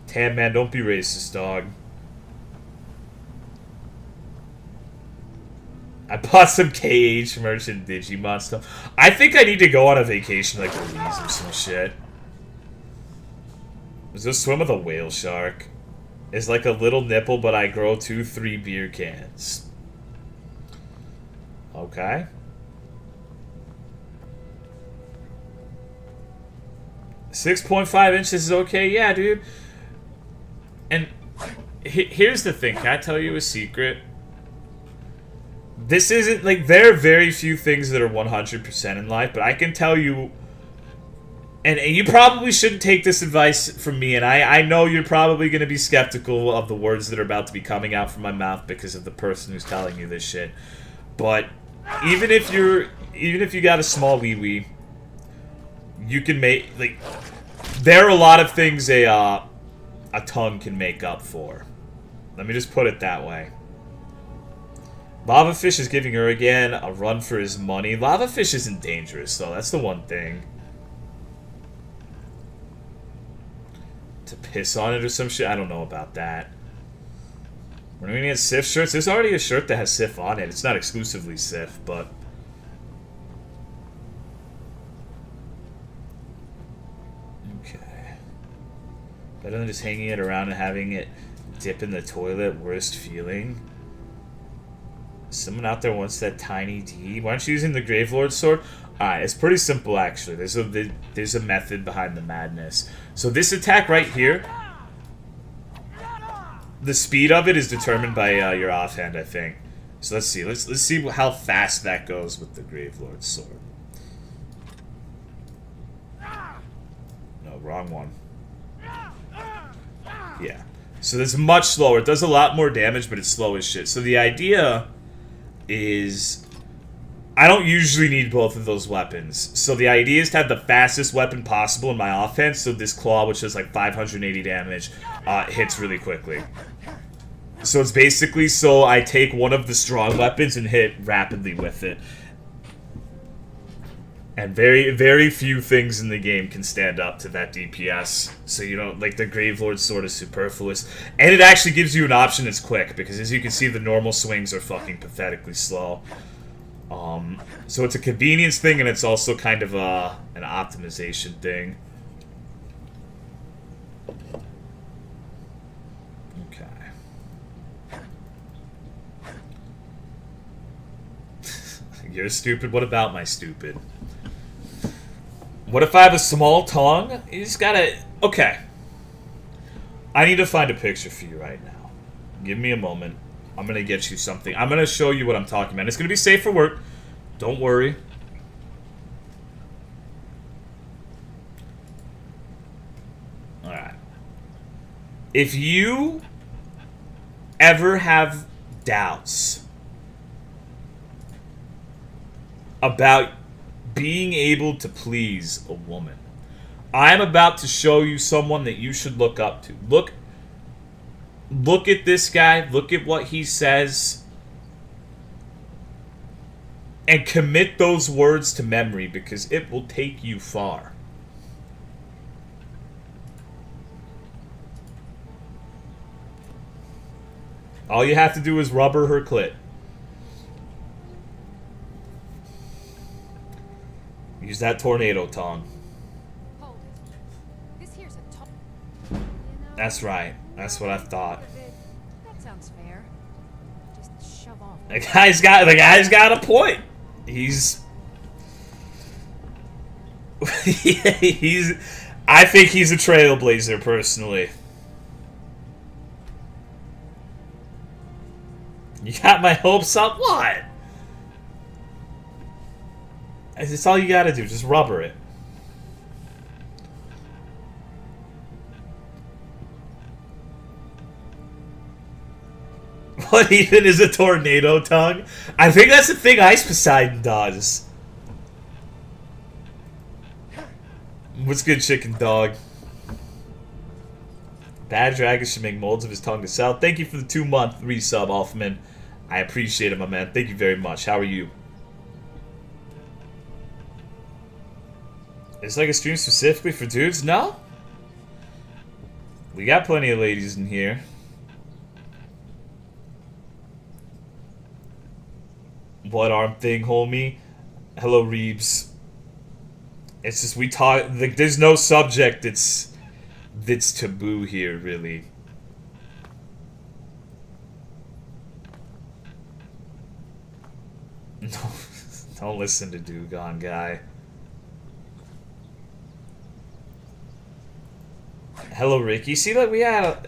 Damn, man, don't be racist, dog. I bought some KH merch and Digimon stuff. I think I need to go on a vacation like Louise or some shit. Let's go swim with a whale shark. It's like a little nipple, but I grow 2-3 beer cans. Okay. 6.5 inches is okay? Yeah, dude. And here's the thing. Can I tell you a secret? This isn't, like, there are very few things that are 100% in life, but I can tell you, and you probably shouldn't take this advice from me, and I know you're probably going to be skeptical of the words that are about to be coming out from my mouth because of the person who's telling you this shit, but even if you got a small wee-wee, you can make, like, there are a lot of things a tongue can make up for. Let me just put it that way. Lava Fish is giving her again a run for his money. Lava Fish isn't dangerous, though. That's the one thing. To piss on it or some shit? I don't know about that. We're gonna get Sif shirts. There's already a shirt that has Sif on it. It's not exclusively Sif, but... Okay. Better than just hanging it around and having it dip in the toilet. Worst feeling. Someone out there wants that tiny D. Why aren't you using the Gravelord sword? Alright, it's pretty simple actually. There's a method behind the madness. So this attack right here, the speed of it is determined by your offhand, I think. So let's see. Let's see how fast that goes with the Gravelord sword. No, wrong one. Yeah. So it's much slower. It does a lot more damage, but it's slow as shit. So the idea is I don't usually need both of those weapons. So the idea is to have the fastest weapon possible in my offense, so this claw, which does like 580 damage, hits really quickly. So it's basically so I take one of the strong weapons and hit rapidly with it. And very, very few things in the game can stand up to that DPS. So you don't, like, the Gravelord sword is superfluous. And it actually gives you an option that's quick, because as you can see, the normal swings are fucking pathetically slow. So it's a convenience thing, and it's also kind of an optimization thing. Okay. You're stupid. What about my stupid? What if I have a small tongue? You just gotta... Okay. I need to find a picture for you right now. Give me a moment. I'm gonna get you something. I'm gonna show you what I'm talking about. It's gonna be safe for work. Don't worry. Alright. If you ever have doubts about being able to please a woman, I'm about to show you someone that you should look up to. Look at this guy. Look at what he says. And commit those words to memory, because it will take you far. All you have to do is rubber her clit. Use that tornado tongue. Hold it. This here's a top. You know, That's right. That's what I thought. that sounds fair. Just shove off. The guy's got a point. He's I think he's a trailblazer personally. You got my hopes up? What? It's all you gotta do. Just rubber it. What even is a tornado tongue? I think that's the thing Ice Poseidon does. What's good, chicken dog? Bad Dragon should make molds of his tongue to sell. Thank you for the 2-month resub, Alfman. I appreciate it, my man. Thank you very much. How are you? It's like a stream specifically for dudes? No? We got plenty of ladies in here. What arm thing, homie? Hello, Reeves. It's just we talk. Like, there's no subject that's taboo here, really. No, don't listen to Dugon, guy. Hello, Ricky. See, like we had a...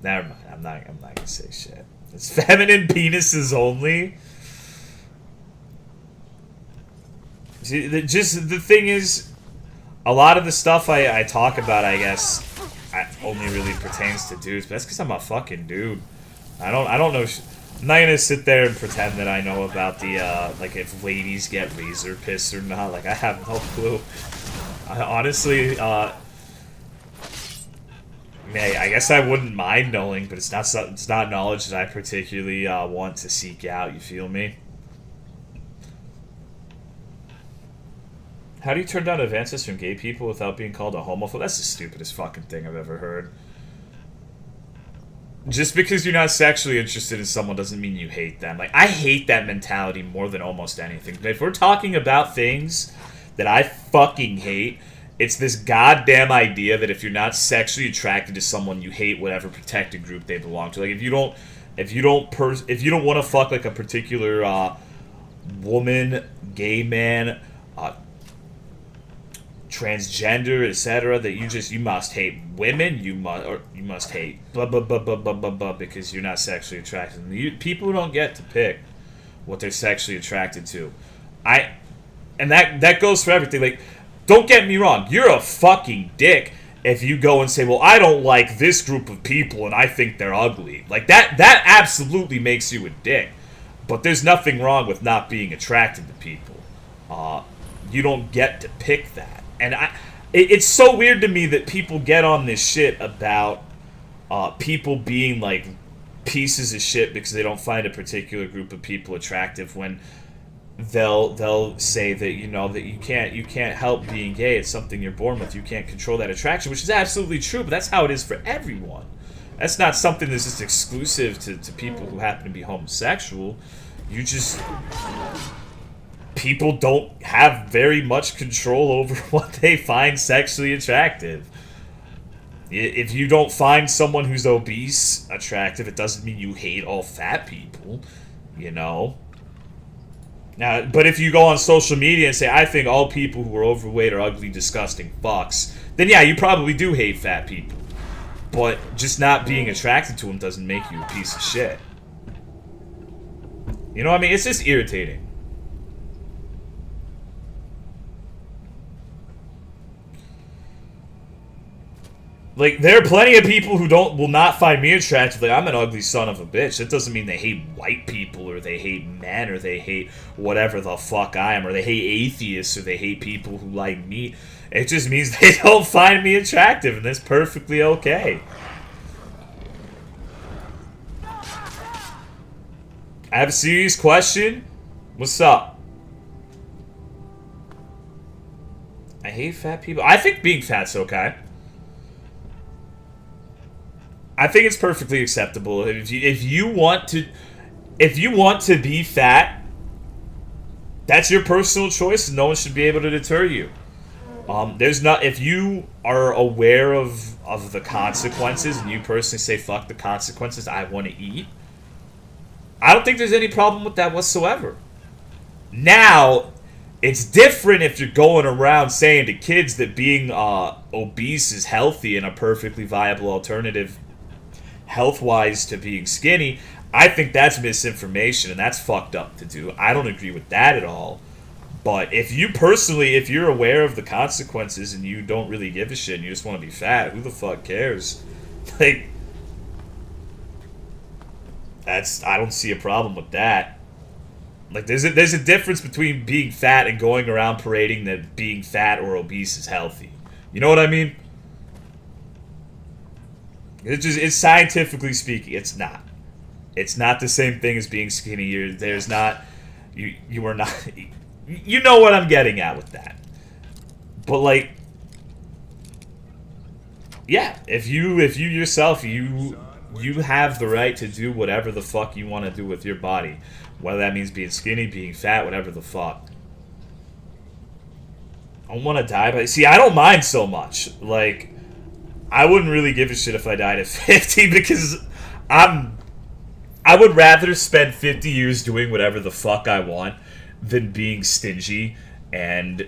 Never mind. I'm not gonna say shit. It's feminine penises only. See, the thing is, a lot of the stuff I talk about, I guess, only really pertains to dudes. But that's because I'm a fucking dude. I don't know. I'm not gonna sit there and pretend that I know about the like if ladies get razor piss or not. Like I have no clue. I honestly, I guess I wouldn't mind knowing, but it's not knowledge that I particularly want to seek out. You feel me? How do you turn down advances from gay people without being called a homophobe? That's the stupidest fucking thing I've ever heard. Just because you're not sexually interested in someone doesn't mean you hate them. Like, I hate that mentality more than almost anything. But if we're talking about things that I fucking hate, it's this goddamn idea that if you're not sexually attracted to someone, you hate whatever protected group they belong to. Like, if you don't want to fuck like a particular woman, gay man, transgender, etc., that you must hate women, you must hate blah blah blah blah blah blah blah because you're not sexually attracted. People don't get to pick what they're sexually attracted to. And that goes for everything. Like, don't get me wrong, you're a fucking dick if you go and say, well, I don't like this group of people and I think they're ugly. Like, that absolutely makes you a dick. But there's nothing wrong with not being attracted to people. You don't get to pick that. And it's so weird to me that people get on this shit about people being like pieces of shit because they don't find a particular group of people attractive, when they'll say that, you know, that you can't help being gay. It's something you're born with. You can't control that attraction, which is absolutely true. But that's how it is for everyone. That's not something that's just exclusive to people who happen to be homosexual. People don't have very much control over what they find sexually attractive. If you don't find someone who's obese attractive, it doesn't mean you hate all fat people, you know? Now, but if you go on social media and say, I think all people who are overweight are ugly, disgusting fucks, then yeah, you probably do hate fat people. But just not being attracted to them doesn't make you a piece of shit. You know what I mean? It's just irritating. Like, there are plenty of people who will not find me attractive. Like, I'm an ugly son of a bitch. That doesn't mean they hate white people, or they hate men, or they hate whatever the fuck I am, or they hate atheists, or they hate people who like meat. It just means they don't find me attractive, and that's perfectly okay. I have a serious question. What's up? I hate fat people. I think being fat's okay. I think it's perfectly acceptable. If you want to be fat, that's your personal choice, and no one should be able to deter you. If you are aware of the consequences, and you personally say, fuck the consequences, I want to eat, I don't think there's any problem with that whatsoever. Now, it's different if you're going around saying to kids that being obese is healthy and a perfectly viable alternative health-wise to being skinny. I think that's misinformation, and that's fucked up to do. I don't agree with that at all. But if you're aware of the consequences and you don't really give a shit and you just want to be fat, who the fuck cares? Like, I don't see a problem with that. Like, there's a difference between being fat and going around parading that being fat or obese is healthy. You know what I mean? It's scientifically speaking, it's not. It's not the same thing as being skinny. You are not. You know what I'm getting at with that. But like, yeah, if you yourself, you have the right to do whatever the fuck you want to do with your body, whether that means being skinny, being fat, whatever the fuck. I don't want to die, but see, I don't mind so much. Like, I wouldn't really give a shit if I died at 50 because I would rather spend 50 years doing whatever the fuck I want than being stingy and,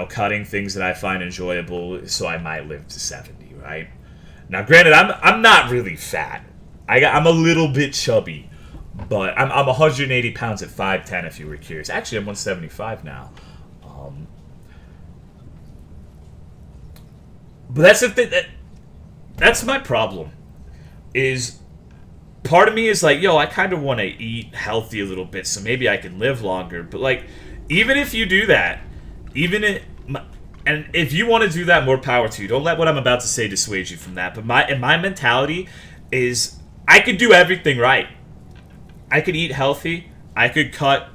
cutting things that I find enjoyable so I might live to 70, right? Now, granted, I'm not really fat. I'm a little bit chubby, but I'm 180 pounds at 5'10", if you were curious. Actually, I'm 175 now. But that's the thing. That's my problem. Is part of me is like, yo, I kind of want to eat healthy a little bit, so maybe I can live longer. But like, even if you do that, and And if you want to do that, more power to you. Don't let what I'm about to say dissuade you from that. But my mentality is I could do everything right. I could eat healthy. I could cut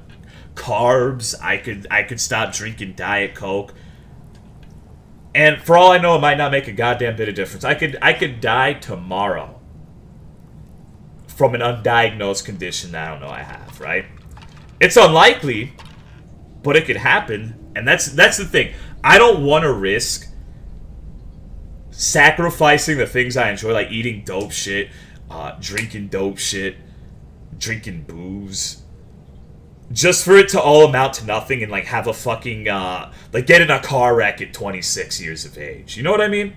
carbs. I could stop drinking Diet Coke. And for all I know, it might not make a goddamn bit of difference. I could die tomorrow from an undiagnosed condition that I don't know I have, right? It's unlikely, but it could happen. And that's the thing. I don't want to risk sacrificing the things I enjoy, like eating dope shit, drinking dope shit, drinking booze, just for it to all amount to nothing and, like, have a fucking, like, get in a car wreck at 26 years of age. You know what I mean?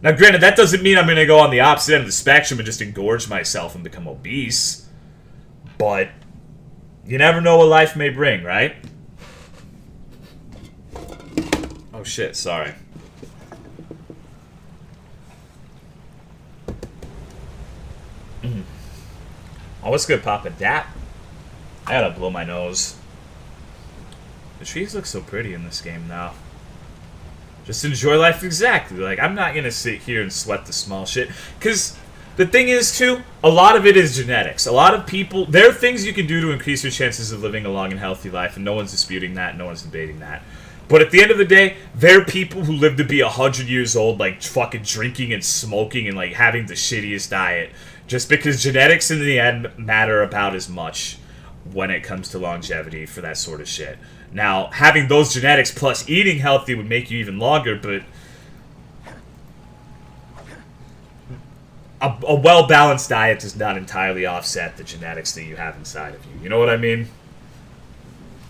Now, granted, that doesn't mean I'm going to go on the opposite end of the spectrum and just engorge myself and become obese. But you never know what life may bring, right? Oh, shit, sorry. Oh, what's good, Papa Dap? I gotta blow my nose. The trees look so pretty in this game now. Just enjoy life exactly. Like, I'm not gonna sit here and sweat the small shit. Because the thing is, too, a lot of it is genetics. A lot of people... There are things you can do to increase your chances of living a long and healthy life, and no one's disputing that, no one's debating that. But at the end of the day, there are people who live to be 100 years old, like, fucking drinking and smoking and, like, having the shittiest diet. Just because genetics, in the end, matter about as much when it comes to longevity for that sort of shit. Now, having those genetics plus eating healthy would make you even longer, but a well-balanced diet does not entirely offset the genetics that you have inside of you. You know what I mean?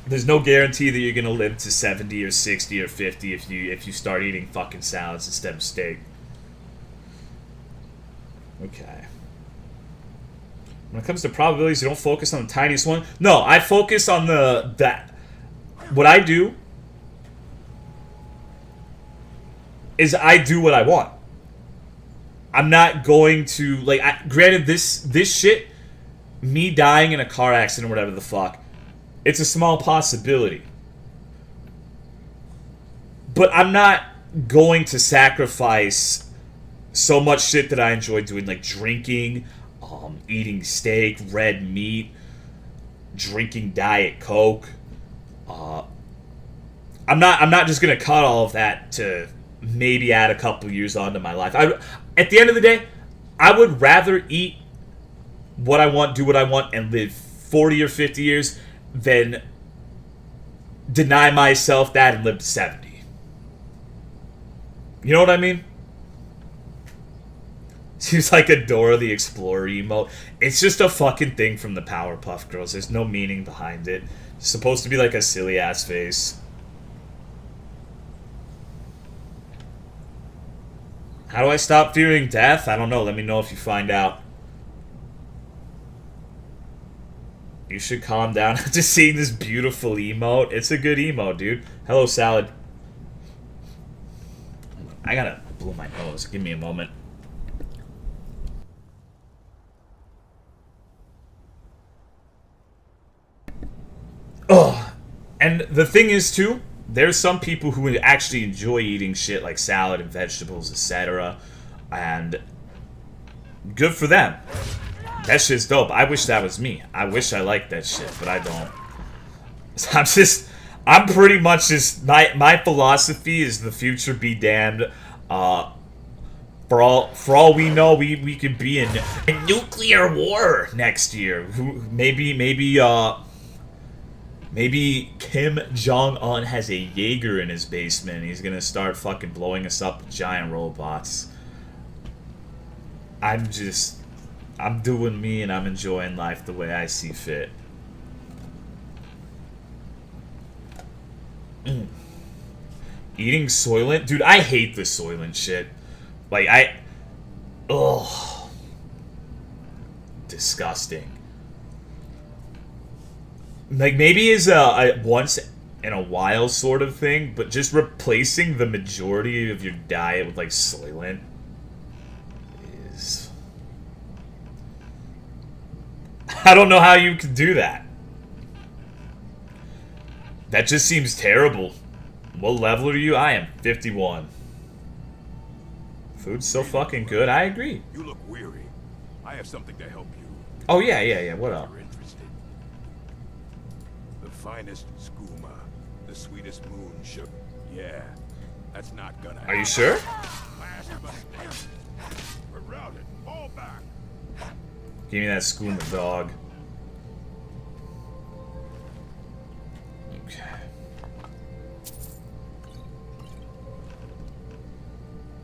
There's no guarantee that you're gonna live to 70 or 60 or 50 if you start eating fucking salads instead of steak. Okay. When it comes to probabilities, you don't focus on the tiniest one. No, I focus on that. What I do is I do what I want. I'm not going to, like, granted, this shit, me dying in a car accident or whatever the fuck, it's a small possibility. But I'm not going to sacrifice so much shit that I enjoy doing, like drinking, eating steak, red meat, drinking Diet Coke. I'm not just gonna cut all of that to maybe add a couple years onto my life. At the end of the day, I would rather eat what I want, do what I want, and live 40 or 50 years than deny myself that and live to 70. You know what I mean? Seems like a Dora the Explorer emote. It's just a fucking thing from the Powerpuff Girls. There's no meaning behind it. It's supposed to be like a silly ass face. How do I stop fearing death? I don't know. Let me know if you find out. You should calm down after seeing this beautiful emote. It's a good emote, dude. Hello, Salad. I gotta blow my nose. Give me a moment. Ugh. And the thing is, too, there's some people who actually enjoy eating shit like salad and vegetables, etc. And good for them. That shit's dope. I wish that was me. I wish I liked that shit, but I don't. I'm pretty much just, my philosophy is the future be damned. For all we know, we could be in a nuclear war next year. Maybe Kim Jong-un has a Jaeger in his basement and he's gonna start fucking blowing us up with giant robots. I'm doing me and I'm enjoying life the way I see fit. Eating Soylent? Dude, I hate the Soylent shit. Like, ugh. Disgusting. Like, maybe is a once in a while sort of thing, but just replacing the majority of your diet with, like, Soylent is... I don't know how you could do that. That just seems terrible. What level are you? I am 51. Food's so fucking good. I agree. You look weary. I have something to help you. Oh, yeah. What up? You're interested. The finest skooma, the sweetest moon sugar. Yeah, that's not gonna Are you sure? Last mistake. We're routed. Fall back. Give me that skooma, dog. Okay.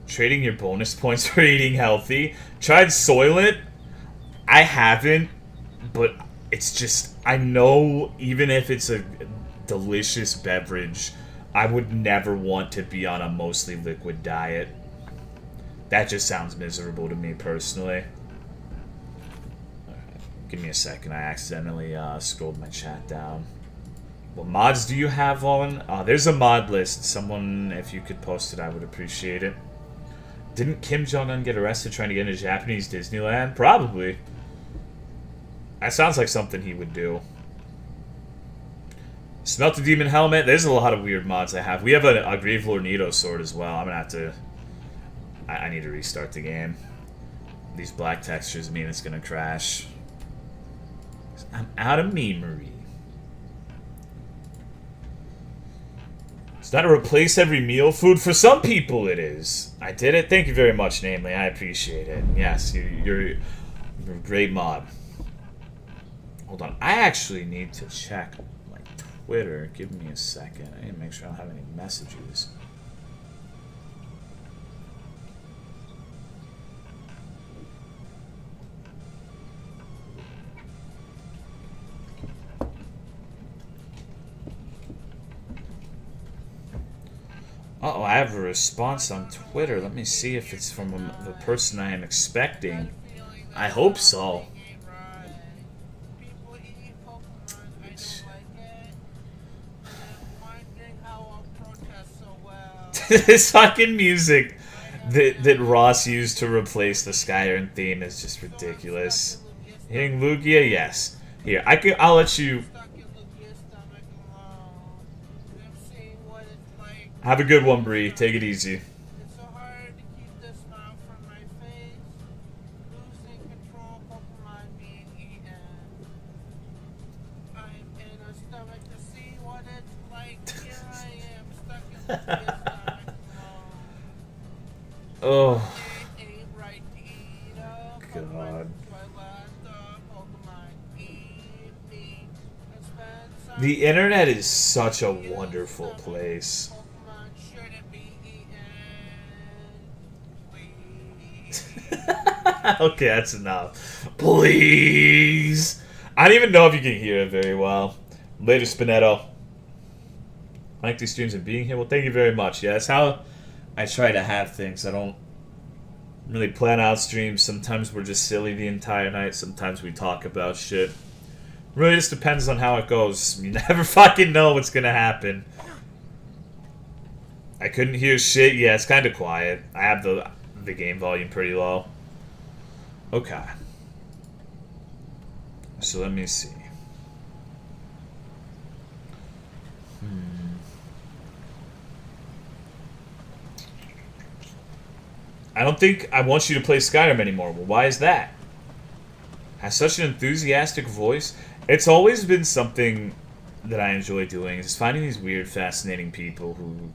Trading your bonus points for eating healthy. Tried Soylent? I haven't, but it's just, I know even if it's a delicious beverage, I would never want to be on a mostly liquid diet. That just sounds miserable to me personally. Alright, give me a second, I accidentally scrolled my chat down. What mods do you have on? There's a mod list. Someone, if you could post it, I would appreciate it. Didn't Kim Jong-un get arrested trying to get into Japanese Disneyland? Probably. That sounds like something he would do. Smelt the Demon Helmet. There's a lot of weird mods I have. We have a Grave Lord Nito sword as well. I'm gonna have to... I need to restart the game. These black textures mean it's gonna crash. I'm out of memory. It's not to replace every meal food. For some people it is. I did it. Thank you very much, Namely. I appreciate it. Yes, you're a great mod. Hold on. I actually need to check my Twitter. Give me a second. I need to make sure I don't have any messages. Uh-oh, I have a response on Twitter. Let me see if it's from the person I am expecting. I hope so. This fucking music that Ross used to replace the Skyrim theme is just ridiculous. Hitting Lugia? Yes. Here, I'll let you... Have a good one, Bree. Take it easy. It's so hard to keep the smile from my face. Losing control, Pokemon being eaten. I'm in a stomach to see what it's like. Here I am, stuck in the stomach. Oh. It ain't right to eat a God. Pokemon eat me. And spend some The internet is such a wonderful place. Okay, that's enough. Please! I don't even know if you can hear it very well. Later, Spinetto. I like these streams and being here. Well, thank you very much. Yeah, that's how I try to have things. I don't really plan out streams. Sometimes we're just silly the entire night. Sometimes we talk about shit. Really just depends on how it goes. You never fucking know what's gonna happen. I couldn't hear shit. Yeah, it's kind of quiet. I have the game volume pretty low. Okay. So let me see. I don't think I want you to play Skyrim anymore. Well, why is that? Has such an enthusiastic voice. It's always been something that I enjoy doing, is finding these weird, fascinating people who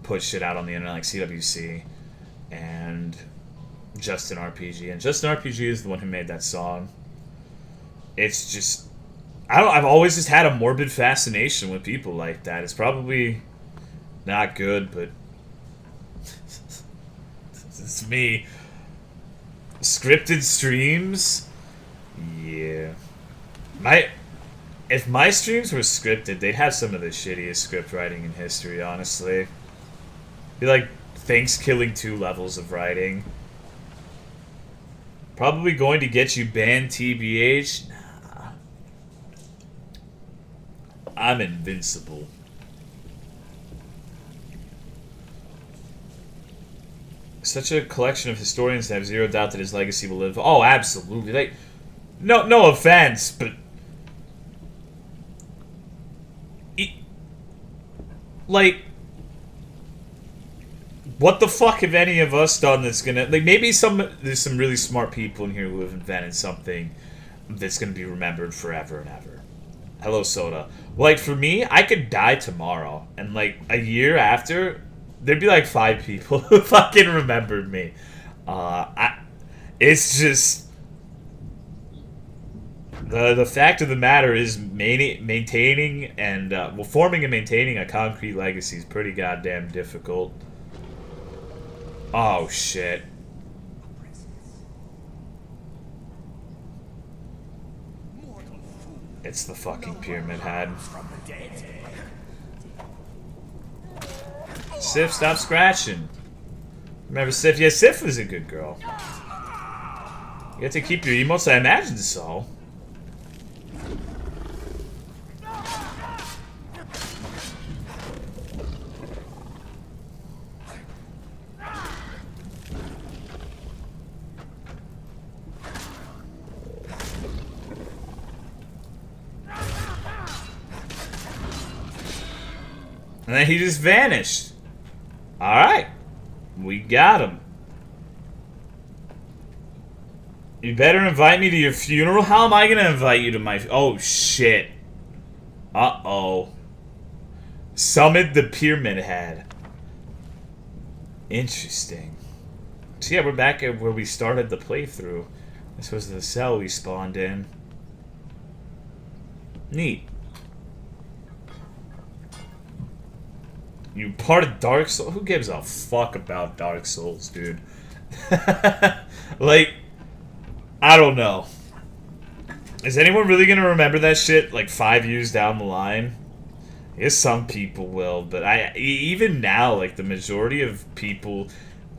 put shit out on the internet, like CWC and Justin RPG. And Justin RPG is the one who made that song. It's just... I've always just had a morbid fascination with people like that. It's probably not good, but... it's me. Scripted streams? Yeah. If my streams were scripted, they'd have some of the shittiest script writing in history, honestly. Be like Thanks-Killing 2 levels of writing. Probably going to get you banned, TBH. Nah. I'm invincible. Such a collection of historians that have zero doubt that his legacy will live. Oh, absolutely. Like, no offense, but... like, What the fuck have any of us done that's gonna... Like, maybe there's some really smart people in here who have invented something that's gonna be remembered forever and ever. Hello, Soda. Like, for me, I could die tomorrow, and, like, a year after, there'd be, like, 5 people who fucking remembered me. It's just... The fact of the matter is maintaining and... well, forming and maintaining a concrete legacy is pretty goddamn difficult. Oh, shit. It's the fucking pyramid head. Sif, stop scratching. Remember Sif? Yeah, Sif was a good girl. You have to keep your emotes? I imagine so. And then he just vanished. Alright. We got him. You better invite me to your funeral? How am I gonna invite you to my... Oh, shit. Uh-oh. Summoned the pyramid head. Interesting. So yeah, we're back at where we started the playthrough. This was the cell we spawned in. Neat. You part of Dark Souls? Who gives a fuck about Dark Souls, dude? Like, I don't know. Is anyone really gonna remember that shit like 5 years down the line? I guess some people will, but even now, like, the majority of people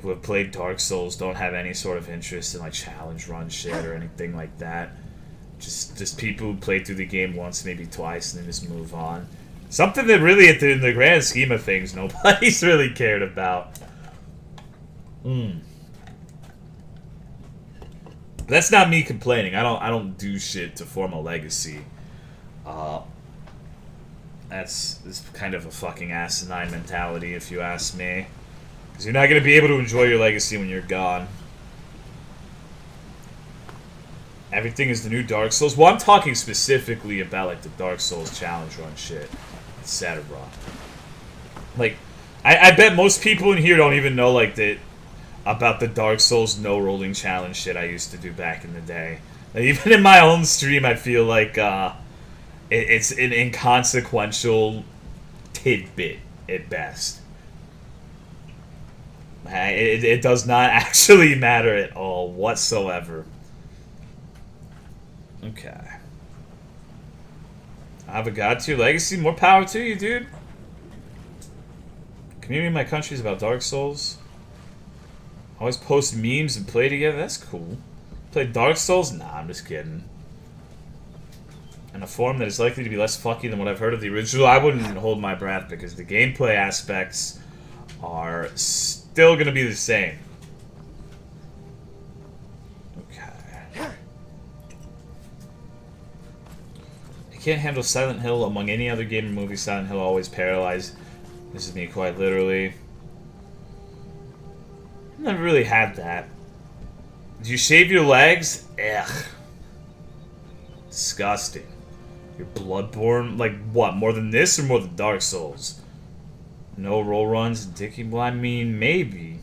who have played Dark Souls don't have any sort of interest in, like, challenge run shit or anything like that. Just people who played through the game once, maybe twice, and then just move on. Something that really, in the grand scheme of things, nobody's really cared about. That's not me complaining. I don't do shit to form a legacy. That's kind of a fucking asinine mentality, if you ask me. Because you're not going to be able to enjoy your legacy when you're gone. Everything is the new Dark Souls. Well, I'm talking specifically about, like, the Dark Souls challenge run shit, etc. Like, I bet most people in here don't even know, like, about the Dark Souls no rolling challenge shit I used to do back in the day. Like, even in my own stream, I feel like it's an inconsequential tidbit at best. It does not actually matter at all whatsoever. Okay. I have a god tier legacy. More power to you, dude. Community in my country is about Dark Souls. Always post memes and play together. That's cool. Play Dark Souls? Nah, I'm just kidding. In a form that is likely to be less fucky than what I've heard of the original. I wouldn't hold my breath because the gameplay aspects are still going to be the same. Can't handle Silent Hill. Among any other game or movie, Silent Hill always paralyzed. This is me quite literally. Never really had that. Do you shave your legs? Ugh. Disgusting. You're Bloodborne? Like what? More than this or more than Dark Souls? No roll runs, Dickie. Well, I mean, maybe.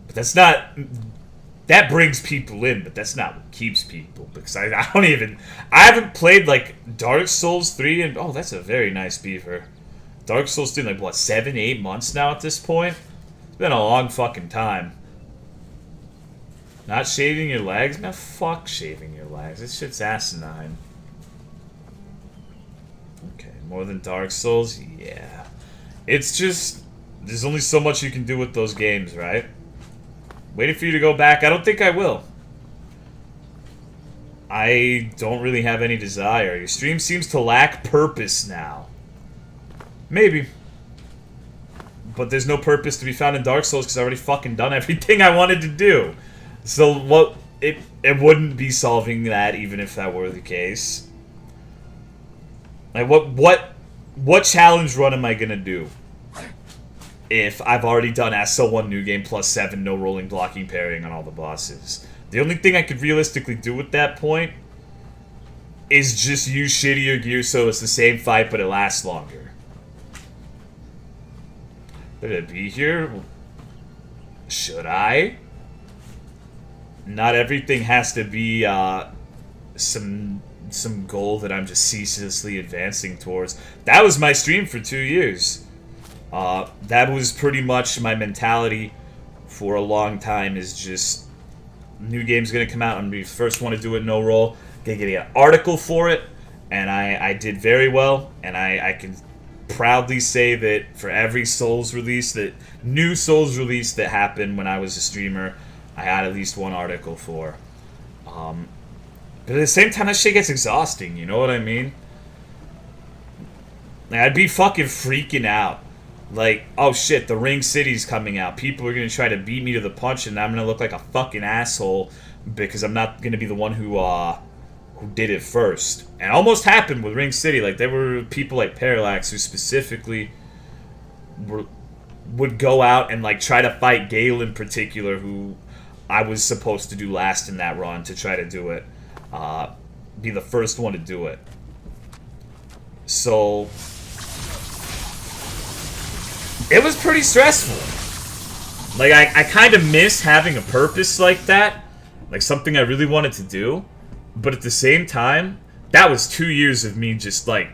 But that's not... That brings people in, but that's not what keeps people. Because I haven't played, like, Dark Souls 3 and... Oh, that's a very nice beaver. Dark Souls 3 in, like, what, 7, 8 months now at this point? It's been a long fucking time. Not shaving your legs? Man, fuck shaving your legs. This shit's asinine. Okay, more than Dark Souls? Yeah. It's just... There's only so much you can do with those games, right? Waiting for you to go back. I don't think I will. I don't really have any desire. Your stream seems to lack purpose now. Maybe. But there's no purpose to be found in Dark Souls because I already fucking done everything I wanted to do. So what? It wouldn't be solving that even if that were the case. Like what challenge run am I gonna do? if I've already done SL1 new game +7, no rolling, blocking, parrying on all the bosses. The only thing I could realistically do at that point is just use shittier gear so it's the same fight but it lasts longer. Did it be here? Should I? Not everything has to be some goal that I'm just ceaselessly advancing towards. That was my stream for 2 years. That was pretty much my mentality for a long time, is just new game's gonna come out, I'm gonna be the first one to do it no roll, gonna get an article for it, and I did very well, and I can proudly say that for every Souls release, that new Souls release that happened when I was a streamer, I had at least one article for. But at the same time, that shit gets exhausting, you know what I mean? Like, I'd be fucking freaking out. Like, oh shit, the Ring City's coming out. People are gonna try to beat me to the punch, and I'm gonna look like a fucking asshole because I'm not gonna be the one who did it first. And it almost happened with Ring City. Like, there were people like Parallax who specifically would go out and like try to fight Gale in particular, who I was supposed to do last in that run, to try to do it. Be the first one to do it. So it was pretty stressful. Like, I kind of miss having a purpose like that. Like, something I really wanted to do. But at the same time, that was 2 years of me just, like,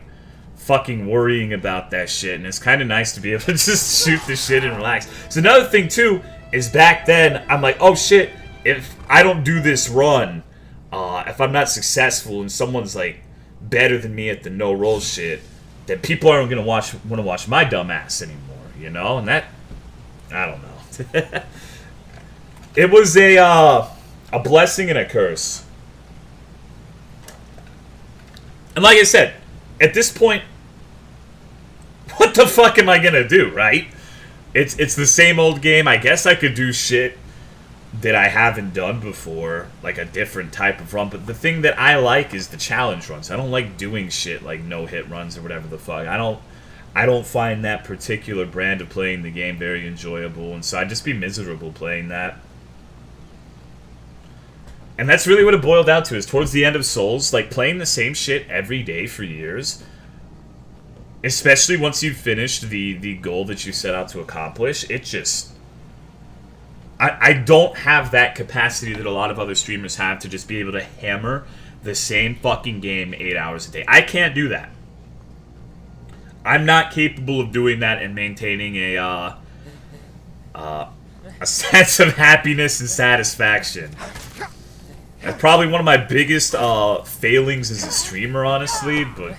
fucking worrying about that shit. And it's kind of nice to be able to just shoot the shit and relax. So another thing, too, is back then, I'm like, oh shit, if I don't do this run, if I'm not successful and someone's, like, better than me at the no-roll shit, then people aren't gonna want to watch my dumb ass anymore, you know? And that, I don't know. It was a blessing and a curse. And like I said, at this point, what the fuck am I gonna do, right? It's the same old game. I guess I could do shit that I haven't done before, like a different type of run. But the thing that I like is the challenge runs. I don't like doing shit like no-hit runs or whatever the fuck. I don't find that particular brand of playing the game very enjoyable, and so I'd just be miserable playing that. And that's really what it boiled down to, is towards the end of Souls, like, playing the same shit every day for years, especially once you've finished the goal that you set out to accomplish, it just... I don't have that capacity that a lot of other streamers have to just be able to hammer the same fucking game 8 hours a day. I can't do that. I'm not capable of doing that and maintaining a sense of happiness and satisfaction. That's probably one of my biggest failings as a streamer, honestly, but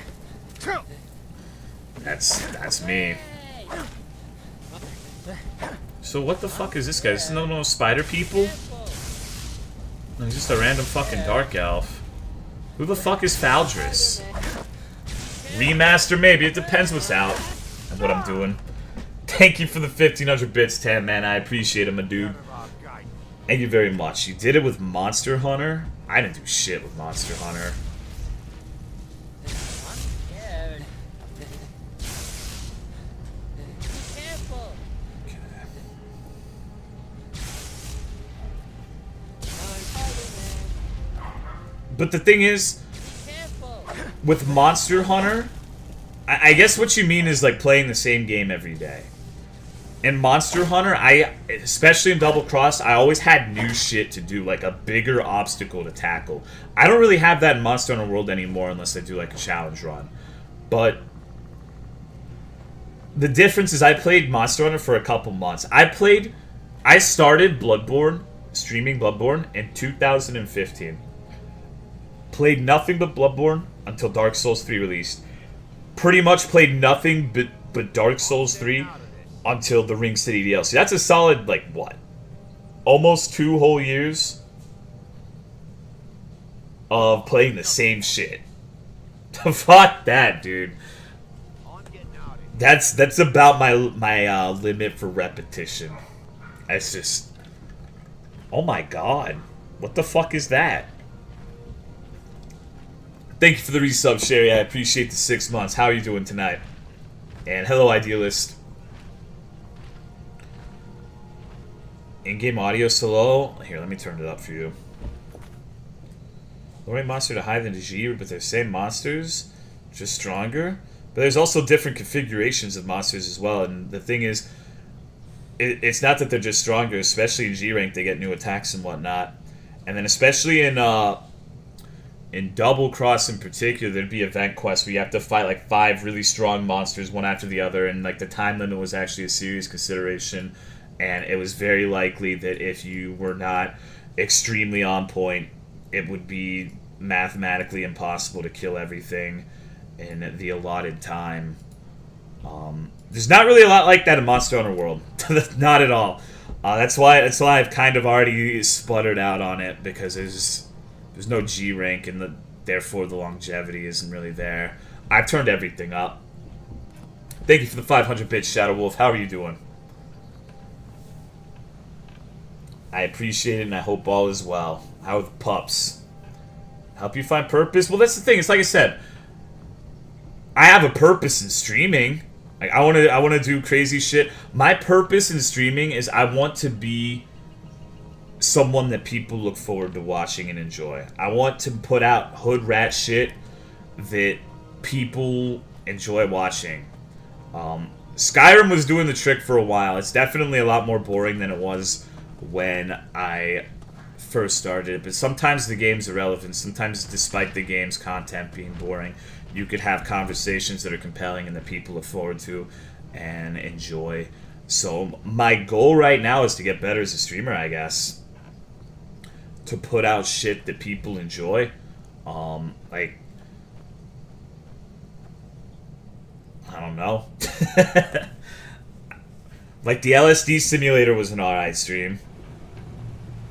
that's me. So what the fuck is this guy? This is no spider people? No, he's just a random fucking dark elf. Who the fuck is Faldris? Remaster, maybe. It depends what's out and what I'm doing. Thank you for the 1500 bits, 10, man. I appreciate it, my dude. Thank you very much. You did it with Monster Hunter? I didn't do shit with Monster Hunter. But the thing is, with Monster Hunter, I guess what you mean is like playing the same game every day. In Monster Hunter, especially in Double Cross, I always had new shit to do, like a bigger obstacle to tackle. I don't really have that in Monster Hunter World anymore unless I do like a challenge run. But the difference is I played Monster Hunter for a couple months. I started Bloodborne, streaming Bloodborne in 2015. Played nothing but Bloodborne until Dark Souls 3 released. Pretty much played nothing but Dark Souls 3 until the Ring City DLC. That's a solid, like, what? Almost 2 whole years of playing the same shit. Fuck that, dude. That's about my limit for repetition. It's just... Oh my god. What the fuck is that? Thank you for the resub, Sherry. I appreciate the 6 months. How are you doing tonight? And hello, Idealist. In-game audio so low. Here, let me turn it up for you. Lowering monster to high than G, but they're same monsters, just stronger. But there's also different configurations of monsters as well. And the thing is, it's not that they're just stronger, especially in G rank, they get new attacks and whatnot. And then especially in Double Cross in particular, there'd be event quests where you have to fight like 5 really strong monsters one after the other, and like the time limit was actually a serious consideration. And it was very likely that if you were not extremely on point, it would be mathematically impossible to kill everything in the allotted time. There's not really a lot like that in Monster Hunter World. Not at all. That's why I've kind of already sputtered out on it, because there's no G rank, and therefore the longevity isn't really there. I've turned everything up. Thank you for the 500 bits, Shadow Wolf. How are you doing? I appreciate it, and I hope all is well. How are the pups? Help you find purpose? Well, that's the thing. It's like I said, I have a purpose in streaming. Like I want to do crazy shit. My purpose in streaming is I want to be someone that people look forward to watching and enjoy. I want to put out hood rat shit that people enjoy watching. Skyrim was doing the trick for a while. It's definitely a lot more boring than it was when I first started, but sometimes the game's irrelevant. Sometimes, despite the game's content being boring, you could have conversations that are compelling and that people look forward to and enjoy. So my goal right now is to get better as a streamer, I guess. To put out shit that people enjoy. Like, I don't know. Like, the LSD simulator was an alright stream.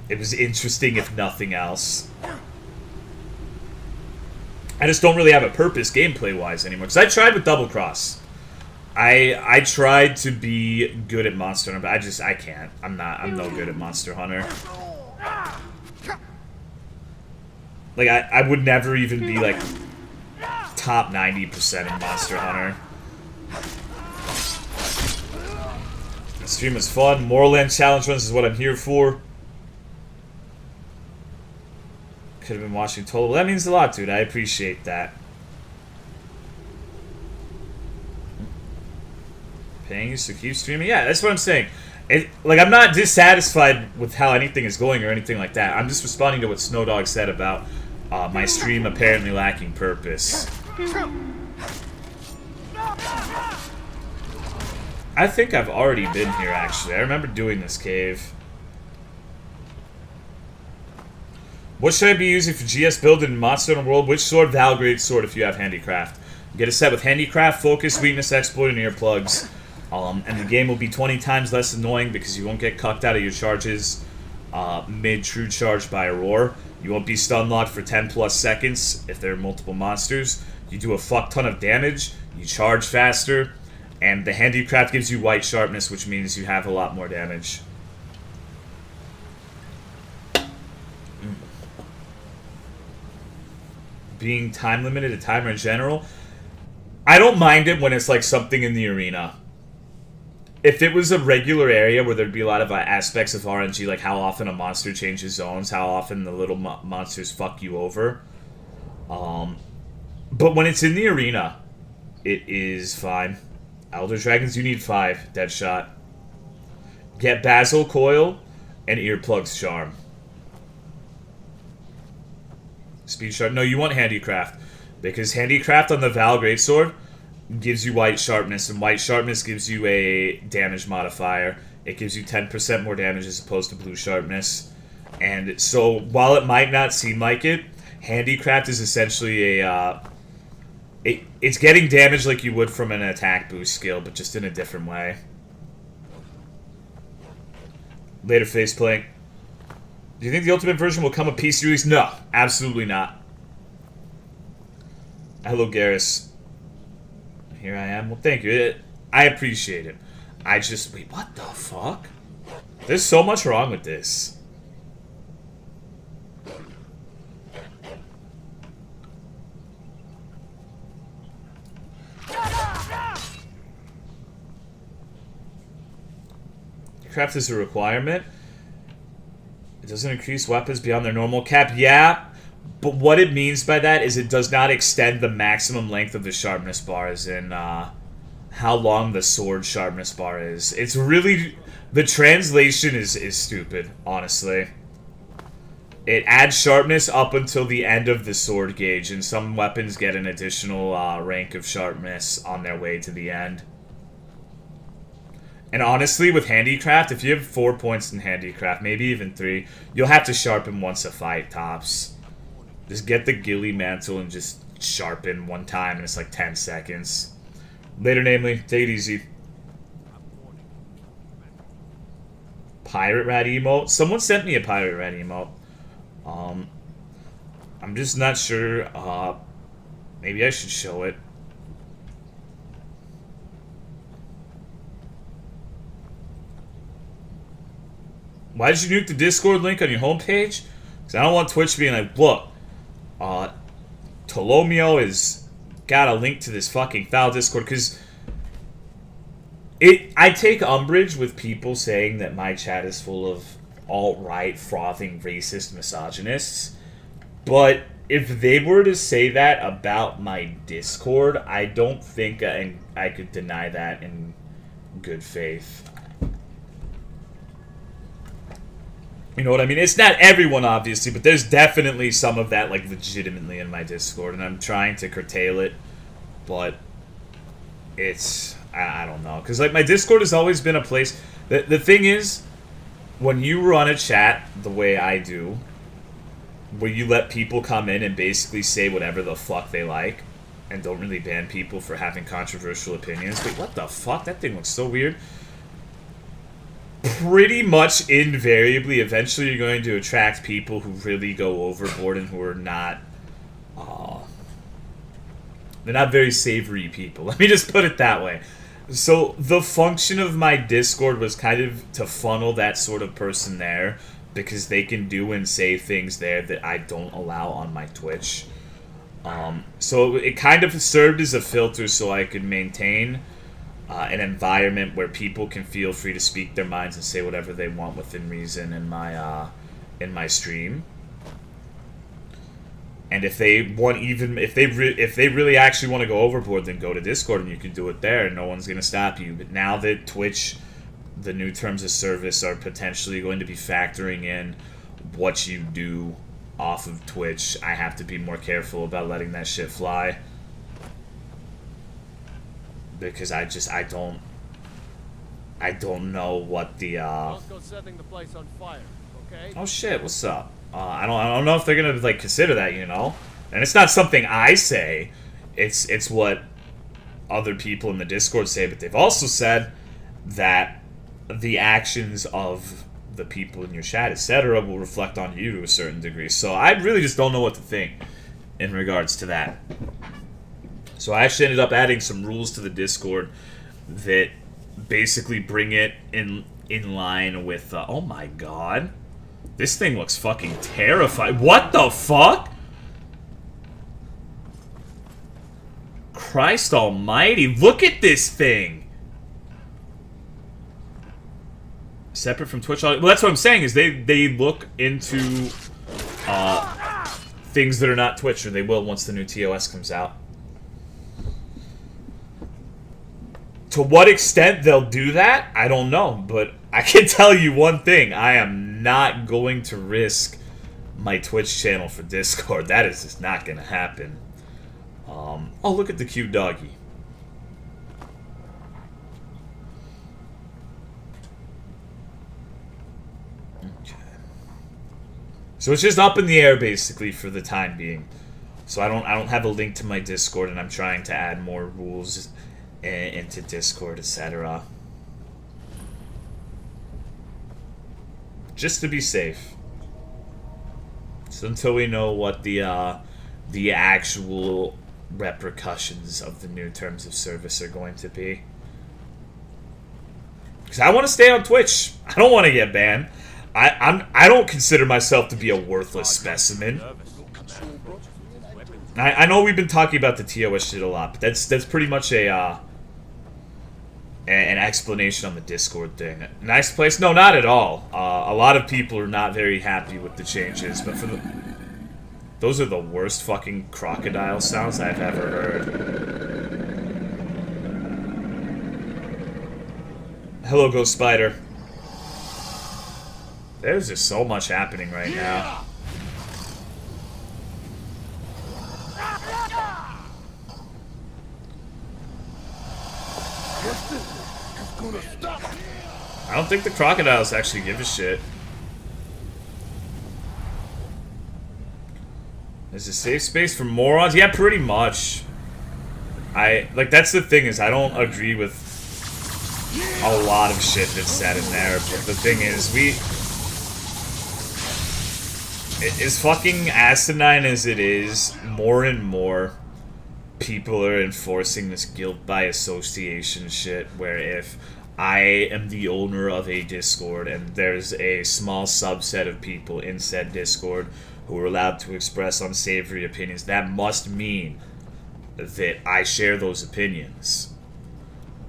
It was interesting, if nothing else. I just don't really have a purpose gameplay-wise anymore. Because I tried with Double Cross. I tried to be good at Monster Hunter, but I can't. I'm no good at Monster Hunter. Like, I would never even be, like, top 90% in Monster Hunter. The stream was fun. Moorland challenge runs is what I'm here for. Could have been watching Tolomeo. Well, that means a lot, dude. I appreciate that. Paying you to keep streaming? Yeah, that's what I'm saying. Like, I'm not dissatisfied with how anything is going or anything like that. I'm just responding to what Snowdog said about my stream apparently lacking purpose. I think I've already been here, actually. I remember doing this cave. What should I be using for GS build in Monster Hunter World? Which sword? Valgrade sword if you have Handicraft. Get a set with Handicraft, Focus, Weakness, Exploit, and Earplugs. And the game will be 20 times less annoying because you won't get cucked out of your charges mid-true charge by a roar. You won't be stun locked for 10 plus seconds if there are multiple monsters. You do a fuck ton of damage. You charge faster. And the Handicraft gives you white sharpness, which means you have a lot more damage. Being time limited, a timer in general, I don't mind it when it's like something in the arena. If it was a regular area where there'd be a lot of aspects of RNG, like how often a monster changes zones, how often the little monsters fuck you over. But when it's in the arena, it is fine. Elder Dragons, you need 5. Deadshot. Get Basil Coil and Earplugs Charm. Speed Sharp. No, you want Handicraft. Because Handicraft on the Val Greatsword gives you White Sharpness, and White Sharpness gives you a damage modifier. It gives you 10% more damage as opposed to Blue Sharpness. And so, while it might not seem like it, Handicraft is essentially a... it's getting damage like you would from an attack boost skill, but just in a different way. Later faceplank. Do you think the Ultimate version will come with PC release? No, absolutely not. Hello, Garrus. Here I am. Well, thank you. I appreciate it. I just... Wait, what the fuck? There's so much wrong with this. Craft is a requirement. doesn't increase weapons beyond their normal cap. Yeah, but what it means by that is it does not extend the maximum length of the sharpness bar, as in how long the sword sharpness bar is. It's really... The translation is stupid, honestly. It adds sharpness up until the end of the sword gauge, and some weapons get an additional rank of sharpness on their way to the end. And honestly, with handicraft, if you have 4 points in handicraft, maybe even 3, you'll have to sharpen once a fight, tops. Just get the ghillie mantle and just sharpen one time, and it's like 10 seconds. Later, namely. Take it easy. Pirate rat emote? Someone sent me a pirate rat emote. I'm just not sure. Maybe I should show it. Why did you nuke the Discord link on your homepage? Because I don't want Twitch being like, look, Tolomeo has got a link to this fucking foul Discord. Because I take umbrage with people saying that my chat is full of alt-right, frothing, racist misogynists. But if they were to say that about my Discord, I don't think I could deny that in good faith. You know what I mean? It's not everyone, obviously, but there's definitely some of that, like, legitimately in my Discord, and I'm trying to curtail it, but it's... I don't know. Because, like, my Discord has always been a place... The thing is, when you run a chat the way I do, where you let people come in and basically say whatever the fuck they like, and don't really ban people for having controversial opinions... Wait, what the fuck? That thing looks so weird. Pretty much invariably, eventually you're going to attract people who really go overboard and who are not... they're not very savory people. Let me just put it that way. So, the function of my Discord was kind of to funnel that sort of person there, because they can do and say things there that I don't allow on my Twitch. So, it kind of served as a filter so I could maintain an environment where people can feel free to speak their minds and say whatever they want within reason in my stream. And if they want, even if they really actually want to go overboard, then go to Discord and you can do it there, and no one's gonna stop you. But now that Twitch, the new terms of service are potentially going to be factoring in what you do off of Twitch, I have to be more careful about letting that shit fly. Because I don't know what the Don't go setting the place on fire, okay? Oh shit, what's up? I don't know if they're gonna like consider that, you know? And it's not something I say. It's what other people in the Discord say, but they've also said that the actions of the people in your chat, etc., will reflect on you to a certain degree. So I really just don't know what to think in regards to that. So I actually ended up adding some rules to the Discord that basically bring it in line with... oh my god. This thing looks fucking terrifying. What the fuck? Christ almighty. Look at this thing. Separate from Twitch. Well, that's what I'm saying, is they look into things that are not Twitch, or they will once the new TOS comes out. To what extent they'll do that, I don't know, but I can tell you one thing. I am not going to risk my Twitch channel for Discord. That is just not going to happen. Oh, look at the cute doggy. Okay. So it's just up in the air, basically, for the time being. So I don't have a link to my Discord, and I'm trying to add more rules into Discord, etc. Just to be safe. So until we know what the actual repercussions of the new terms of service are going to be. Because I want to stay on Twitch. I don't want to get banned. I don't consider myself to be a worthless specimen. I know we've been talking about the TOS shit a lot, but that's pretty much a an explanation on the Discord thing. Nice place? No, not at all. A lot of people are not very happy with the changes, but for the... Those are the worst fucking crocodile sounds I've ever heard. Hello, Ghost Spider. There's just so much happening right now. I don't think the crocodiles actually give a shit. Is a safe space for morons? Yeah, pretty much. That's the thing, is I don't agree with a lot of shit that's said in there, but the thing is, as fucking asinine as it is, more and more people are enforcing this guilt by association shit, where if I am the owner of a Discord and there's a small subset of people in said Discord who are allowed to express unsavory opinions, that must mean that I share those opinions.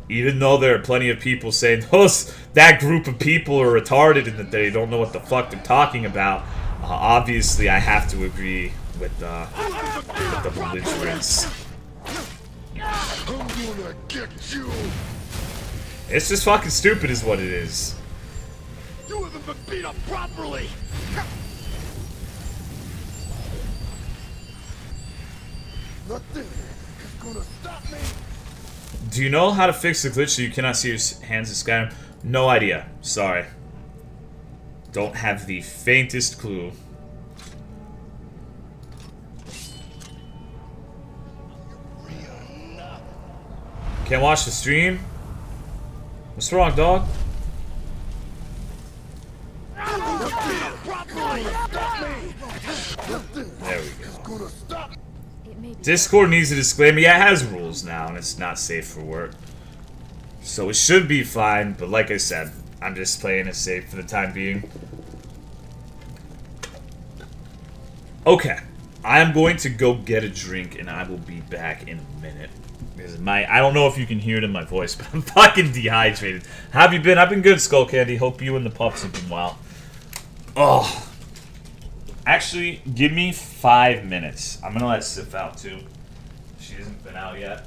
Even though there are plenty of people saying, that group of people are retarded and that they don't know what the fuck they're talking about, obviously I have to agree with the belligerents. I'm gonna get you. It's just fucking stupid is what it is. You haven't been beat up properly. Nothing is gonna stop me. Do you know how to fix the glitch so you cannot see your hands in Skyrim? No idea. Sorry. Don't have the faintest clue. Can't watch the stream? What's wrong, dog? There we go. Discord needs a disclaimer. Yeah, it has rules now, and it's not safe for work. So it should be fine, but like I said, I'm just playing it safe for the time being. Okay. I am going to go get a drink, and I will be back in a minute. Because I don't know if you can hear it in my voice, but I'm fucking dehydrated. How have you been? I've been good, Skull Candy. Hope you and the pups have been well. Oh. Actually, give me 5 minutes. I'm gonna let Sif out too. She hasn't been out yet.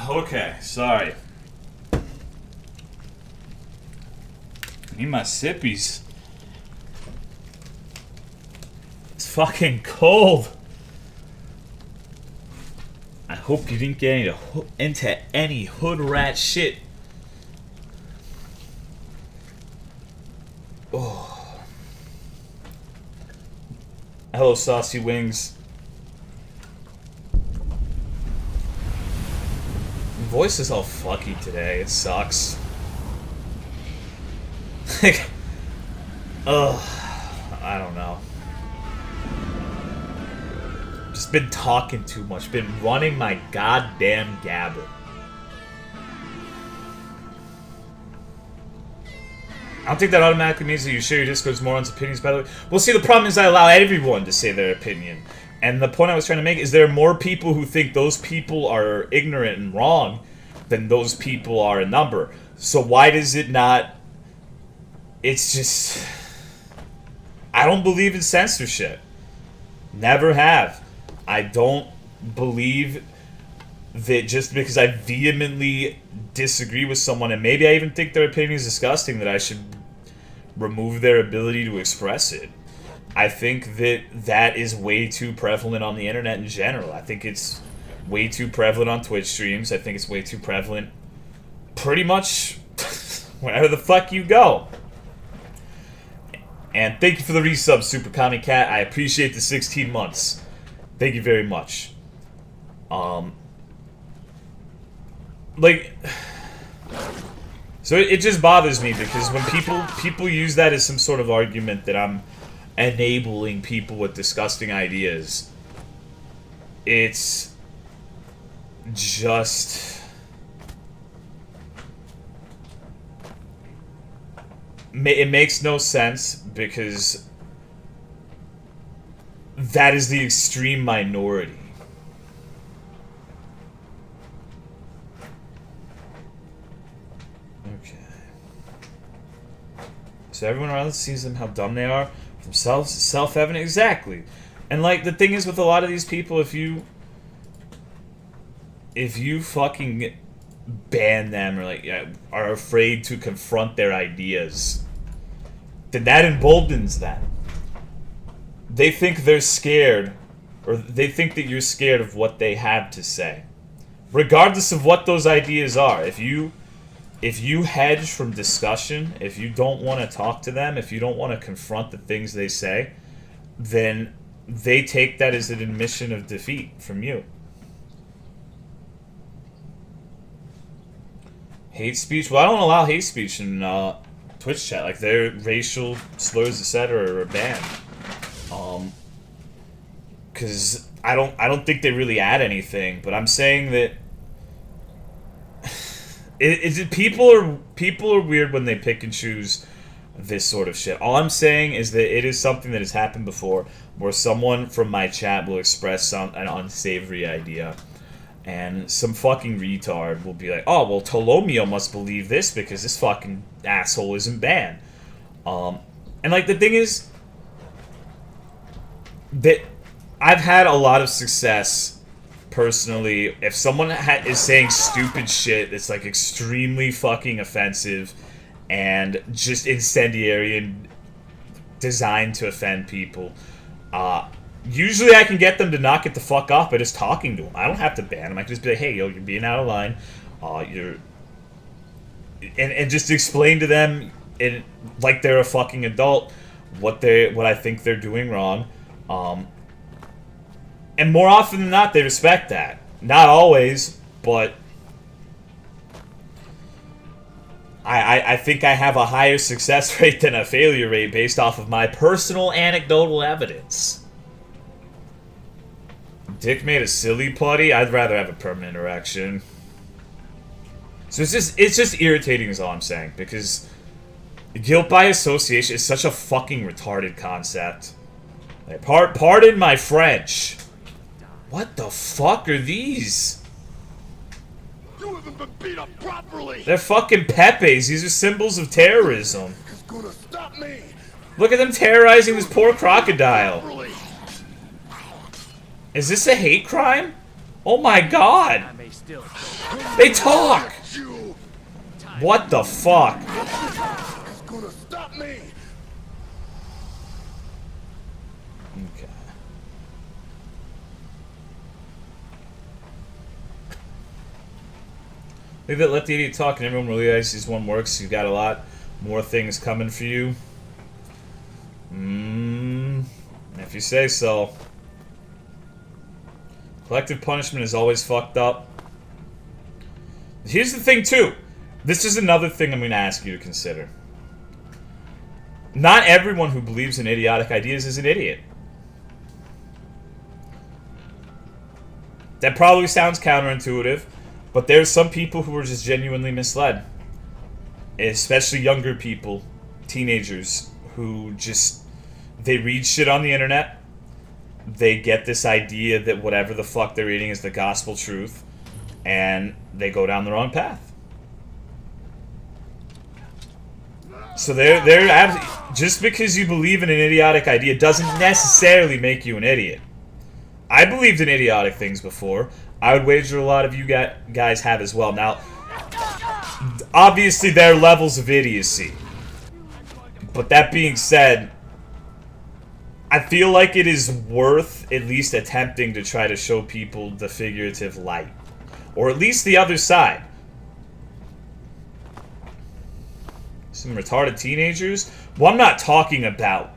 Okay, sorry. Need my sippies. It's fucking cold. I hope you didn't get into any hood rat shit. Oh. Hello, Saucy Wings. My voice is all fucky today. It sucks. Like, I don't know. Just been talking too much. Been running my goddamn gabber. I don't think that automatically means that you share your Discord's morons' opinions, by the way. Well, see, the problem is I allow everyone to say their opinion. And the point I was trying to make is there are more people who think those people are ignorant and wrong than those people are in number. So why does it not... It's just... I don't believe in censorship. Never have. I don't believe that just because I vehemently disagree with someone, and maybe I even think their opinion is disgusting, that I should remove their ability to express it. I think that that is way too prevalent on the internet in general. I think it's way too prevalent on Twitch streams. I think it's way too prevalent pretty much wherever the fuck you go. And thank you for the resub, Super Comic Cat. I appreciate the 16 months. Thank you very much. Like, so it just bothers me because when people use that as some sort of argument that I'm enabling people with disgusting ideas, it's just... It makes no sense because that is the extreme minority. Okay. So everyone around us sees them how dumb they are. Themselves, self-evident. Exactly. And like the thing is with a lot of these people, if you fucking ban them or like are afraid to confront their ideas, then that emboldens them. They think they're scared, or they think that you're scared of what they have to say, regardless of what those ideas are. If you hedge from discussion, if you don't want to talk to them, if you don't want to confront the things they say, then they take that as an admission of defeat from you. Hate speech? Well, I don't allow hate speech in Twitch chat. Like, their racial slurs, etc., are banned. Because I don't think they really add anything. But I'm saying that people are weird when they pick and choose this sort of shit. All I'm saying is that it is something that has happened before, where someone from my chat will express an unsavory idea. And some fucking retard will be like, oh, well, Tolomeo must believe this because this fucking asshole isn't banned. And, like, the thing is that I've had a lot of success, personally, if someone is saying stupid shit that's, like, extremely fucking offensive and just incendiary and designed to offend people, usually I can get them to not get the fuck off by just talking to them. I don't have to ban them. I can just be like, hey, yo, you're being out of line. And just explain to them, like they're a fucking adult, what I think they're doing wrong. And more often than not, they respect that. Not always, but I think I have a higher success rate than a failure rate based off of my personal anecdotal evidence. Dick made a silly putty? I'd rather have a permanent erection. So it's just irritating is all I'm saying, because guilt by association is such a fucking retarded concept. Like, pardon my French. What the fuck are these? You haven't been beat up properly. They're fucking Pepes. These are symbols of terrorism. It's gonna stop me. Look at them terrorizing this poor crocodile. Is this a hate crime? Oh my god! I may still They talk! You What the fuck? is gonna stop me. Okay. Leave it, let the idiot talk, and everyone realizes one works. You've got a lot more things coming for you. If you say so. Collective punishment is always fucked up. Here's the thing, too. This is another thing I'm going to ask you to consider. Not everyone who believes in idiotic ideas is an idiot. That probably sounds counterintuitive, but there's some people who are just genuinely misled. Especially younger people, teenagers, who just... They read shit on the internet. They get this idea that whatever the fuck they're reading is the gospel truth. And they go down the wrong path. So just because you believe in an idiotic idea doesn't necessarily make you an idiot. I believed in idiotic things before. I would wager a lot of you guys have as well. Now, obviously there are levels of idiocy. But that being said, I feel like it is worth at least attempting to try to show people the figurative light. Or at least the other side. Some retarded teenagers? Well, I'm not talking about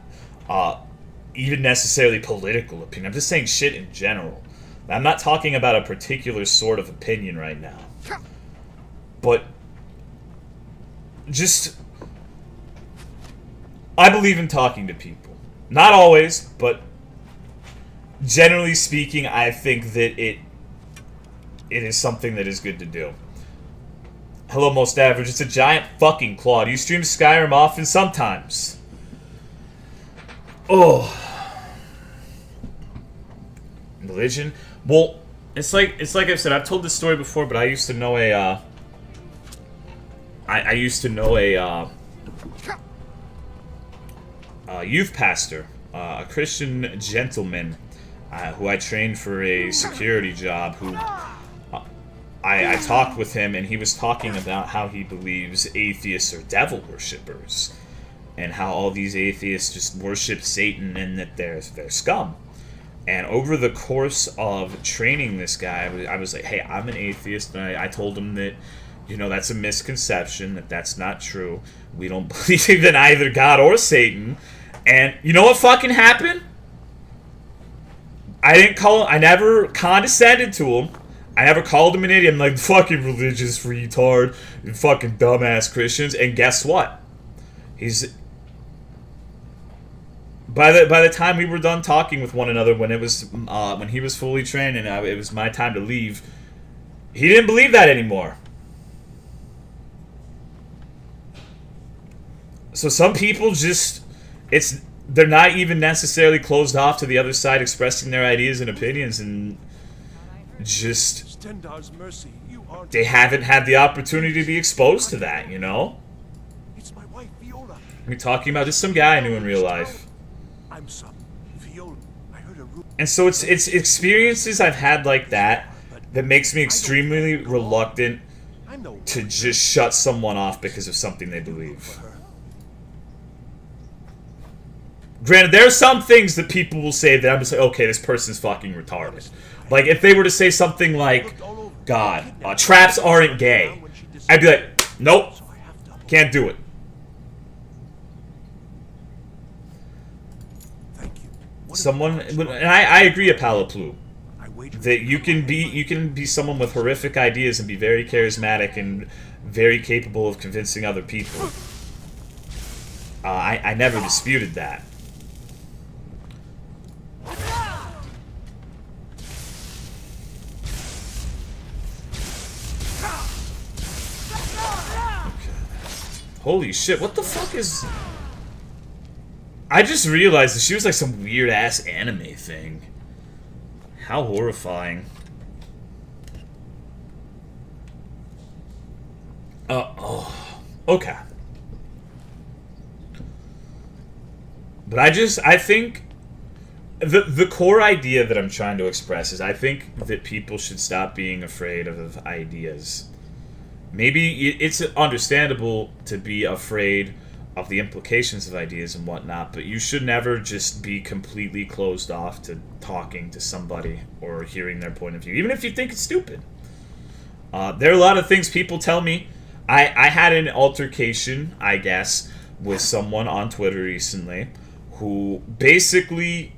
even necessarily political opinion. I'm just saying shit in general. I'm not talking about a particular sort of opinion right now. But just... I believe in talking to people. Not always, but generally speaking, I think that it is something that is good to do. Hello, Most Average. It's a giant fucking claw. Do you stream Skyrim often? Sometimes. Oh. Religion? Well, it's like I've said. I've told this story before, but I used to know a. I used to know a youth pastor, a Christian gentleman, who I trained for a security job. Who I talked with him, and he was talking about how he believes atheists are devil worshippers, and how all these atheists just worship Satan and that they're scum. And over the course of training this guy, I was like, hey, I'm an atheist, and I told him that, you know, that's a misconception, that's not true. We don't believe in either God or Satan. And you know what fucking happened? I never condescended to him. I never called him an idiot. I'm like, fucking religious retard, you fucking dumbass Christians. And guess what? He's... By the time we were done talking with one another, when he was fully trained and it was my time to leave, he didn't believe that anymore. So some people just, they're not even necessarily closed off to the other side expressing their ideas and opinions, and just they haven't had the opportunity to be exposed to that, you know? It's my wife, Viola. We're talking about just some guy I knew in real life. I'm son. Viola. I heard a rumor. And so it's experiences I've had like that makes me extremely reluctant to just shut someone off because of something they believe. Granted, there are some things that people will say that I'm just like, okay, this person's fucking retarded. Like, if they were to say something like, God, traps aren't gay, I'd be like, nope, can't do it. Someone, and I agree, Apalaplu, that you can be someone with horrific ideas and be very charismatic and very capable of convincing other people. I never disputed that. Holy shit, what the fuck is... I just realized that she was like some weird-ass anime thing. How horrifying. Oh. Okay. But I think... the core idea that I'm trying to express is I think that people should stop being afraid of ideas. Maybe it's understandable to be afraid of the implications of ideas and whatnot, but you should never just be completely closed off to talking to somebody or hearing their point of view, even if you think it's stupid. There are a lot of things people tell me. I had an altercation, I guess, with someone on Twitter recently who basically,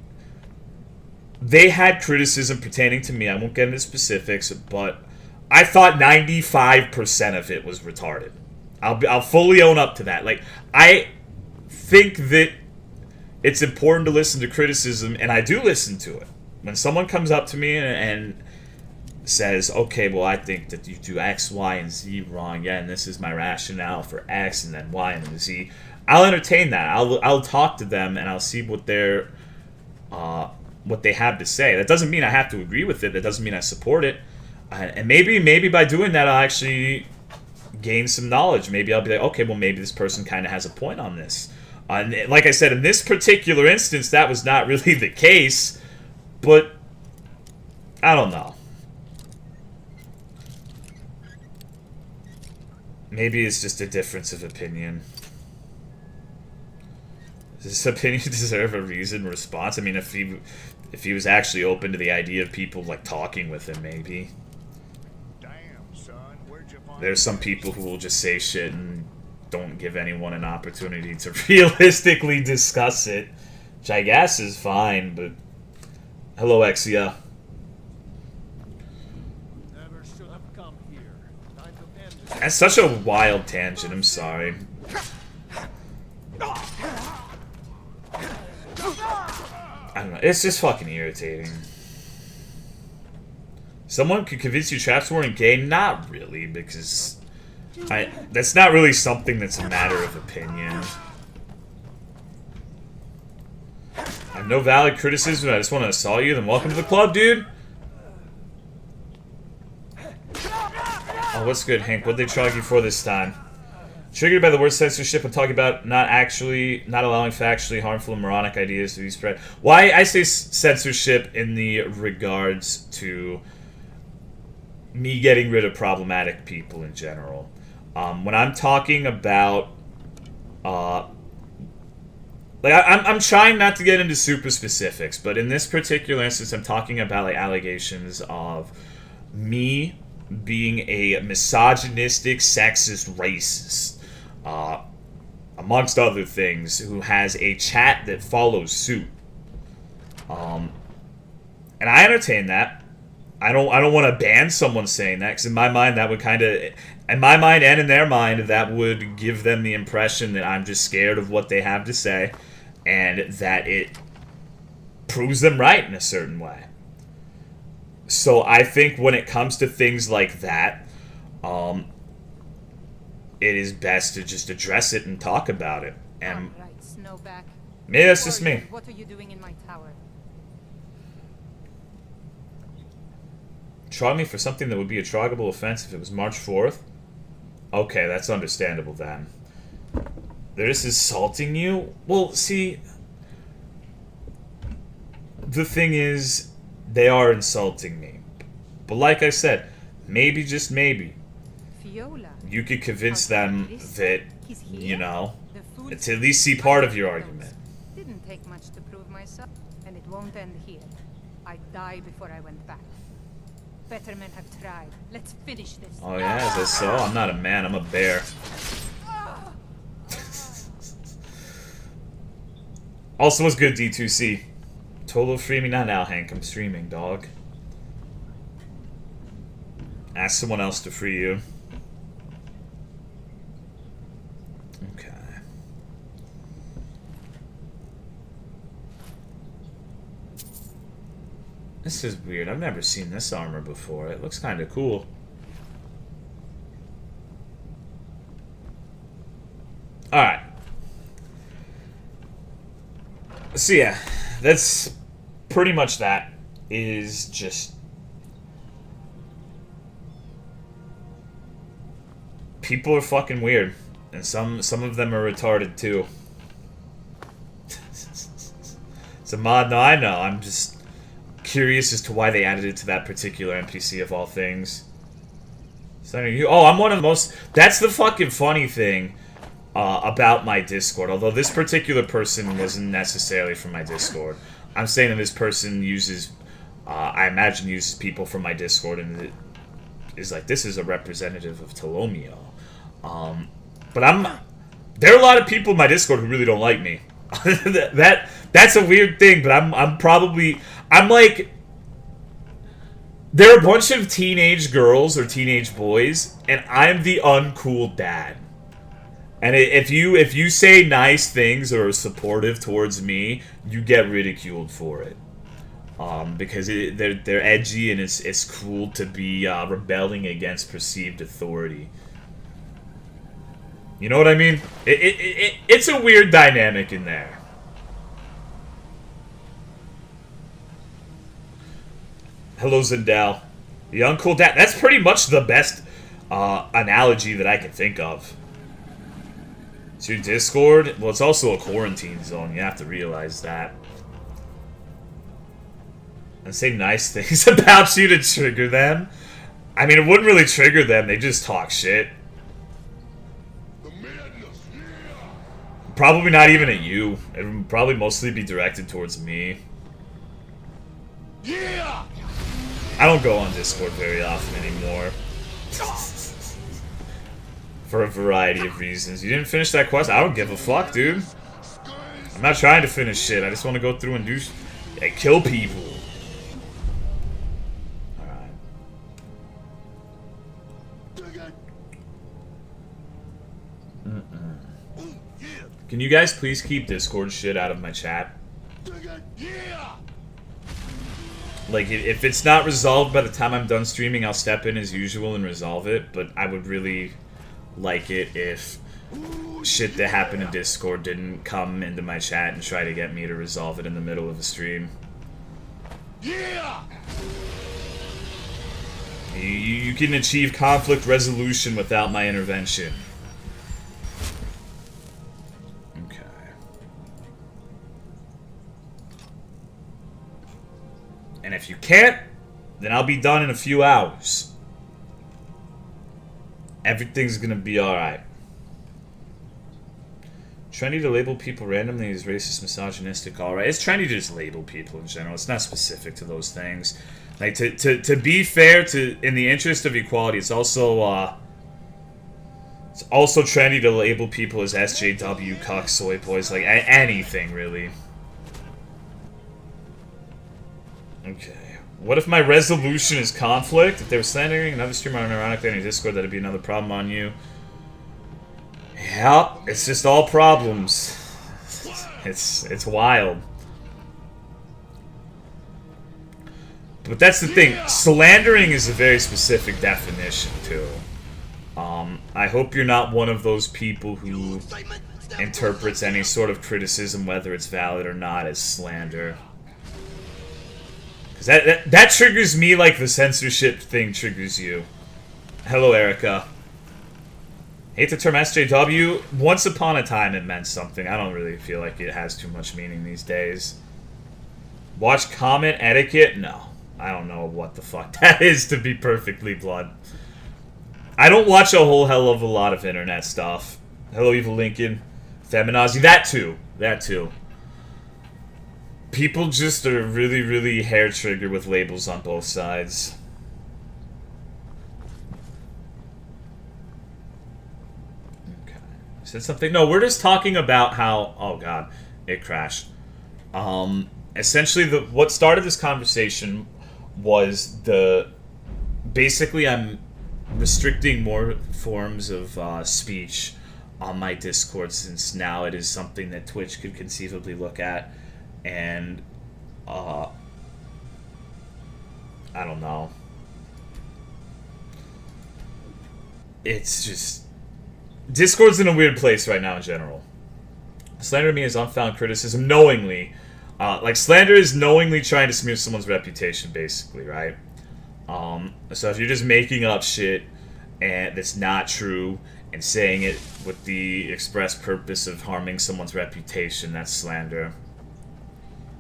they had criticism pertaining to me. I won't get into specifics, but I thought 95% of it was retarded. I'll fully own up to that. Like, I think that it's important to listen to criticism, and I do listen to it. When someone comes up to me and says, okay, well, I think that you do X, Y, and Z wrong, yeah, and this is my rationale for X, and then Y, and then Z, I'll entertain that. I'll talk to them, and I'll see what they're, what they have to say. That doesn't mean I have to agree with it. That doesn't mean I support it. And maybe by doing that, I'll actually gain some knowledge. Maybe I'll be like, okay, well, maybe this person kind of has a point on this. And like I said, in this particular instance, that was not really the case, but I don't know. Maybe it's just a difference of opinion. Does this opinion deserve a reasoned response? I mean, if he was actually open to the idea of people, like, talking with him, maybe. There's some people who will just say shit and don't give anyone an opportunity to realistically discuss it, which I guess is fine, but... Hello, Exia. Never should have come here. Time to end this. That's such a wild tangent, I'm sorry. I don't know, it's just fucking irritating. Someone could convince you traps weren't gay? Not really, because that's not really something that's a matter of opinion. I have no valid criticism, I just want to assault you, then welcome to the club, dude! Oh, what's good, Hank? What'd they charge you for this time? Triggered by the word censorship, I'm talking about not allowing factually harmful and moronic ideas to be spread. Why I say censorship in the regards to me getting rid of problematic people in general. When I'm talking about, like, I'm trying not to get into super specifics, but in this particular instance, I'm talking about, like, allegations of me being a misogynistic, sexist, racist, amongst other things, who has a chat that follows suit. And I entertain that. I don't want to ban someone saying that, because in my mind that would kind of, in my mind and in their mind, that would give them the impression that I'm just scared of what they have to say, and that it proves them right in a certain way. So I think when it comes to things like that, it is best to just address it and talk about it. And Right, Snowback. maybe that's just me. What are you doing in my tower? Try me for something that would be a chargeable offense if it was March 4th? Okay, that's understandable then. They're just insulting you? Well, see, the thing is, they are insulting me. But like I said, maybe, just maybe, Fiola. you could convince them that, you know, to at least see part of your argument. Didn't take much to prove myself, and it won't end here. I'd die before I went back. Better men have tried. Let's finish this. Oh yeah, is that so? I'm not a man, I'm a bear. Also, what's good, D2C? Tolo, free me not now, Hank. I'm streaming, dog. Ask someone else to free you. Okay. This is weird. I've never seen this armor before. It looks kind of cool. Alright. So yeah, that's pretty much that. Is just... people are fucking weird. And some of them are retarded too. It's a mod. No, I know. I'm just curious as to why they added it to that particular NPC of all things. Oh, I'm one of the most... That's the fucking funny thing about my Discord. Although this particular person wasn't necessarily from my Discord. I'm saying that this person uses... I imagine uses people from my Discord and it is like, this is a representative of Tolomeo. But I'm... There are a lot of people in my Discord who really don't like me. That's a weird thing, but I'm probably... I'm like... There are a bunch of teenage girls or teenage boys, and I'm the uncool dad. And if you say nice things or are supportive towards me, you get ridiculed for it. Because they're edgy and it's cool to be rebelling against perceived authority. You know what I mean? It's a weird dynamic in there. Hello, Zendal. The uncool dad. That's pretty much the best analogy that I can think of. It's your Discord. Well, it's also a quarantine zone. You have to realize that. And say nice things about you to trigger them. I mean, it wouldn't really trigger them. They just talk shit. Probably not even at you. It would probably mostly be directed towards me. Yeah! I don't go on Discord very often anymore. For a variety of reasons. You didn't finish that quest? I don't give a fuck, dude. I'm not trying to finish shit. I just want to go through and do... kill people. Alright. Can you guys please keep Discord shit out of my chat? Like, if it's not resolved by the time I'm done streaming, I'll step in as usual and resolve it, but I would really like it if shit that happened in Discord didn't come into my chat and try to get me to resolve it in the middle of a stream. Yeah! You can achieve conflict resolution without my intervention. Okay. And if you can't, then I'll be done in a few hours. Everything's gonna be alright. Trendy to label people randomly as racist, misogynistic, alright. It's trendy to just label people in general. It's not specific to those things. Like, to be fair, in the interest of equality, it's also trendy to label people as SJW, cuck, soy boys, like, anything, really. Okay. What if my resolution is conflict? If they were slandering another streamer unironically on your Discord, that'd be another problem on you. Yep, it's just all problems. It's wild. But that's the thing. Slandering is a very specific definition, too. I hope you're not one of those people who interprets any sort of criticism, whether it's valid or not, as slander. Because that triggers me like the censorship thing triggers you. Hello, Erica. Hate the term SJW. Once upon a time it meant something. I don't really feel like it has too much meaning these days. Watch comment etiquette? No. I don't know what the fuck that is, to be perfectly blunt. I don't watch a whole hell of a lot of internet stuff. Hello, Evil Lincoln. Feminazi. That too. That too. People just are really, really hair-triggered with labels on both sides. Okay. Said something? No, we're just talking about how... Oh, God. It crashed. Essentially, what started this conversation was basically, I'm restricting more forms of speech on my Discord, since now it is something that Twitch could conceivably look at, and I don't know. It's just... Discord's in a weird place right now in general. Slander me is unfounded criticism knowingly. Like, slander is knowingly trying to smear someone's reputation, basically, right? So if you're just making up shit and that's not true and saying it with the express purpose of harming someone's reputation, that's slander.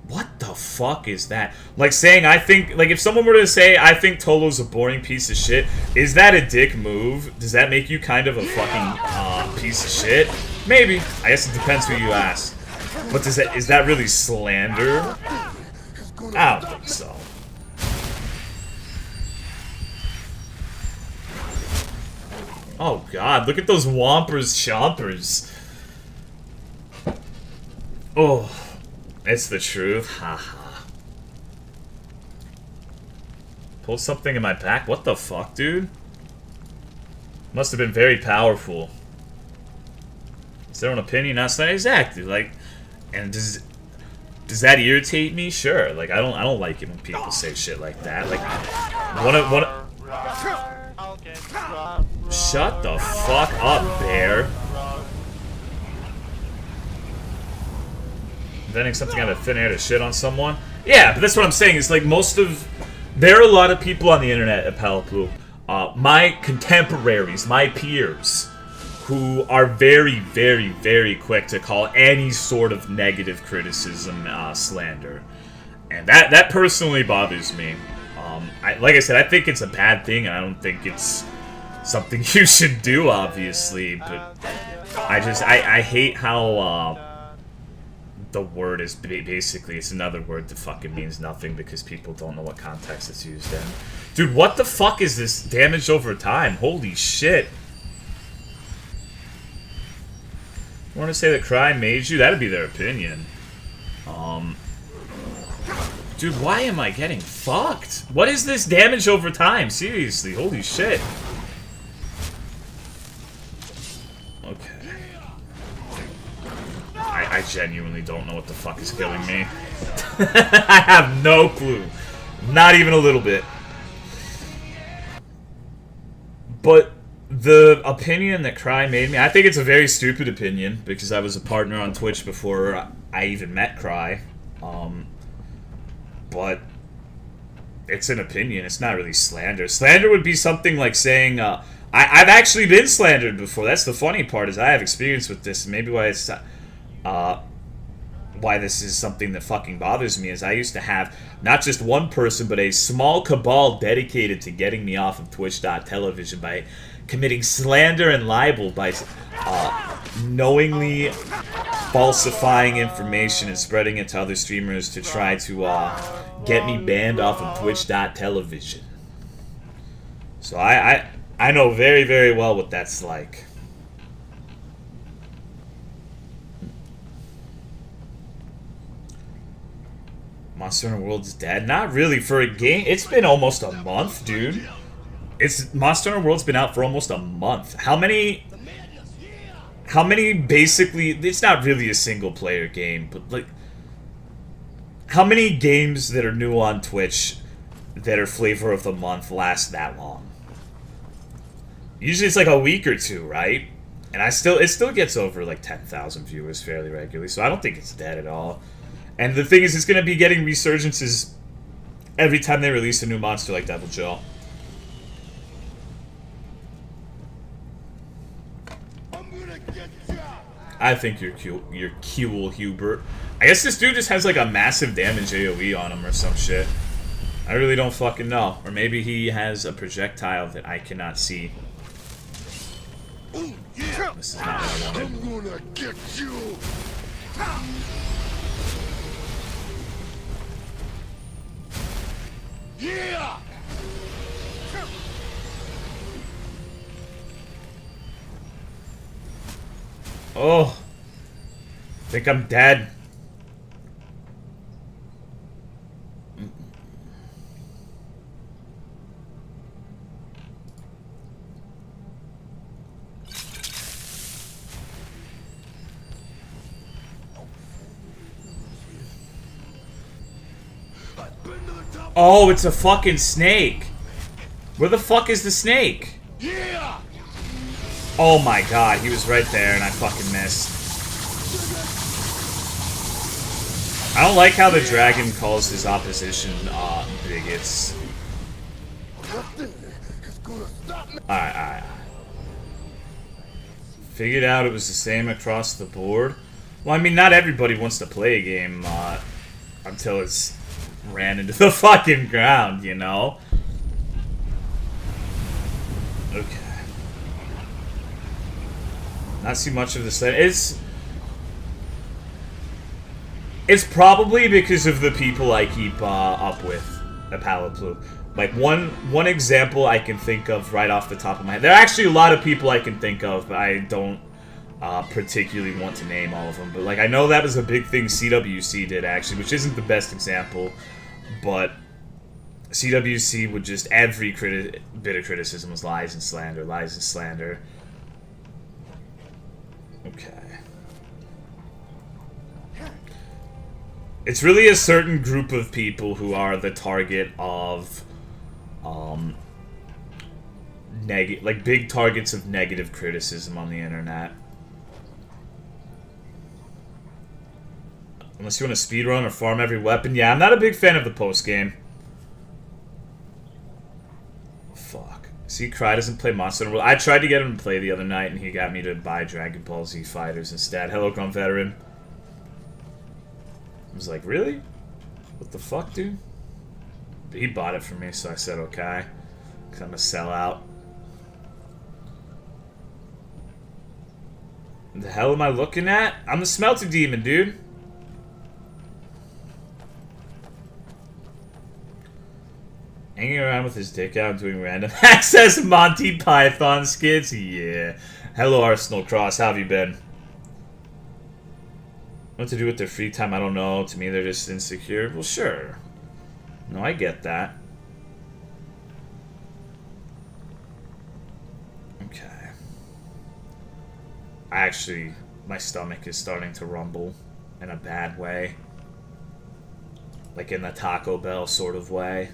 What the fuck is that? Like saying I think, like if someone were to say I think Tolo's a boring piece of shit, is that a dick move? Does that make you kind of a fucking piece of shit? Maybe. I guess it depends who you ask. But is that really slander? I don't think so. Oh god, look at those Whompers chompers. Oh, it's the truth. Haha. Pulled something in my back? What the fuck, dude? Must have been very powerful. Is there an opinion? Not exactly. Like, and does that irritate me? Sure. Like, I don't like it when people say shit like that. Like, shut the fuck up, bear. Inventing something out of thin air to shit on someone? Yeah, but that's what I'm saying. It's like there are a lot of people on the internet at Palplu, my contemporaries, my peers, who are very, very, very quick to call any sort of negative criticism slander. And that personally bothers me. Like I said, I think it's a bad thing, and I don't think it's something you should do, obviously, but I hate how the word is basically, it's another word that fucking means nothing because people don't know what context it's used in. Dude, what the fuck is this damage over time? Holy shit. You want to say that Cry made you? That'd be their opinion. Dude, why am I getting fucked? What is this damage over time? Seriously, holy shit. Okay. I genuinely don't know what the fuck is killing me. I have no clue. Not even a little bit. But the opinion that Cry made me, I think it's a very stupid opinion because I was a partner on Twitch before I even met Cry. But it's an opinion. It's not really slander. Slander would be something like saying, I've actually been slandered before. That's the funny part, is I have experience with this. And maybe why it's why this is something that fucking bothers me is I used to have not just one person, but a small cabal dedicated to getting me off of Twitch.television by committing slander and libel by knowingly falsifying information and spreading it to other streamers to try to get me banned off of Twitch.television. So I know very, very well what that's like. Monster Hunter World's dead? Not really for a game. It's been almost a month, dude. Monster Hunter World's been out for almost a month. How many basically, it's not really a single player game, but like, how many games that are new on Twitch that are flavor of the month last that long? Usually it's like a week or two, right? And it still gets over like 10,000 viewers fairly regularly, so I don't think it's dead at all. And the thing is, it's going to be getting resurgences every time they release a new monster like Devil Jill. I think you're cool, Hubert. I guess this dude just has like a massive damage AoE on him or some shit. I really don't fucking know. Or maybe he has a projectile that I cannot see. This is not what I wanted. I'm gonna get you. Yeah. Oh, I think I'm dead. Oh, it's a fucking snake. Where the fuck is the snake? Yeah. Oh my god, he was right there and I fucking missed. I don't like how the dragon calls his opposition bigots. Alright. Figured out it was the same across the board. Well, I mean, not everybody wants to play a game until it's ran into the fucking ground, you know? Okay. Not see much of this. It's probably because of the people I keep up with at Palaplu. Like, one example I can think of right off the top of my head. There are actually a lot of people I can think of, but I don't particularly want to name all of them. But, like, I know that was a big thing CWC did, actually, which isn't the best example. But CWC would just, every bit of criticism was lies and slander, lies and slander. Okay. It's really a certain group of people who are the target of, like, big targets of negative criticism on the internet. Unless you want to speedrun or farm every weapon. Yeah, I'm not a big fan of the post-game. Fuck. See, Cry doesn't play Monster Hunter World. I tried to get him to play the other night, and he got me to buy Dragon Ball Z Fighters instead. Hello, Grum Veteran. I was like, really? What the fuck, dude? But he bought it for me, so I said okay. Because I'm a sellout. What the hell am I looking at? I'm the Smelter Demon, dude. Hanging around with his dick out doing random access Monty Python skits? Yeah. Hello, Arsenal Cross. How have you been? What to do with their free time, I don't know. To me, they're just insecure. Well, sure. No, I get that. Okay. Actually, my stomach is starting to rumble in a bad way. Like in the Taco Bell sort of way.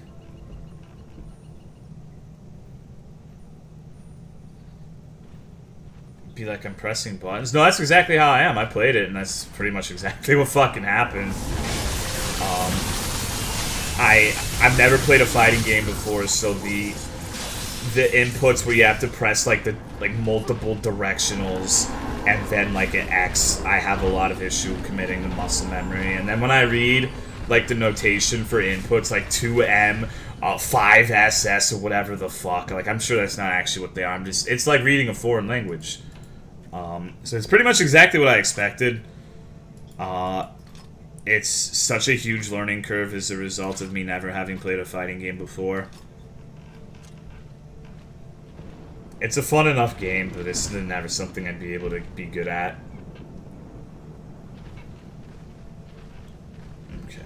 Be like I'm pressing buttons. No, that's exactly how I am. I played it, and that's pretty much exactly what fucking happened. I've never played a fighting game before, so the inputs where you have to press like the multiple directionals and then like an X, I have a lot of issue committing the muscle memory. And then when I read like the notation for inputs, like 2M, 5SS, or whatever the fuck, like I'm sure that's not actually what they are. It's like reading a foreign language. So it's pretty much exactly what I expected. It's such a huge learning curve as a result of me never having played a fighting game before. It's a fun enough game, but it's never something I'd be able to be good at. Okay.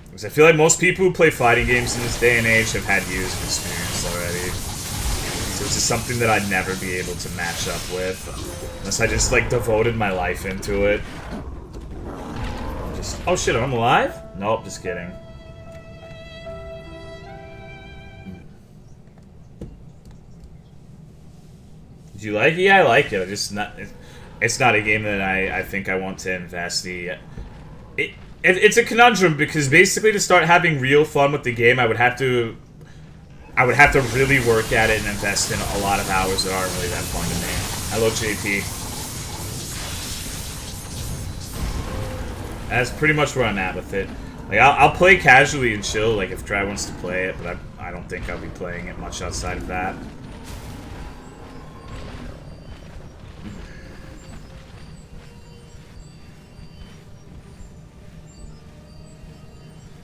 Because I feel like most people who play fighting games in this day and age have had years of experience already. So it's just something that I'd never be able to match up with. Unless I just, like, devoted my life into it. Just... Oh shit, I'm alive? Nope, just kidding. Did you like it? Yeah, I like it. It's not a game that I think I want to invest it's a conundrum, because basically to start having real fun with the game, I would have to really work at it and invest in a lot of hours that aren't really that fun to me. Hello, JP. That's pretty much where I'm at with it. Like, I'll play casually and chill, like, if Dry wants to play it, but I don't think I'll be playing it much outside of that.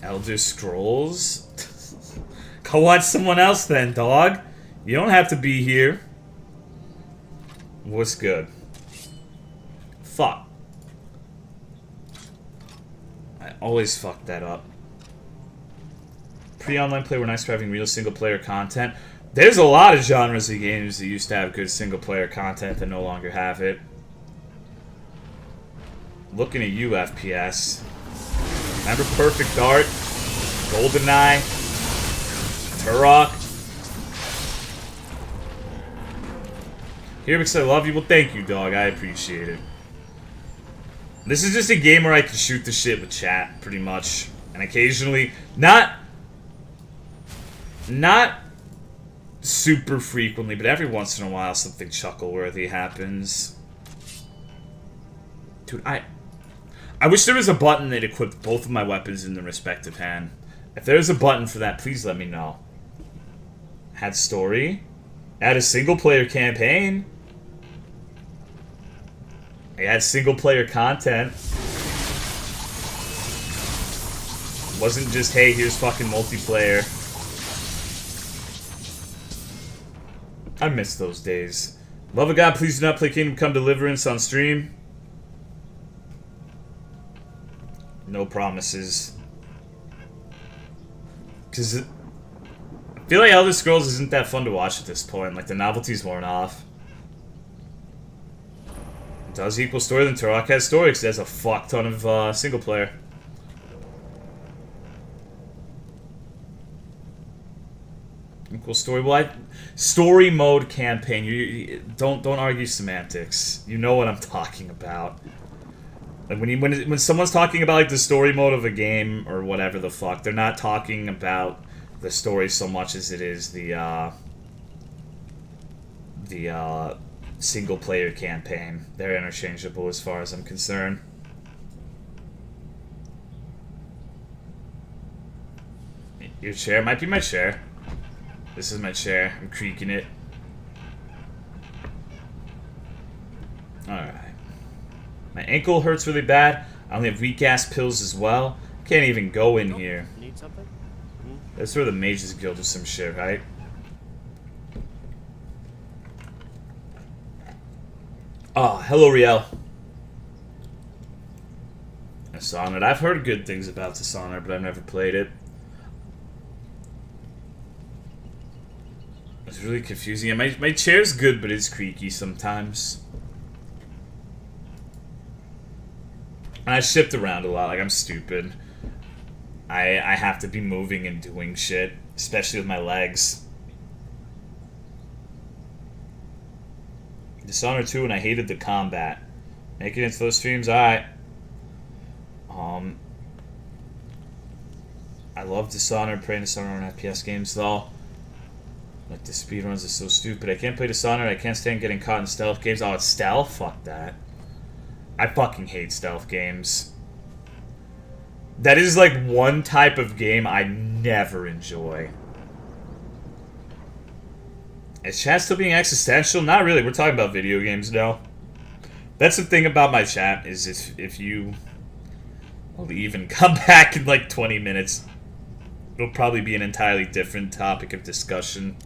Elder Scrolls? Go watch someone else then, dog. You don't have to be here. What's good? Fuck. I always fuck that up. Pre-online play were nice for having real single-player content. There's a lot of genres of games that used to have good single-player content that no longer have it. Looking at you, FPS. Remember Perfect Dark? GoldenEye? Turok? Here because I love you? Well, thank you, dog. I appreciate it. This is just a game where I can shoot the shit with chat, pretty much. And occasionally, not super frequently, but every once in a while something chuckle-worthy happens. Dude, I wish there was a button that equipped both of my weapons in the respective hand. If there's a button for that, please let me know. Had story. Add a single-player campaign. I had single-player content. Wasn't just, hey, here's fucking multiplayer. I miss those days. Love of God, please do not play Kingdom Come Deliverance on stream. No promises. Because I feel like Elder Scrolls isn't that fun to watch at this point. Like, the novelty's worn off. It does equal story, then Turok has story, because it has a fuck ton of single player. Equal story. Well, story mode campaign. You don't argue semantics. You know what I'm talking about. Like when someone's talking about like the story mode of a game or whatever the fuck, they're not talking about the story so much as it is the single player campaign. They're interchangeable as far as I'm concerned. Your chair might be my chair. This is my chair. I'm creaking it. Alright. My ankle hurts really bad. I only have weak-ass pills as well. Can't even go in here. Need something? That's where the Mages Guild or some shit, right? Oh, hello, Riel. Dishonored. I've heard good things about Dishonored, but I've never played it. It's really confusing. Yeah, my chair's good, but it's creaky sometimes. And I shift around a lot, like I'm stupid. I have to be moving and doing shit, especially with my legs. Dishonored 2, and I hated the combat. Make it into those streams, alright. I love Dishonored, playing Dishonored on FPS games though. Like, the speedruns are so stupid. I can't play Dishonored, I can't stand getting caught in stealth games. Oh, it's stealth? Fuck that. I fucking hate stealth games. That is like one type of game I never enjoy. Is chat still being existential? Not really, we're talking about video games now. That's the thing about my chat, is if you leave and come back in like 20 minutes, it'll probably be an entirely different topic of discussion.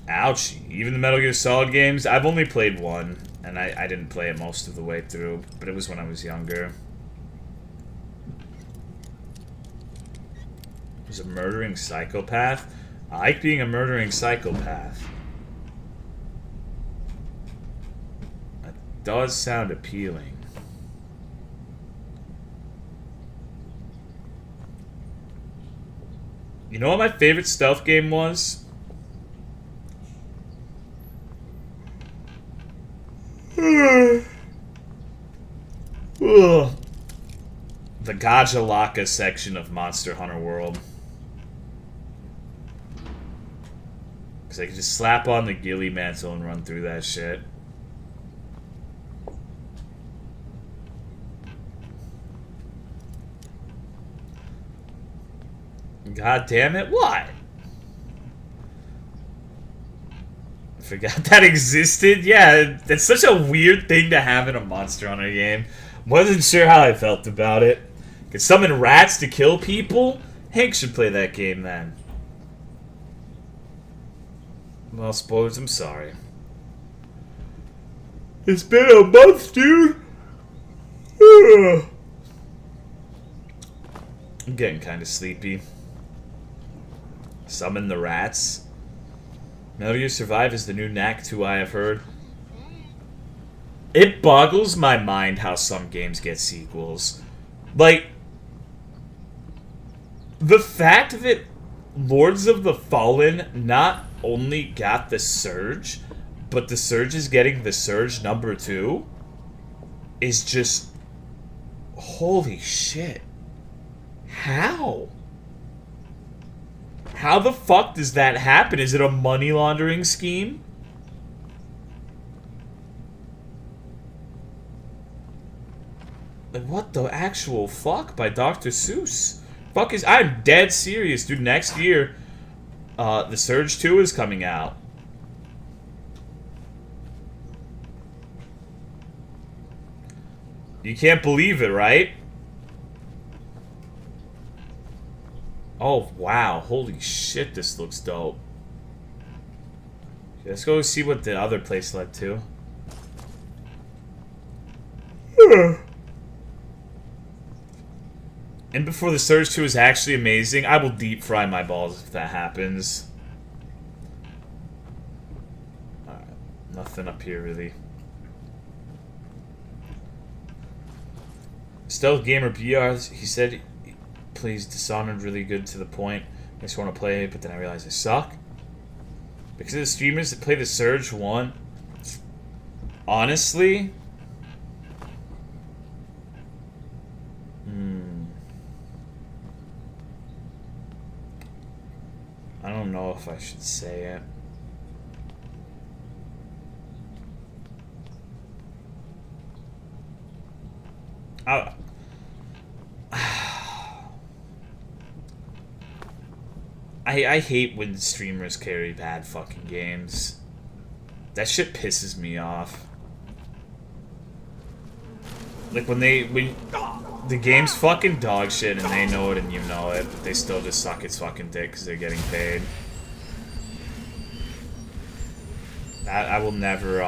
Ouch. Even the Metal Gear Solid games, I've only played one, and I didn't play it most of the way through, but it was when I was younger. It was a murdering psychopath? I like being a murdering psychopath. That does sound appealing. You know what my favorite stealth game was? The Gajalaka section of Monster Hunter World. Because I could just slap on the ghillie mantle and run through that shit. God damn it, what? I forgot that existed? Yeah, that's such a weird thing to have in a Monster Hunter game. Wasn't sure how I felt about it. Could summon rats to kill people? Hank should play that game then. Well, spoilers, I'm sorry. It's been a month, dude! I'm getting kind of sleepy. Summon the rats. Metal Gear Survive is the new Knack 2, I have heard. It boggles my mind how some games get sequels. Like, the fact that Lords of the Fallen not only got the Surge, but the Surge is getting the Surge number 2 is just... holy shit. How? How the fuck does that happen? Is it a money laundering scheme? Like, what the actual fuck by Dr. Seuss? Fuck is... I'm dead serious, dude. Next year, The Surge 2 is coming out. You can't believe it, right? Oh, wow. Holy shit, this looks dope. Okay, let's go see what the other place led to. And before The Surge 2 is actually amazing, I will deep fry my balls if that happens. Alright, nothing up here really. Stealth Gamer BR, he said he plays Dishonored really good to the point. I just want to play it, but then I realized I suck. Because of the streamers that play The Surge 1, honestly... I don't know if I should say it. I hate when streamers carry bad fucking games. That shit pisses me off. Like when the game's fucking dog shit and they know it and you know it, but they still just suck its fucking dick because they're getting paid. I will never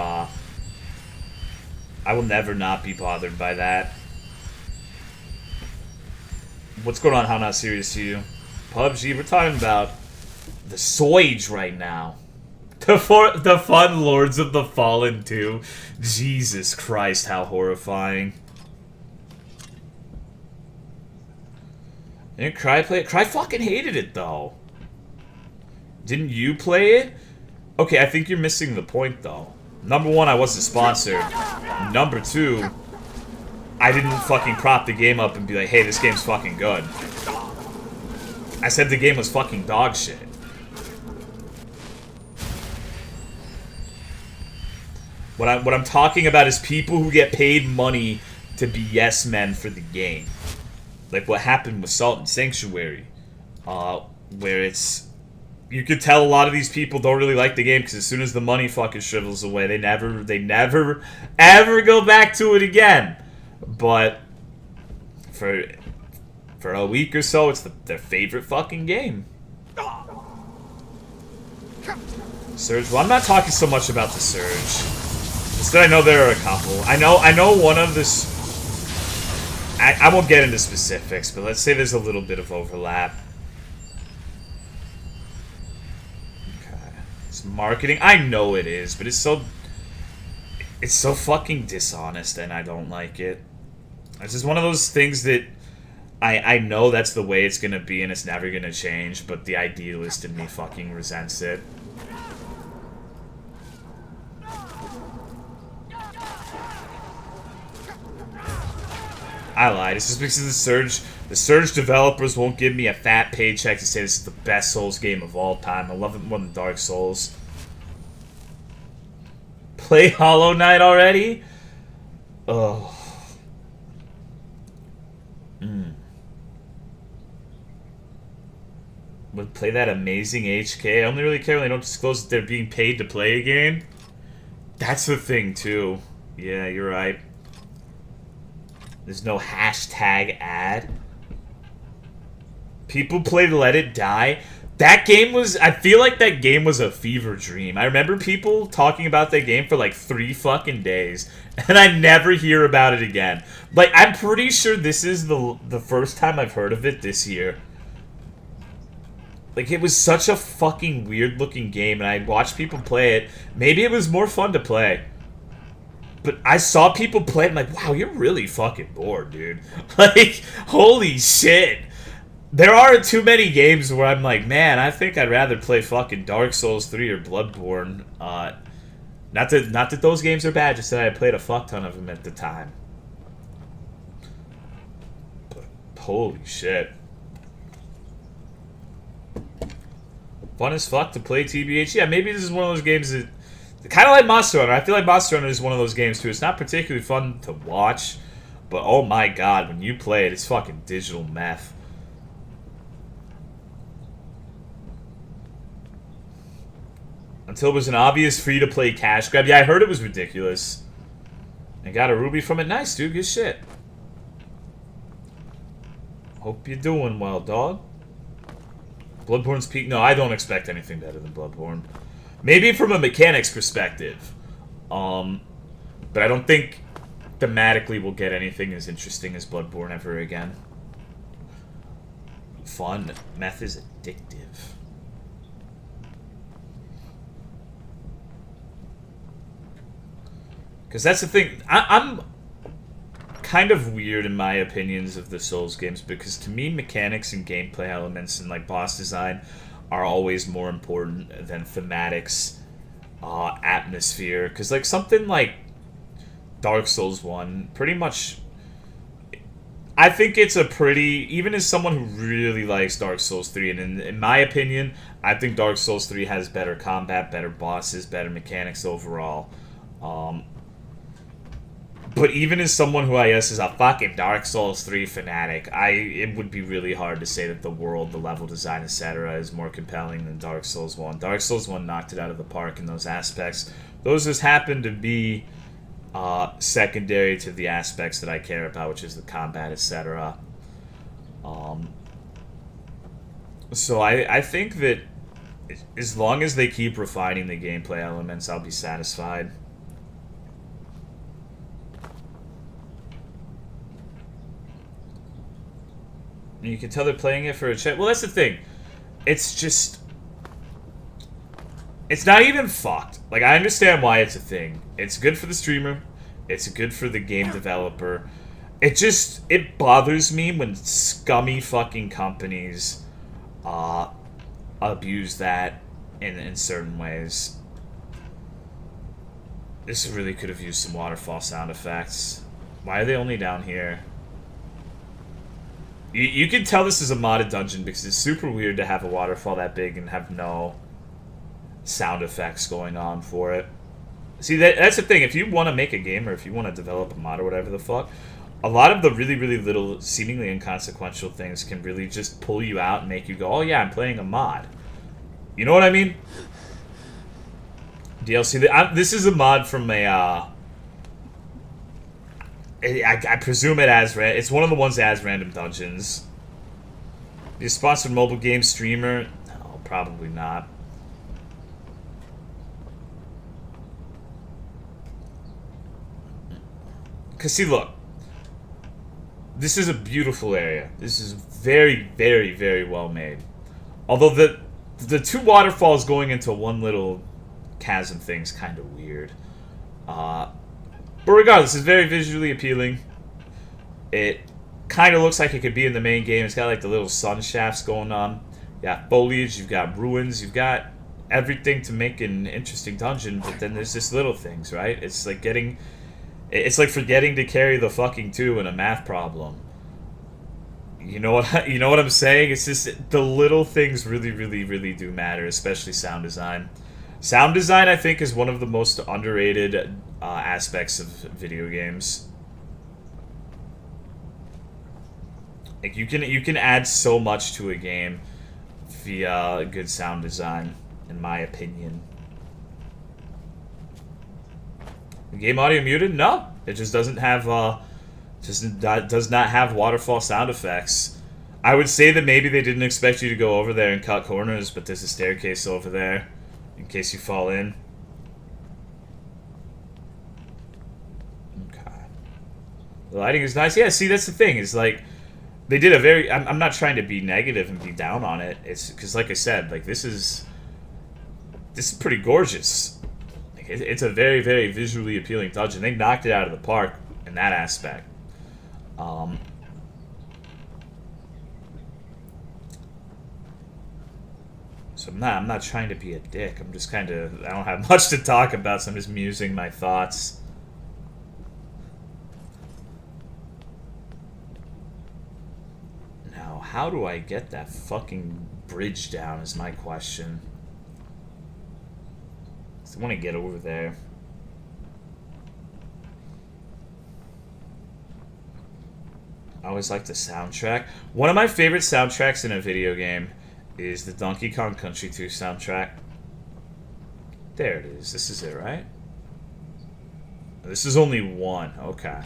not be bothered by that. What's going on? How not serious to you? PUBG, we're talking about the Soige right now. The fun Lords of the Fallen 2. Jesus Christ, how horrifying. Didn't Cry play it? Cry fucking hated it, though. Didn't you play it? Okay, I think you're missing the point, though. Number one, I wasn't sponsored. Number two, I didn't fucking prop the game up and be like, hey, this game's fucking good. I said the game was fucking dog shit. What I'm talking about is people who get paid money to be yes men for the game. Like what happened with Salt and Sanctuary. Where it's... You could tell a lot of these people don't really like the game because as soon as the money fucking shrivels away, they never, ever go back to it again. But for a week or so, it's their favorite fucking game. Surge. Well, I'm not talking so much about the Surge. Instead, I know there are a couple. I know one of this. I won't get into specifics, but let's say there's a little bit of overlap. Okay, it's marketing. I know it is, but it's so fucking dishonest, and I don't like it. It's just one of those things that I know that's the way it's gonna be, and it's never gonna change. But the idealist in me fucking resents it. I lied. It's just because the Surge developers won't give me a fat paycheck to say this is the best Souls game of all time. I love it more than Dark Souls. Play Hollow Knight already? Oh. Would play that amazing HK. I only really care when they don't disclose that they're being paid to play a game. That's the thing, too. Yeah, you're right. There's no hashtag ad. People played Let It Die. That game was... I feel like that game was a fever dream. I remember people talking about that game for like 3 fucking days. And I never hear about it again. Like, I'm pretty sure this is the first time I've heard of it this year. Like, it was such a fucking weird-looking game, and I watched people play it. Maybe it was more fun to play. But I saw people play it, and I'm like, wow, you're really fucking bored, dude. Like, holy shit. There are too many games where I'm like, man, I think I'd rather play fucking Dark Souls 3 or Bloodborne. Not that those games are bad, just that I played a fuck ton of them at the time. But holy shit. Fun as fuck to play TBH. Yeah, maybe this is one of those games that... Kind of like Monster Hunter. I feel like Monster Hunter is one of those games, too. It's not particularly fun to watch. But oh my god, when you play it, it's fucking digital meth. Until it was an obvious free-to-play cash grab. Yeah, I heard it was ridiculous. And got a ruby from it. Nice, dude. Good shit. Hope you're doing well, dog. Bloodborne's peak. No, I don't expect anything better than Bloodborne. Maybe from a mechanics perspective. But I don't think thematically we'll get anything as interesting as Bloodborne ever again. Fun. Meth is addictive. Because that's the thing. I'm kind of weird in my opinions of the Souls games, because to me mechanics and gameplay elements and like boss design are always more important than thematics, atmosphere. Because like something like Dark Souls 1, pretty much, I think it's a pretty, even as someone who really likes Dark Souls 3, and in my opinion, I think Dark Souls 3 has better combat, better bosses, better mechanics overall. But even as someone who I guess is a fucking Dark Souls 3 fanatic, it would be really hard to say that the world, the level design, etc. is more compelling than Dark Souls 1. Dark Souls 1 knocked it out of the park in those aspects. Those just happen to be secondary to the aspects that I care about, which is the combat, etc. So I think that as long as they keep refining the gameplay elements, I'll be satisfied. You can tell they're playing it for a chat. Well, that's the thing. It's just... It's not even fucked. Like, I understand why it's a thing. It's good for the streamer. It's good for the game developer. It bothers me when scummy fucking companies abuse that in certain ways. This really could have used some waterfall sound effects. Why are they only down here? You can tell this is a modded dungeon because it's super weird to have a waterfall that big and have no sound effects going on for it. See, that's the thing. If you want to make a game or if you want to develop a mod or whatever the fuck, a lot of the really, really little, seemingly inconsequential things can really just pull you out and make you go, oh yeah, I'm playing a mod. You know what I mean? DLC. This is a mod from a... I presume it has... It's one of the ones that has random dungeons. You sponsored mobile game streamer? No, probably not. Because, see, look. This is a beautiful area. This is very, very, very well made. Although the two waterfalls going into one little chasm thing's kind of weird. But regardless, it's very visually appealing. It kind of looks like it could be in the main game. It's got like the little sun shafts going on. You got foliage, you've got ruins, you've got everything to make an interesting dungeon, but then there's just little things, right? It's like forgetting to carry the fucking 2 in a math problem. You know what I'm saying? It's just the little things really, really, really do matter, especially sound design. Sound design, I think, is one of the most underrated aspects of video games. Like you can add so much to a game via good sound design, in my opinion. The game audio muted? No, it just doesn't have does not have waterfall sound effects. I would say that maybe they didn't expect you to go over there and cut corners, but there's a staircase over there in case you fall in. Okay. The lighting is nice. Yeah, see, that's the thing. It's like they did a very... I'm not trying to be negative and be down on it. It's because, like I said, like this is pretty gorgeous. Like, it's a very, very visually appealing dungeon. They knocked it out of the park in that aspect. So I'm not trying to be a dick. I'm just kind of... I don't have much to talk about, so I'm just musing my thoughts. Now, how do I get that fucking bridge down is my question. So I want to get over there. I always like the soundtrack. One of my favorite soundtracks in a video game is the Donkey Kong Country 2 soundtrack. There it is. This is it, right? This is only one. Okay.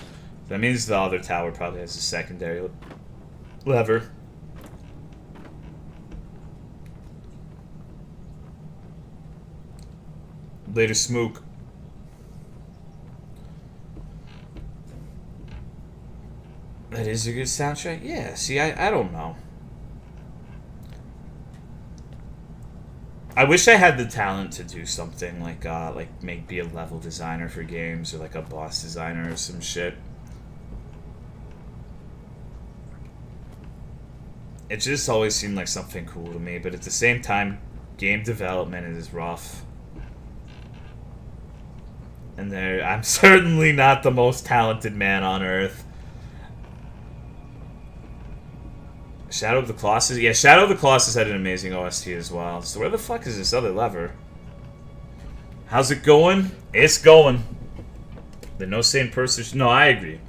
That means the other tower probably has a secondary lever. Later, Smook. That is a good soundtrack? Yeah, see, I don't know. I wish I had the talent to do something like be a level designer for games or like a boss designer or some shit. It just always seemed like something cool to me, but at the same time, game development is rough. And I'm certainly not the most talented man on earth. Shadow of the Colossus? Yeah, Shadow of the Colossus had an amazing OST as well. So where the fuck is this other lever? How's it going? It's going. The no sane person... No, I agree.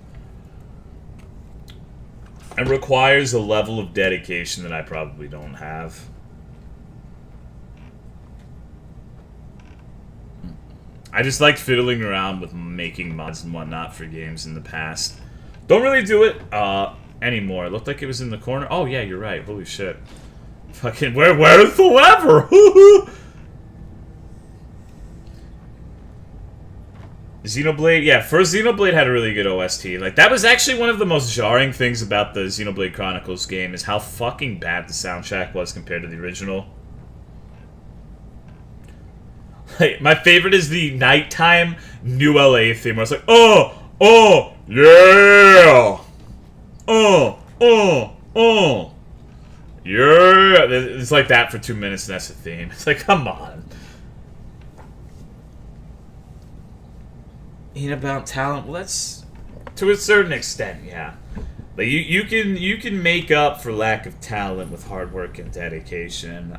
It requires a level of dedication that I probably don't have. I just liked fiddling around with making mods and whatnot for games in the past. Don't really do it, anymore. It looked like it was in the corner. Oh yeah, you're right. Holy shit. Fucking where's the lever? Xenoblade, yeah, first Xenoblade had a really good OST. Like, that was actually one of the most jarring things about the Xenoblade Chronicles game is how fucking bad the soundtrack was compared to the original. Like, my favorite is the nighttime New LA theme where it's like, oh, yeah! Yeah! It's like that for 2 minutes and that's the theme. It's like, come on. Ain't about talent. Well, that's... to a certain extent, yeah. Like, you can make up for lack of talent with hard work and dedication.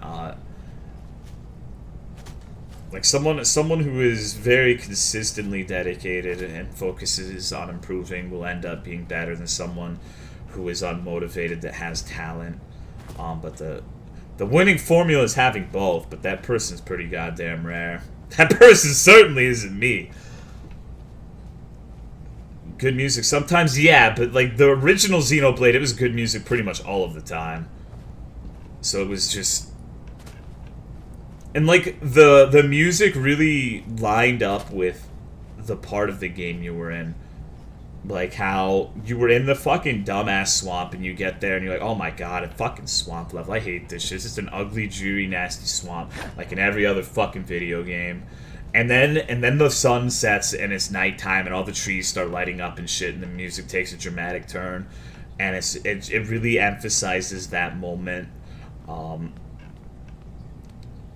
Like, someone who is very consistently dedicated and focuses on improving will end up being better than someone who is unmotivated that has talent. But the winning formula is having both, but that person's pretty goddamn rare. That person certainly isn't me. Good music sometimes, yeah, but like the original Xenoblade, it was good music pretty much all of the time. So it was just... And like the music really lined up with the part of the game you were in. Like how you were in the fucking dumbass swamp and you get there and you're like, oh my god, a fucking swamp level. I hate this shit. It's just an ugly, dreary, nasty swamp like in every other fucking video game. And then the sun sets and it's nighttime and all the trees start lighting up and shit and the music takes a dramatic turn. And it really emphasizes that moment.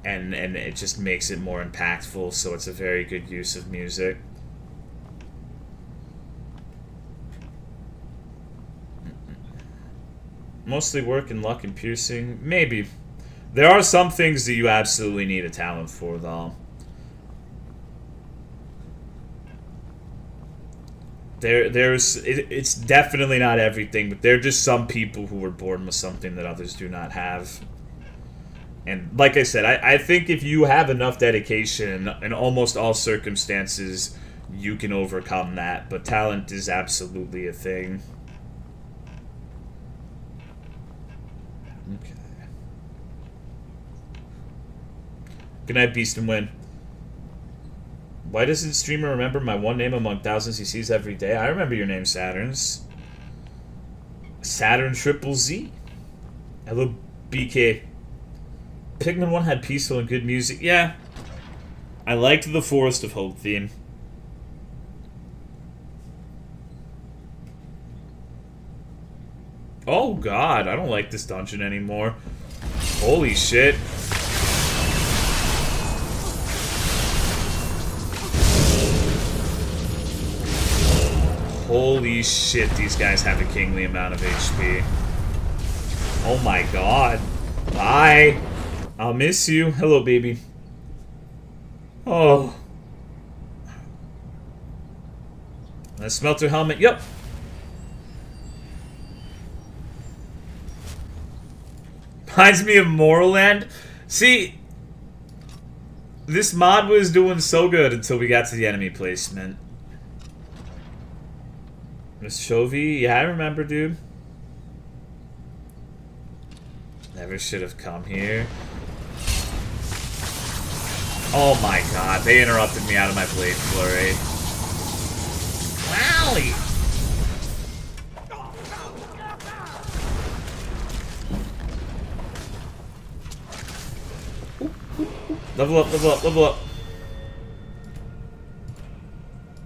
And it just makes it more impactful, so it's a very good use of music. Mostly work and luck and piercing. Maybe. There are some things that you absolutely need a talent for, though. It's definitely not everything, but there are just some people who were born with something that others do not have. And like I said, I think if you have enough dedication in almost all circumstances, you can overcome that. But talent is absolutely a thing. Okay. Good night, Beast and Win. Why doesn't streamer remember my one name among thousands he sees every day? I remember your name, Saturns. Saturn Triple Z. Hello, BK. Pikmin 1 had peaceful and good music. Yeah. I liked the Forest of Hope theme. Oh god, I don't like this dungeon anymore. Holy shit. Holy shit, these guys have a kingly amount of HP. Oh my god. Bye. I'll miss you. Hello, baby. Oh. A smelter helmet. Yep. reminds me of Morrowind. See, this mod was doing so good until we got to the enemy placement. Miss Chovy, yeah, I remember, dude. Never should have come here. Oh my god, they interrupted me out of my blade flurry. Wowie! Level up, level up, level up.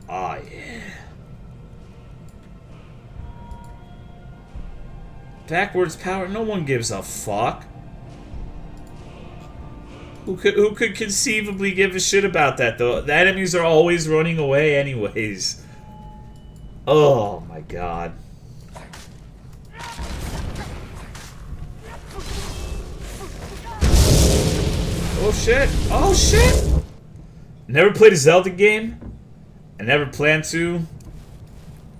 Oh yeah. Backwards power, no one gives a fuck. Who could conceivably give a shit about that though? The enemies are always running away anyways. Oh my god. Oh shit! Oh shit! Never played a Zelda game. I never plan to.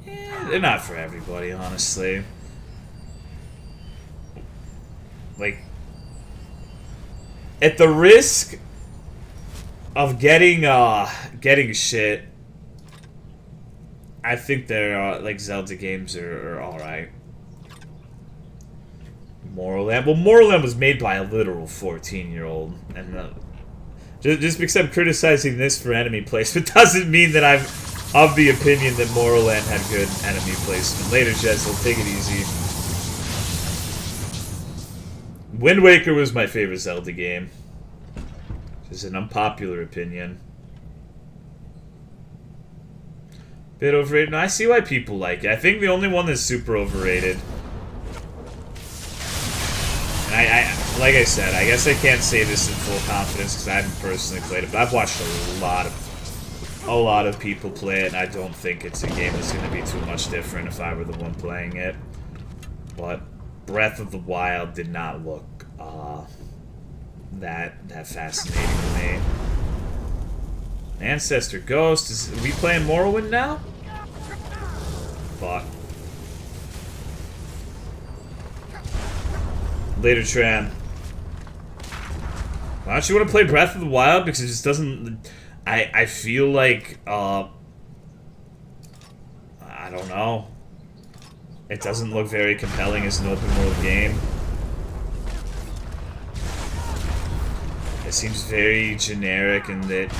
They're not for everybody, honestly. Like, at the risk of getting shit, I think they're like Zelda games are all right. Morrowind. Well, Morrowind was made by a literal 14-year-old, and just because I'm criticizing this for enemy placement doesn't mean that I'm of the opinion that Morrowind had good enemy placement. Later, Jezzel, take it easy. Wind Waker was my favorite Zelda game. Just an unpopular opinion. Bit overrated. No, I see why people like it. I think the only one that's super overrated. And I like I said, I guess I can't say this in full confidence because I haven't personally played it, but I've watched a lot of people play it, and I don't think it's a game that's going to be too much different if I were the one playing it. But Breath of the Wild did not look that fascinating to me. Ancestor Ghost, are we playing Morrowind now? Fuck. Later, Tran. Why don't you want to play Breath of the Wild? Because it just doesn't... I feel like, I don't know. It doesn't look very compelling as an open world game. It seems very generic in that...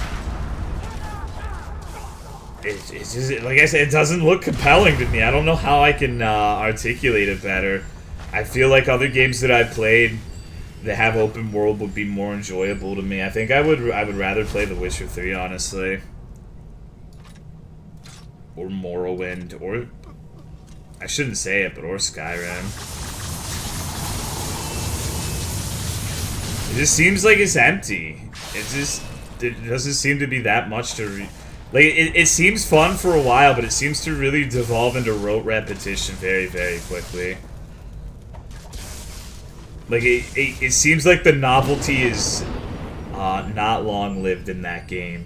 It's just, like I said, it doesn't look compelling to me. I don't know how I can articulate it better. I feel like other games that I've played that have open world would be more enjoyable to me. I think I would rather play The Witcher 3, honestly. Or Morrowind, or... I shouldn't say it, but or Skyrim. It just seems like it's empty. It doesn't seem to be that much to like, it seems fun for a while, but it seems to really devolve into rote repetition very, very quickly. Like, it seems like the novelty is not long-lived in that game.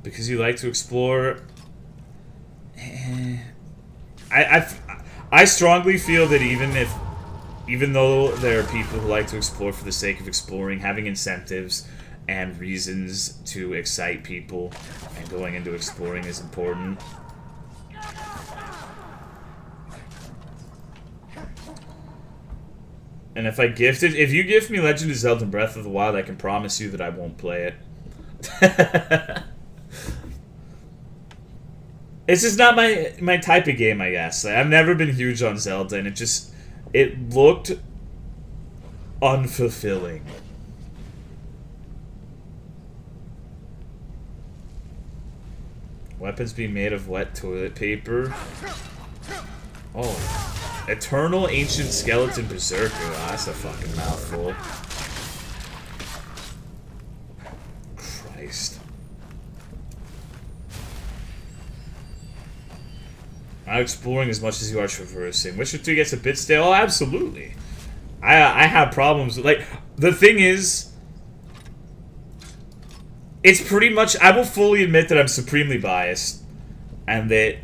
Because you like to explore... I strongly feel that even though there are people who like to explore for the sake of exploring, having incentives and reasons to excite people and going into exploring is important. And if you gift me Legend of Zelda Breath of the Wild, I can promise you that I won't play it. It's just not my type of game, I guess. Like, I've never been huge on Zelda, and it looked unfulfilling. Weapons being made of wet toilet paper. Oh. Eternal Ancient Skeleton Berserker. Oh, that's a fucking mouthful. Christ. Not exploring as much as you are traversing. Witcher 3 gets a bit stale. Oh, absolutely. I have problems with, like, the thing is, it's pretty much, I will fully admit that I'm supremely biased, and that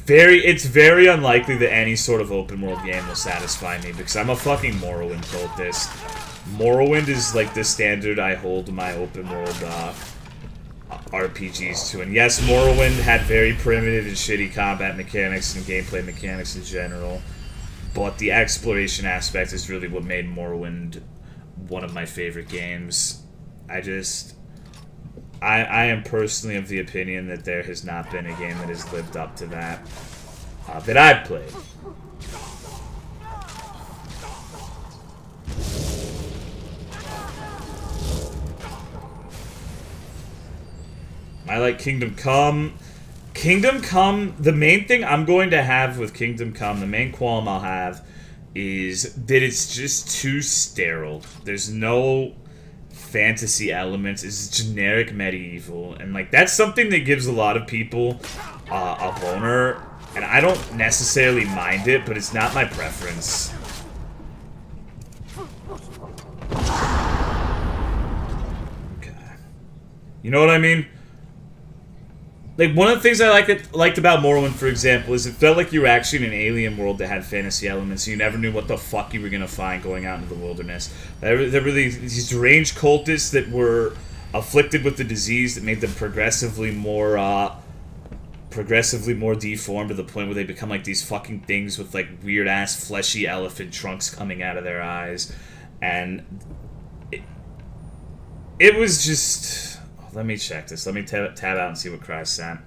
It's very unlikely that any sort of open world game will satisfy me because I'm a fucking Morrowind cultist. Morrowind is like the standard I hold my open world RPGs to. And yes, Morrowind had very primitive and shitty combat mechanics and gameplay mechanics in general, but the exploration aspect is really what made Morrowind one of my favorite games. I am personally of the opinion that there has not been a game that has lived up to that that I've played. I like Kingdom Come. Kingdom Come, the main thing I'm going to have with Kingdom Come, the main qualm I'll have, is that it's just too sterile. There's no fantasy elements. It's generic medieval. And, like, that's something that gives a lot of people a boner. And I don't necessarily mind it, but it's not my preference. Okay. You know what I mean? Like, one of the things I liked about Morrowind, for example, is it felt like you were actually in an alien world that had fantasy elements. You never knew what the fuck you were going to find going out into the wilderness. There were these deranged cultists that were afflicted with the disease that made them progressively more deformed to the point where they become like these fucking things with like weird-ass fleshy elephant trunks coming out of their eyes. And it was just... Let me check this. Let me tab out and see what Cry sent.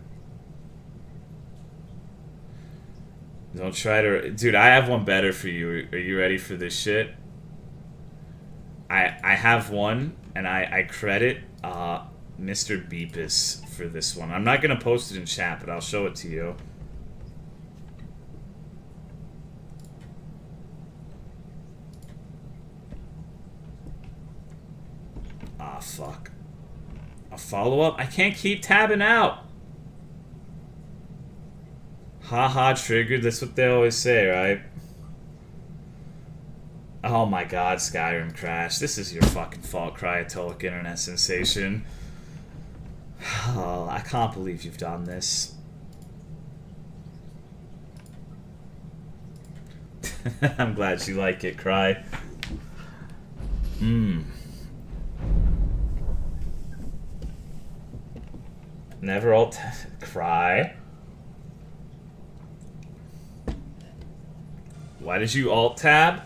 Don't try to... Dude, I have one better for you. Are you ready for this shit? I have one, and I credit Mr. Beepus for this one. I'm not going to post it in chat, but I'll show it to you. Ah, fuck. Follow-up? I can't keep tabbing out. Haha, triggered. That's what they always say, right? Oh my god, Skyrim crashed. This is your fucking fault, Cryotolic internet sensation. Oh, I can't believe you've done this. I'm glad you like it, Cry. Never alt Cry. Why did you alt tab?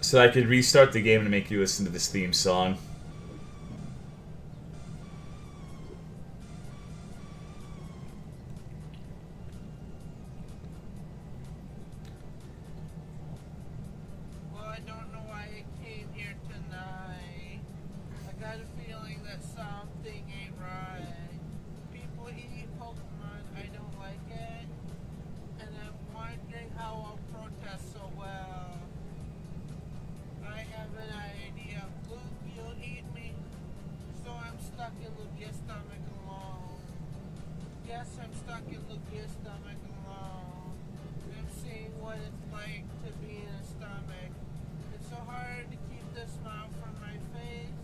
So I could restart the game to make you listen to this theme song. Well, I don't know why I came here tonight. I got a feeling that something ain't right. People eat Pokemon, I don't like it. And I'm wondering how I'll protest so well. I have an idea. Luke, you'll eat me. So I'm stuck in Lugia's stomach alone. Yes, I'm stuck in Lugia's stomach alone. I'm seeing what it's like to be in a stomach. It's so hard to keep the smile from my face.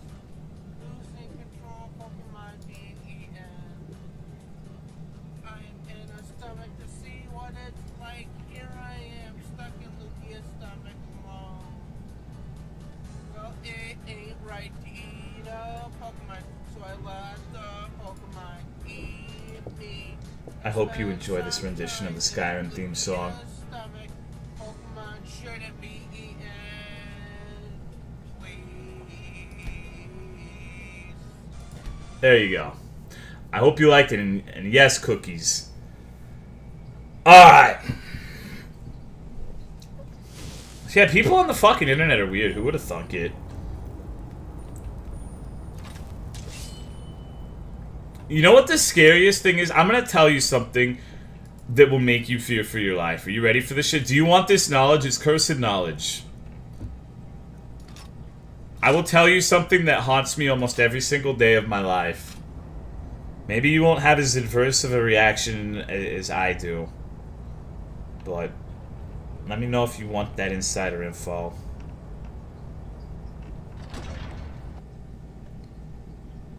Losing control, Pokemon being eaten. I'm in a stomach to see what it's like. Here I am, stuck in Lugia's stomach alone. Well, it ain't right to eat a Pokemon, so I let the Pokemon eat me. I hope you enjoy this rendition of the Skyrim theme song. Stomach, Pokemon shouldn't be eaten. Please. There you go. I hope you liked it, and yes, cookies. Alright! Yeah, people on the fucking internet are weird. Who would have thunk it? You know what the scariest thing is? I'm gonna tell you something that will make you fear for your life. Are you ready for this shit? Do you want this knowledge? It's cursed knowledge. I will tell you something that haunts me almost every single day of my life. Maybe you won't have as adverse of a reaction as I do. But let me know if you want that insider info.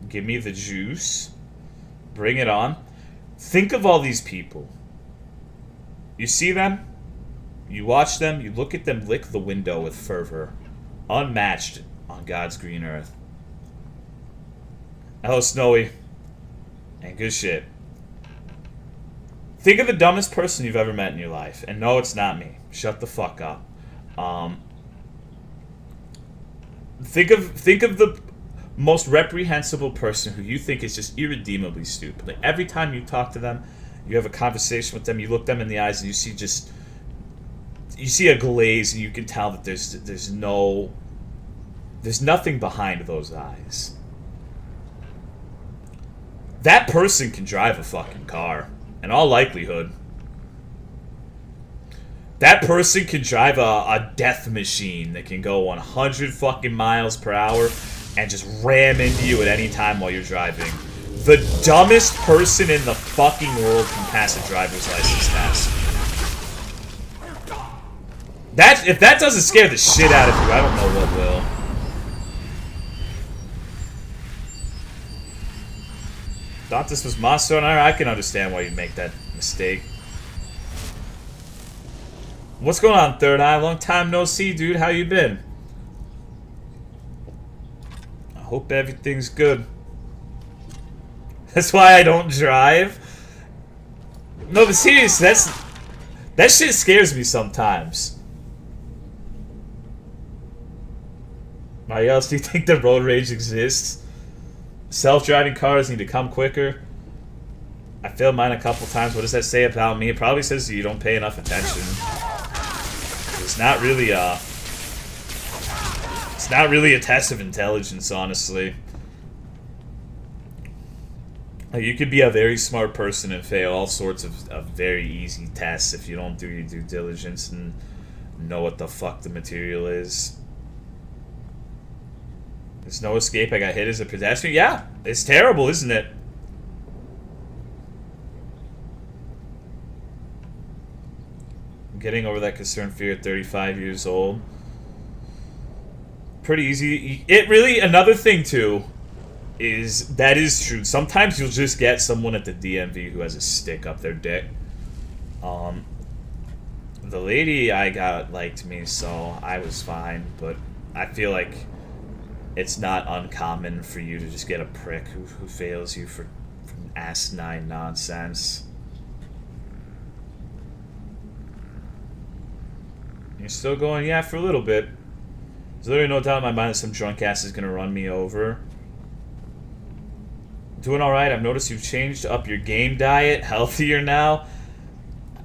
Give me the juice. Bring it on. Think of all these people You see them, you watch them, you look at them lick the window with fervor, unmatched on God's green earth. Hello, Snowy. And good shit. Think of the dumbest person you've ever met in your life. And no, it's not me. Shut the fuck up. Think of the most reprehensible person who you think is just irredeemably stupid. Like, every time you talk to them, you have a conversation with them, you look them in the eyes, and you see a glaze, and you can tell that there's nothing behind those eyes. That person can drive a fucking car, in all likelihood. That person can drive a death machine that can go 100 fucking miles per hour and just ram into you at any time while you're driving. The dumbest person in the fucking world can pass a driver's license test. If that doesn't scare the shit out of you, I don't know what will. Thought this was Monster Hunter. I can understand why you'd make that mistake. What's going on, Third Eye? Long time no see, dude. How you been? I hope everything's good. That's why I don't drive. No, but seriously, that shit scares me sometimes. Why else do you think the road rage exists? Self-driving cars need to come quicker. I failed mine a couple times. What does that say about me? It probably says you don't pay enough attention. It's not really a test of intelligence, honestly. Like, you could be a very smart person and fail all sorts of very easy tests if you don't do your due diligence and know what the fuck the material is. There's no escape. I got hit as a pedestrian. Yeah, it's terrible, isn't it? I'm getting over that concern fear at 35 years old. Pretty easy. It really, another thing too, is that is true. Sometimes you'll just get someone at the DMV who has a stick up their dick. The lady I got liked me, so I was fine, but I feel like it's not uncommon for you to just get a prick who fails you for asinine nonsense. You're still going? Yeah, for a little bit. There's literally no doubt in my mind that some drunk ass is gonna run me over. Doing alright. I've noticed you've changed up your game diet. Healthier now?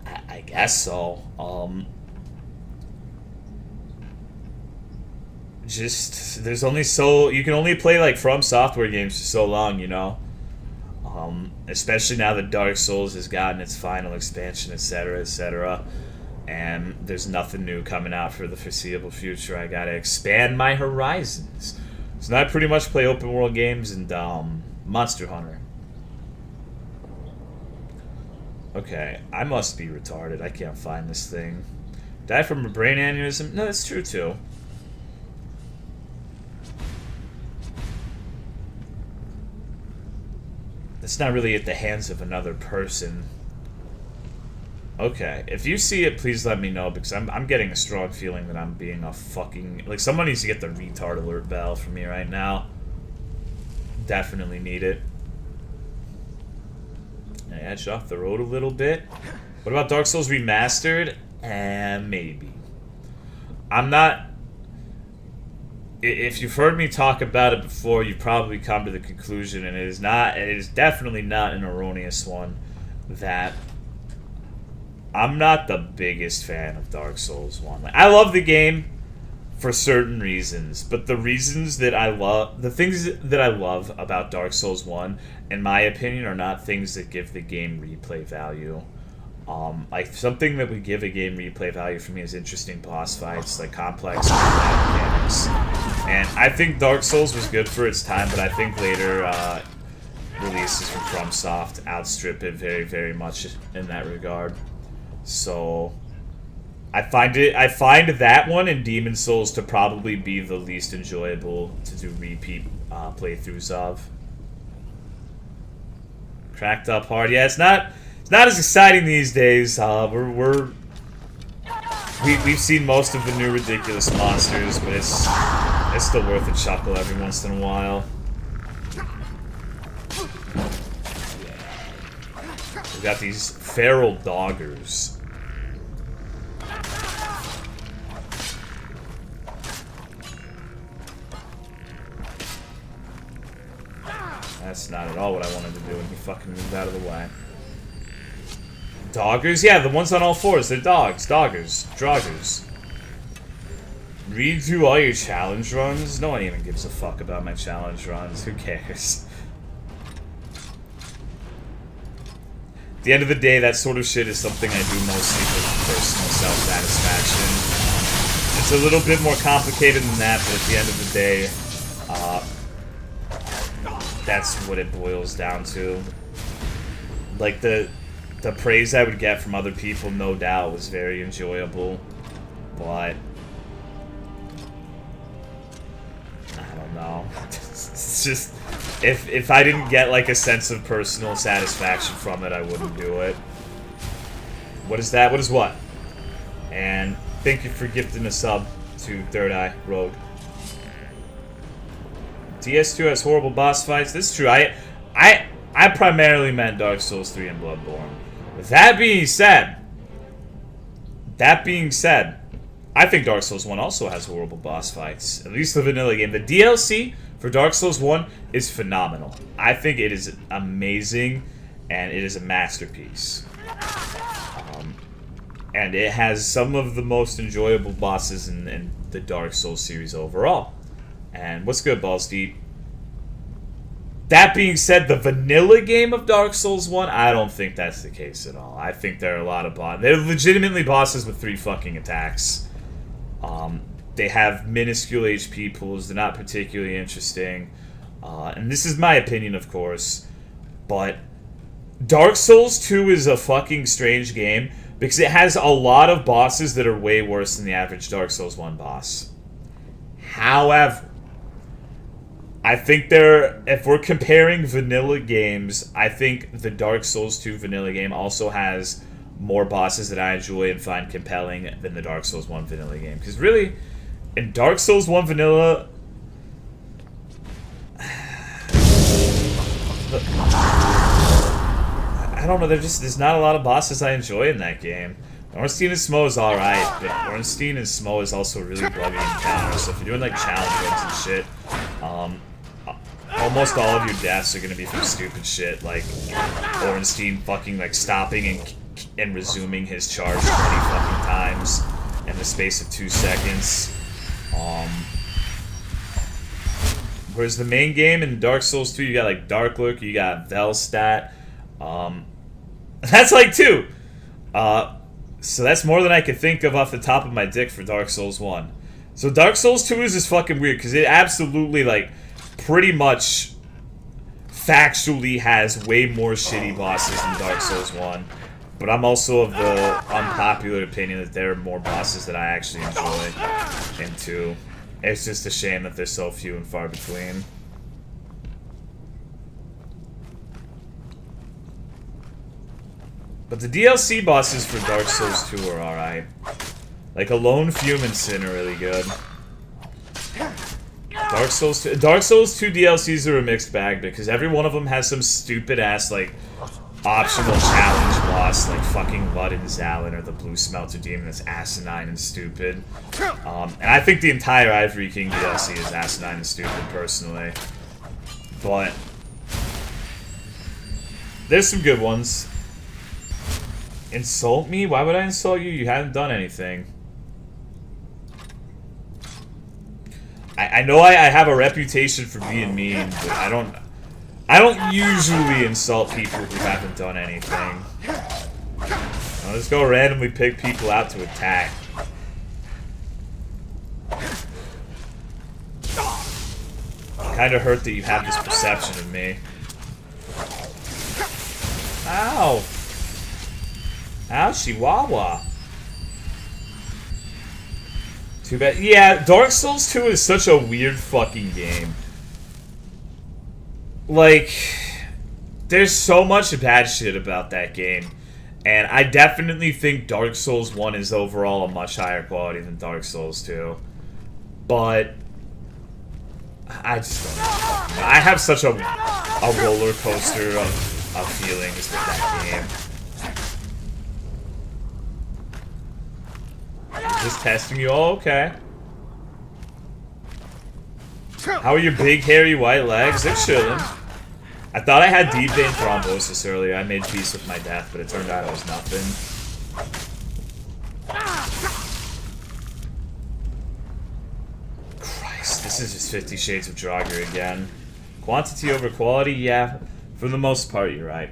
I guess so. Just, there's only so, you can only play like From Software games for so long, you know? Especially now that Dark Souls has gotten its final expansion, etc., etc. And there's nothing new coming out for the foreseeable future. I gotta expand my horizons. So now I pretty much play open world games and Monster Hunter. Okay, I must be retarded. I can't find this thing. Died from a brain aneurysm? No, that's true too. It's not really at the hands of another person. Okay, if you see it, please let me know, because I'm getting a strong feeling that I'm being a fucking... Like, someone needs to get the retard alert bell for me right now. Definitely need it. I edged off the road a little bit. What about Dark Souls Remastered? Maybe. I'm not... If you've heard me talk about it before, you've probably come to the conclusion, and it is definitely not an erroneous one, that I'm not the biggest fan of Dark Souls 1. Like, I love the game for certain reasons, but the things that I love about Dark Souls 1, in my opinion, are not things that give the game replay value. Like, something that would give a game replay value for me is interesting boss fights, like complex combat mechanics. And I think Dark Souls was good for its time, but I think later releases from FromSoft outstrip it very, very much in that regard. So I find that one and Demon Souls to probably be the least enjoyable to do repeat playthroughs of. Cracked up hard. Yeah, it's It's not as exciting these days. We've seen most of the new ridiculous monsters, but it's still worth a chuckle every once in a while. We've got these feral doggers. That's not at all what I wanted to do, and he fucking moved out of the way. Doggers? Yeah, the ones on all fours. They're dogs. Doggers. Droggers. Redo all your challenge runs? No one even gives a fuck about my challenge runs. Who cares? At the end of the day, that sort of shit is something I do mostly for personal self-satisfaction. It's a little bit more complicated than that, but at the end of the day, that's what it boils down to. Like, the praise I would get from other people, no doubt, was very enjoyable, but I don't know. It's just, if I didn't get like a sense of personal satisfaction from it, I wouldn't do it. What is that? What is what? And thank you for gifting a sub to Third Eye Rogue. DS2 has horrible boss fights. This is true. I primarily meant Dark Souls 3 and Bloodborne. That being said, I think Dark Souls 1 also has horrible boss fights. At least the vanilla game. The DLC for Dark Souls 1 is phenomenal. I think it is amazing, and it is a masterpiece. And it has some of the most enjoyable bosses in the Dark Souls series overall. And what's good, Balls Deep? That being said, the vanilla game of Dark Souls 1, I don't think that's the case at all. I think there are a lot of bosses. They're legitimately bosses with 3 fucking attacks. They have minuscule HP pools. They're not particularly interesting. And this is my opinion, of course. But Dark Souls 2 is a fucking strange game because it has a lot of bosses that are way worse than the average Dark Souls 1 boss. However, I think if we're comparing vanilla games, I think the Dark Souls 2 vanilla game also has more bosses that I enjoy and find compelling than the Dark Souls 1 vanilla game. Because really, in Dark Souls 1 vanilla, I don't know, there's not a lot of bosses I enjoy in that game. Ornstein and Smo is alright, but Ornstein and Smo is also really buggy encounters, so if you're doing like challenge runs and shit, almost all of your deaths are gonna be from stupid shit, like Ornstein fucking like stopping and resuming his charge 20 fucking times in the space of 2 seconds. Whereas the main game in Dark Souls 2, you got like Dark Lurk, you got Velstadt, that's like 2! So that's more than I could think of off the top of my dick for Dark Souls 1. So Dark Souls 2 is just fucking weird, because it absolutely, like, pretty much factually has way more shitty bosses than Dark Souls 1. But I'm also of the unpopular opinion that there are more bosses that I actually enjoy in 2. It's just a shame that they're so few and far between. But the DLC bosses for Dark Souls 2 are alright. Like, Alone, Fume, and Sin are really good. Dark Souls 2 DLCs are a mixed bag because every one of them has some stupid-ass, like, optional challenge boss, like fucking Ludden Zalin or the Blue Smelter Demon that's asinine and stupid. And I think the entire Ivory King DLC is asinine and stupid, personally. But there's some good ones. Insult me? Why would I insult you? You haven't done anything. I know I have a reputation for being mean, but I don't usually insult people who haven't done anything. I'll just go randomly pick people out to attack. Kinda hurt that you have this perception of me. Ow! Ow, Chihuahua. Too bad. Yeah, Dark Souls 2 is such a weird fucking game. Like, there's so much bad shit about that game. And I definitely think Dark Souls 1 is overall a much higher quality than Dark Souls 2. But I just don't know. I have such a roller coaster of feelings with that game. Just testing you. Oh, okay. How are your big, hairy, white legs? They're chilling. I thought I had deep vein thrombosis earlier. I made peace with my death, but it turned out it was nothing. Christ, this is just 50 Shades of Draugr again. Quantity over quality? Yeah, for the most part, you're right.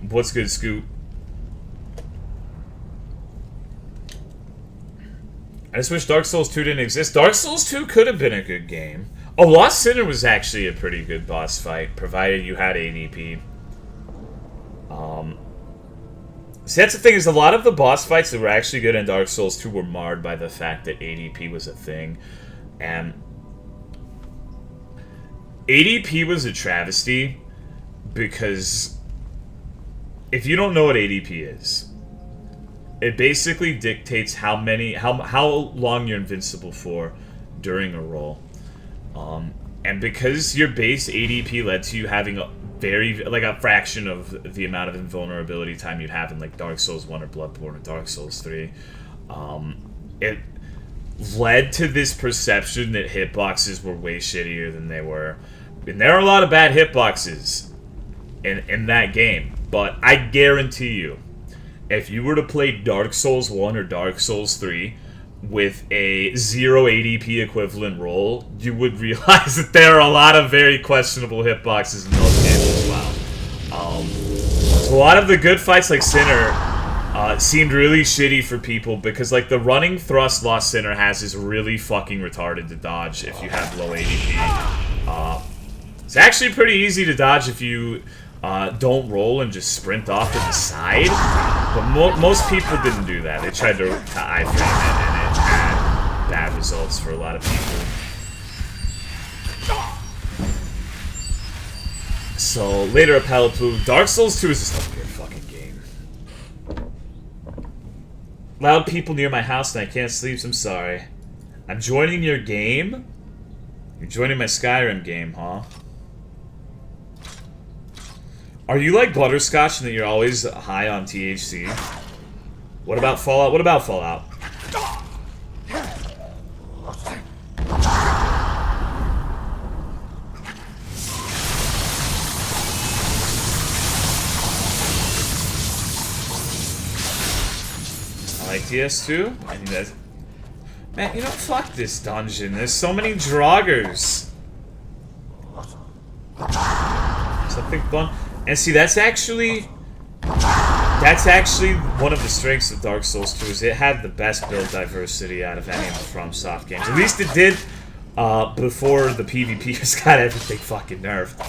What's good, Scoot? I just wish Dark Souls 2 didn't exist. Dark Souls 2 could have been a good game. Oh, Lost Sinner was actually a pretty good boss fight, provided you had ADP. See, that's the thing, is a lot of the boss fights that were actually good in Dark Souls 2 were marred by the fact that ADP was a thing. And ADP was a travesty, because if you don't know what ADP is, it basically dictates how long you're invincible for during a roll. And because your base ADP led to you having a a fraction of the amount of invulnerability time you'd have in like Dark Souls 1 or Bloodborne or Dark Souls 3, it led to this perception that hitboxes were way shittier than they were. And there are a lot of bad hitboxes in that game, but I guarantee you, if you were to play Dark Souls 1 or Dark Souls 3 with a 0 ADP equivalent roll, you would realize that there are a lot of very questionable hitboxes in those games as well. A lot of the good fights like Sinner seemed really shitty for people because like the running thrust Lost Sinner has is really fucking retarded to dodge if you have low ADP. It's actually pretty easy to dodge if you don't roll and just sprint off to the side, but most people didn't do that. They tried to iframe it, and it had bad results for a lot of people. So, later at Palapoo, Dark Souls 2 is just a weird fucking game. Loud people near my house and I can't sleep, so I'm sorry. I'm joining your game? You're joining my Skyrim game, huh? Are you like Butterscotch in that you're always high on THC? What about Fallout? What about Fallout? I like DS2. I think that's... Man, you know, fuck this dungeon. There's so many Draugrs. Something fun. And see, that's actually one of the strengths of Dark Souls 2, is it had the best build diversity out of any of the FromSoft games. At least it did before the PvPers got everything fucking nerfed.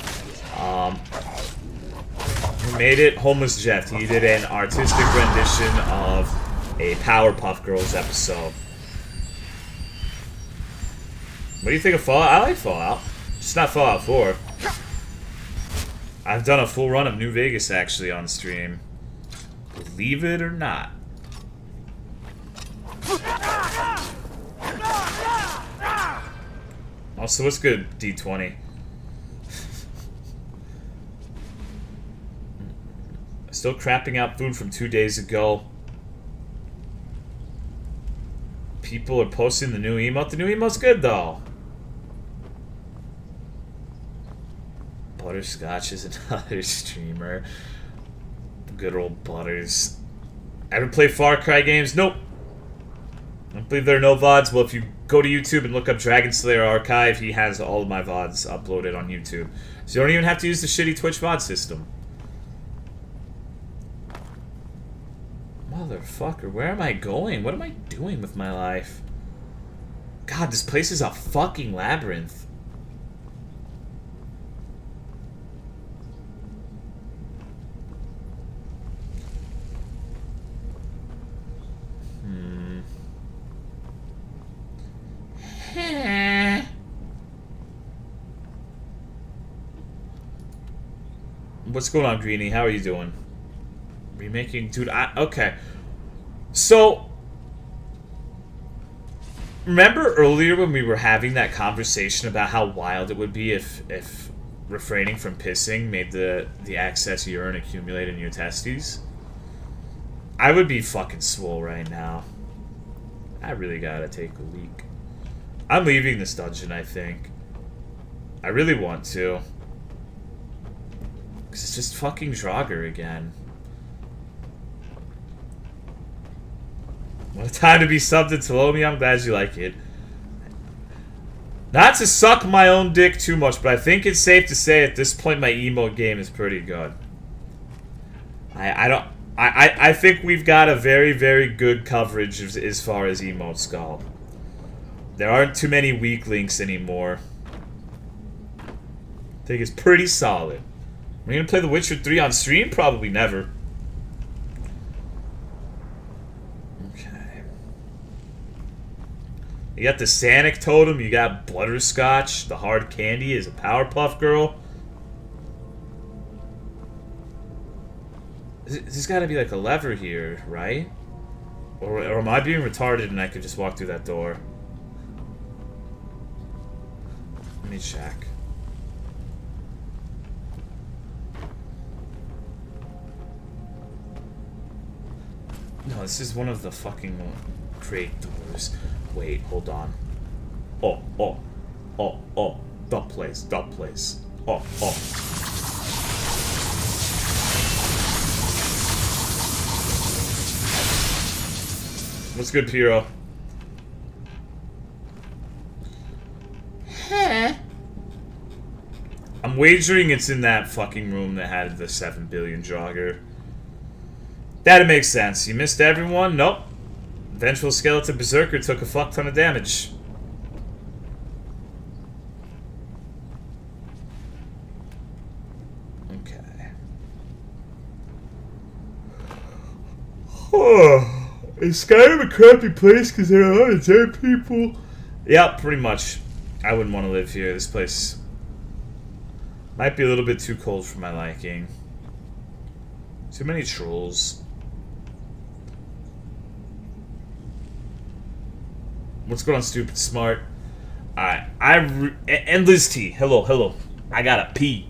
Who made it? Homeless Jeff. He did an artistic rendition of a Powerpuff Girls episode. What do you think of Fallout? I like Fallout. Just not Fallout 4. I've done a full run of New Vegas, actually, on stream. Believe it or not. Also, what's good, D20? Still crapping out food from 2 days ago. People are posting the new emote. The new emote's good, though. Butterscotch is another streamer. Good old Butters. Ever play Far Cry games? Nope. I don't believe there are no VODs. Well, if you go to YouTube and look up Dragon Slayer Archive, he has all of my VODs uploaded on YouTube. So you don't even have to use the shitty Twitch VOD system. Motherfucker, where am I going? What am I doing with my life? God, this place is a fucking labyrinth. What's going on, Greenie? How are you doing? Remaking, dude. Okay. So, remember earlier when we were having that conversation about how wild it would be if refraining from pissing made the excess urine accumulate in your testes? I would be fucking swole right now. I really gotta take a leak. I'm leaving this dungeon, I think. I really want to. Because it's just fucking Draugr again. What a time to be subbed to Tolomeo. I'm glad you like it. Not to suck my own dick too much, but I think it's safe to say at this point my emote game is pretty good. I think we've got a very, very good coverage as far as emotes go. There aren't too many weak links anymore. I think it's pretty solid. We're gonna play The Witcher 3 on stream? Probably never. Okay. You got the Sanic Totem, you got Butterscotch, the hard candy is a Powerpuff Girl. There's gotta be like a lever here, right? Or am I being retarded and I could just walk through that door? Let me check. No, this is one of the fucking crate doors. Wait, hold on. Oh. Dump place. Oh. What's good, Piero? Huh? I'm wagering it's in that fucking room that had the 7 billion Draugr. That'd make sense. You missed everyone? Nope. Vengeful Skeleton Berserker took a fuck ton of damage. Okay. Is Skyrim a crappy place because there are a lot of dead people? Yeah, pretty much. I wouldn't want to live here. This place might be a little bit too cold for my liking. Too many trolls. What's going on, Stupid Smart? Alright, and Liz T. Hello. I gotta pee.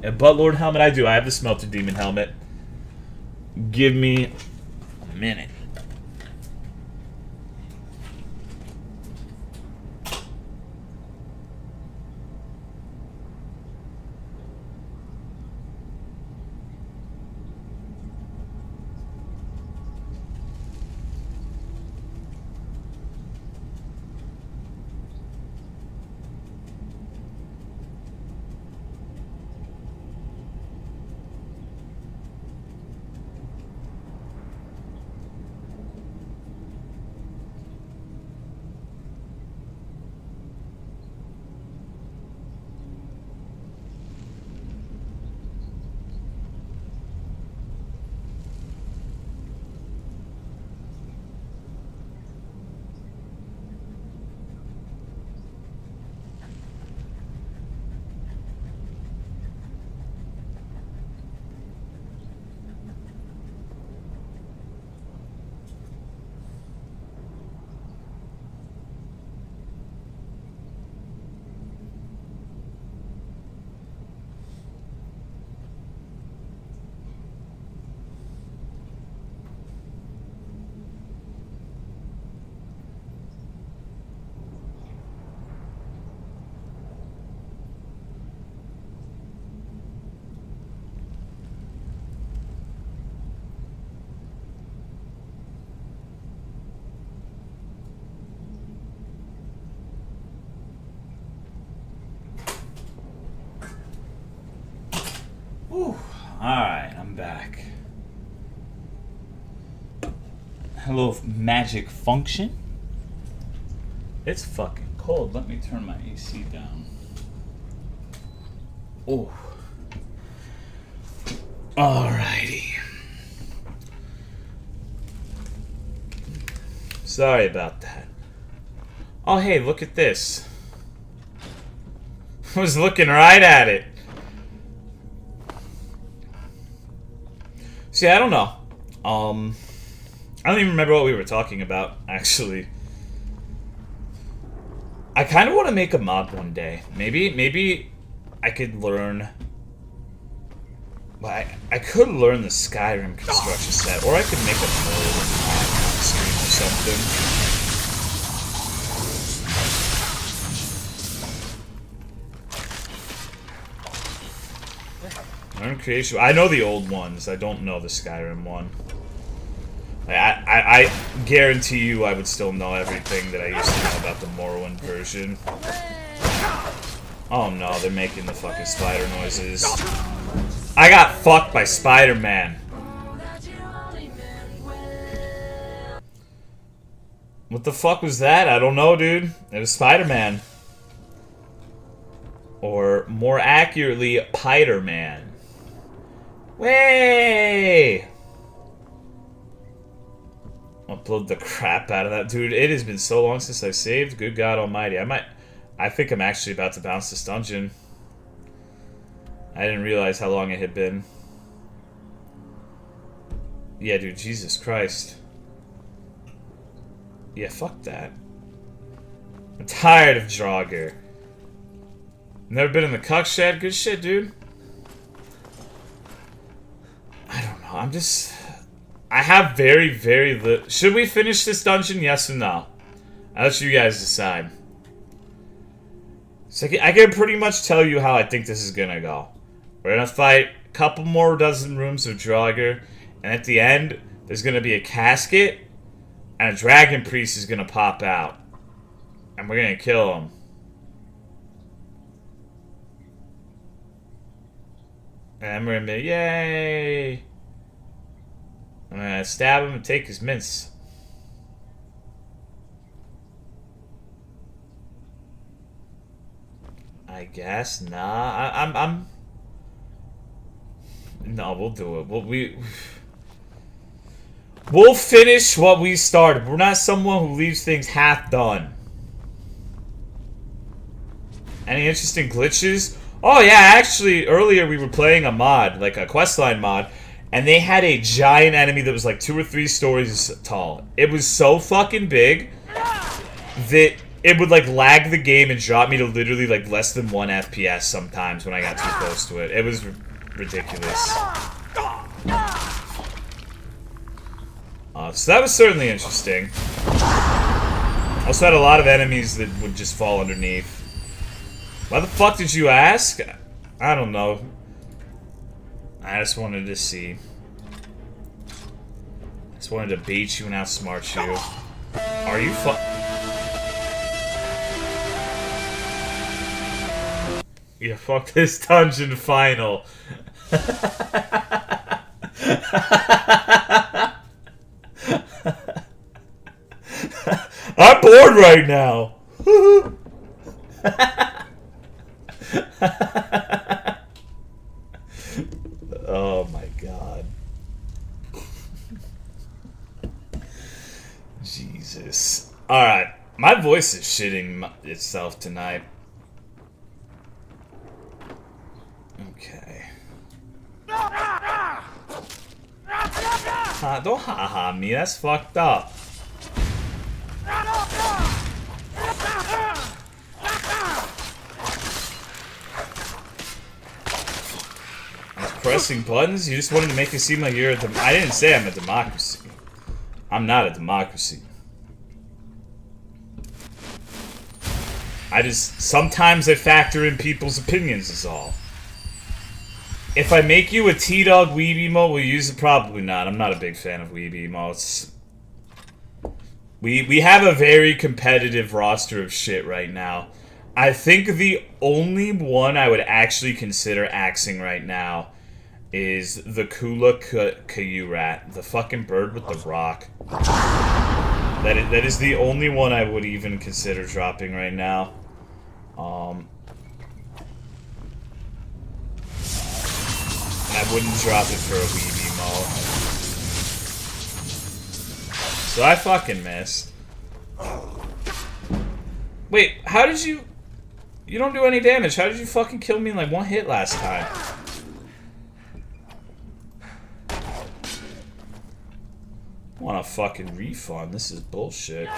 And Buttlord helmet, I do. I have the Smelter Demon helmet. Give me a minute. Alright, I'm back. Hello, magic function. It's fucking cold. Let me turn my AC down. Oh. Alrighty. Sorry about that. Oh, hey, look at this. I was looking right at it. See, I don't know. I don't even remember what we were talking about, actually. I kind of want to make a mod one day. Maybe I could learn... Well, I could learn the Skyrim construction set, or I could make a Morrowind mod on stream or something. Learn creation. I know the old ones. I don't know the Skyrim one. I guarantee you I would still know everything that I used to know about the Morrowind version. Oh no, they're making the fucking spider noises. I got fucked by Spider-Man. What the fuck was that? I don't know, dude. It was Spider-Man. Or, more accurately, Pider-Man. Way! Upload the crap out of that. Dude, it has been so long since I saved. Good God almighty. I think I'm actually about to bounce this dungeon. I didn't realize how long it had been. Yeah, dude, Jesus Christ. Yeah, fuck that. I'm tired of Draugr. Never been in the cuck shed? Good shit, dude. I don't know, I'm just... I have very, very little... Should we finish this dungeon? Yes or no? I'll let you guys decide. So I can pretty much tell you how I think this is gonna go. We're gonna fight a couple more dozen rooms of Draugr, and at the end, there's gonna be a casket, and a dragon priest is gonna pop out. And we're gonna kill him. And we're gonna be, yay! I'm gonna stab him and take his mints. I guess, nah. I'm. No, we'll do it. We'll finish what we started. We're not someone who leaves things half done. Any interesting glitches? Oh yeah, actually, earlier we were playing a mod, like a questline mod, and they had a giant enemy that was like 2 or 3 stories tall. It was so fucking big that it would like lag the game and drop me to literally like less than 1 FPS sometimes when I got too close to it. It was ridiculous. So that was certainly interesting. Also had a lot of enemies that would just fall underneath. Why the fuck did you ask? I don't know. I just wanted to see. I just wanted to bait you and outsmart you. Are you Yeah, fuck this dungeon final. I'm bored right now. Oh my god. Jesus. Alright. My voice is shitting itself tonight. Okay. Don't ha-ha me. That's fucked up. Pressing buttons? You just wanted to make it seem like you're a I didn't say I'm a democracy. I'm not a democracy. Sometimes I factor in people's opinions is all. If I make you a T-Dog Weeb emote, will you use it? Probably not. I'm not a big fan of Weeb emotes. We have a very competitive roster of shit right now. I think the only one I would actually consider axing right now is the Kula Kayurat, the fucking bird with the rock. That is the only one I would even consider dropping right now. I wouldn't drop it for a Weeb emote. So I fucking missed. Wait, how did you... You don't do any damage. How did you fucking kill me in like 1 hit last time? want a fucking refund. This is bullshit.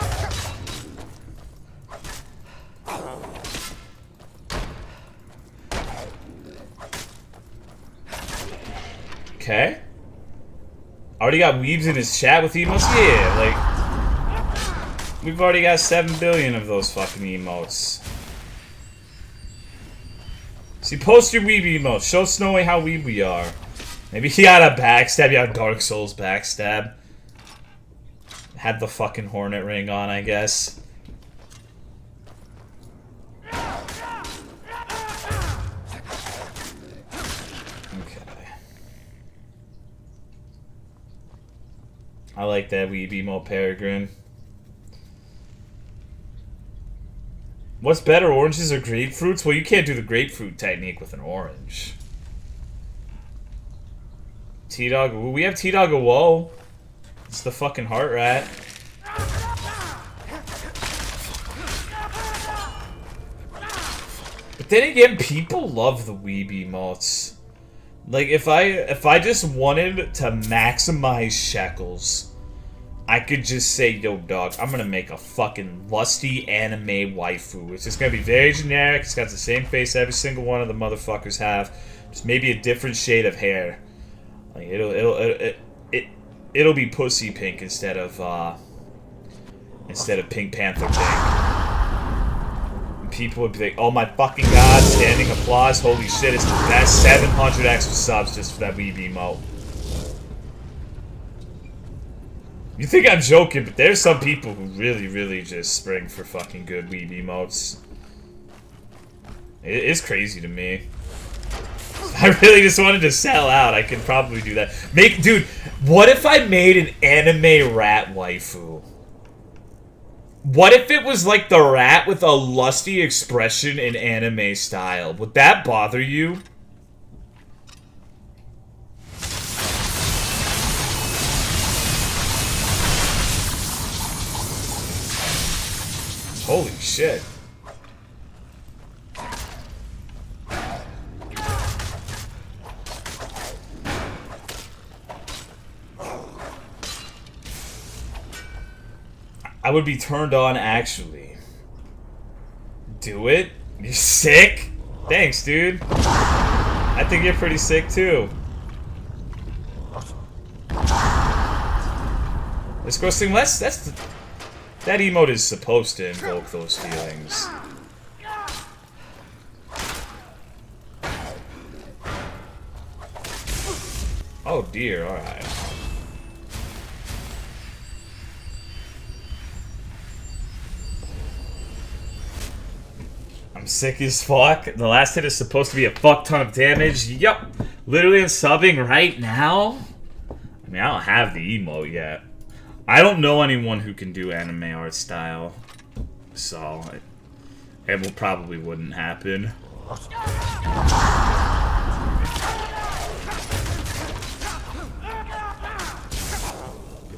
Okay. Already got weebs in his chat with emotes? Yeah, like... We've already got 7 billion of those fucking emotes. See, post your weeb emotes. Show Snowy how weeb we are. Maybe he got a backstab. Yeah, Dark Souls backstab. Had the fucking Hornet ring on, I guess. I like that weeb emo Peregrine. What's better, oranges or grapefruits? Well, you can't do the grapefruit technique with an orange. T-Dog, we have T-Dog a whoa. It's the fucking heart rat. But then again, people love the weeb emotes. Like, if I just wanted to maximize shekels, I could just say, yo, dog, I'm gonna make a fucking lusty anime waifu. It's just gonna be very generic. It's got the same face every single one of the motherfuckers have. Just maybe a different shade of hair. Like, it'll be pussy pink instead of Pink Panther pink. People would be like, oh my fucking god, standing applause, holy shit, that's 700 extra subs just for that weeb emote. You think I'm joking, but there's some people who really just spring for fucking good weeb emotes. It is crazy to me. If I really just wanted to sell out, I could probably do that. Dude, what if I made an anime rat waifu? What if it was like the rat with a lusty expression in anime style? Would that bother you? Holy shit. I would be turned on, actually. Do it? You're sick? Thanks, dude. I think you're pretty sick, too. Let's go sing less. That emote is supposed to invoke those feelings. Oh, dear. Alright. I'm sick as fuck. The last hit is supposed to be a fuck ton of damage. Yup. Literally subbing right now. I mean, I don't have the emote yet. I don't know anyone who can do anime art style. So, it probably wouldn't happen.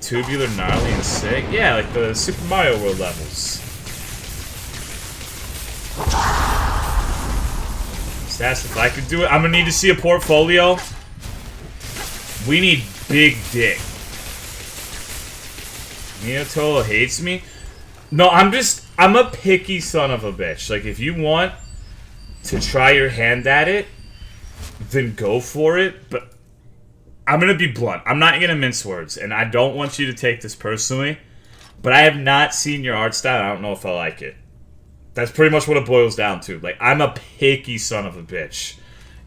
Tubular, gnarly, and sick? Yeah, like the Super Mario World levels. Stats, if I could do it, I'm gonna need to see a portfolio. We need big dick. Miyotolo hates me? No, I'm a picky son of a bitch. Like, if you want to try your hand at it, then go for it. But I'm gonna be blunt. I'm not gonna mince words. And I don't want you to take this personally. But I have not seen your art style. I don't know if I like it. That's pretty much what it boils down to. Like, I'm a picky son of a bitch.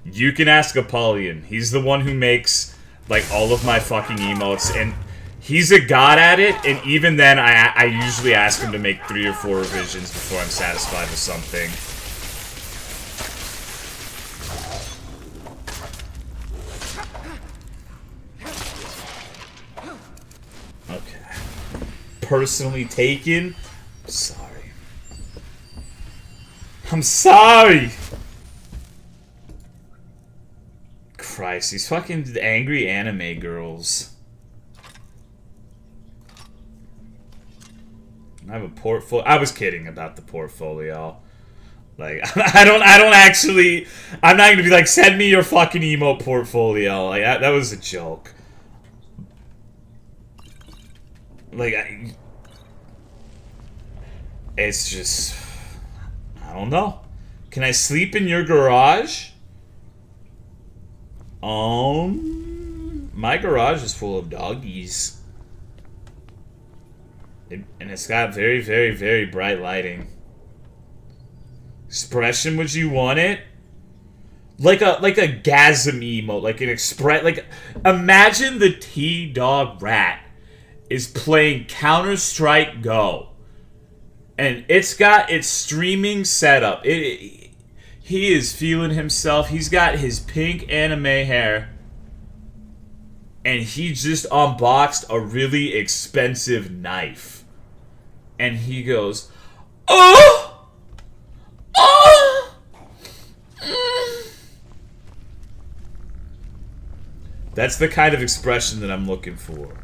You can ask Apollyon. He's the one who makes, like, all of my fucking emotes. And he's a god at it, and even then, I usually ask him to make 3 or 4 revisions before I'm satisfied with something. Okay. Personally taken? Sorry. I'm sorry! Christ, these fucking angry anime girls. I have a portfolio. I was kidding about the portfolio. Like, I don't actually. I'm not gonna be like, send me your fucking emote portfolio. Like, that was a joke. Like, it's just, I don't know. Can I sleep in your garage? My garage is full of doggies. And it's got very, very, very bright lighting. Expression, would you want it? Like a gasm emote, like an express, like, imagine the T-Dog Rat is playing Counter-Strike Go. And it's got its streaming setup. He is feeling himself. He's got his pink anime hair. And he just unboxed a really expensive knife. And he goes, "Oh! Oh! That's the kind of expression that I'm looking for.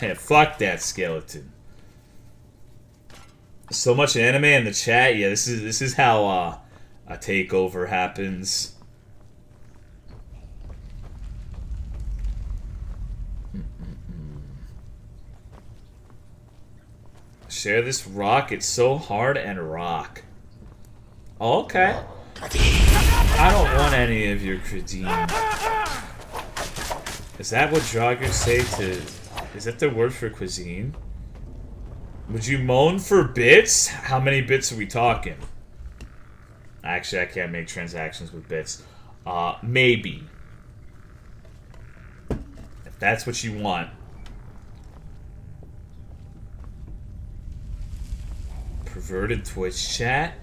Hey, fuck that skeleton. So much anime in the chat. Yeah, this is how a takeover happens. Share this rock. It's so hard and rock. Oh, okay. I don't want any of your cretin. Is that what joggers say to... Is that the word for cuisine? Would you moan for bits? How many bits are we talking? Actually, I can't make transactions with bits. Maybe. If that's what you want. Perverted Twitch chat?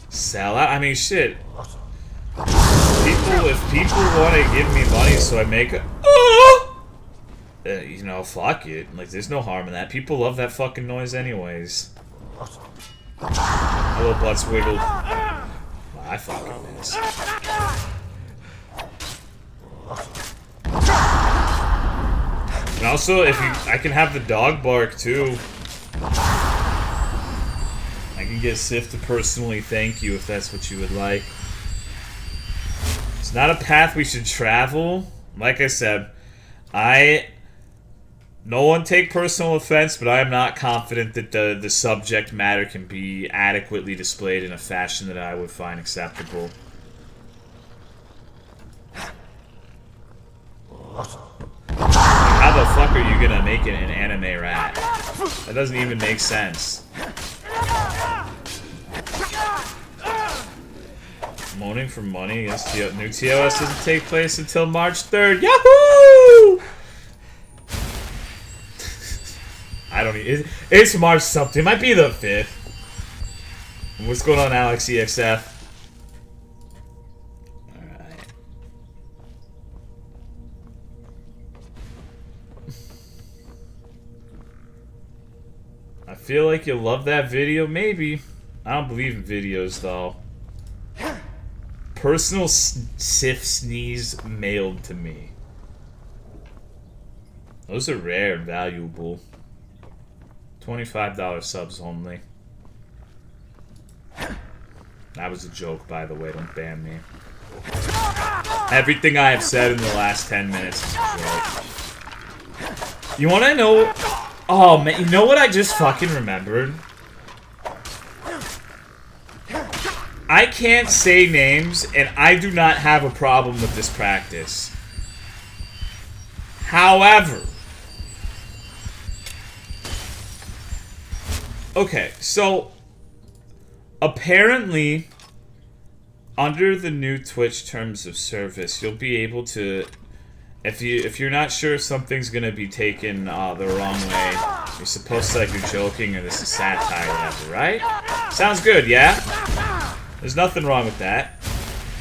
Sell out? I mean, shit. If people want to give me money so I make a... you know, fuck it. Like, there's no harm in that. People love that fucking noise anyways. My little butt's wiggled. Wow, I fucking miss. And also, if you... I can have the dog bark, too. I can get Sif to personally thank you if that's what you would like. It's not a path we should travel. Like I said, no one take personal offense, but I am not confident that the subject matter can be adequately displayed in a fashion that I would find acceptable. How the fuck are you gonna make it an anime rat? That doesn't even make sense. Moaning for money. Yes, new TOS doesn't take place until March 3rd. Yahoo! I don't need... It's March something. It might be the 5th. What's going on, Alex EXF? Alright. I feel like you'll love that video. Maybe. I don't believe in videos, though. Personal Sif sneeze mailed to me. Those are rare and valuable. $25 subs only. That was a joke, by the way. Don't ban me. Everything I have said in the last 10 minutes is a joke. You wanna know... Oh, man. You know what I just fucking remembered? I can't say names, and I do not have a problem with this practice. However... Okay, so... Apparently, under the new Twitch terms of service, you'll be able to... If you're not sure if something's gonna be taken the wrong way, you're supposed to, like, you're joking or this is satire or whatever, right? Sounds good, yeah? There's nothing wrong with that.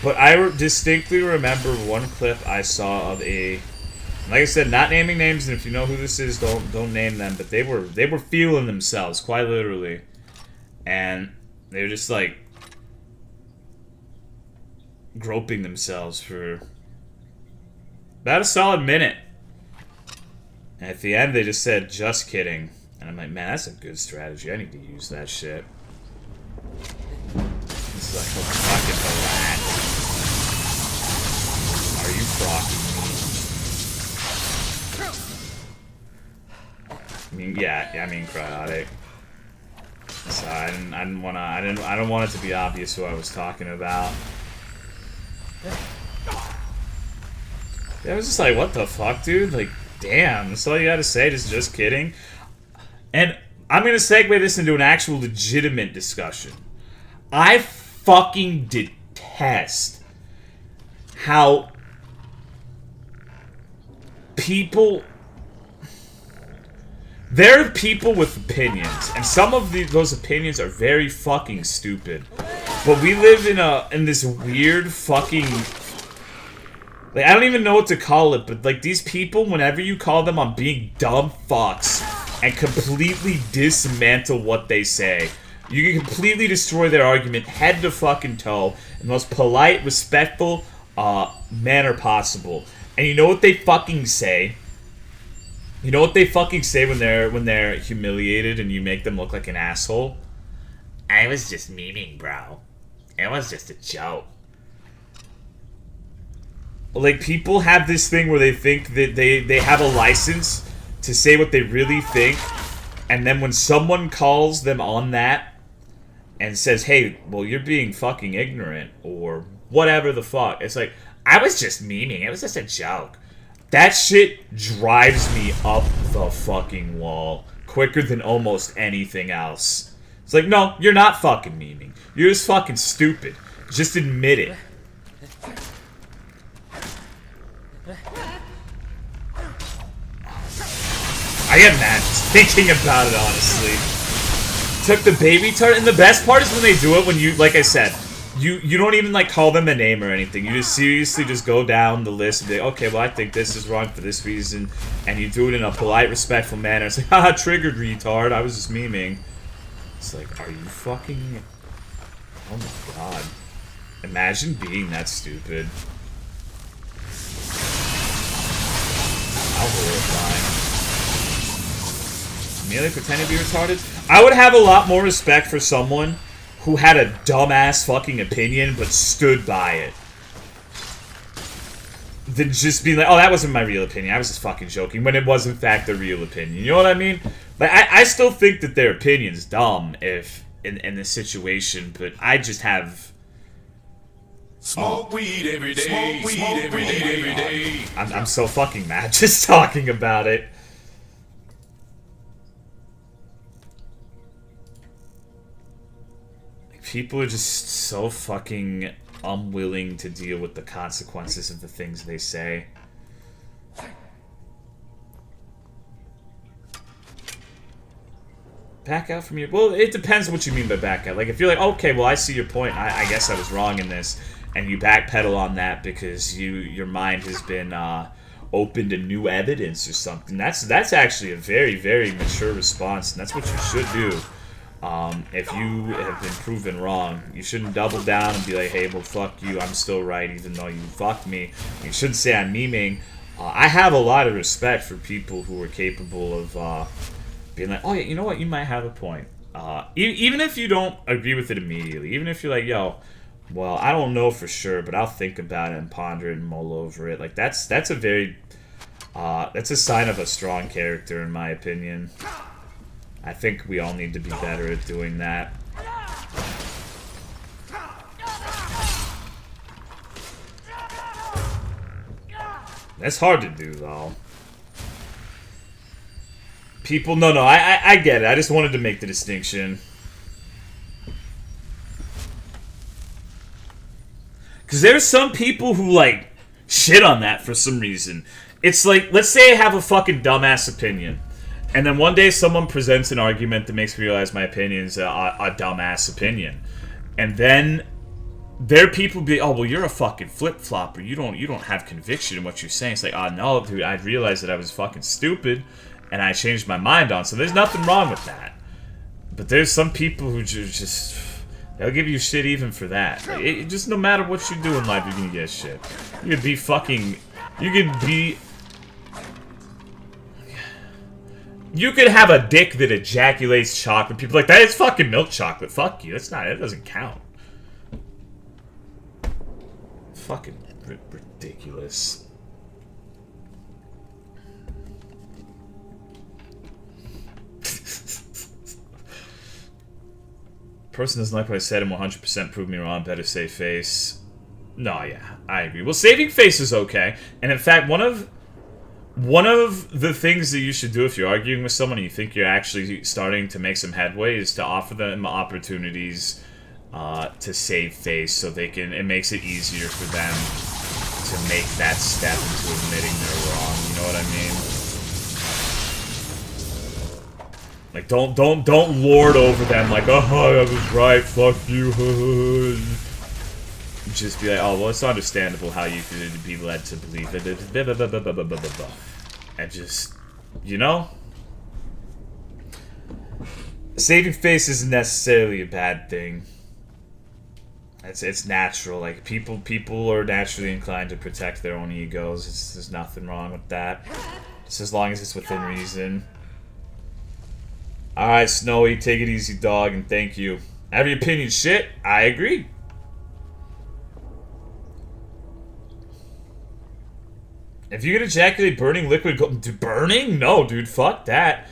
But I distinctly remember one clip I saw of a... Like I said, not naming names, and if you know who this is, don't name them, but they were feeling themselves, quite literally. And they were just, like, groping themselves for about a solid minute. And at the end, they just said, "Just kidding." And I'm like, man, that's a good strategy. I need to use that shit. like, oh, fucking rat. Are you fucking me? I mean, yeah, I mean, cryotic. So I don't want it to be obvious who I was talking about. Yeah, I was just like, what the fuck, dude? Like, damn, that's all you gotta say, just kidding. And I'm gonna segue this into an actual legitimate discussion. I fucking detest how people... There are people with opinions, and some of those opinions are very fucking stupid. But we live in this weird fucking... Like, I don't even know what to call it, but like these people, whenever you call them on being dumb fucks and completely dismantle what they say, you can completely destroy their argument head to fucking toe in the most polite, respectful manner possible. And you know what they fucking say? You know what they fucking say when they're humiliated and you make them look like an asshole? I was just memeing, bro. It was just a joke. Like, people have this thing where they think that they have a license to say what they really think, and then when someone calls them on that and says, hey, well, you're being fucking ignorant, or whatever the fuck, it's like, I was just memeing. It was just a joke. That shit drives me up the fucking wall quicker than almost anything else. It's like, no, you're not fucking memeing. You're just fucking stupid. Just admit it. I get mad just thinking about it, honestly. Took the baby tart, and the best part is when they do it when you, like I said, you don't even, like, call them a name or anything. You just seriously just go down the list and be like, okay, well, I think this is wrong for this reason. And you do it in a polite, respectful manner. It's like, haha, triggered, retard. I was just memeing. It's like, are you fucking... Oh my god. Imagine being that stupid. How horrifying. Merely pretending to be retarded? I would have a lot more respect for someone who had a dumbass fucking opinion but stood by it than just being like, oh, that wasn't my real opinion, I was just fucking joking, when it was in fact the real opinion. You know what I mean? But I still think that their opinion's dumb if in this situation, but I just have... Smoke weed every day. Smoke weed every day. I'm so fucking mad just talking about it. People are just so fucking unwilling to deal with the consequences of the things they say. Back out from your... Well, it depends what you mean by back out. Like, if you're like, okay, well, I see your point. I guess I was wrong in this. And you backpedal on that because your mind has been open to new evidence or something. That's actually a very, very mature response. And that's what you should do. If you have been proven wrong, you shouldn't double down and be like, hey, well, fuck you, I'm still right even though you fucked me. You shouldn't say I'm memeing. I have a lot of respect for people who are capable of being like, oh, yeah, you know what, you might have a point. Even if you don't agree with it immediately, even if you're like, yo, well, I don't know for sure, but I'll think about it and ponder it and mull over it. Like, that's a very, that's a sign of a strong character, in my opinion. I think we all need to be better at doing that. That's hard to do, though. People, no, I get it. I just wanted to make the distinction. Because there's some people who, like, shit on that for some reason. It's like, let's say I have a fucking dumbass opinion. And then one day someone presents an argument that makes me realize my opinion's a dumbass opinion. And then there are people be, oh, well, you're a fucking flip-flopper. You don't have conviction in what you're saying. It's like, oh, no, dude, I realized that I was fucking stupid, and I changed my mind on. So there's nothing wrong with that. But there's some people who just they'll give you shit even for that. Like, just no matter what you do in life, you're gonna get shit. You could be fucking... You could have a dick that ejaculates chocolate. People are like, that is fucking milk chocolate. Fuck you. That's not... It doesn't count. fucking ridiculous. Person doesn't like what I said and 100% prove me wrong. Better save face. No, yeah, I agree. Well, saving face is okay. And in fact, one of the things that you should do if you're arguing with someone and you think you're actually starting to make some headway is to offer them opportunities to save face, so they can. It makes it easier for them to make that step into admitting they're wrong. You know what I mean? Like, don't lord over them like, oh, I was right, fuck you. Just be like, oh, well, it's understandable how you could be led to believe it. And just, you know? Saving face isn't necessarily a bad thing. It's natural. Like, people are naturally inclined to protect their own egos. There's nothing wrong with that. Just as long as it's within reason. Alright, Snowy, take it easy, dog, and thank you. Every opinion shit, I agree. If you could ejaculate burning liquid gold... Burning? No, dude, fuck that.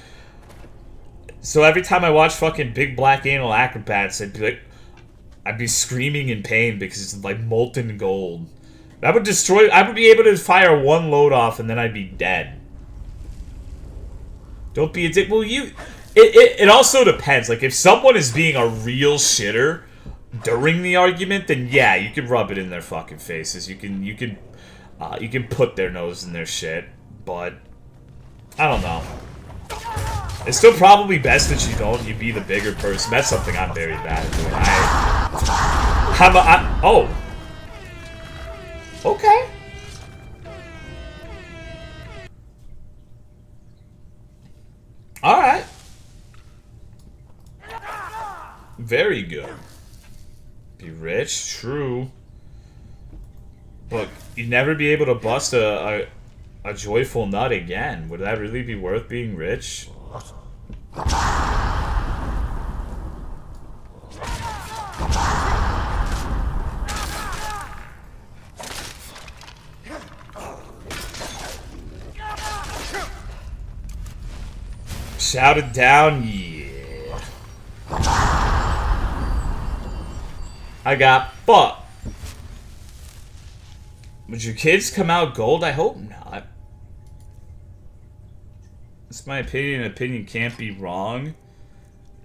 So every time I watch fucking Big Black Anal Acrobats, I'd be screaming in pain because it's like molten gold. That would destroy... I would be able to fire one load off and then I'd be dead. Don't be a dick. Well, it also depends. Like, if someone is being a real shitter during the argument, then yeah, you can rub it in their fucking faces. You can put their nose in their shit. But I don't know. It's still probably best that you be the bigger person. That's something I'm very bad at doing. Oh. Okay. Alright. Very good. Be rich, true. But you'd never be able to bust a joyful nut again. Would that really be worth being rich? Shout it down, yeah. I got fucked. Would your kids come out gold? I hope not. That's my opinion. An opinion can't be wrong.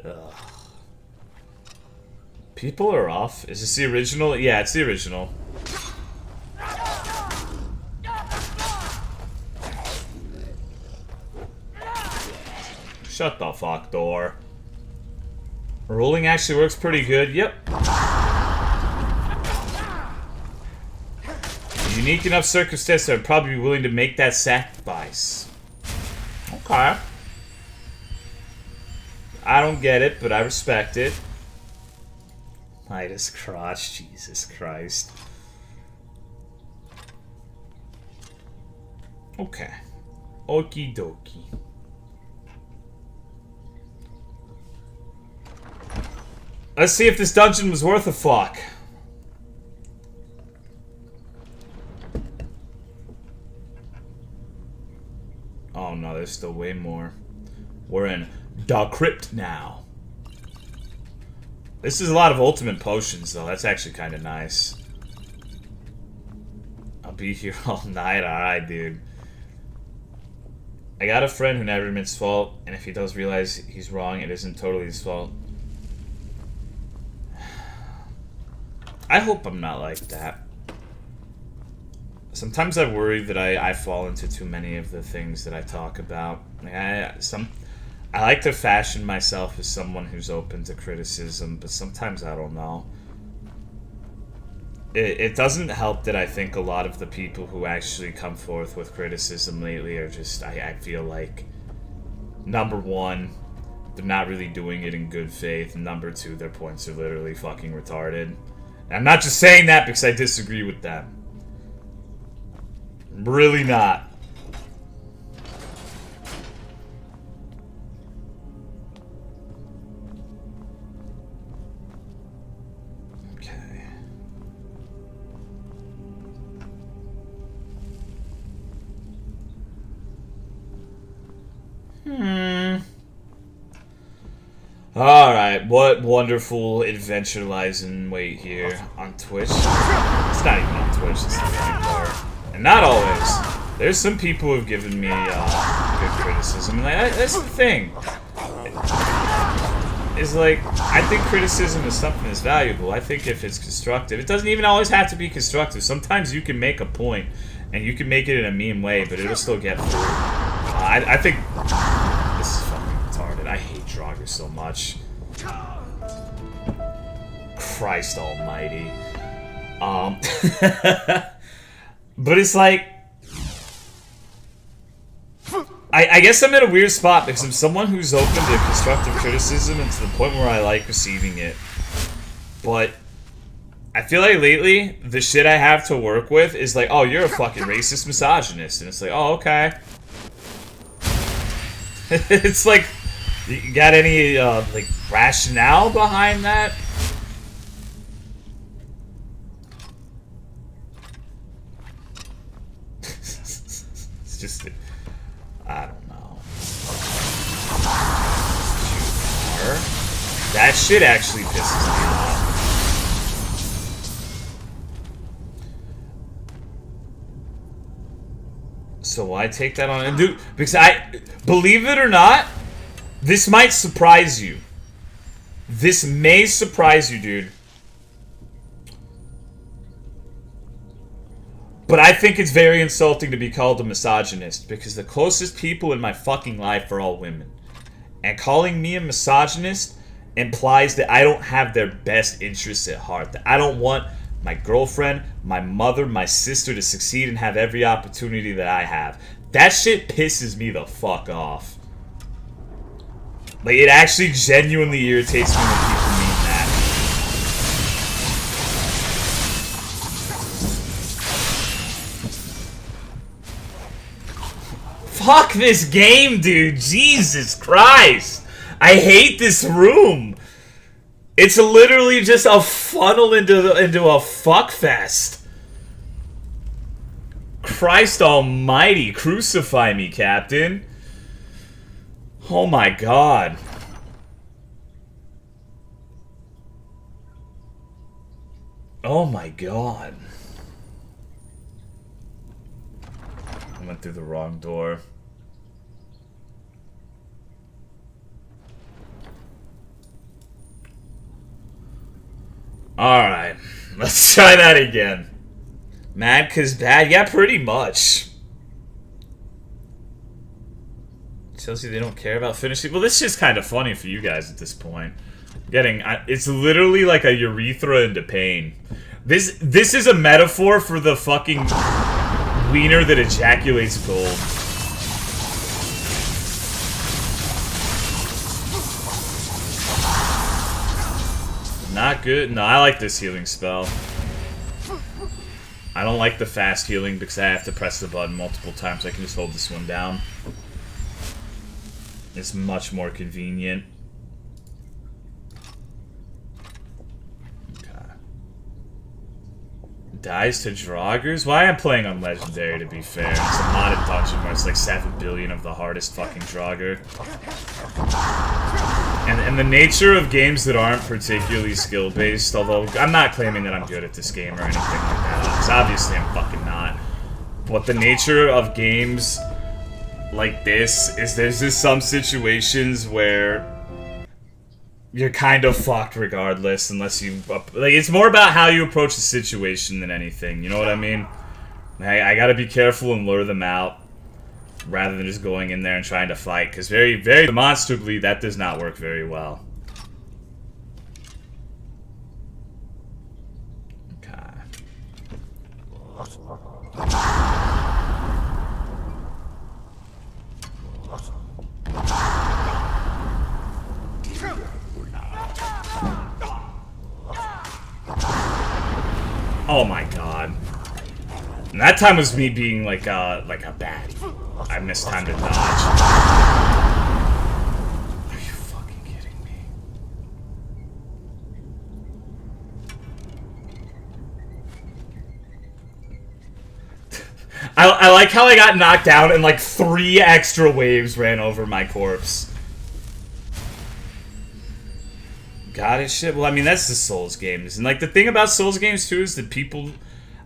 Ugh. People are off. Is this the original? Yeah, it's the original. Shut the fuck door. Rolling actually works pretty good. Yep. Unique enough circumstance, I'd probably be willing to make that sacrifice. Okay. I don't get it, but I respect it. Midas crotch, Jesus Christ. Okay. Okie dokie. Let's see if this dungeon was worth a fuck. Oh no, there's still way more. We're in the crypt now. This is a lot of ultimate potions though. That's actually kind of nice. I'll be here all night. Alright, dude. I got a friend who never admits fault, and if he does realize he's wrong, it isn't totally his fault. I hope I'm not like that. Sometimes I worry that I fall into too many of the things that I talk about. Like I like to fashion myself as someone who's open to criticism, but sometimes I don't know. It doesn't help that I think a lot of the people who actually come forth with criticism lately are just, I feel like, number one, they're not really doing it in good faith, and number two, their points are literally fucking retarded. And I'm not just saying that because I disagree with them. Really not. Okay. Alright, what wonderful adventure lies in wait here on Twitch. It's not even on Twitch, it's the funny part. And not always. There's some people who've given me good criticism, and like, that's the thing. Is like, I think criticism is something that's valuable. I think if it's constructive, it doesn't even always have to be constructive. Sometimes you can make a point, and you can make it in a mean way, but it'll still get through. I think this is fucking retarded. I hate Draugr so much. Christ almighty. But it's like, I guess I'm in a weird spot because I'm someone who's open to constructive criticism and to the point where I like receiving it. But I feel like lately, the shit I have to work with is like, oh, you're a fucking racist misogynist. And it's like, oh, okay. It's like, you got any, like, rationale behind that? It's just, I don't know. That shit actually pisses me off. So why take that on? And dude, because believe it or not, this might surprise you. This may surprise you, dude. But I think it's very insulting to be called a misogynist, because the closest people in my fucking life are all women. And calling me a misogynist implies that I don't have their best interests at heart. That I don't want my girlfriend, my mother, my sister to succeed and have every opportunity that I have. That shit pisses me the fuck off. Like, it actually genuinely irritates me when people mean that. Fuck this game, dude. Jesus Christ. I hate this room. It's literally just a funnel into a fuckfest. Christ almighty, crucify me, Captain. Oh my god. Oh my god. I went through the wrong door. Alright, let's try that again. Mad 'cause bad? Yeah, pretty much. Tells you they don't care about finishing. Well, this is kind of funny for you guys at this point. It's literally like a urethra into pain. This is a metaphor for the fucking wiener that ejaculates gold. Not good. No, I like this healing spell. I don't like the fast healing because I have to press the button multiple times. I can just hold this one down. It's much more convenient. Okay. Dies to Draugrs? Why am I playing on Legendary, to be fair? It's a modded dungeon where it's like 7 billion of the hardest fucking Draugr. And the nature of games that aren't particularly skill-based, although I'm not claiming that I'm good at this game or anything like that, because obviously I'm fucking not. But the nature of games like this is there's just some situations where you're kind of fucked regardless, unless you... like, it's more about how you approach the situation than anything, you know what I mean? I gotta be careful and lure them out, rather than just going in there and trying to fight, because very, very demonstrably, that does not work very well. Okay. Oh my god. And that time was me being like a baddie. I missed time to dodge. Are you fucking kidding me? I like how I got knocked down and like 3 extra waves ran over my corpse. Got it, shit. Well, I mean, that's the Souls games. And like the thing about Souls games too is that people,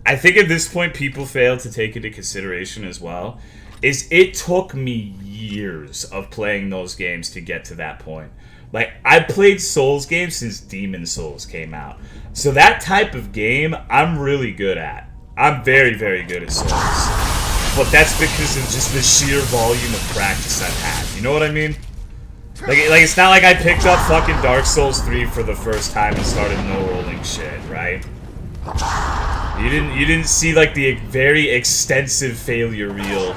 I think at this point people fail to take into consideration as well, is it took me years of playing those games to get to that point. Like, I played Souls games since Demon Souls came out. So that type of game, I'm really good at. I'm very, very good at Souls. But that's because of just the sheer volume of practice I've had. You know what I mean? Like it's not like I picked up fucking Dark Souls 3 for the first time and started no-rolling shit, right? You didn't see, like, the very extensive failure reel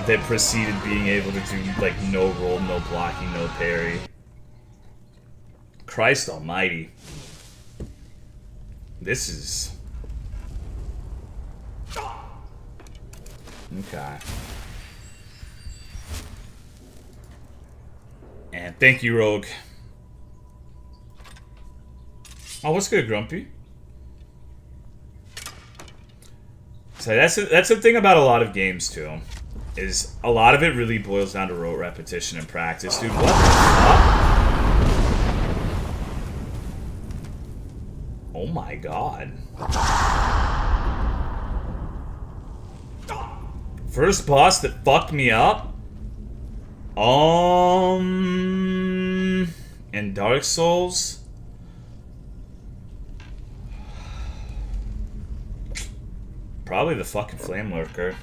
that preceded being able to do, like, no roll, no blocking, no parry. Christ almighty. This is... Okay. And thank you, Rogue. Oh, what's good, Grumpy? So that's the thing about a lot of games, too. Is a lot of it really boils down to rote repetition and practice. Dude, what the fuck? Oh my god. First boss that fucked me up? In Dark Souls? Probably the fucking Flame Lurker.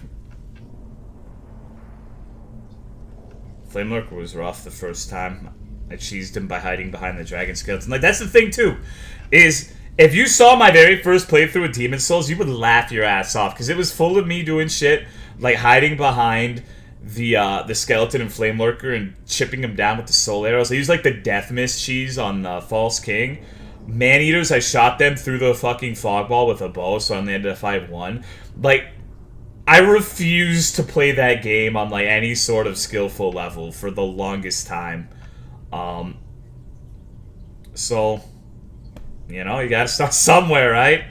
Flame Lurker was rough the first time. I cheesed him by hiding behind the dragon skeleton. Like, that's the thing, too. Is, if you saw my very first playthrough with Demon Souls, you would laugh your ass off. Because it was full of me doing shit, like hiding behind the skeleton and Flame Lurker and chipping him down with the soul arrows. I used, like, the Death Mist cheese on False King. Man-Eaters, I shot them through the fucking fog ball with a bow, so I only ended up 5-1. Like, I refused to play that game on, like, any sort of skillful level for the longest time. So, you know, you gotta start somewhere, right?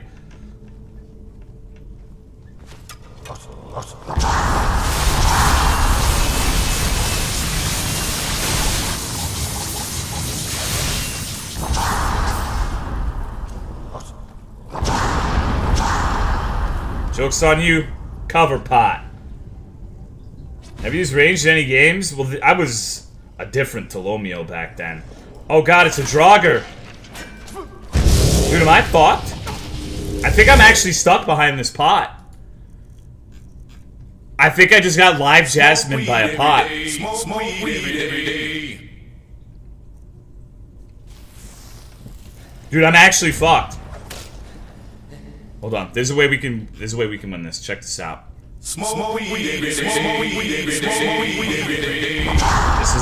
Joke's on you, cover pot. Have you used ranged in any games? Well, I was a different Tolomeo back then. Oh god, it's a Draugr. Dude, am I fucked? I think I'm actually stuck behind this pot. I think I just got live Jasmine by a pot. Dude, I'm actually fucked. Hold on. There's a way we can win this. Check this out. This is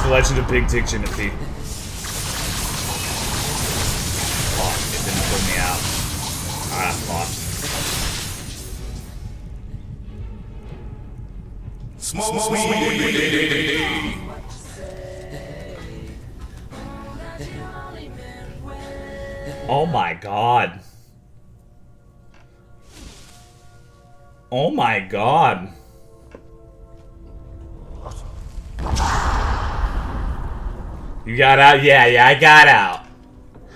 the legend of Big Dick Jimothy. Fuck, it didn't pull me out. Ah, fuck. Oh my god. Oh my god. You got out? Yeah, I got out.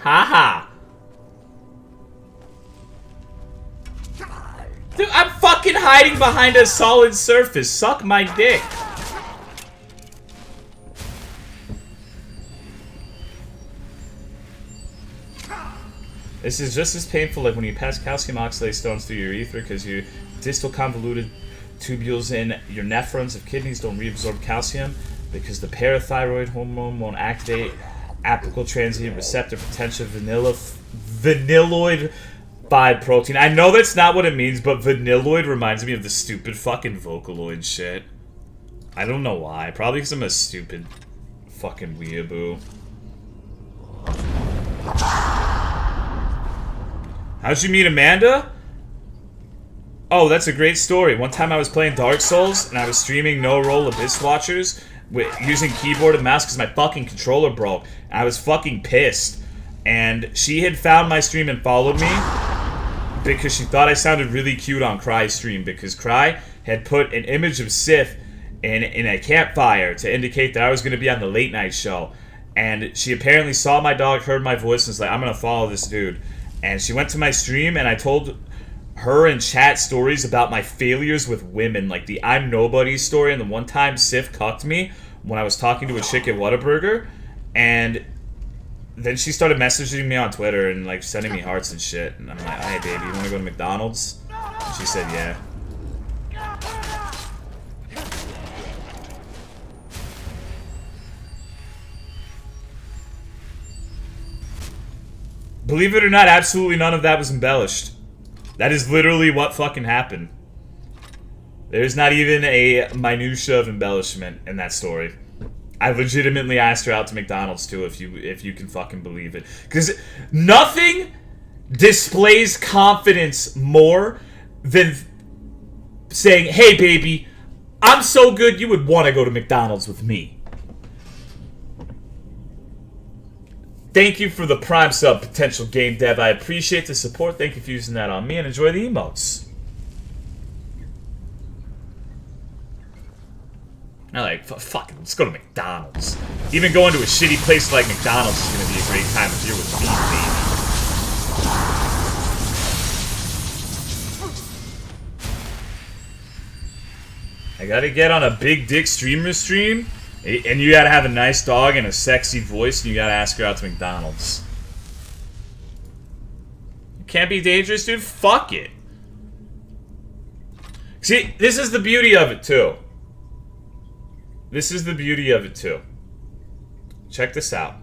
Haha. Dude, I'm fucking hiding behind a solid surface. Suck my dick. This is just as painful like when you pass calcium oxalate stones through your urethra because your distal convoluted tubules in your nephrons of kidneys don't reabsorb calcium because the parathyroid hormone won't activate apical transient receptor potential vanilloid protein. I know that's not what it means, but vanilloid reminds me of the stupid fucking Vocaloid shit. I don't know why. Probably because I'm a stupid fucking weeaboo. How'd you meet Amanda? Oh, that's a great story. One time I was playing Dark Souls, and I was streaming no-roll Abyss Watchers using keyboard and mouse because my fucking controller broke. And I was fucking pissed. And she had found my stream and followed me because she thought I sounded really cute on Cry's stream. Because Cry, had put an image of Sif in a campfire to indicate that I was going to be on the late night show. And she apparently saw my dog, heard my voice, and was like, I'm going to follow this dude. And she went to my stream, and I told her in chat stories about my failures with women, like the I'm Nobody story, and the one time Sif cucked me when I was talking to a chick at Whataburger. And then she started messaging me on Twitter and like sending me hearts and shit. And I'm like, hey baby, you want to go to McDonald's? And she said, yeah. Believe it or not, absolutely none of that was embellished. That is literally what fucking happened. There's not even a minutia of embellishment in that story. I legitimately asked her out to McDonald's too, if you can fucking believe it. Because nothing displays confidence more than saying, hey baby, I'm so good you would want to go to McDonald's with me. Thank you for the Prime sub, potential game dev. I appreciate the support. Thank you for using that on me, and enjoy the emotes. I like, fucking, let's go to McDonald's. Even going to a shitty place like McDonald's is going to be a great time if you're with me, baby. I gotta get on a big dick streamer stream, and you gotta have a nice dog and a sexy voice, and you gotta ask her out to McDonald's. You can't be dangerous, dude? Fuck it. See, this is the beauty of it, too. This is the beauty of it, too. Check this out.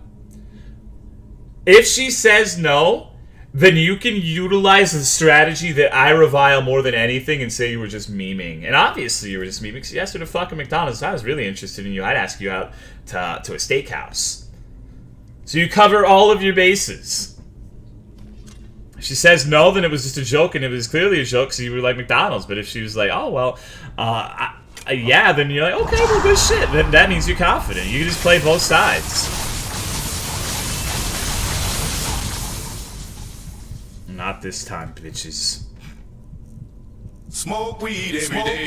If she says no, then you can utilize the strategy that I revile more than anything and say you were just memeing. And obviously you were just memeing because you asked her to fucking McDonald's. If I was really interested in you, I'd ask you out to a steakhouse. So you cover all of your bases. If she says no, then it was just a joke, and it was clearly a joke because you were like McDonald's. But if she was like, oh, well, yeah, then you're like, okay, well, good shit. Then that means you're confident. You can just play both sides. Not this time, bitches. Smoke weed every day.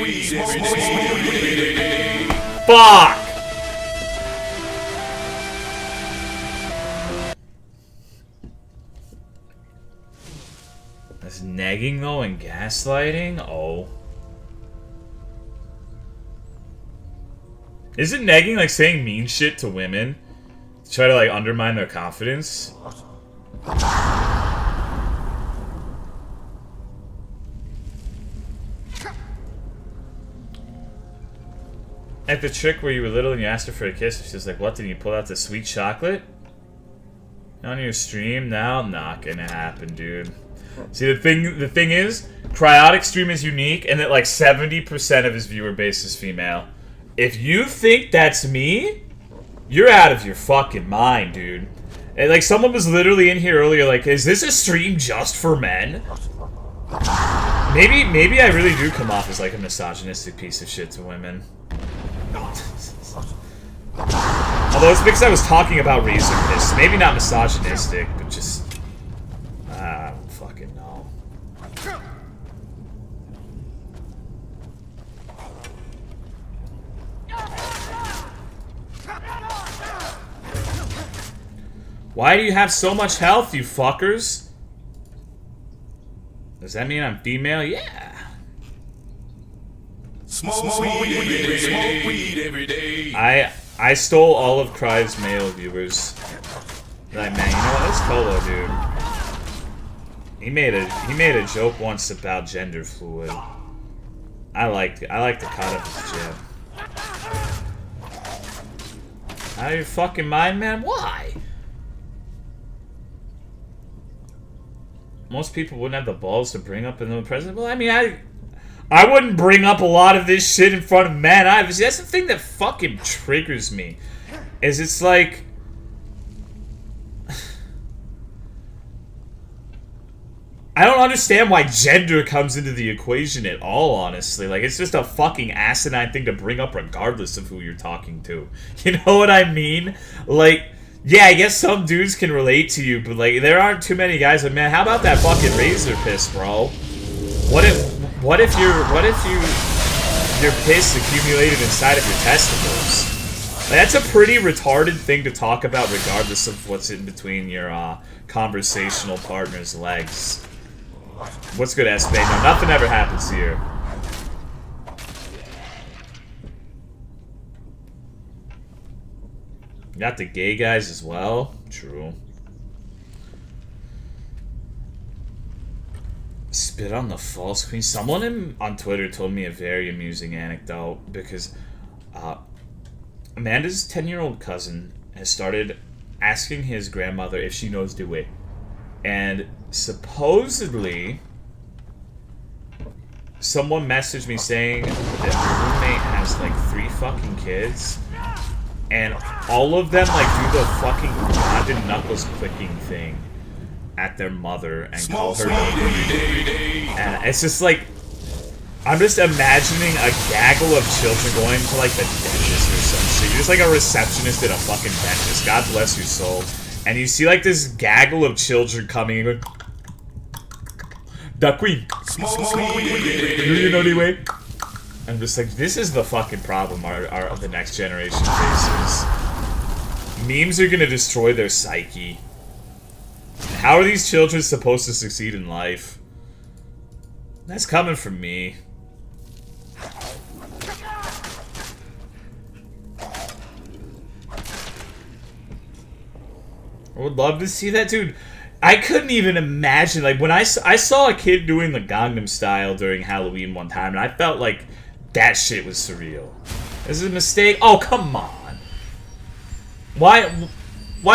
Fuck! That's negging, though, and gaslighting? Oh. Isn't negging like saying mean shit to women? To try to like undermine their confidence? Like the trick where you were little and you asked her for a kiss, she was like, what, did you pull out the sweet chocolate? On your stream? Now? Not gonna happen, dude. See, the thing is, Cryotic stream is unique and that like 70% of his viewer base is female. If you think that's me, you're out of your fucking mind, dude. And, like, someone was literally in here earlier like, is this a stream just for men? Maybe I really do come off as like a misogynistic piece of shit to women. Although it's because I was talking about razor piss. Maybe not misogynistic, but just... I don't fucking know. Why do you have so much health, you fuckers? Does that mean I'm female? Yeah. Smoke weed every day. I stole all of Cry's male viewers. Like, man, you know what? Let's Tolo, dude. He made a joke once about gender fluid. I like the cut of his jib. Out of your fucking mind, man? Why? Most people wouldn't have the balls to bring up another president. Well, I mean, I wouldn't bring up a lot of this shit in front of men. Obviously, that's the thing that fucking triggers me. Is it's like... I don't understand why gender comes into the equation at all, honestly. Like, it's just a fucking asinine thing to bring up regardless of who you're talking to. You know what I mean? Like... Yeah, I guess some dudes can relate to you, but like there aren't too many guys like, man, how about that fucking razor piss, bro? What if you your piss accumulated inside of your testicles. That's a pretty retarded thing to talk about regardless of what's in between your conversational partner's legs. What's good, Espe? No, nothing ever happens here. Got the gay guys as well. True. Spit on the false queen. Someone on Twitter told me a very amusing anecdote because Amanda's 10-year-old cousin has started asking his grandmother if she knows the way. And supposedly, someone messaged me saying that her roommate has like 3 fucking kids. And all of them like do the fucking Condon Knuckles clicking thing at their mother and call her and it's just like I'm just imagining a gaggle of children going to like the dentist or some shit. You're just like a receptionist at a fucking dentist. God bless your soul. And you see like this gaggle of children coming and going, the queen. Do you know the way? I'm just like, this is the fucking problem the next generation faces. Memes are gonna destroy their psyche. How are these children supposed to succeed in life? That's coming from me. I would love to see that, dude. I couldn't even imagine, like, when I saw a kid doing the Gangnam Style during Halloween one time, and I felt like that shit was surreal. Is it a mistake? Oh, come on. Why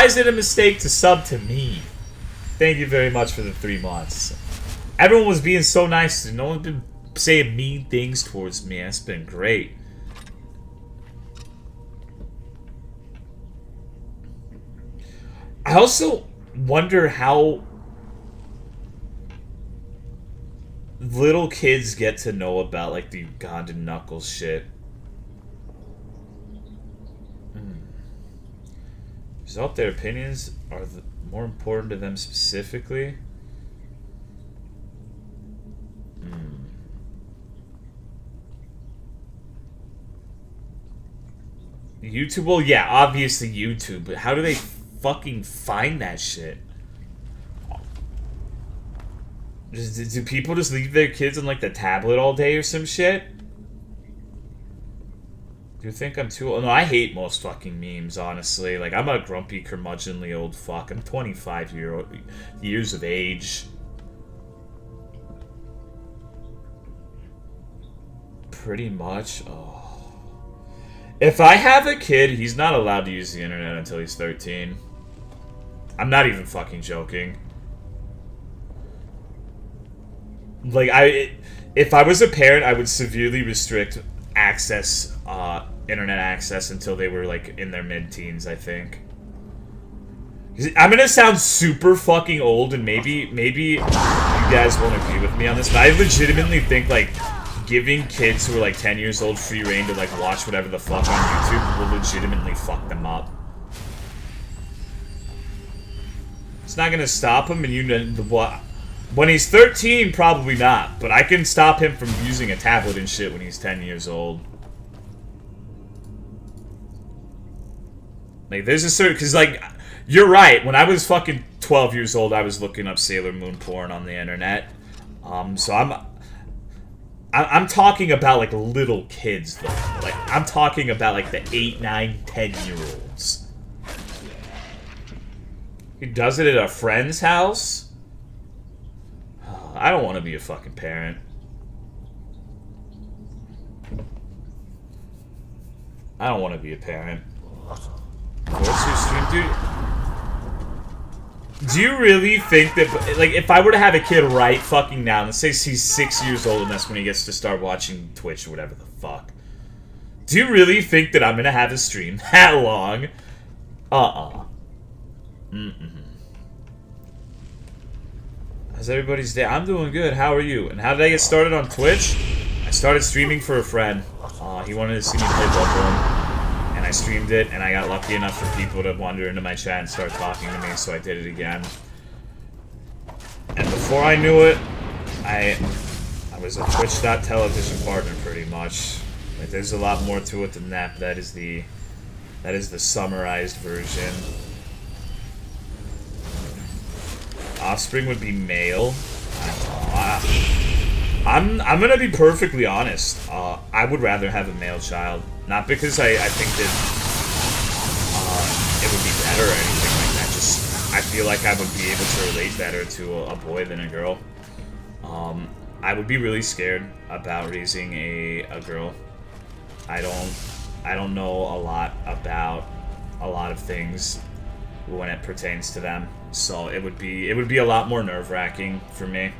is it a mistake to sub to me? Thank you very much for the 3 months. Everyone was being so nice. No one's been saying mean things towards me. That's been great. I also wonder how little kids get to know about like the Ugandan Knuckles shit. Result, their opinions are more important to them specifically. YouTube? Well, yeah, obviously YouTube, but how do they fucking find that shit? Do people just leave their kids on like the tablet all day or some shit? Do you think I'm too old? No, I hate most fucking memes, honestly. Like, I'm a grumpy, curmudgeonly old fuck. I'm 25 years of age. Pretty much. Oh. If I have a kid, he's not allowed to use the internet until he's 13. I'm not even fucking joking. Like, if I was a parent, I would severely restrict internet access until they were, like, in their mid-teens, I think. I'm gonna sound super fucking old, and maybe you guys won't agree with me on this, but I legitimately think, like, giving kids who are, like, 10 years old free reign to, like, watch whatever the fuck on YouTube will legitimately fuck them up. It's not gonna stop him, and you know what? When he's 13, probably not, but I can stop him from using a tablet and shit when he's 10 years old. Like, there's a certain... Because, like, you're right. When I was fucking 12 years old, I was looking up Sailor Moon porn on the internet. So I'm talking about, like, little kids, though. Like, I'm talking about, like, the 8, 9, 10-year-olds. He does it at a friend's house? I don't want to be a fucking parent. I don't want to be a parent. What's your stream, dude? Do you really think that, like, if I were to have a kid right fucking now, let's say he's 6 years old and that's when he gets to start watching Twitch or whatever the fuck. Do you really think that I'm gonna have a stream that long? How's everybody's day? I'm doing good. How are you? And how did I get started on Twitch? I started streaming for a friend. He wanted to see me play Bloodborne. And I streamed it, and I got lucky enough for people to wander into my chat and start talking to me, so I did it again. And before I knew it, I was a Twitch.television partner, pretty much. Like, there's a lot more to it than that, but that is the summarized version. Offspring would be male. I'm gonna be perfectly honest. I would rather have a male child, not because I think that it would be better or anything like that. Just I feel like I would be able to relate better to a boy than a girl. I would be really scared about raising a girl. I don't know a lot about a lot of things when it pertains to them, so it would be a lot more nerve-wracking for me.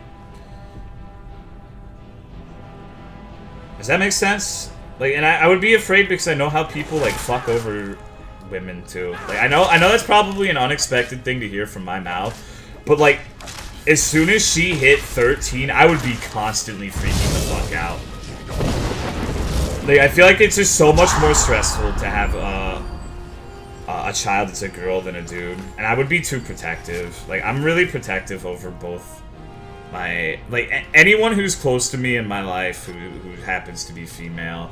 Does that make sense? Like, and I would be afraid because I know how people like fuck over women too. Like, I know that's probably an unexpected thing to hear from my mouth, but like, as soon as she hit 13, I would be constantly freaking the fuck out. Like, I feel like it's just so much more stressful to have a child that's a girl than a dude, and I would be too protective. Like, I'm really protective over both my, like, anyone who's close to me in my life who happens to be female.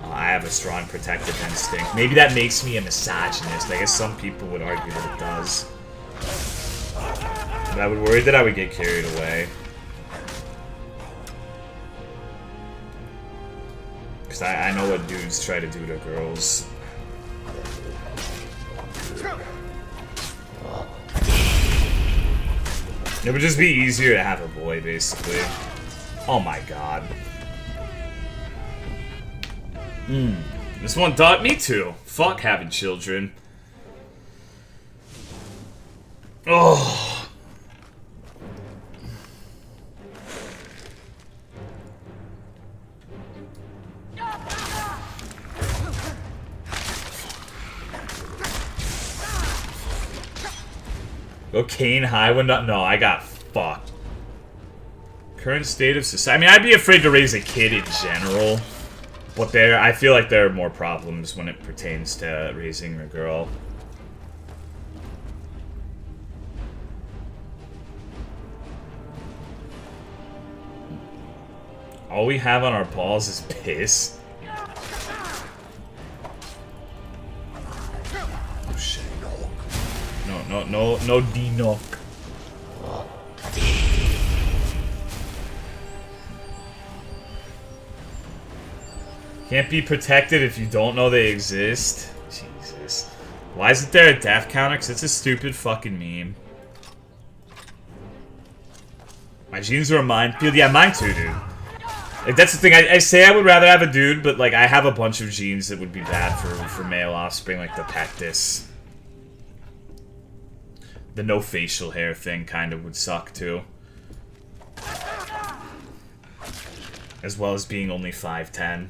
I have a strong protective instinct. Maybe that makes me a misogynist. I guess some people would argue that it does. But I would worry that I would get carried away. Because I know what dudes try to do to girls. It would just be easier to have a boy, basically. Oh my god. This one taught me to. Fuck having children. Oh. Cocaine high when not. No, I got fucked. Current state of society. I mean, I'd be afraid to raise a kid in general. But I feel like there are more problems when it pertains to raising a girl. All we have on our balls is piss. Oh shit. No D-knock. Can't be protected if you don't know they exist. Jesus. Why isn't there a death counter? Because it's a stupid fucking meme. My genes are a minefield. Yeah, mine too, dude. Like, that's the thing. I say I would rather have a dude, but like I have a bunch of genes that would be bad for male offspring, like the pectus. The no facial hair thing kind of would suck too. As well as being only 5'10".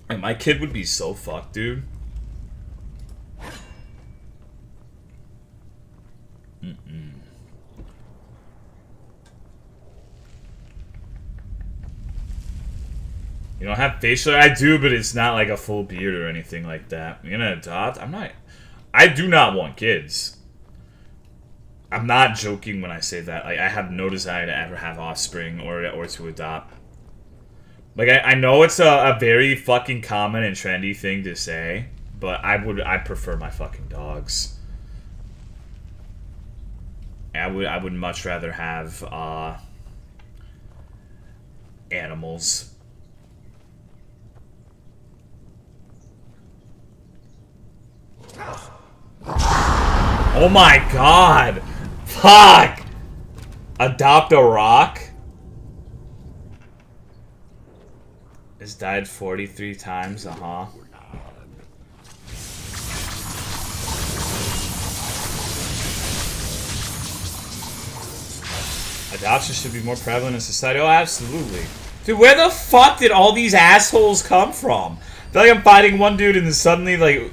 Like, my kid would be so fucked, dude. You don't have facial hair? I do, but it's not like a full beard or anything like that. You're gonna adopt? I do not want kids. I'm not joking when I say that. Like, I have no desire to ever have offspring or to adopt. Like, I know it's a very fucking common and trendy thing to say, but I prefer my fucking dogs. I would much rather have animals. Oh my god! Fuck! Adopt a rock? Has died 43 times, Adoption should be more prevalent in society. Oh, absolutely. Dude, where the fuck did all these assholes come from? I feel like I'm fighting one dude and then suddenly, like...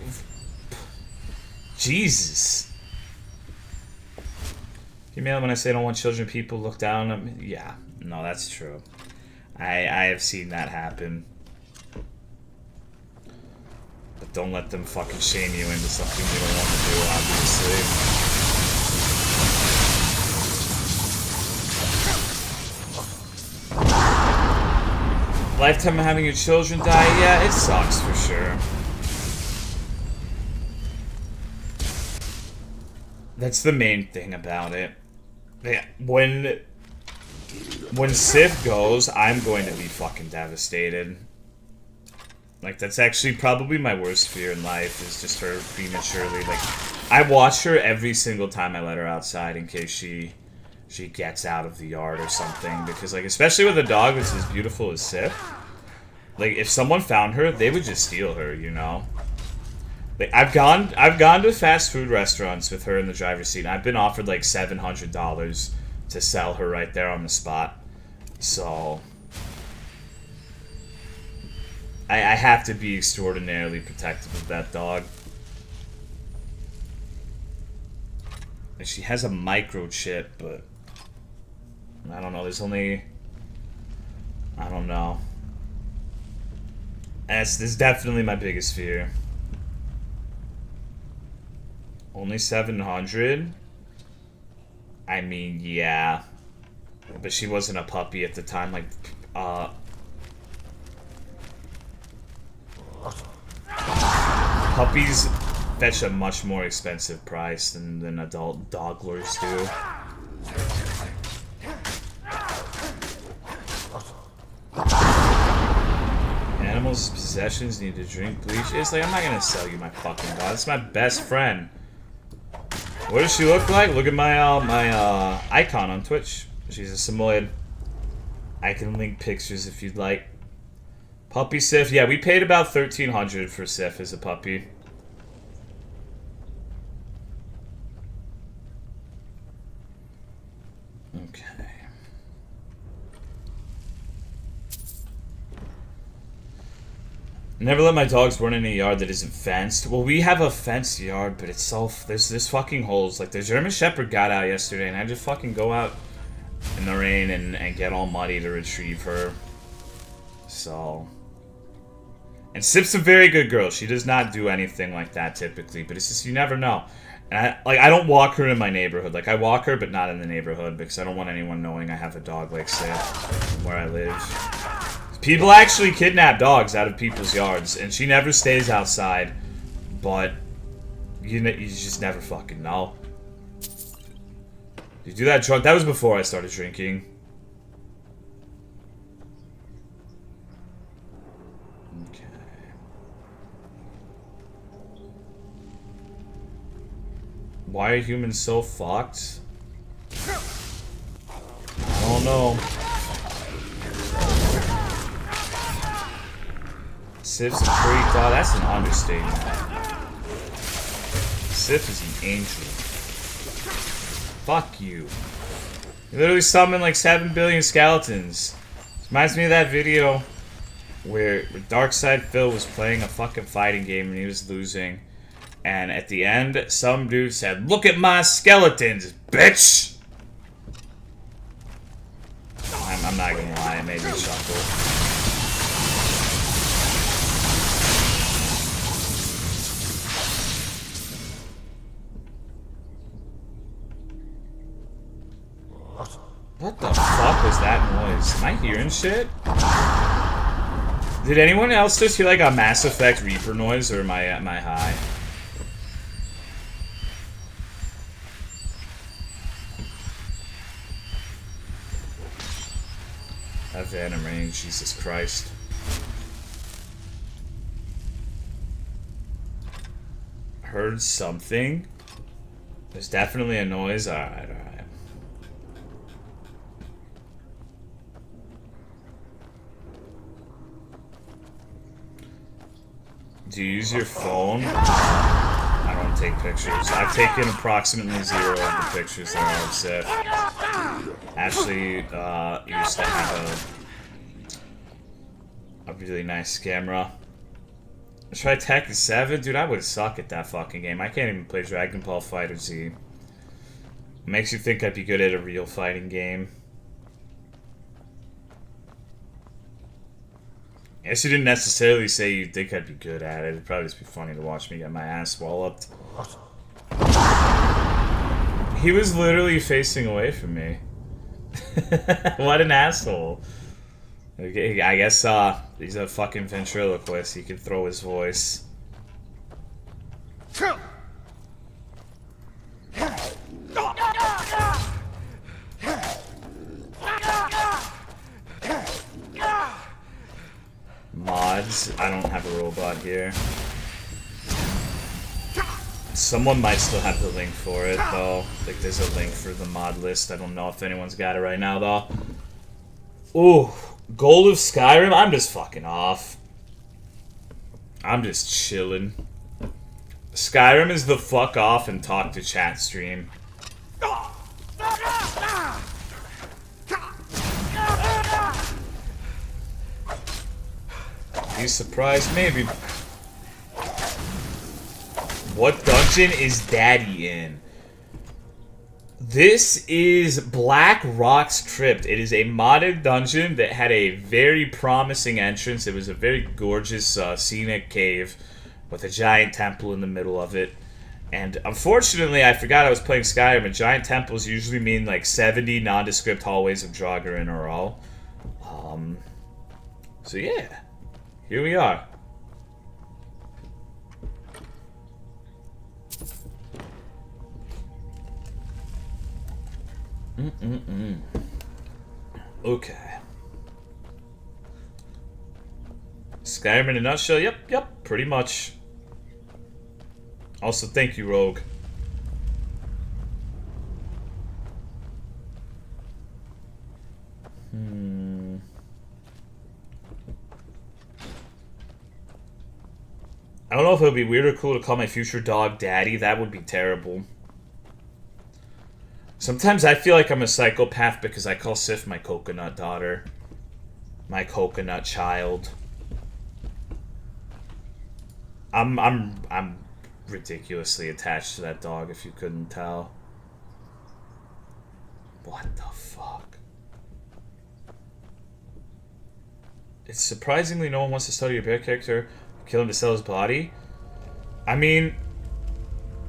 Jesus. You mean when I say I don't want children, people look down on me? Yeah, no, that's true. I have seen that happen. But don't let them fucking shame you into something you don't want to do, obviously. Lifetime of having your children die, yeah, it sucks for sure. That's the main thing about it. Yeah, when Sif goes, I'm going to be fucking devastated. Like, that's actually probably my worst fear in life, is just her prematurely, like, I watch her every single time I let her outside in case she gets out of the yard or something, because, like, especially with a dog that's as beautiful as Sif, like, if someone found her, they would just steal her, you know? Like, I've gone to fast food restaurants with her in the driver's seat, and I've been offered, like, $700 to sell her right there on the spot. So I have to be extraordinarily protective of that dog. And she has a microchip, but I don't know, there's only... I don't know. This is definitely my biggest fear. Only 700? I mean, yeah. But she wasn't a puppy at the time, like, puppies fetch a much more expensive price than adult dogglers do. Animals' possessions need to drink bleach. It's like, I'm not gonna sell you my fucking dog. It's my best friend. What does she look like? Look at my icon on Twitch. She's a Samoyed. I can link pictures if you'd like. Puppy Sif. Yeah, we paid about $1,300 for Sif as a puppy. Okay. Never let my dogs run in a yard that isn't fenced. Well, we have a fenced yard, but it's all... There's fucking holes. Like, the German Shepherd got out yesterday, and I had to fucking go out in the rain and get all muddy to retrieve her. So... And Sip's a very good girl. She does not do anything like that typically, but it's just, you never know. And I don't walk her in my neighborhood. Like, I walk her, but not in the neighborhood, because I don't want anyone knowing I have a dog like Sip where I live. People actually kidnap dogs out of people's yards, and she never stays outside, but you just never fucking know. You do that drug? That was before I started drinking. Okay. Why are humans so fucked? I don't know. Sif's a freak. Oh, that's an understatement. Sif is an angel. Fuck you. You literally summoned like 7 billion skeletons. Reminds me of that video where Darkside Phil was playing a fucking fighting game and he was losing. And at the end, some dude said, "Look at my skeletons, bitch!" I'm not gonna lie, it made me chuckle. What the fuck was that noise? Am I hearing shit? Did anyone else just hear like a Mass Effect Reaper noise, or am I high? That Phantom Range, Jesus Christ. Heard something? There's definitely a noise. Alright, alright. Do you use your phone? I don't take pictures. I've taken approximately 0 of the pictures that I've set. Ashley used to have a really nice camera. Try Tekken 7? Dude, I would suck at that fucking game. I can't even play Dragon Ball FighterZ. Makes you think I'd be good at a real fighting game. I guess you didn't necessarily say you think I'd be good at it. It'd probably just be funny to watch me get my ass walloped. He was literally facing away from me. What an asshole. Okay, I guess he's a fucking ventriloquist. He can throw his voice. Mods. I don't have a robot here. Someone might still have the link for it, though. Like, there's a link for the mod list. I don't know if anyone's got it right now, though. Ooh, Gold of Skyrim? I'm just fucking off. I'm just chilling. Skyrim is the fuck off and talk to chat stream. You surprised? Maybe. What dungeon is Daddy in? This is Black Rock's Crypt. It is a modded dungeon that had a very promising entrance. It was a very gorgeous scenic cave with a giant temple in the middle of it. And unfortunately, I forgot I was playing Skyrim, and giant temples usually mean like 70 nondescript hallways of Draugr in a row. So yeah, here we are. Okay. Skyrim in a nutshell? Yep, pretty much. Also, thank you, Rogue. I don't know if it would be weird or cool to call my future dog Daddy. That would be terrible. Sometimes I feel like I'm a psychopath because I call Sif my coconut daughter. My coconut child. I'm ridiculously attached to that dog, if you couldn't tell. What the fuck? It's surprisingly no one wants to study your bear character, kill him to sell his body. I mean,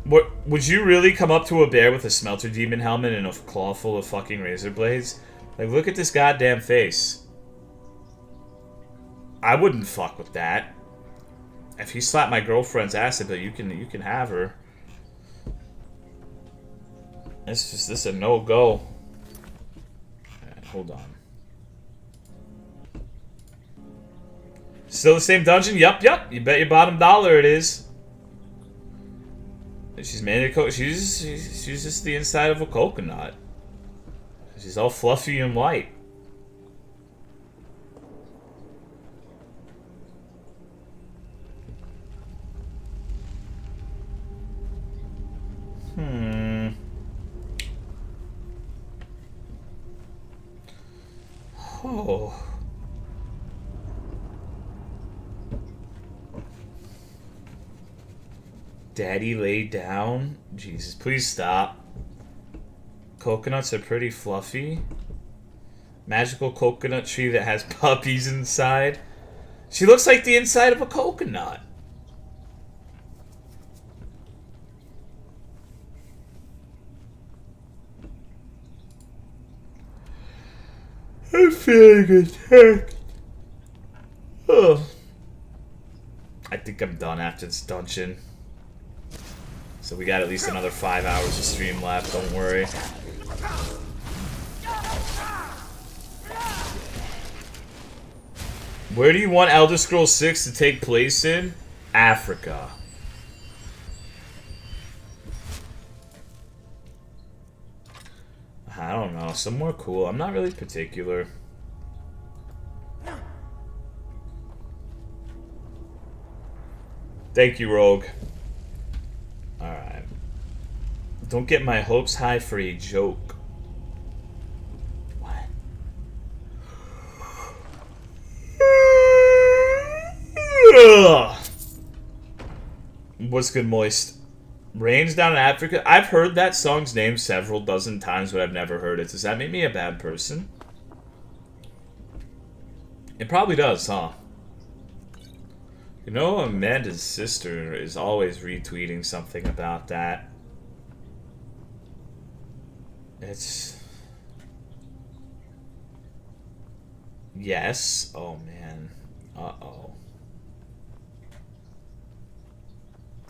what would you really come up to a bear with a smelter demon helmet and a claw full of fucking razor blades? Like, look at this goddamn face. I wouldn't fuck with that. If he slapped my girlfriend's ass, but you can have her. It's just this a no-go. Right, hold on. Still the same dungeon? Yup. You bet your bottom dollar it is. She's made a she's just the inside of a coconut. She's all fluffy and white. Oh. Daddy lay down? Jesus, please stop. Coconuts are pretty fluffy. Magical coconut tree that has puppies inside. She looks like the inside of a coconut. I'm feeling attacked. Oh. I think I'm done after this dungeon. So we got at least another 5 hours of stream left, don't worry. Where do you want Elder Scrolls 6 to take place in? Africa. I don't know, somewhere cool. I'm not really particular. Thank you, Rogue. Alright. Don't get my hopes high for a joke. What? What's good, Moist? Rains down in Africa? I've heard that song's name several dozen times, but I've never heard it. Does that make me a bad person? It probably does, huh? You know, Amanda's sister is always retweeting something about that. It's... Yes. Oh, man. Uh-oh.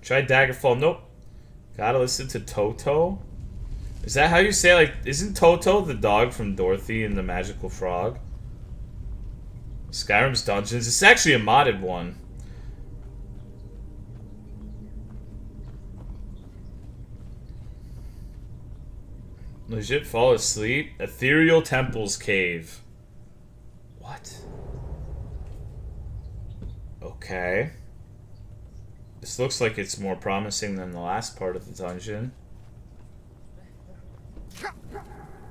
Try Daggerfall. Nope. Gotta listen to Toto. Is that how you say, like, isn't Toto the dog from Dorothy and the Magical Frog? Skyrim's Dungeons. It's actually a modded one. Legit fall asleep. Ethereal Temple's Cave. What? Okay. This looks like it's more promising than the last part of the dungeon.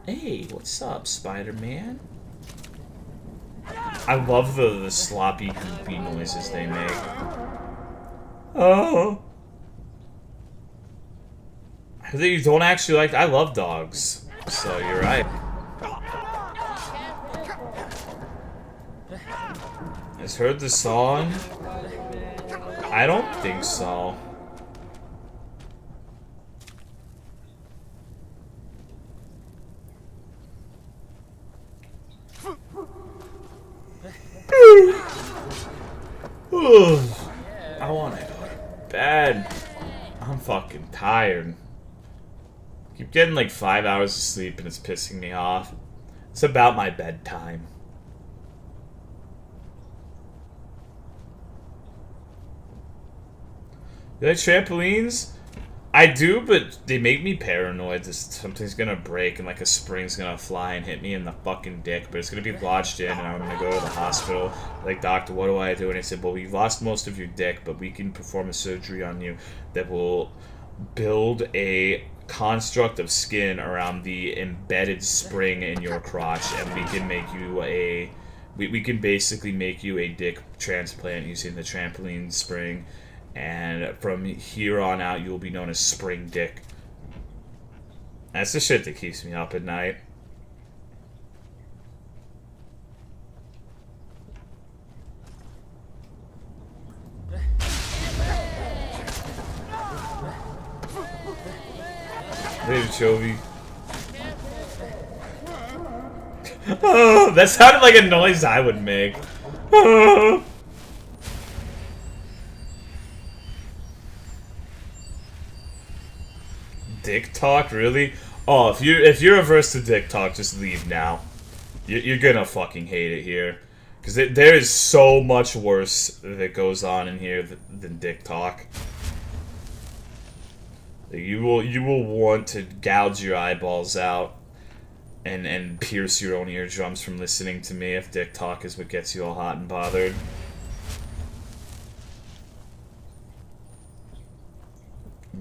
Hey, what's up, Spider-Man? I love the sloppy, goopy noises they make. Oh. I think you don't actually like... I love dogs. So, you're right. Has heard the song? I don't think so. I want to go to bed. I'm fucking tired. Keep getting like 5 hours of sleep and it's pissing me off. It's about my bedtime. You like trampolines? I do, but they make me paranoid that something's gonna break and like a spring's gonna fly and hit me in the fucking dick, but it's gonna be lodged in and I'm gonna go to the hospital. Like, doctor, what do I do? And he said, well, we've lost most of your dick, but we can perform a surgery on you that will build a construct of skin around the embedded spring in your crotch, and we can make you a... We can basically make you a dick transplant using the trampoline spring. And from here on out, you will be known as Spring Dick. That's the shit that keeps me up at night. Later, Chovy. Oh, that sounded like a noise I would make. Oh. Dick talk, really? Oh, if you're averse to dick talk, just leave now. You're gonna fucking hate it here, because there is so much worse that goes on in here than dick talk. You will want to gouge your eyeballs out and pierce your own eardrums from listening to me if dick talk is what gets you all hot and bothered.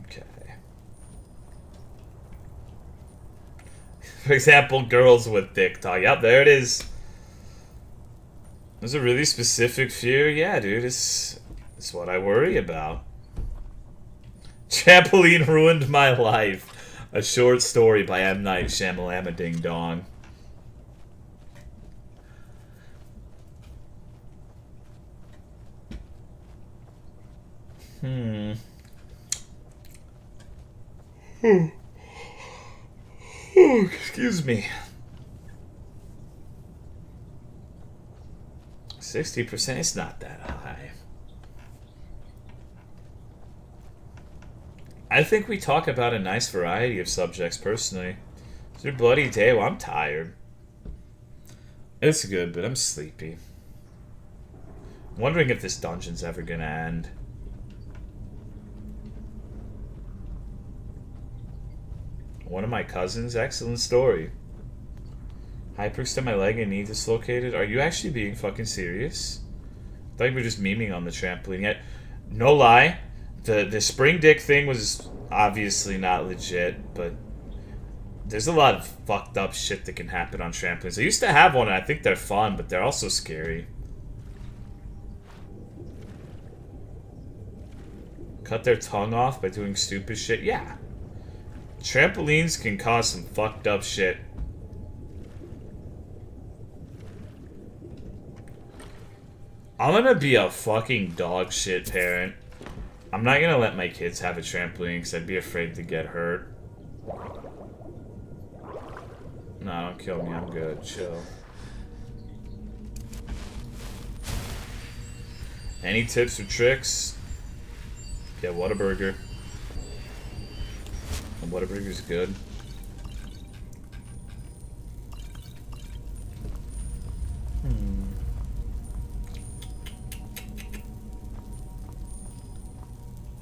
Okay. For example, girls with dick talk. Yep, there it is. There's a really specific fear. Yeah, dude, it's what I worry about. Trampoline ruined my life. A short story by M. Night Shyamalama Ding Dong. Excuse me. 60%, it's not that high. I think we talk about a nice variety of subjects, personally. It's your bloody day. Well, I'm tired. It's good, but I'm sleepy. I'm wondering if this dungeon's ever gonna end. One of my cousins, excellent story. Hyperextend my leg and knee dislocated. Are you actually being fucking serious? I thought you were just memeing on the trampoline. Yet, no lie, the spring dick thing was obviously not legit, but there's a lot of fucked up shit that can happen on trampolines. I used to have one and I think they're fun, but they're also scary. Cut their tongue off by doing stupid shit? Yeah. Trampolines can cause some fucked up shit. I'm gonna be a fucking dog shit parent. I'm not gonna let my kids have a trampoline because I'd be afraid to get hurt. No, don't kill me. I'm good. Chill. Any tips or tricks? Yeah, Whataburger. Whataburger's good.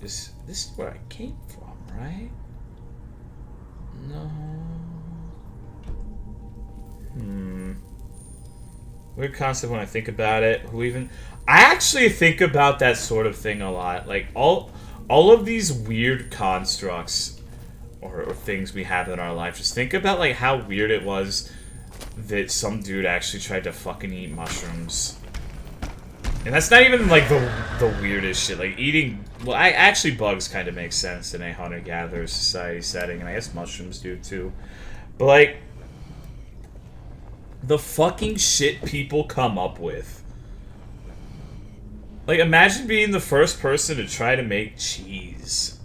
This is where I came from, right? No. Weird concept when I think about it. I actually think about that sort of thing a lot. Like all of these weird constructs or things we have in our life. Just think about like how weird it was that some dude actually tried to fucking eat mushrooms. And that's not even like the weirdest shit. Like eating, well, actually bugs kind of make sense in a hunter-gatherer society setting, and I guess mushrooms do too. But like the fucking shit people come up with. Like imagine being the first person to try to make cheese.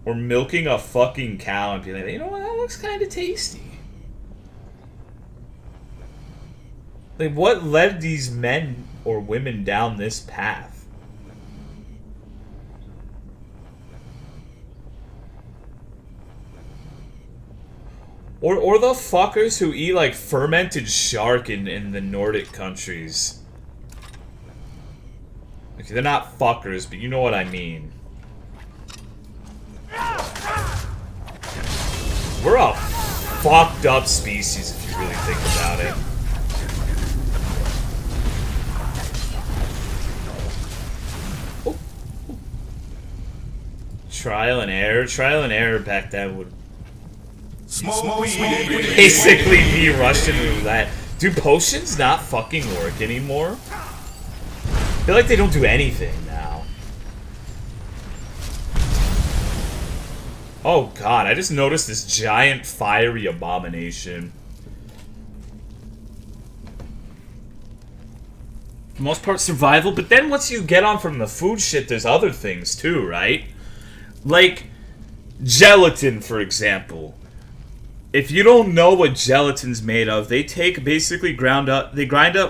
Or milking a fucking cow and being like, you know what, that looks kind of tasty. Like, what led these men or women down this path? Or the fuckers who eat, like, fermented shark in the Nordic countries. Okay, they're not fuckers, but you know what I mean. We're a fucked up species if you really think about it. Trial and error back then would basically be Russian roulette. Do potions not fucking work anymore? I feel like they don't do anything now. Oh god, I just noticed this giant fiery abomination. For the most part survival, but then once you get on from the food shit, there's other things too, right? Like, gelatin, for example. If you don't know what gelatin's made of, they take basically grind up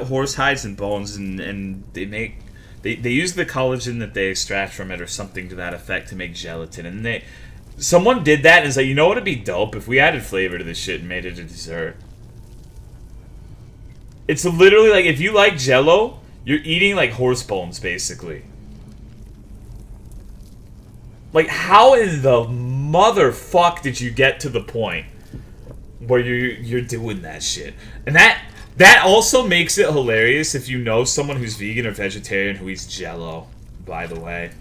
horse hides and bones and they use the collagen that they extract from it or something to that effect to make gelatin. And someone did that and is like, you know what would be dope if we added flavor to this shit and made it a dessert. It's literally like if you like Jello, you're eating like horse bones basically. Like, how in the motherfuck did you get to the point where you're doing that shit? And that also makes it hilarious if you know someone who's vegan or vegetarian who eats Jello, by the way.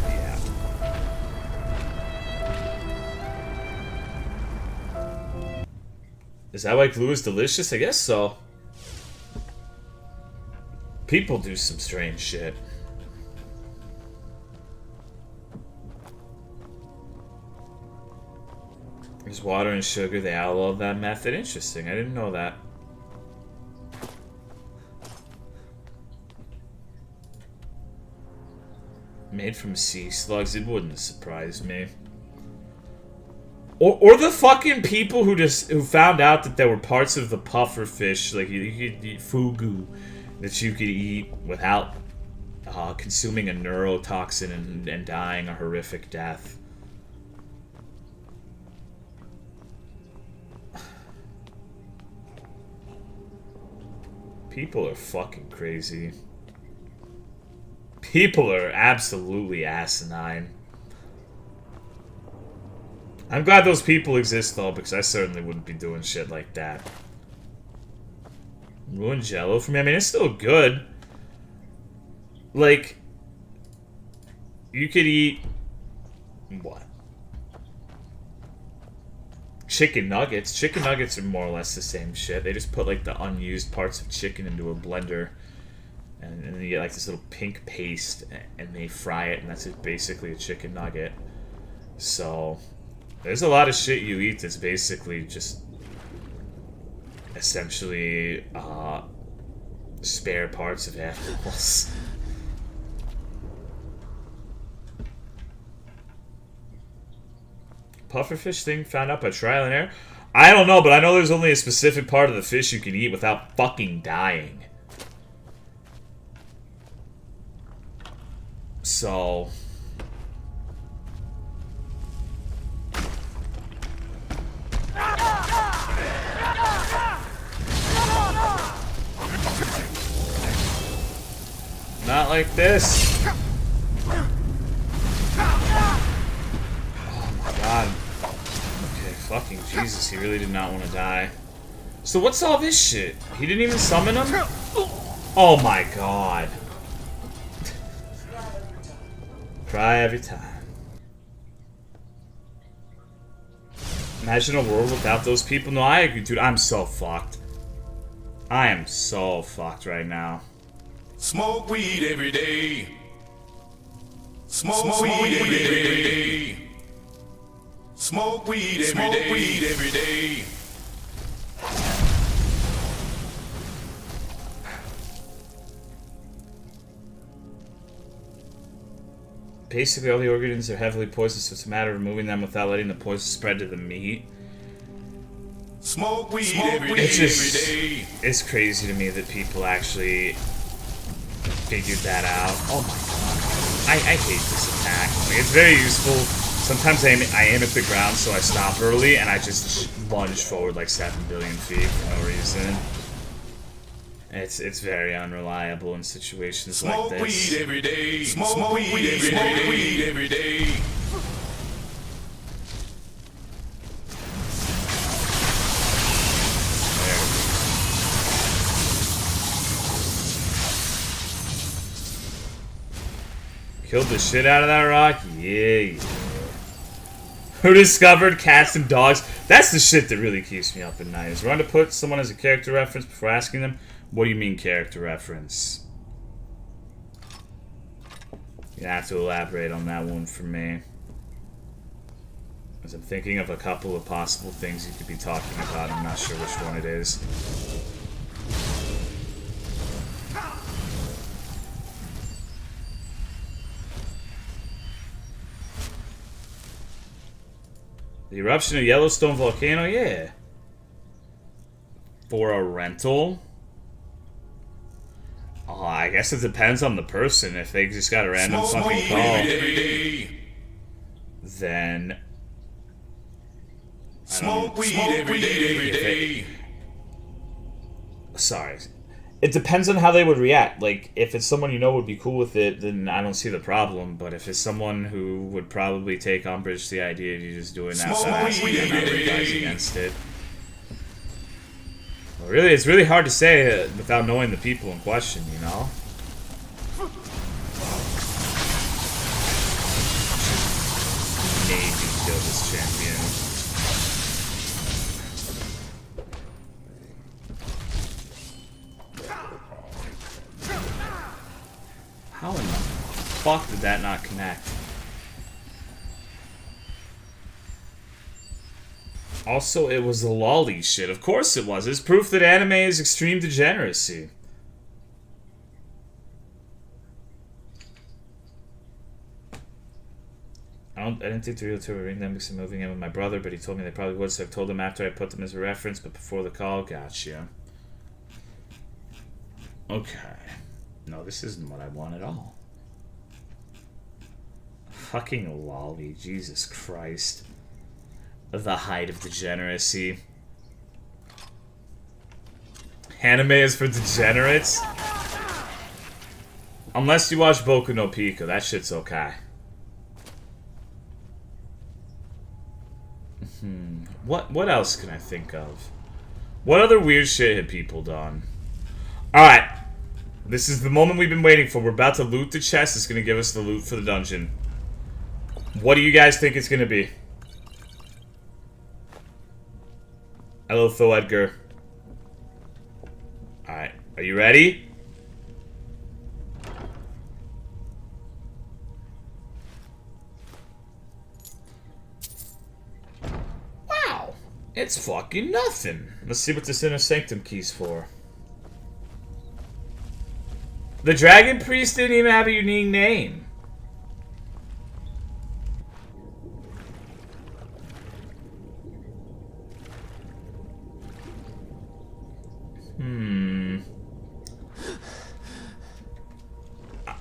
Yeah. Is that why glue is delicious? I guess so. People do some strange shit. There's water and sugar. They outlawed that method. Interesting. I didn't know that. Made from sea slugs. It wouldn't surprise me. Or the fucking people who found out that there were parts of the puffer fish, like you could eat fugu, that you could eat without consuming a neurotoxin and dying a horrific death. People are fucking crazy. People are absolutely asinine. I'm glad those people exist though, because I certainly wouldn't be doing shit like that. Ruined Jello for me? I mean, it's still good. Like, you could eat... what? Chicken nuggets. Chicken nuggets are more or less the same shit. They just put, like, the unused parts of chicken into a blender. And then you get, like, this little pink paste, and they fry it, and that's basically a chicken nugget. So, there's a lot of shit you eat that's basically just... essentially, spare parts of animals. Pufferfish thing found out by trial and error. I don't know, but I know there's only a specific part of the fish you can eat without fucking dying. So... Not like this. Oh my god. Okay, fucking Jesus, he really did not want to die. So what's all this shit? He didn't even summon him? Oh my god. Cry every time. Imagine a world without those people. No, I agree, dude. I'm so fucked. I am so fucked right now. Smoke weed every day. Smoke weed every day. Smoke weed every day. Basically, all the organs are heavily poisoned, so it's a matter of removing them without letting the poison spread to the meat. Smoke weed every day. It's crazy to me that people actually figured that out. Oh my god. I hate this attack. Like, it's very useful. Sometimes I aim at the ground, so I stop early, and I just lunge forward like 7 billion feet for no reason. It's very unreliable in situations like this. Smoke weed every day. Smoke weed every day. Killed the shit out of that rock? Yeah. Who discovered cats and dogs? That's the shit that really keeps me up at night. Is wrong to put someone as a character reference before asking them, what do you mean character reference? You have to elaborate on that one for me. As I'm thinking of a couple of possible things you could be talking about. I'm not sure which one it is. The eruption of Yellowstone volcano, yeah. For a rental? Oh, I guess it depends on the person. If they just got a random fucking call, then smoke weed every day. Sorry. It depends on how they would react. Like, if it's someone you know would be cool with it, then I don't see the problem. But if it's someone who would probably take umbrage to the idea of you just doing that, so I would advise against it. Well, really, it's really hard to say without knowing the people in question, you know? Maybe kill this champion. How in the fuck did that not connect? Also, it was the lolly shit. Of course it was. It's proof that anime is extreme degeneracy. I didn't think the real two would ring them because I'm moving in with my brother, but he told me they probably would, so I told them after I put them as a reference, but before the call, gotcha. Okay. No, this isn't what I want at all. Fucking lolly, Jesus Christ. The height of degeneracy. Anime is for degenerates? Unless you watch Boku no Pico, that shit's okay. What else can I think of? What other weird shit had people done? Alright. This is the moment we've been waiting for. We're about to loot the chest. It's going to give us the loot for the dungeon. What do you guys think it's going to be? Hello, Phil Edgar. Alright. Are you ready? Wow. It's fucking nothing. Let's see what this Inner Sanctum key's for. The Dragon Priest didn't even have a unique name.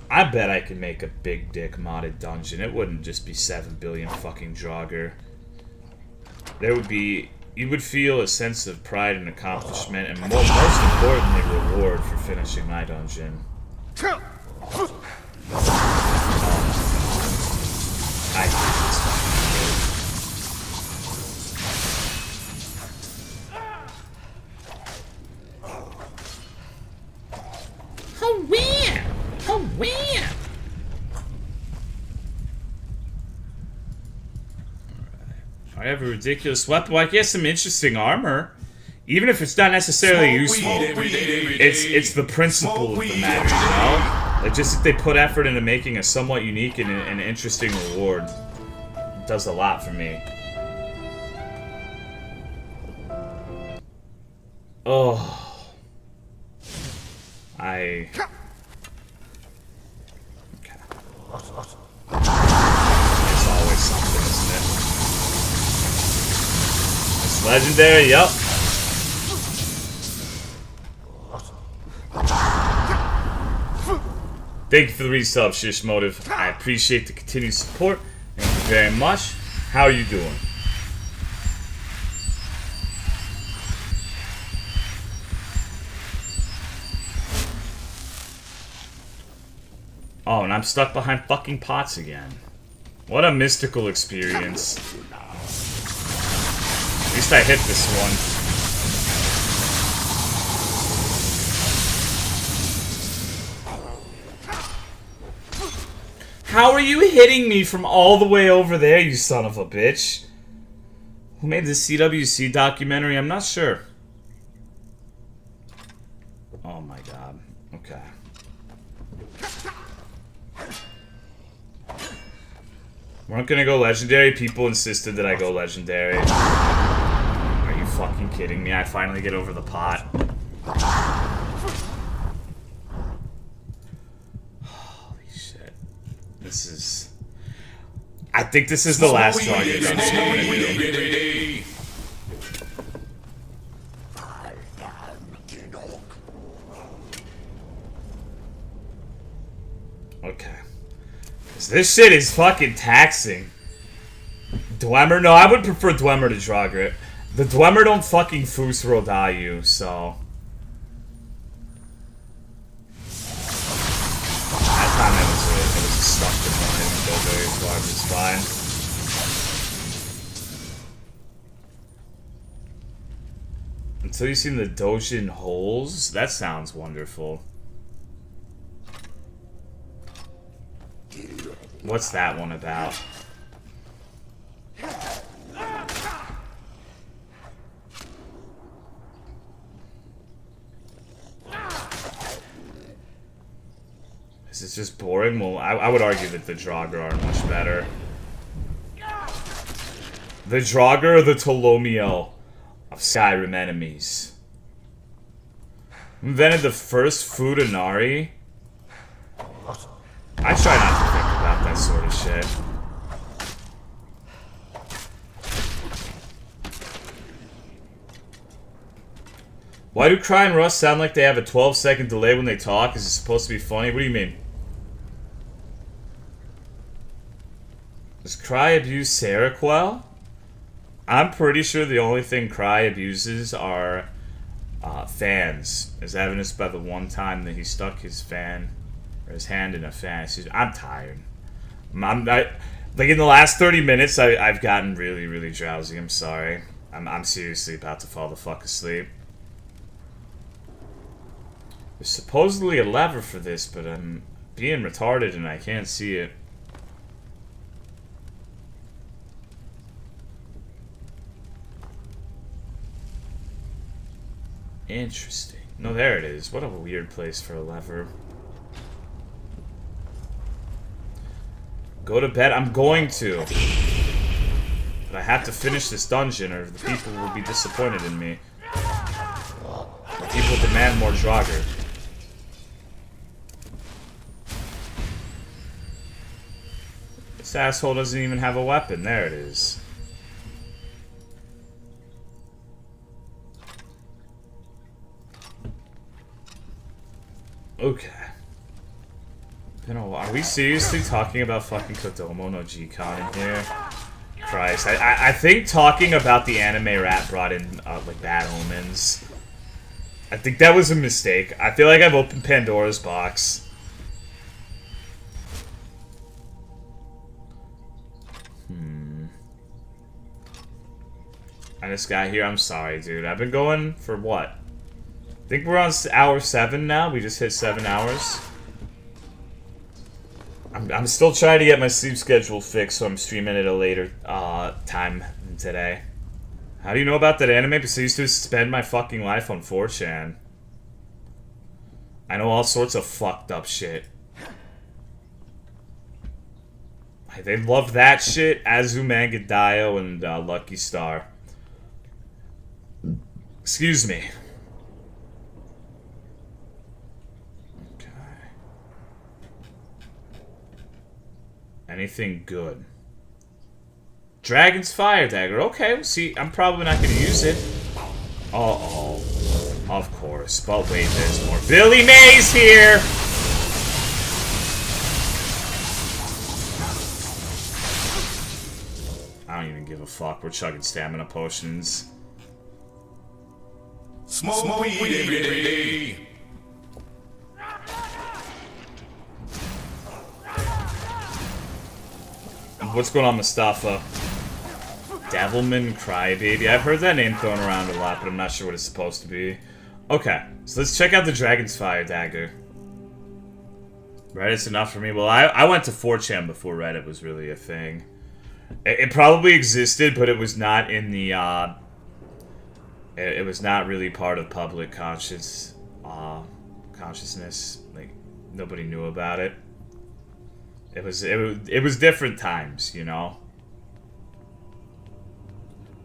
I bet I could make a big dick modded dungeon. It wouldn't just be 7 billion fucking Draugr. There would be... You would feel a sense of pride and accomplishment, and most importantly, reward for finishing my dungeon. I hate this fucking game. Oh, weird! Oh, weird! I have a ridiculous weapon. Well, I get some interesting armor. Even if it's not necessarily useful, it's the principle of the matter, you know? Like, just if they put effort into making a somewhat unique and interesting reward, it does a lot for me. Oh. Okay. It's always something, isn't it? It's legendary, yup. Thank you for the resub, Shish Motive. I appreciate the continued support. Thank you very much. How are you doing? Oh, and I'm stuck behind fucking pots again. What a mystical experience. At least I hit this one. How are you hitting me from all the way over there, you son of a bitch? Who made this CWC documentary? I'm not sure. Oh my god. Okay. We're not gonna go legendary. People insisted that I go legendary. Are you fucking kidding me? I finally get over the pot. Holy shit. This is... I think this is the last target dungeon I'm gonna do. Okay. This shit is fucking taxing. Dwemer? No, I would prefer Dwemer to Draugr. The Dwemer don't fucking Fusro die you, so... That time it was a stuck to one. It didn't go very far, but it's fine. Until you've seen the Dojin holes? That sounds wonderful. What's that one about? Is this just boring? Well, I would argue that the Draugr are much better. The Draugr or the Tolomeo of Skyrim enemies. Invented the first Fudanari? I try not to think about that sort of shit. Why do Cry and Rust sound like they have a 12-second delay when they talk? Is it supposed to be funny? What do you mean? Does Cry abuse Seroquel? I'm pretty sure the only thing Cry abuses are fans, as evidenced by the one time that he stuck his fan or his hand in a fan. I'm tired. Like in the last 30 minutes, I've gotten really, really drowsy. I'm sorry. I'm seriously about to fall the fuck asleep. There's supposedly a lever for this, but I'm being retarded and I can't see it. Interesting. No, there it is. What a weird place for a lever. Go to bed? I'm going to. But I have to finish this dungeon or the people will be disappointed in me. The people demand more Draugr. This asshole doesn't even have a weapon. There it is. Okay. Are we seriously talking about fucking Kodomo no G-Con in here? Christ, I think talking about the anime rap brought in, like, bad omens. I think that was a mistake. I feel like I've opened Pandora's box. And this guy here, I'm sorry, dude. I've been going for what? I think we're on hour 7 now. We just hit 7 hours. I'm still trying to get my sleep schedule fixed, so I'm streaming at a later time than today. How do you know about that anime? Because I used to spend my fucking life on 4chan. I know all sorts of fucked up shit. They love that shit. Azumanga Daioh and Lucky Star. Excuse me. Anything good? Dragon's Fire Dagger. Okay, we'll see. I'm probably not going to use it. Uh-oh. Of course. But wait, there's more. Billy Mays here! I don't even give a fuck. We're chugging stamina potions. Smoke weed every day. What's going on, Mustafa? Devilman Crybaby. I've heard that name thrown around a lot, but I'm not sure what it's supposed to be. Okay, so let's check out the Dragon's Fire Dagger. Reddit's enough for me. Well, I went to 4chan before Reddit was really a thing. It probably existed, but it was not in the, it was not really part of public consciousness. Like, nobody knew about it. It was different times, you know?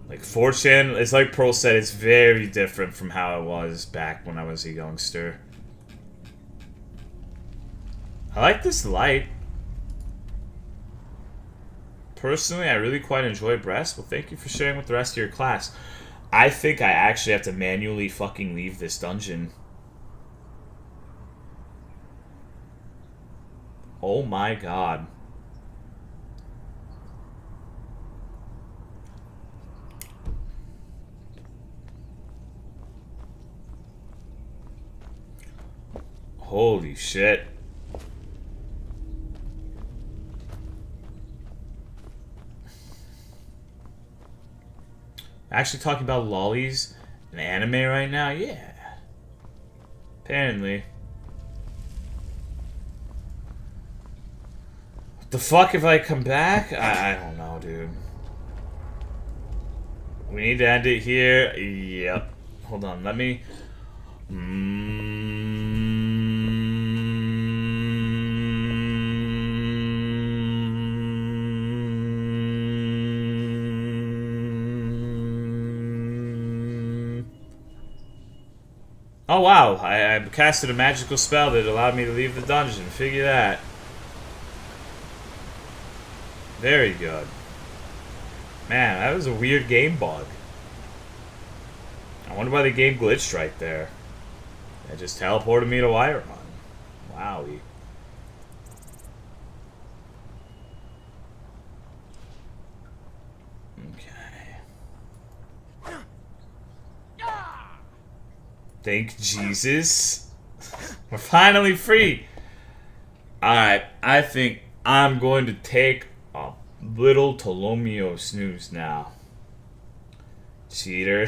Like, 4chan, it's like Pearl said, it's very different from how it was back when I was a youngster. I like this light. Personally, I really quite enjoy breast. Well, thank you for sharing with the rest of your class. I think I actually have to manually fucking leave this dungeon. Oh my god. Holy shit. Actually talking about lollies and anime right now? Yeah. Apparently. The fuck if I come back? I don't know, dude. We need to end it here. Yep. Hold on, let me... Oh wow, I casted a magical spell that allowed me to leave the dungeon. Figure that. Very good. Man, that was a weird game bug. I wonder why the game glitched right there. It just teleported me to Wire Run. Wowie. Okay. Thank Jesus. We're finally free. Alright, I think I'm going to take a little Tolomeo snooze now. Cheater.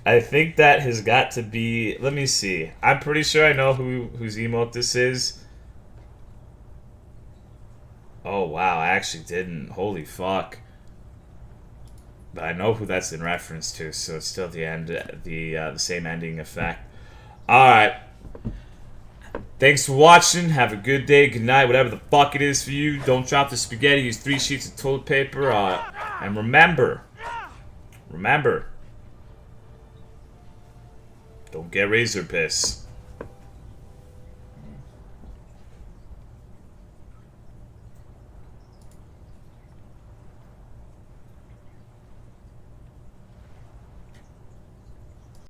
I think that has got to be... Let me see. I'm pretty sure I know whose emote this is. Oh, wow. I actually didn't. Holy fuck. But I know who that's in reference to, so it's still the same ending effect. Alright. Thanks for watching. Have a good day, good night, whatever the fuck it is for you. Don't drop the spaghetti. Use 3 sheets of toilet paper. And remember, don't get razor piss.